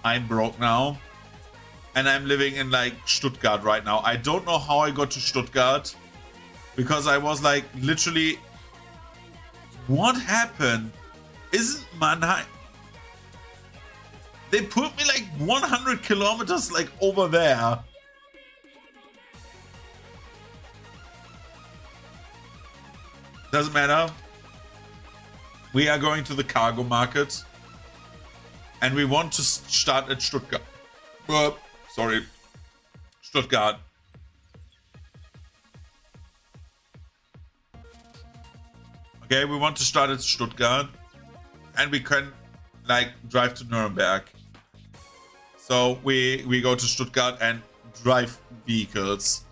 I'm broke now. And I'm living in like Stuttgart right now. I don't know how I got to Stuttgart. Because I was like literally... What happened? Isn't Mannheim... They put me like 100 kilometers like over there. Doesn't matter. We are going to the cargo market. And we want to start at Stuttgart. Sorry. Stuttgart. Okay, we want to start at Stuttgart. And we can like drive to Nuremberg. So we go to Stuttgart and drive vehicles.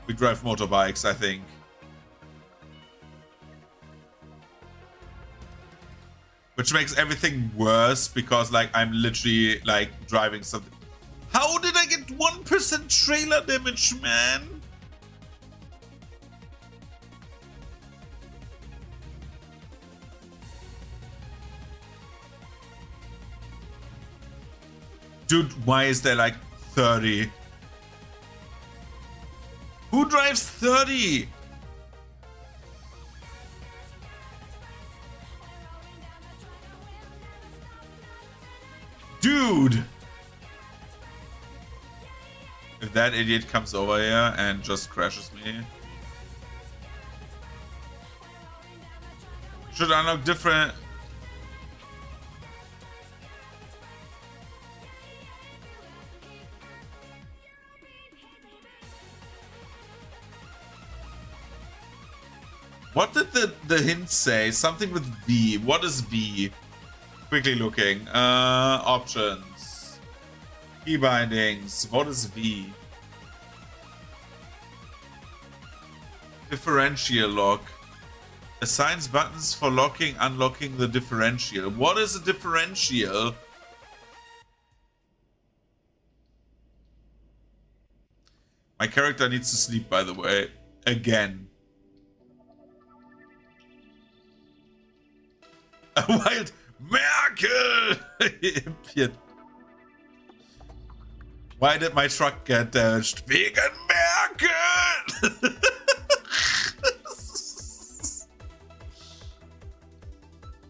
We drive motorbikes, I think. Which makes everything worse because like I'm literally like driving something. How did I get 1% trailer damage, man? Dude, why is there like 30? Who drives 30? Dude! If that idiot comes over here and just crashes me. Should unlock different... What did the hint say? Something with V. What is V? Quickly looking. Options. Key bindings. What is V? Differential lock. Assigns buttons for locking, unlocking the differential. What is a differential? My character needs to sleep, by the way. Again. A wild Merkel! Idiot. Why did my truck get damaged? Wegen Merkel!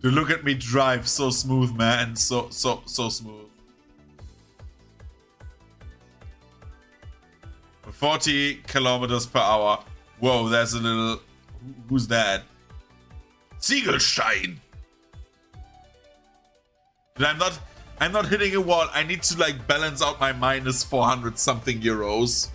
Dude, look at me drive. So smooth, man. So smooth. 40 kilometers per hour. Whoa, there's a little... Who's that? Ziegelstein! Dude, I'm not hitting a wall. I need to like balance out my minus 400 something euros.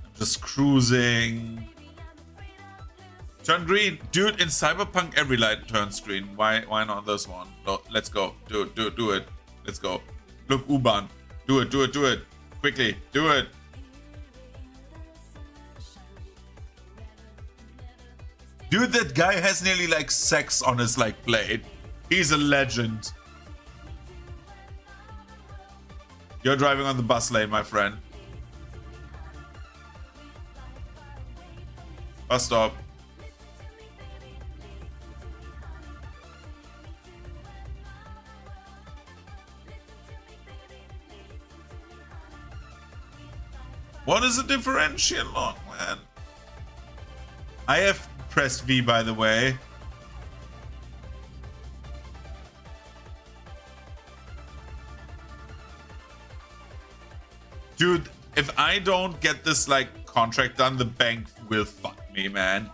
I'm just cruising. Turn green. Dude, in Cyberpunk every light turns green. Why not this one? No, let's go. Do it. Let's go. Look, U-Bahn. Do it. Quickly, do it. Dude, that guy has nearly like sex on his like blade. He's a legend. You're driving on the bus lane, my friend. Bus stop. What is a differential lock, man? I have pressed V, by the way. Dude, if I don't get this like contract done, the bank will fuck me, man.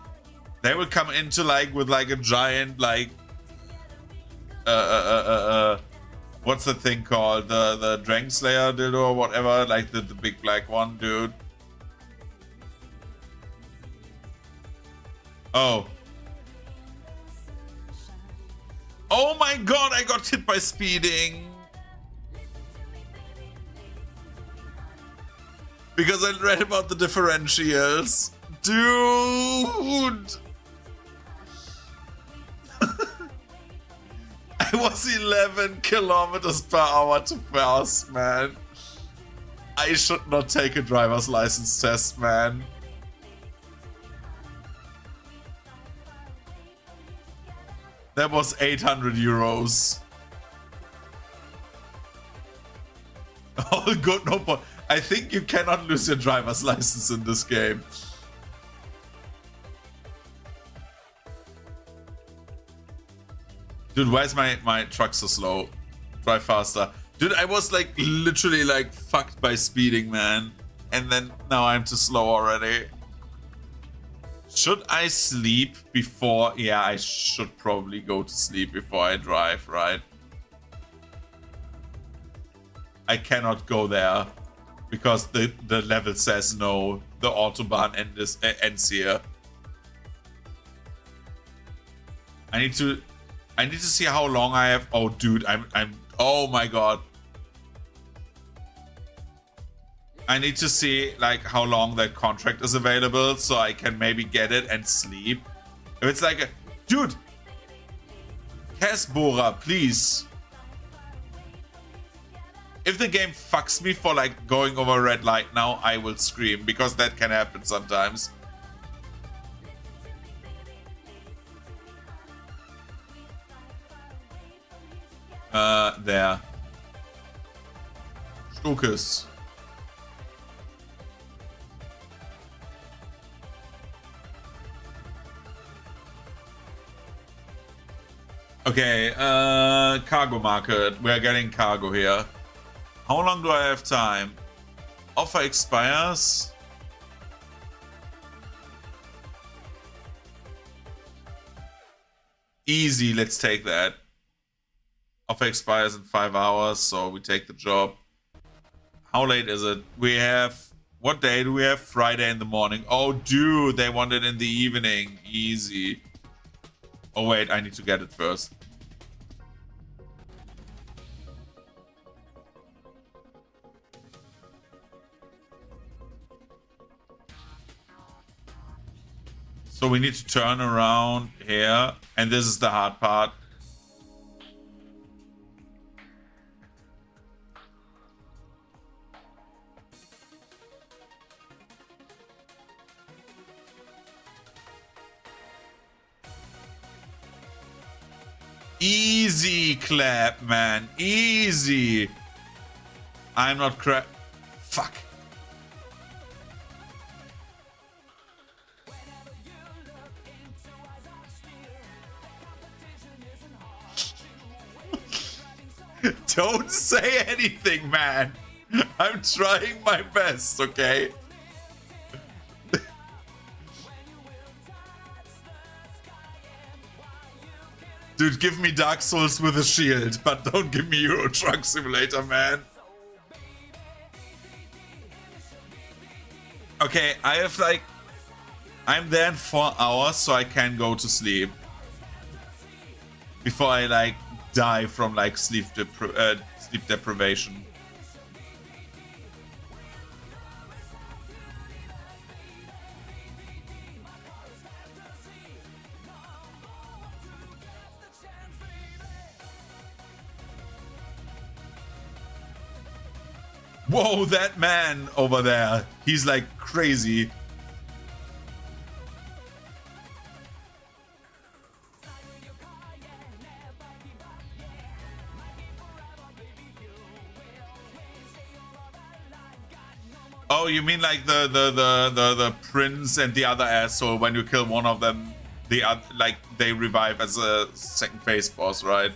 They will come into like with like a giant like what's the thing called? The Dragon Slayer dildo or whatever, like the big black one, dude. Oh. Oh my god, I got hit by speeding. Because I read about the differentials. Dude! I was 11 kilometers per hour too fast, man. I should not take a driver's license test, man. That was 800 euros. Oh, good, no point. I think you cannot lose your driver's license in this game. Dude, why is my truck so slow? Drive faster. Dude, I was like literally like fucked by speeding, man. And then now I'm too slow already. Should I sleep before? Yeah, I should probably go to sleep before I drive, right? I cannot go there because the level says no. The Autobahn ends here. I need to see how long I have. Oh, dude, I'm. Oh my god. I need to see like how long that contract is available so I can maybe get it and sleep. If it's like a dude, Casbora, please. If the game fucks me for like going over red light now, I will scream because that can happen sometimes. There. Stuckes. Okay, cargo market. We're getting cargo here. How long do I have time? Offer expires. Easy, let's take that. Offer expires in 5 hours, so we take the job. How late is it? We have... What day do we have? Friday in the morning. Oh, dude, they want it in the evening. Easy. Oh, wait, I need to get it first. So we need to turn around here, and this is the hard part. Easy clap, man. Easy. I'm not crap. Fuck. Don't say anything, man. I'm trying my best, okay? Dude, give me Dark Souls with a shield, but don't give me Eurotruck Simulator, man. Okay, I have like... I'm there in 4 hours, so I can go to sleep. Before I like die from like sleep deprivation. Whoa, that man over there. He's like crazy. Oh, you mean like the prince and the other asshole? When you kill one of them, the other, like they revive as a second phase boss, right?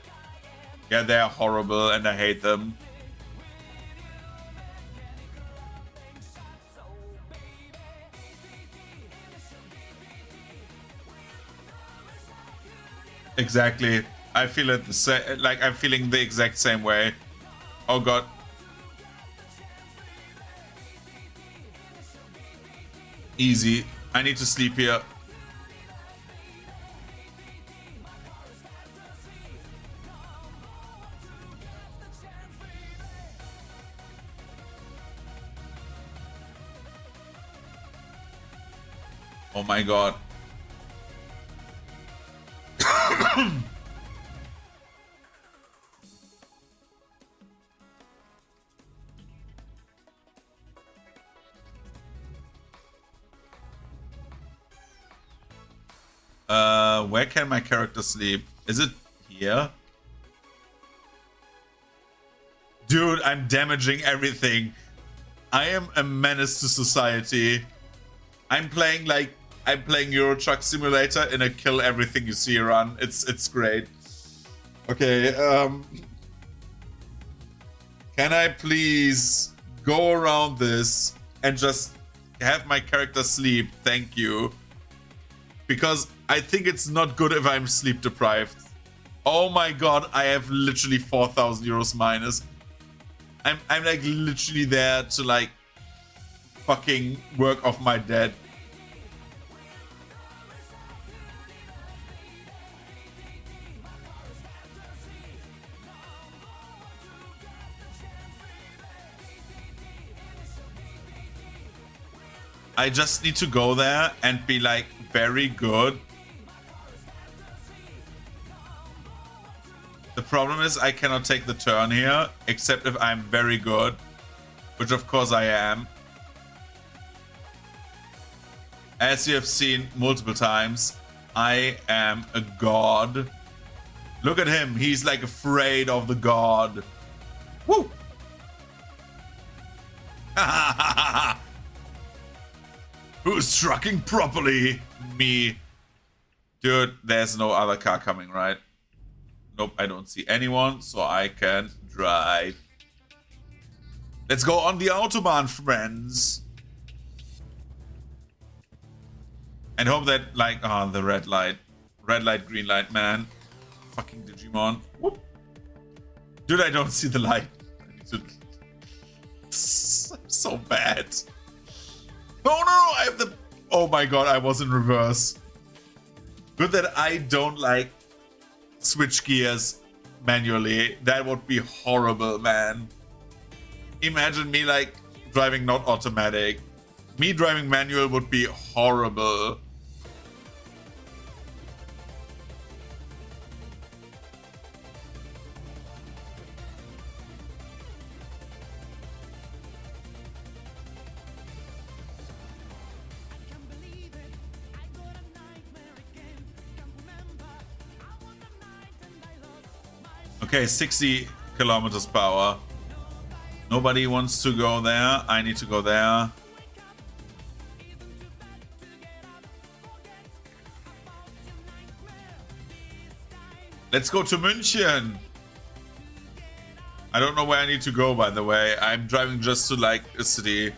Yeah, they are horrible and I hate them. Exactly. I feel it the same. Like I'm feeling the exact same way. Oh god. Easy. I need to sleep here. Oh my god. Where can my character sleep? Is it here? Dude, I'm damaging everything. I am a menace to society. I'm playing Eurotruck Simulator in a kill everything you see run. It's great. Okay, can I please go around this and just have my character sleep? Thank you. Because I think it's not good if I'm sleep deprived. Oh my god, I have literally 4,000 euros minus. I'm like literally there to like fucking work off my dead. I just need to go there and be like very good. The problem is I cannot take the turn here, except if I'm very good, which of course I am. As you have seen multiple times, I am a god. Look at him, he's like afraid of the god. Woo! Who's trucking properly? Me. Dude, there's no other car coming, right? Nope, I don't see anyone, so I can drive. Let's go on the Autobahn, friends. And hope that, like, oh, the red light, green light, man. Fucking Digimon. Whoop. Dude, I don't see the light. I need to... I'm so bad. Oh no, I have the... Oh my god, I was in reverse. Good that I don't like switch gears manually. That would be horrible, man. Imagine me like driving not automatic. Me driving manual would be horrible. Okay, 60 kilometers per hour. Nobody wants to go there. I need to go there. Let's go to München. I don't know where I need to go, by the way. I'm driving just to like a city.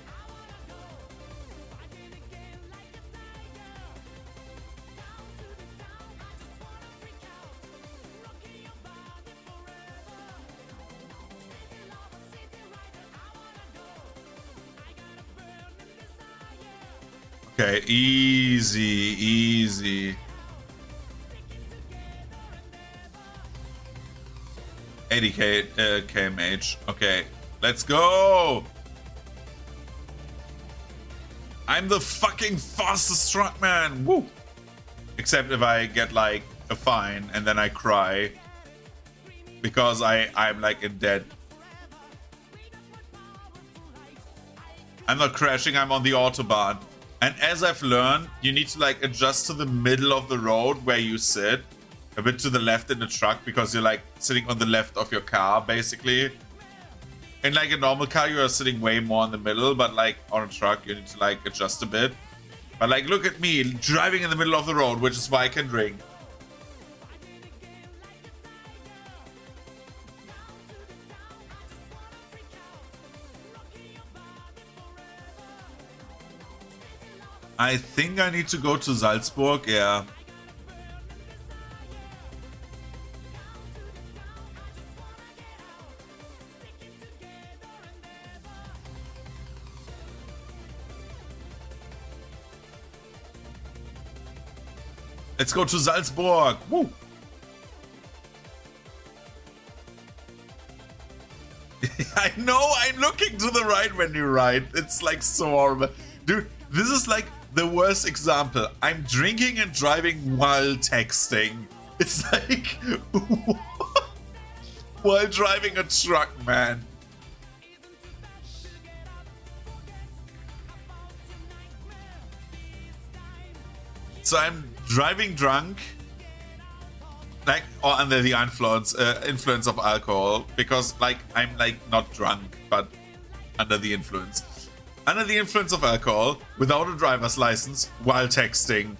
Okay, easy. 80k kmh. Okay, let's go. I'm the fucking fastest truck man. Woo. Except if I get like a fine and then I cry because I'm like in debt. I'm not crashing. I'm on the Autobahn. And as I've learned, you need to like adjust to the middle of the road where you sit. A bit to the left in the truck because you're like sitting on the left of your car, basically. In like a normal car, you are sitting way more in the middle, but like on a truck, you need to like adjust a bit. But like, look at me driving in the middle of the road, which is why I can drink. I think I need to go to Salzburg, yeah. Let's go to Salzburg. Woo. I know, I'm looking to the right when you write. It's like so horrible. Dude, this is like the worst example. I'm drinking and driving while texting. It's like while driving a truck, man. So I'm driving drunk, like, or under the influence of alcohol, because like I'm like not drunk, but under the influence of alcohol, without a driver's license, while texting.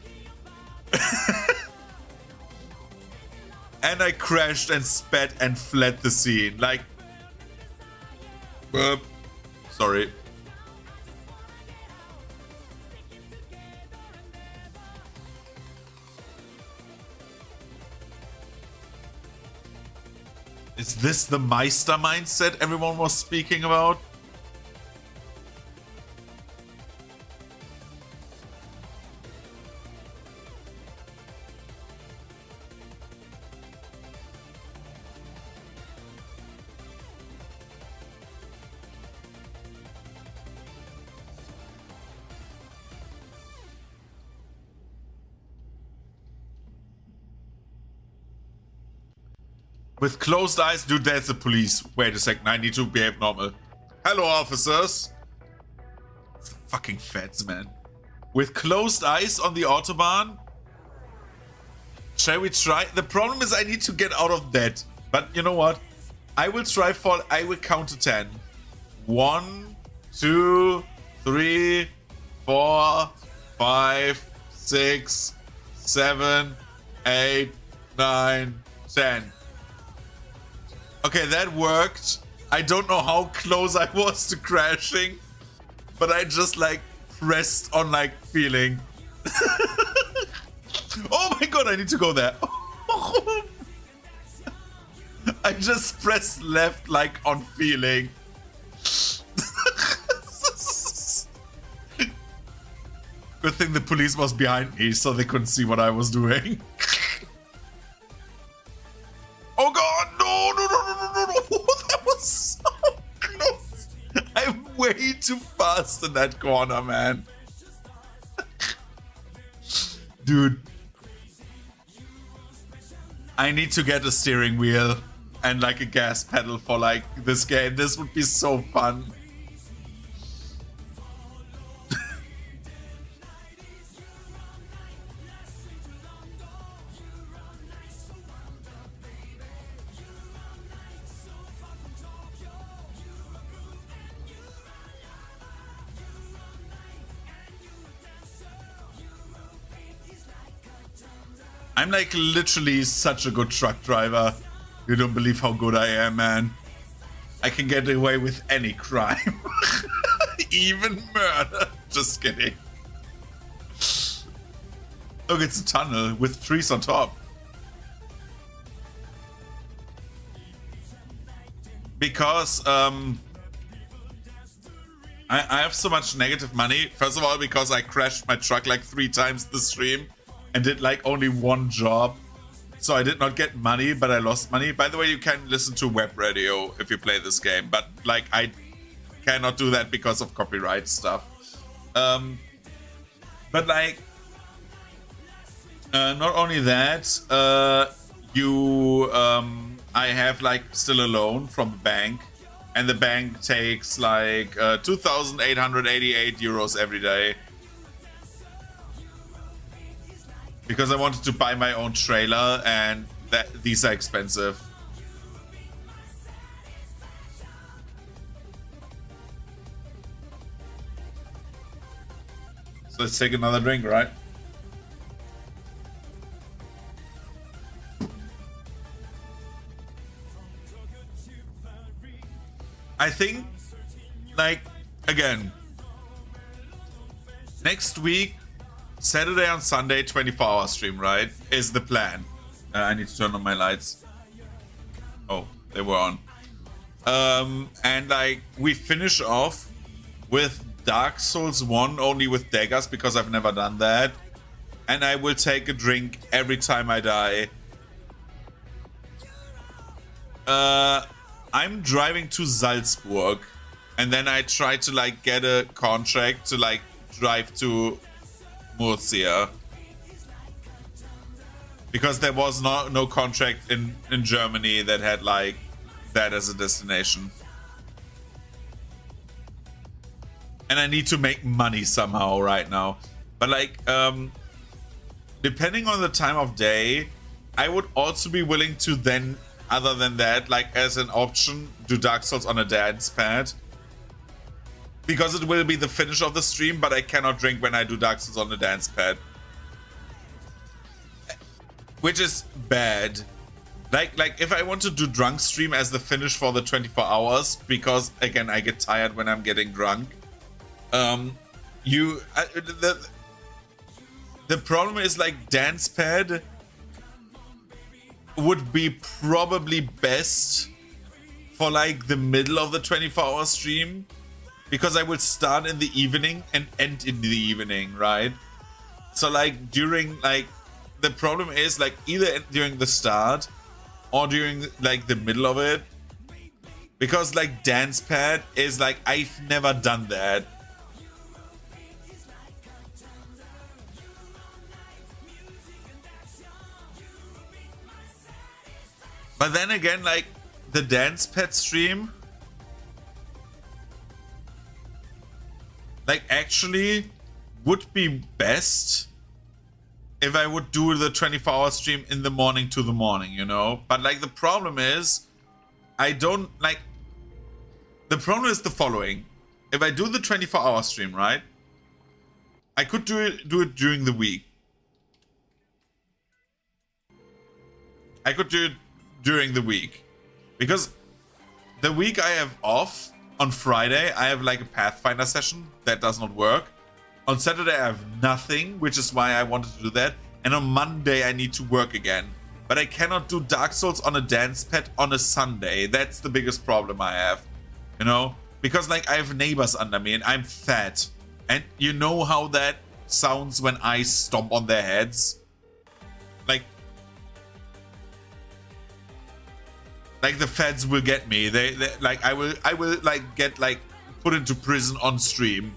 And I crashed and spat and fled the scene. Like, sorry. Is this the Meister mindset everyone was speaking about? With closed eyes, dude, there's the police. Wait a second, I need to behave normal. Hello, officers. Fucking feds, man. With closed eyes on the Autobahn? Shall we try? The problem is I need to get out of that. But you know what? I will count to 10. 1, 2, 3, 4, 5, 6, 7, 8, 9, 10. Okay, that worked. I don't know how close I was to crashing, but I just like pressed on like feeling. Oh my god, I need to go there. I just pressed left like on feeling. Good thing the police was behind me so they couldn't see what I was doing. Oh god, no, no, no, no, no, no, no. That was so close. I'm way too fast in that corner, man. Dude. I need to get a steering wheel and like a gas pedal for like this game. This would be so fun. I'm like literally such a good truck driver. You don't believe how good I am, man. I can get away with any crime. Even murder. Just kidding. Look, it's a tunnel with trees on top. Because I have so much negative money. First of all, because I crashed my truck like 3 times this stream. And did like only one job. So I did not get money, but I lost money. By the way, you can listen to web radio if you play this game. But like I cannot do that because of copyright stuff. But like, not only that, I have like still a loan from the bank. And the bank takes like 2,888 euros every day. Because I wanted to buy my own trailer, and these are expensive. So let's take another drink, right? I think, like, again, next week, Saturday and Sunday, 24-hour stream, right? Is the plan. I need to turn on my lights. Oh, they were on. And like we finish off with Dark Souls 1 only with daggers because I've never done that. and I will take a drink every time I die. I'm driving to Salzburg, and then I try to like get a contract to like drive to Murcia, because there was no contract in Germany that had like that as a destination. And I need to make money somehow right now. But like, depending on the time of day, I would also be willing to then, other than that, like as an option, do Dark Souls on a dance pad. Because it will be the finish of the stream, but I cannot drink when I do Dark Souls on the dance pad. Which is bad. Like if I want to do drunk stream as the finish for the 24 hours, because again, I get tired when I'm getting drunk. The problem is like dance pad would be probably best for like the middle of the 24-hour stream, because I would start in the evening and end in the evening, right? So like during like, the problem is like either during the start or during like the middle of it, because like dance pad is like, I've never done that. But then again, like the dance pad stream, like actually would be best if I would do the 24-hour stream in the morning to the morning, you know? But like the problem is, I don't like, the problem is the following. If I do the 24-hour stream, right? I could do it during the week. I could do it during the week, because the week I have off on Friday, I have like a Pathfinder session that does not work. On Saturday, I have nothing, which is why I wanted to do that. And on Monday, I need to work again. But I cannot do Dark Souls on a dance pad on a Sunday. That's the biggest problem I have, you know? Because like I have neighbors under me and I'm fat. And you know how that sounds when I stomp on their heads? Like the feds will get me. They like I will like get like put into prison on stream.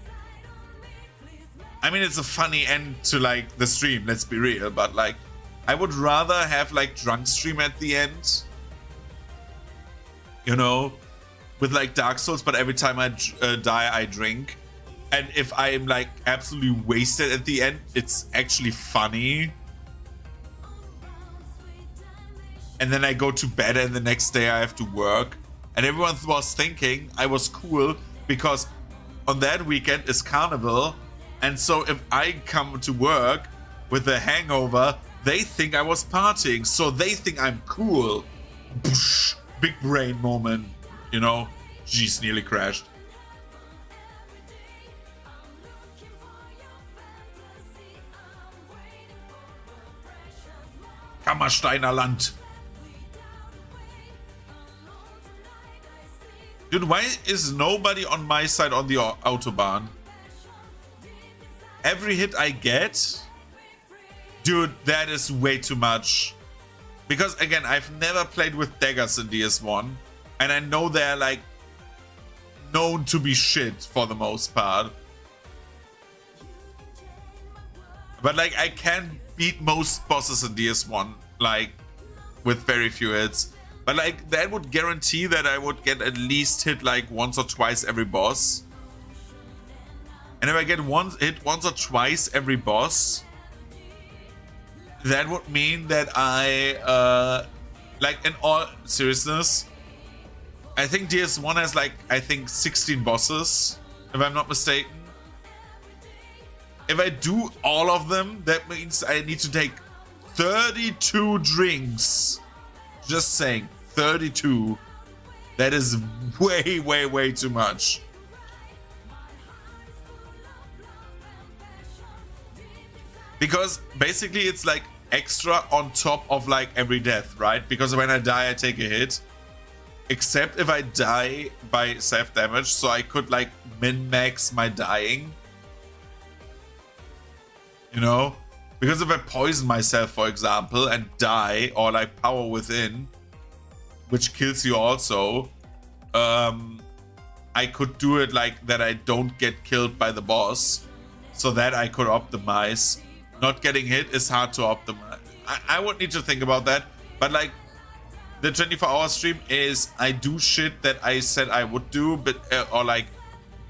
I mean, it's a funny end to like the stream, let's be real, but like I would rather have like drunk stream at the end, you know, with like Dark Souls, but every time I die I drink, and if I'm like absolutely wasted at the end, it's actually funny. And then I go to bed and the next day I have to work. And everyone was thinking I was cool because on that weekend is Carnival. And so if I come to work with a hangover, they think I was partying. So they think I'm cool. Boosh, big brain moment, you know? Jeez, nearly crashed. Kammersteiner Land. Dude, why is nobody on my side on the Autobahn? Every hit I get, dude, that is way too much. Because again, I've never played with daggers in DS1, and I know they're like known to be shit for the most part. But like I can beat most bosses in DS1, like with very few hits. But like that would guarantee that I would get at least hit like once or twice every boss. And if I get hit once or twice every boss, that would mean that I, like in all seriousness, I think DS1 has like, I think 16 bosses, if I'm not mistaken. If I do all of them, that means I need to take 32 drinks. Just saying, 32. That is way, way, way too much. Because basically it's like extra on top of like every death, right? Because when I die, I take a hit. Except if I die by self-damage, so I could like min-max my dying. You know? Because if I poison myself, for example, and die, or like power within, which kills you also, I could do it like that I don't get killed by the boss, so that I could optimize. Not getting hit is hard to optimize. I would need to think about that, but like the 24-hour stream is I do shit that I said I would do, but or like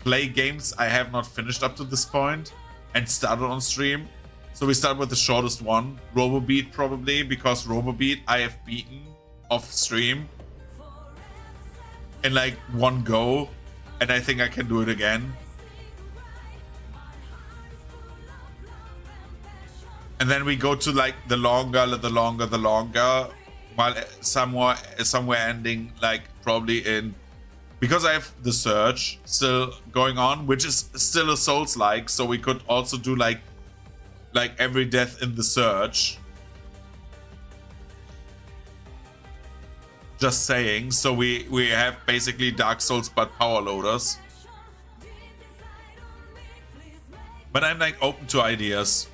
play games I have not finished up to this point and started on stream. So we start with the shortest one, Robobeat probably, because Robobeat I have beaten off stream in like one go, and I think I can do it again. And then we go to like the longer, while somewhere ending like probably in, because I have the Surge still going on, which is still a Souls-like, so we could also do like every death in the Surge. Just saying. So we have basically Dark Souls but power loaders. But I'm like open to ideas.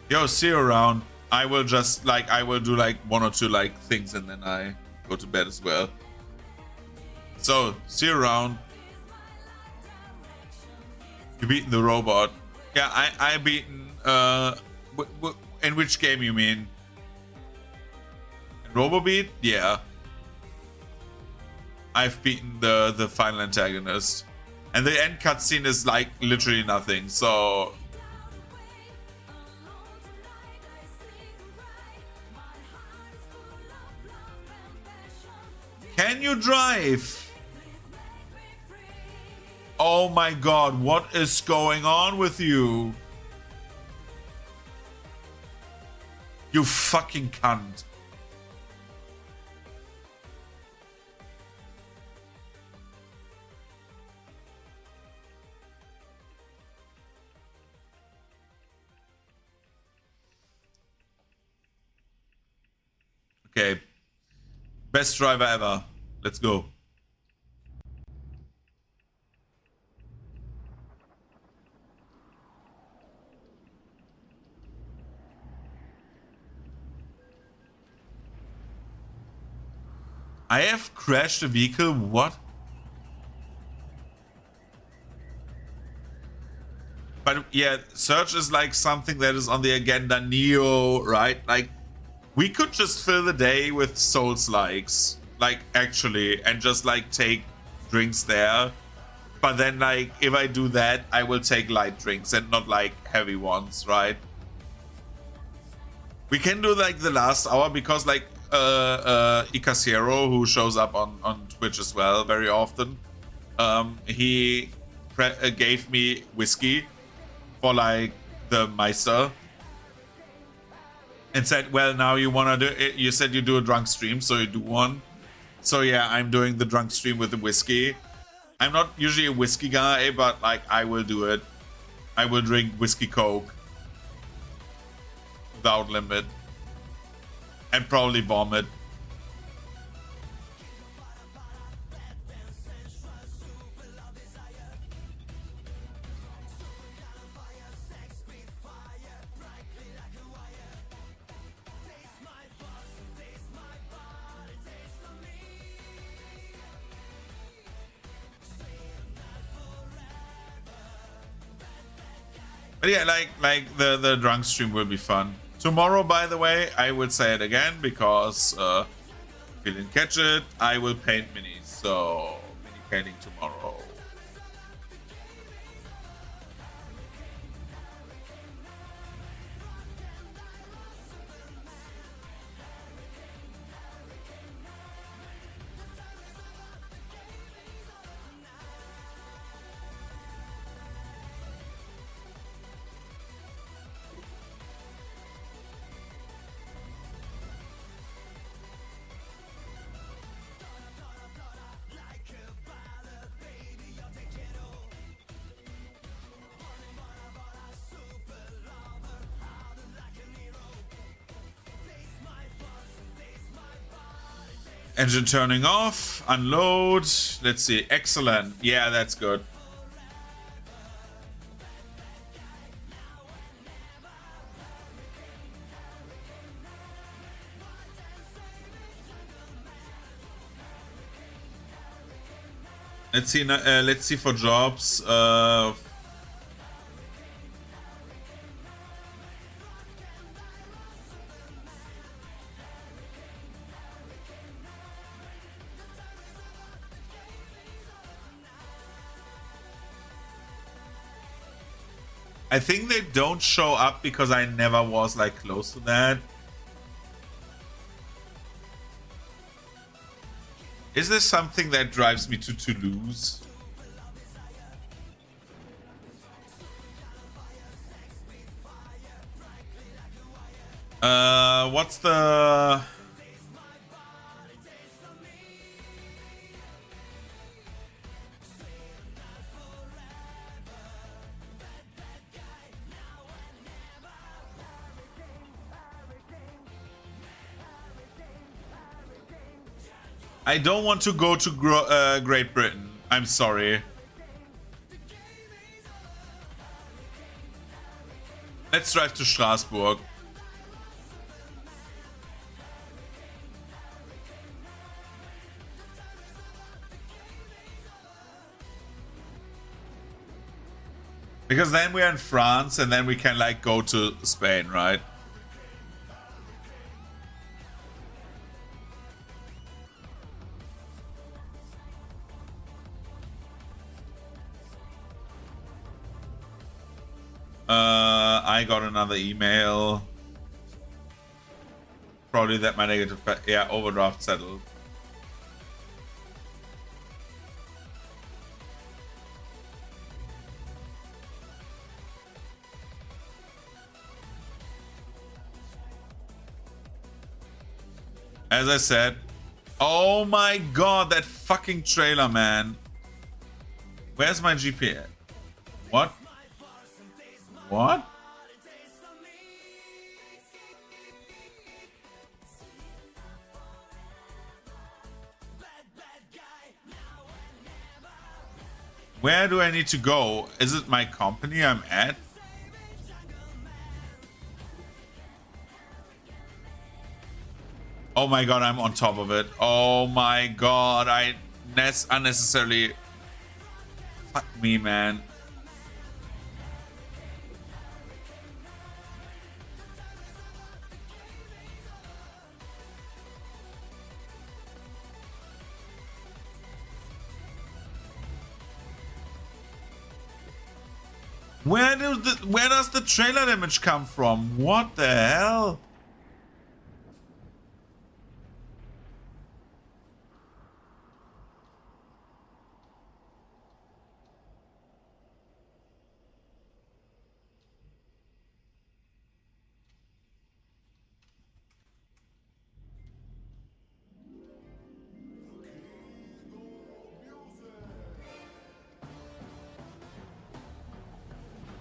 Yo, see you around. I will just like I will do like one or two like things and then I go to bed as well. So see you around. You beaten the robot. Yeah, I beaten. In which game you mean? Robobeat? Yeah. I've beaten the final antagonist, and the end cutscene is like literally nothing. So. Can you drive? Oh my god, what is going on with you? You fucking cunt. Okay. Best driver ever. Let's go. I have crashed a vehicle. What? But yeah, search is like something that is on the agenda. Neo, right? Like, we could just fill the day with Souls-likes, like actually, and just like take drinks there. But then, like, if I do that, I will take light drinks and not like heavy ones, right? We can do like the last hour because like Icasero, who shows up on Twitch as well very often, he gave me whiskey for like the Meister and said, well, now you want to do it. You said you do a drunk stream, so you do one. So yeah, I'm doing the drunk stream with the whiskey. I'm not usually a whiskey guy, but like I will do it. I will drink whiskey coke without limit. And probably vomit. But yeah, like the drunk stream will be fun. Tomorrow, by the way, I will say it again because if you didn't catch it, I will paint minis. So mini painting tomorrow. Engine turning off. Unload. Let's see. Excellent. Yeah, that's good. Let's see for jobs. I think they don't show up because I never was like close to that. Is there something that drives me to Toulouse? What's the... I don't want to go to Great Britain. I'm sorry. Let's drive to Strasbourg. Because then we're in France and then we can like go to Spain, right? I got another email. Probably that my negative... Yeah, overdraft settled. As I said... Oh my god, that fucking trailer, man. Where's my GPS? What? What? Where do I need to go? Is it my company I'm at? Oh my god, I'm on top of it. Oh my god, I unnecessarily... Fuck me, man. Where does the trailer damage come from? What the hell?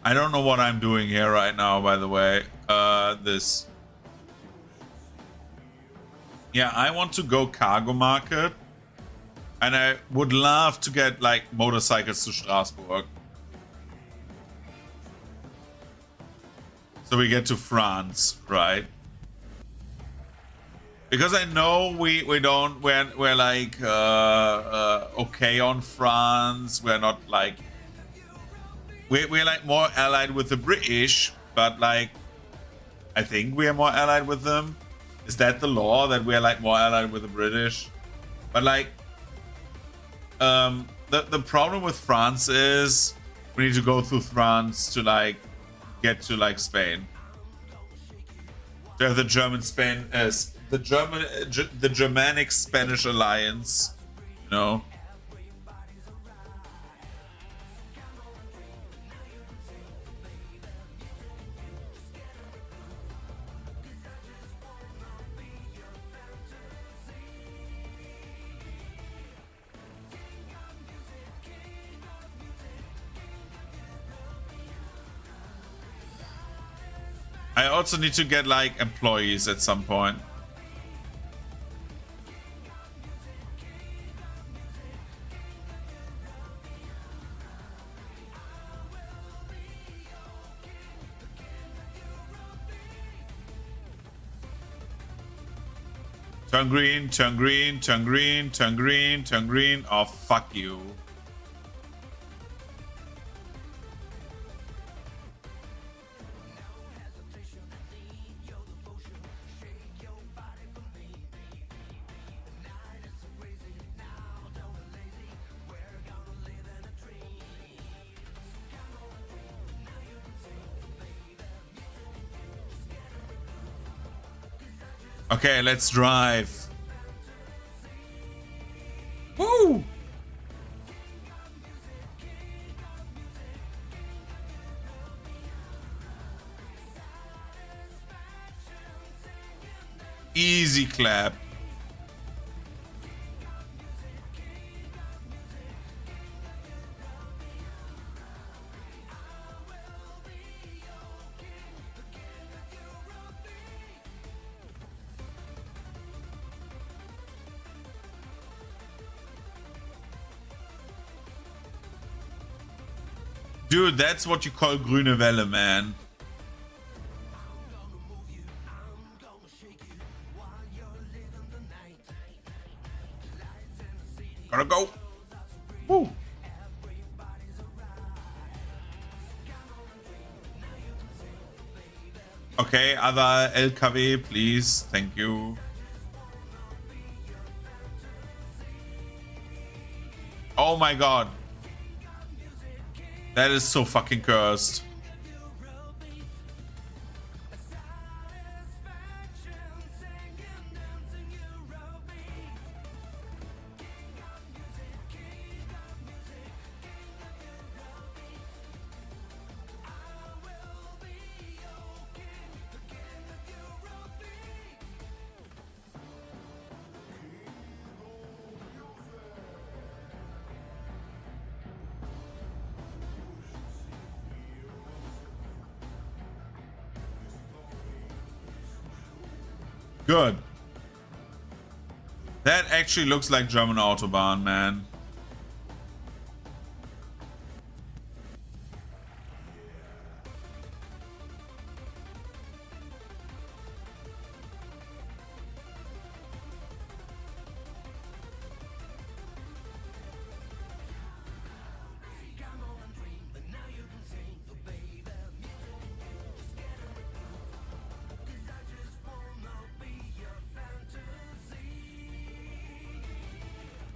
I don't know what I'm doing here right now, by the way. This. Yeah, I want to go cargo market. And I would love to get, like, motorcycles to Strasbourg. So we get to France, right? Because I know we're like, okay on France. We're not, like... We're like more allied with the British, but like, I think we are more allied with them. Is that the law that we're like more allied with the British? But like, the problem with France is we need to go through France to like get to like Spain. To have the the Germanic Spanish alliance, you know. I also need to get like employees at some point. Turn green, turn green, turn green, turn green, turn green. Oh, fuck you. Okay, let's drive. Woo! Easy clap. Dude, that's what you call grüne Welle, man. Gotta go. Woo. Okay, other LKW, please. Thank you. Oh my god. That is so fucking cursed. Good. That actually looks like German Autobahn, man.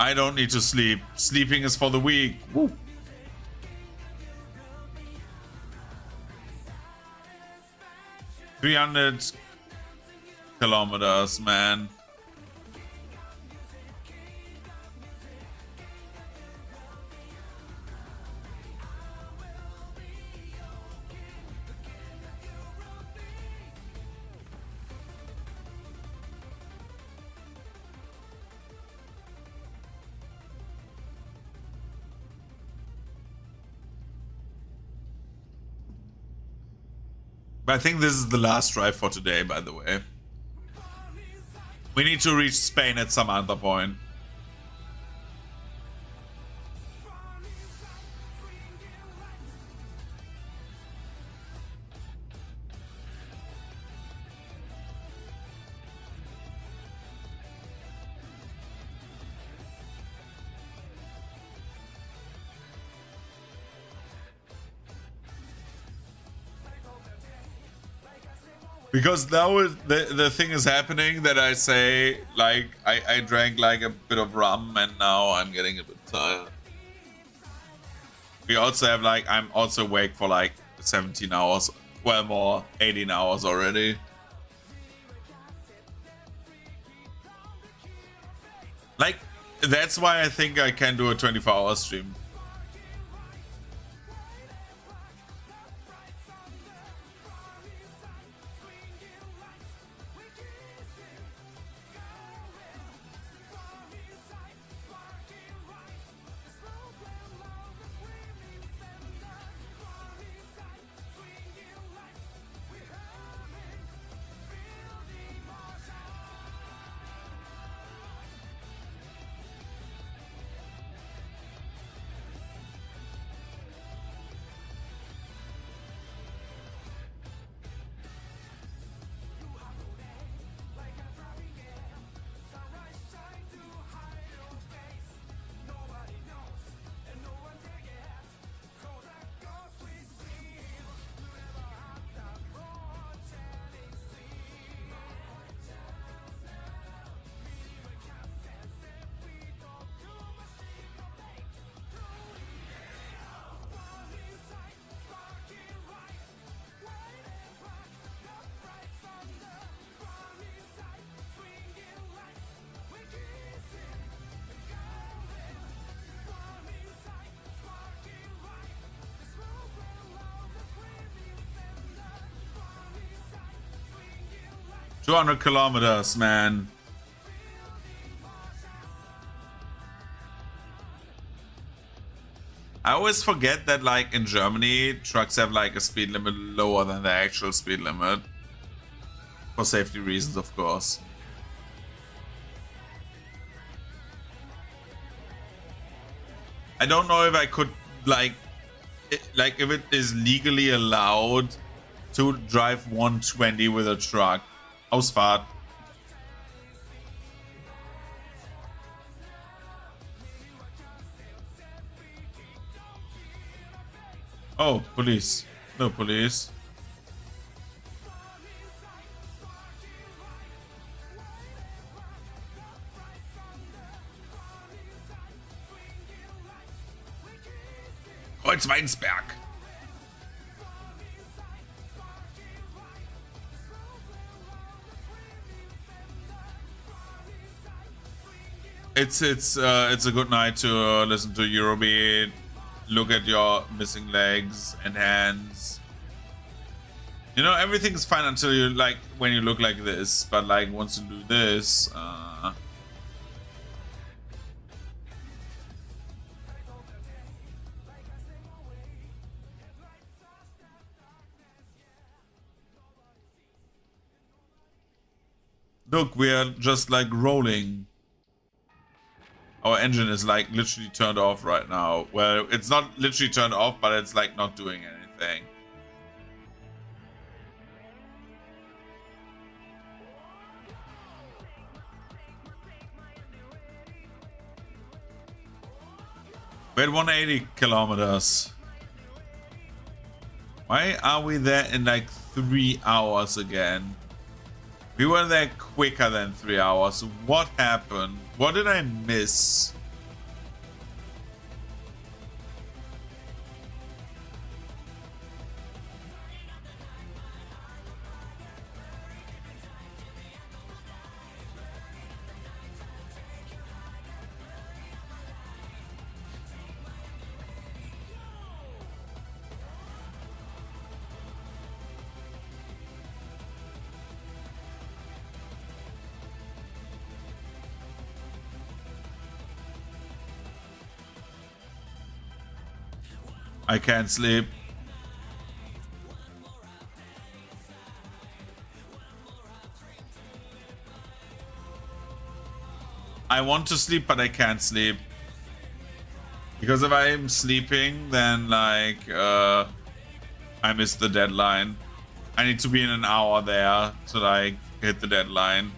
I don't need to sleep. Sleeping is for the weak. Woo. $300 kilometers, man. But I think this is the last drive for today, by the way. We need to reach Spain at some other point. Because now the thing is happening that I say, like, I drank like a bit of rum and now I'm getting a bit tired. We also have like, I'm also awake for like 17 hours, well more, 18 hours already. Like, that's why I think I can do a 24-hour stream. 200 kilometers, man. I always forget that, like, in Germany, trucks have, like, a speed limit lower than the actual speed limit. For safety reasons, of course. I don't know if I could, like if it is legally allowed to drive 120 with a truck. Ausfahrt. Oh, police. No police. Kreuzweinsberg. It's a good night to listen to Eurobeat. Look at your missing legs and hands. You know, everything's fine until you, like, when you look like this, but like once you do this, look, we are just like rolling. Our engine is like literally turned off right now. Well, it's not literally turned off, but it's like not doing anything. We're at 180 kilometers. Why are we there in like 3 hours again? We were there quicker than 3 hours. What happened? What did I miss? I can't sleep. I want to sleep, but I can't sleep. Because if I'm sleeping, then like I miss the deadline. I need to be in an hour there to like hit the deadline.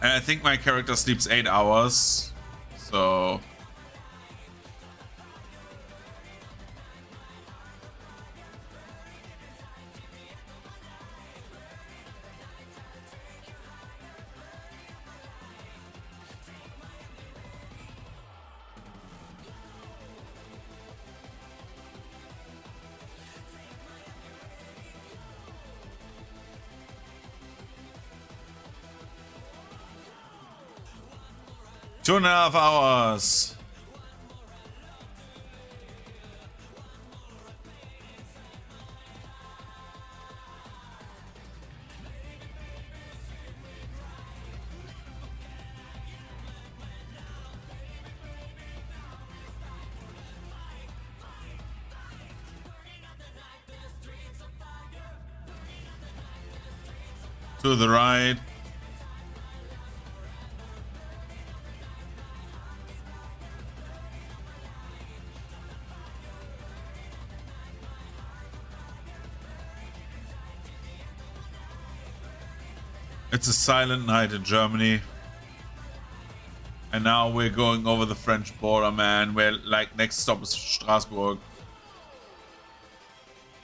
And I think my character sleeps 8 hours. So two and a half hours. To the right. It's a silent night in Germany. And now we're going over the French border, man. We're like, next stop is Strasbourg.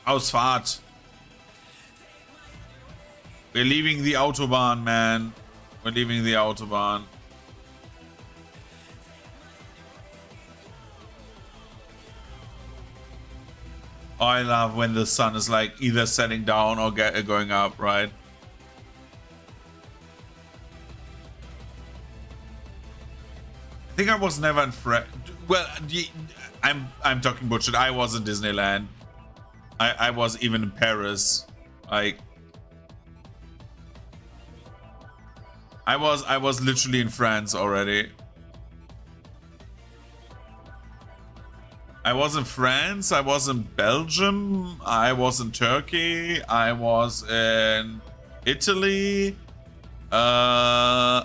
Ausfahrt. We're leaving the Autobahn, man. We're leaving the Autobahn. Oh, I love when the sun is like either setting down or going up, right? I think I was never in well, I'm talking bullshit. I was in Disneyland. I was even in Paris. Like I was literally in France already. I was in France, I was in Belgium, I was in Turkey, I was in Italy. I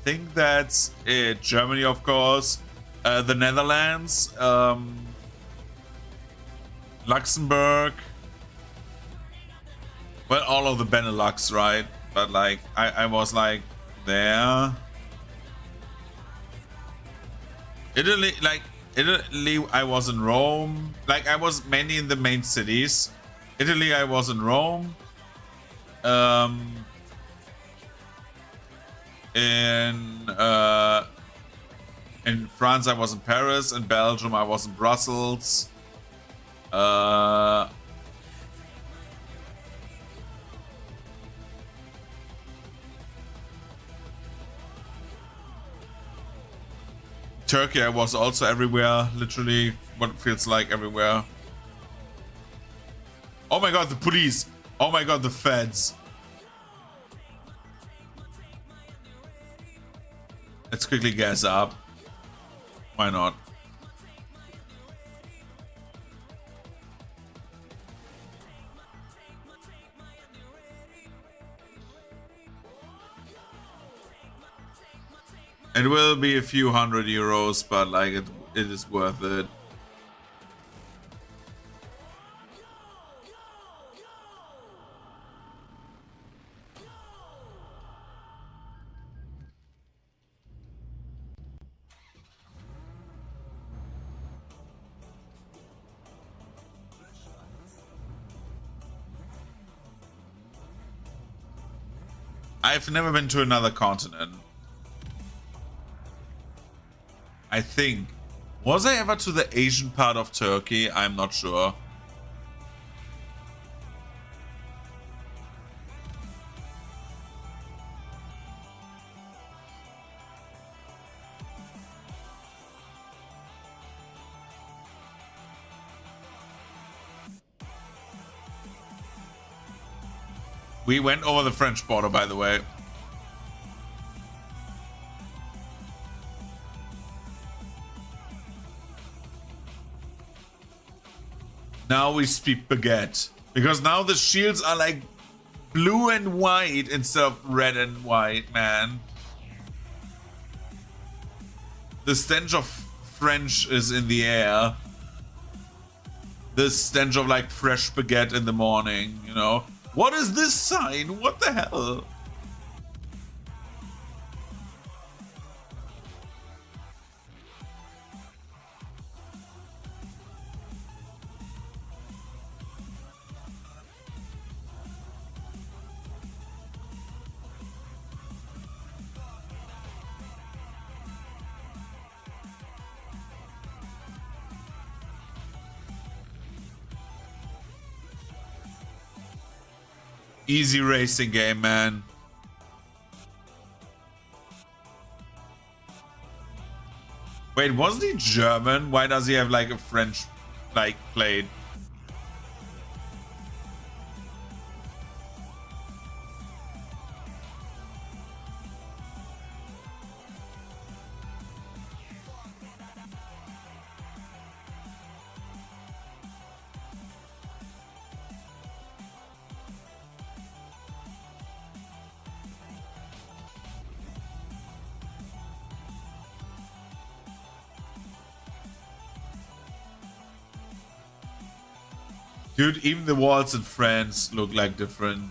think that's it. Germany, of course. The Netherlands, Luxembourg. Well, all of the Benelux, right? But like, I was like there. Italy, like Italy, I was in Rome. Like I was mainly in the main cities. Italy, I was in Rome. In France, I was in Paris. In Belgium, I was in Brussels. Turkey, I was also everywhere. Literally, what it feels like everywhere. Oh my god, the police! Oh my god, the feds! Let's quickly gas up. Why not? It will be a few €100, but like it is worth it. I've never been to another continent. I think. Was I ever to the Asian part of Turkey? I'm not sure. We went over the French border, by the way. Now we speak baguette. Because now the shields are like blue and white instead of red and white, man. The stench of French is in the air. The stench of like fresh baguette in the morning, you know? What is this sign? What the hell? Easy racing game, man. Wait, wasn't he German? Why does he have like a French like plate? Dude, even the walls in France look like different.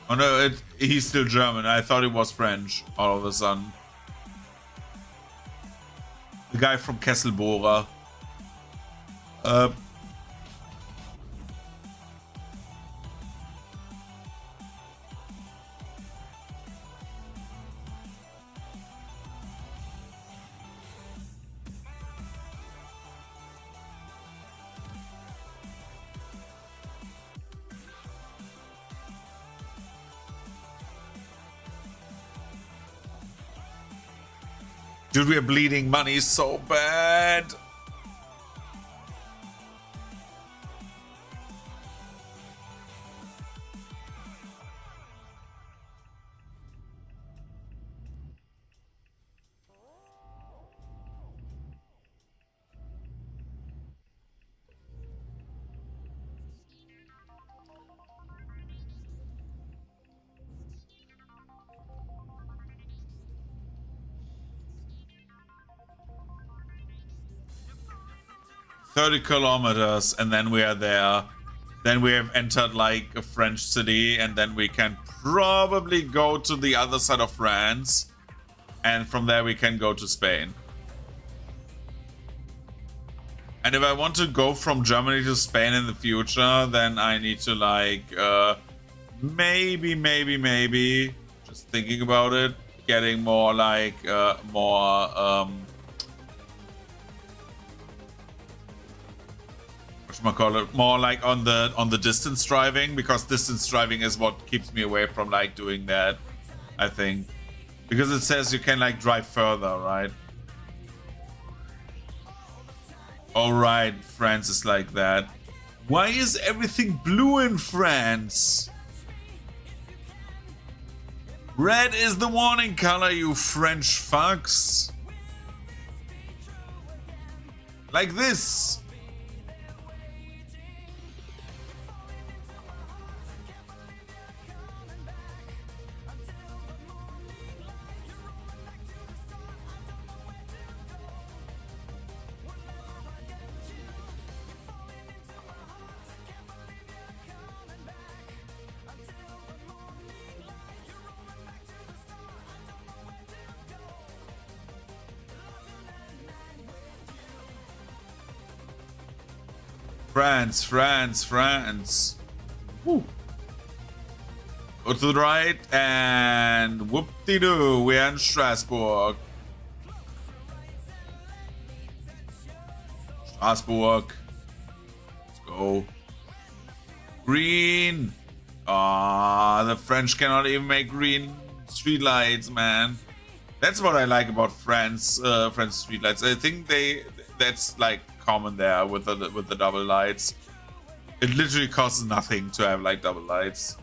Oh no, he's still German. I thought he was French all of a sudden. The guy from Kesselbohrer. Dude, we are bleeding money so bad. "30 kilometers, and then we are there. Then we have entered like a French city, and then we can probably go to the other side of France, and from there we can go to Spain. And if I want to go from Germany to Spain in the future, then I need to like maybe just thinking about it, getting more like whatchamacallit, more like on the distance driving, because distance driving is what keeps me away from like doing that, I think, because it says you can like drive further, right? All right, France is like that. Why is everything blue in France? Red is the warning color, you French fucks. Like this. France. Woo. Go to the right and whoop-de-doo, we're in Strasbourg. Let's go. Green. Ah, the French cannot even make green streetlights, man. That's what I like about France streetlights. I think that's like common there with the double lights. It literally costs nothing to have like double lights.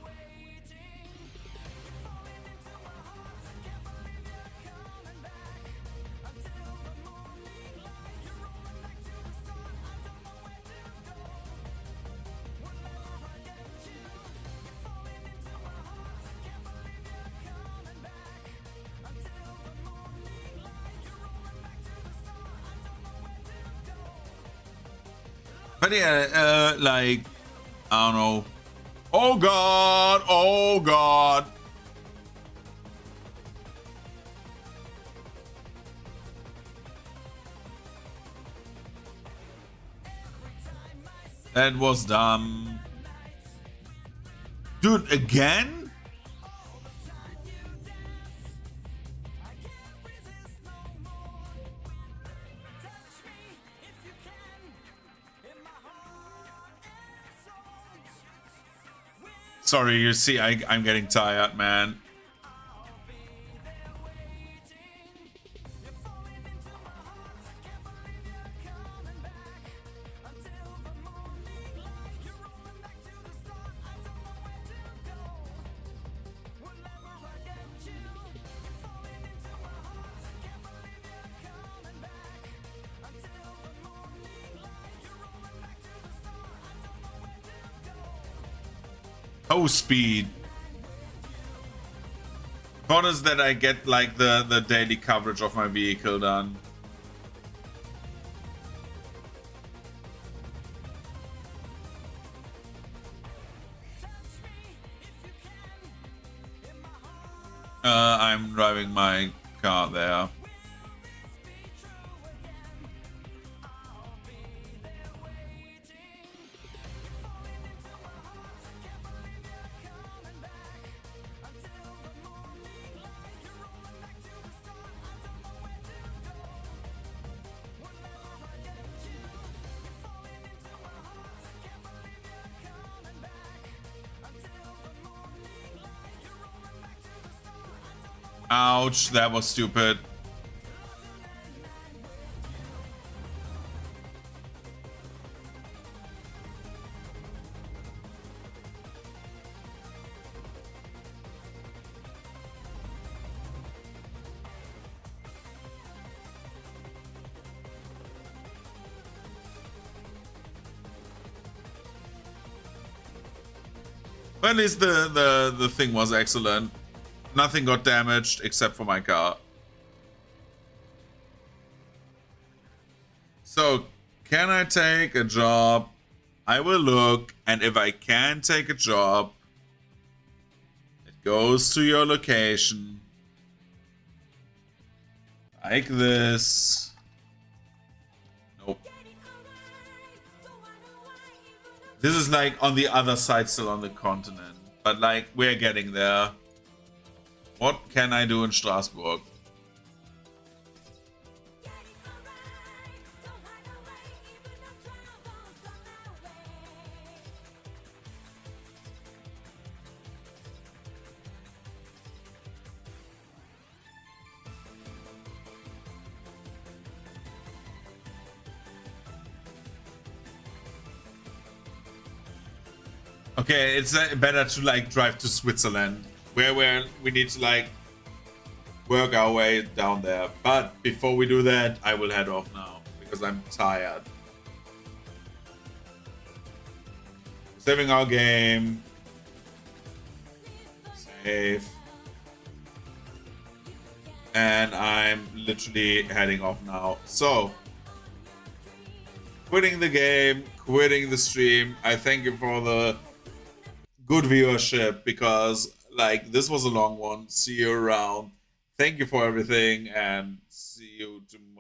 But yeah, like, I don't know. Oh god, oh god. That was dumb. Dude, again? Sorry, you see, I'm getting tired, man. Oh, speed. Thought is that I get like the daily coverage of my vehicle done. I'm driving my car there. Ouch, that was stupid. But at least the thing was excellent. Nothing got damaged except for my car. So, can I take a job? I will look, and if I can take a job, it goes to your location. Like this. Nope. This is like on the other side, still on the continent. But like, we're getting there. What can I do in Strasbourg? Okay, it's better to like drive to Switzerland, where we need to like work our way down there. But before we do that, I will head off now because I'm tired. Saving our game. Save. And I'm literally heading off now. So, quitting the game, quitting the stream. I thank you for the good viewership because like this was a long one. See you around. Thank you for everything and see you tomorrow.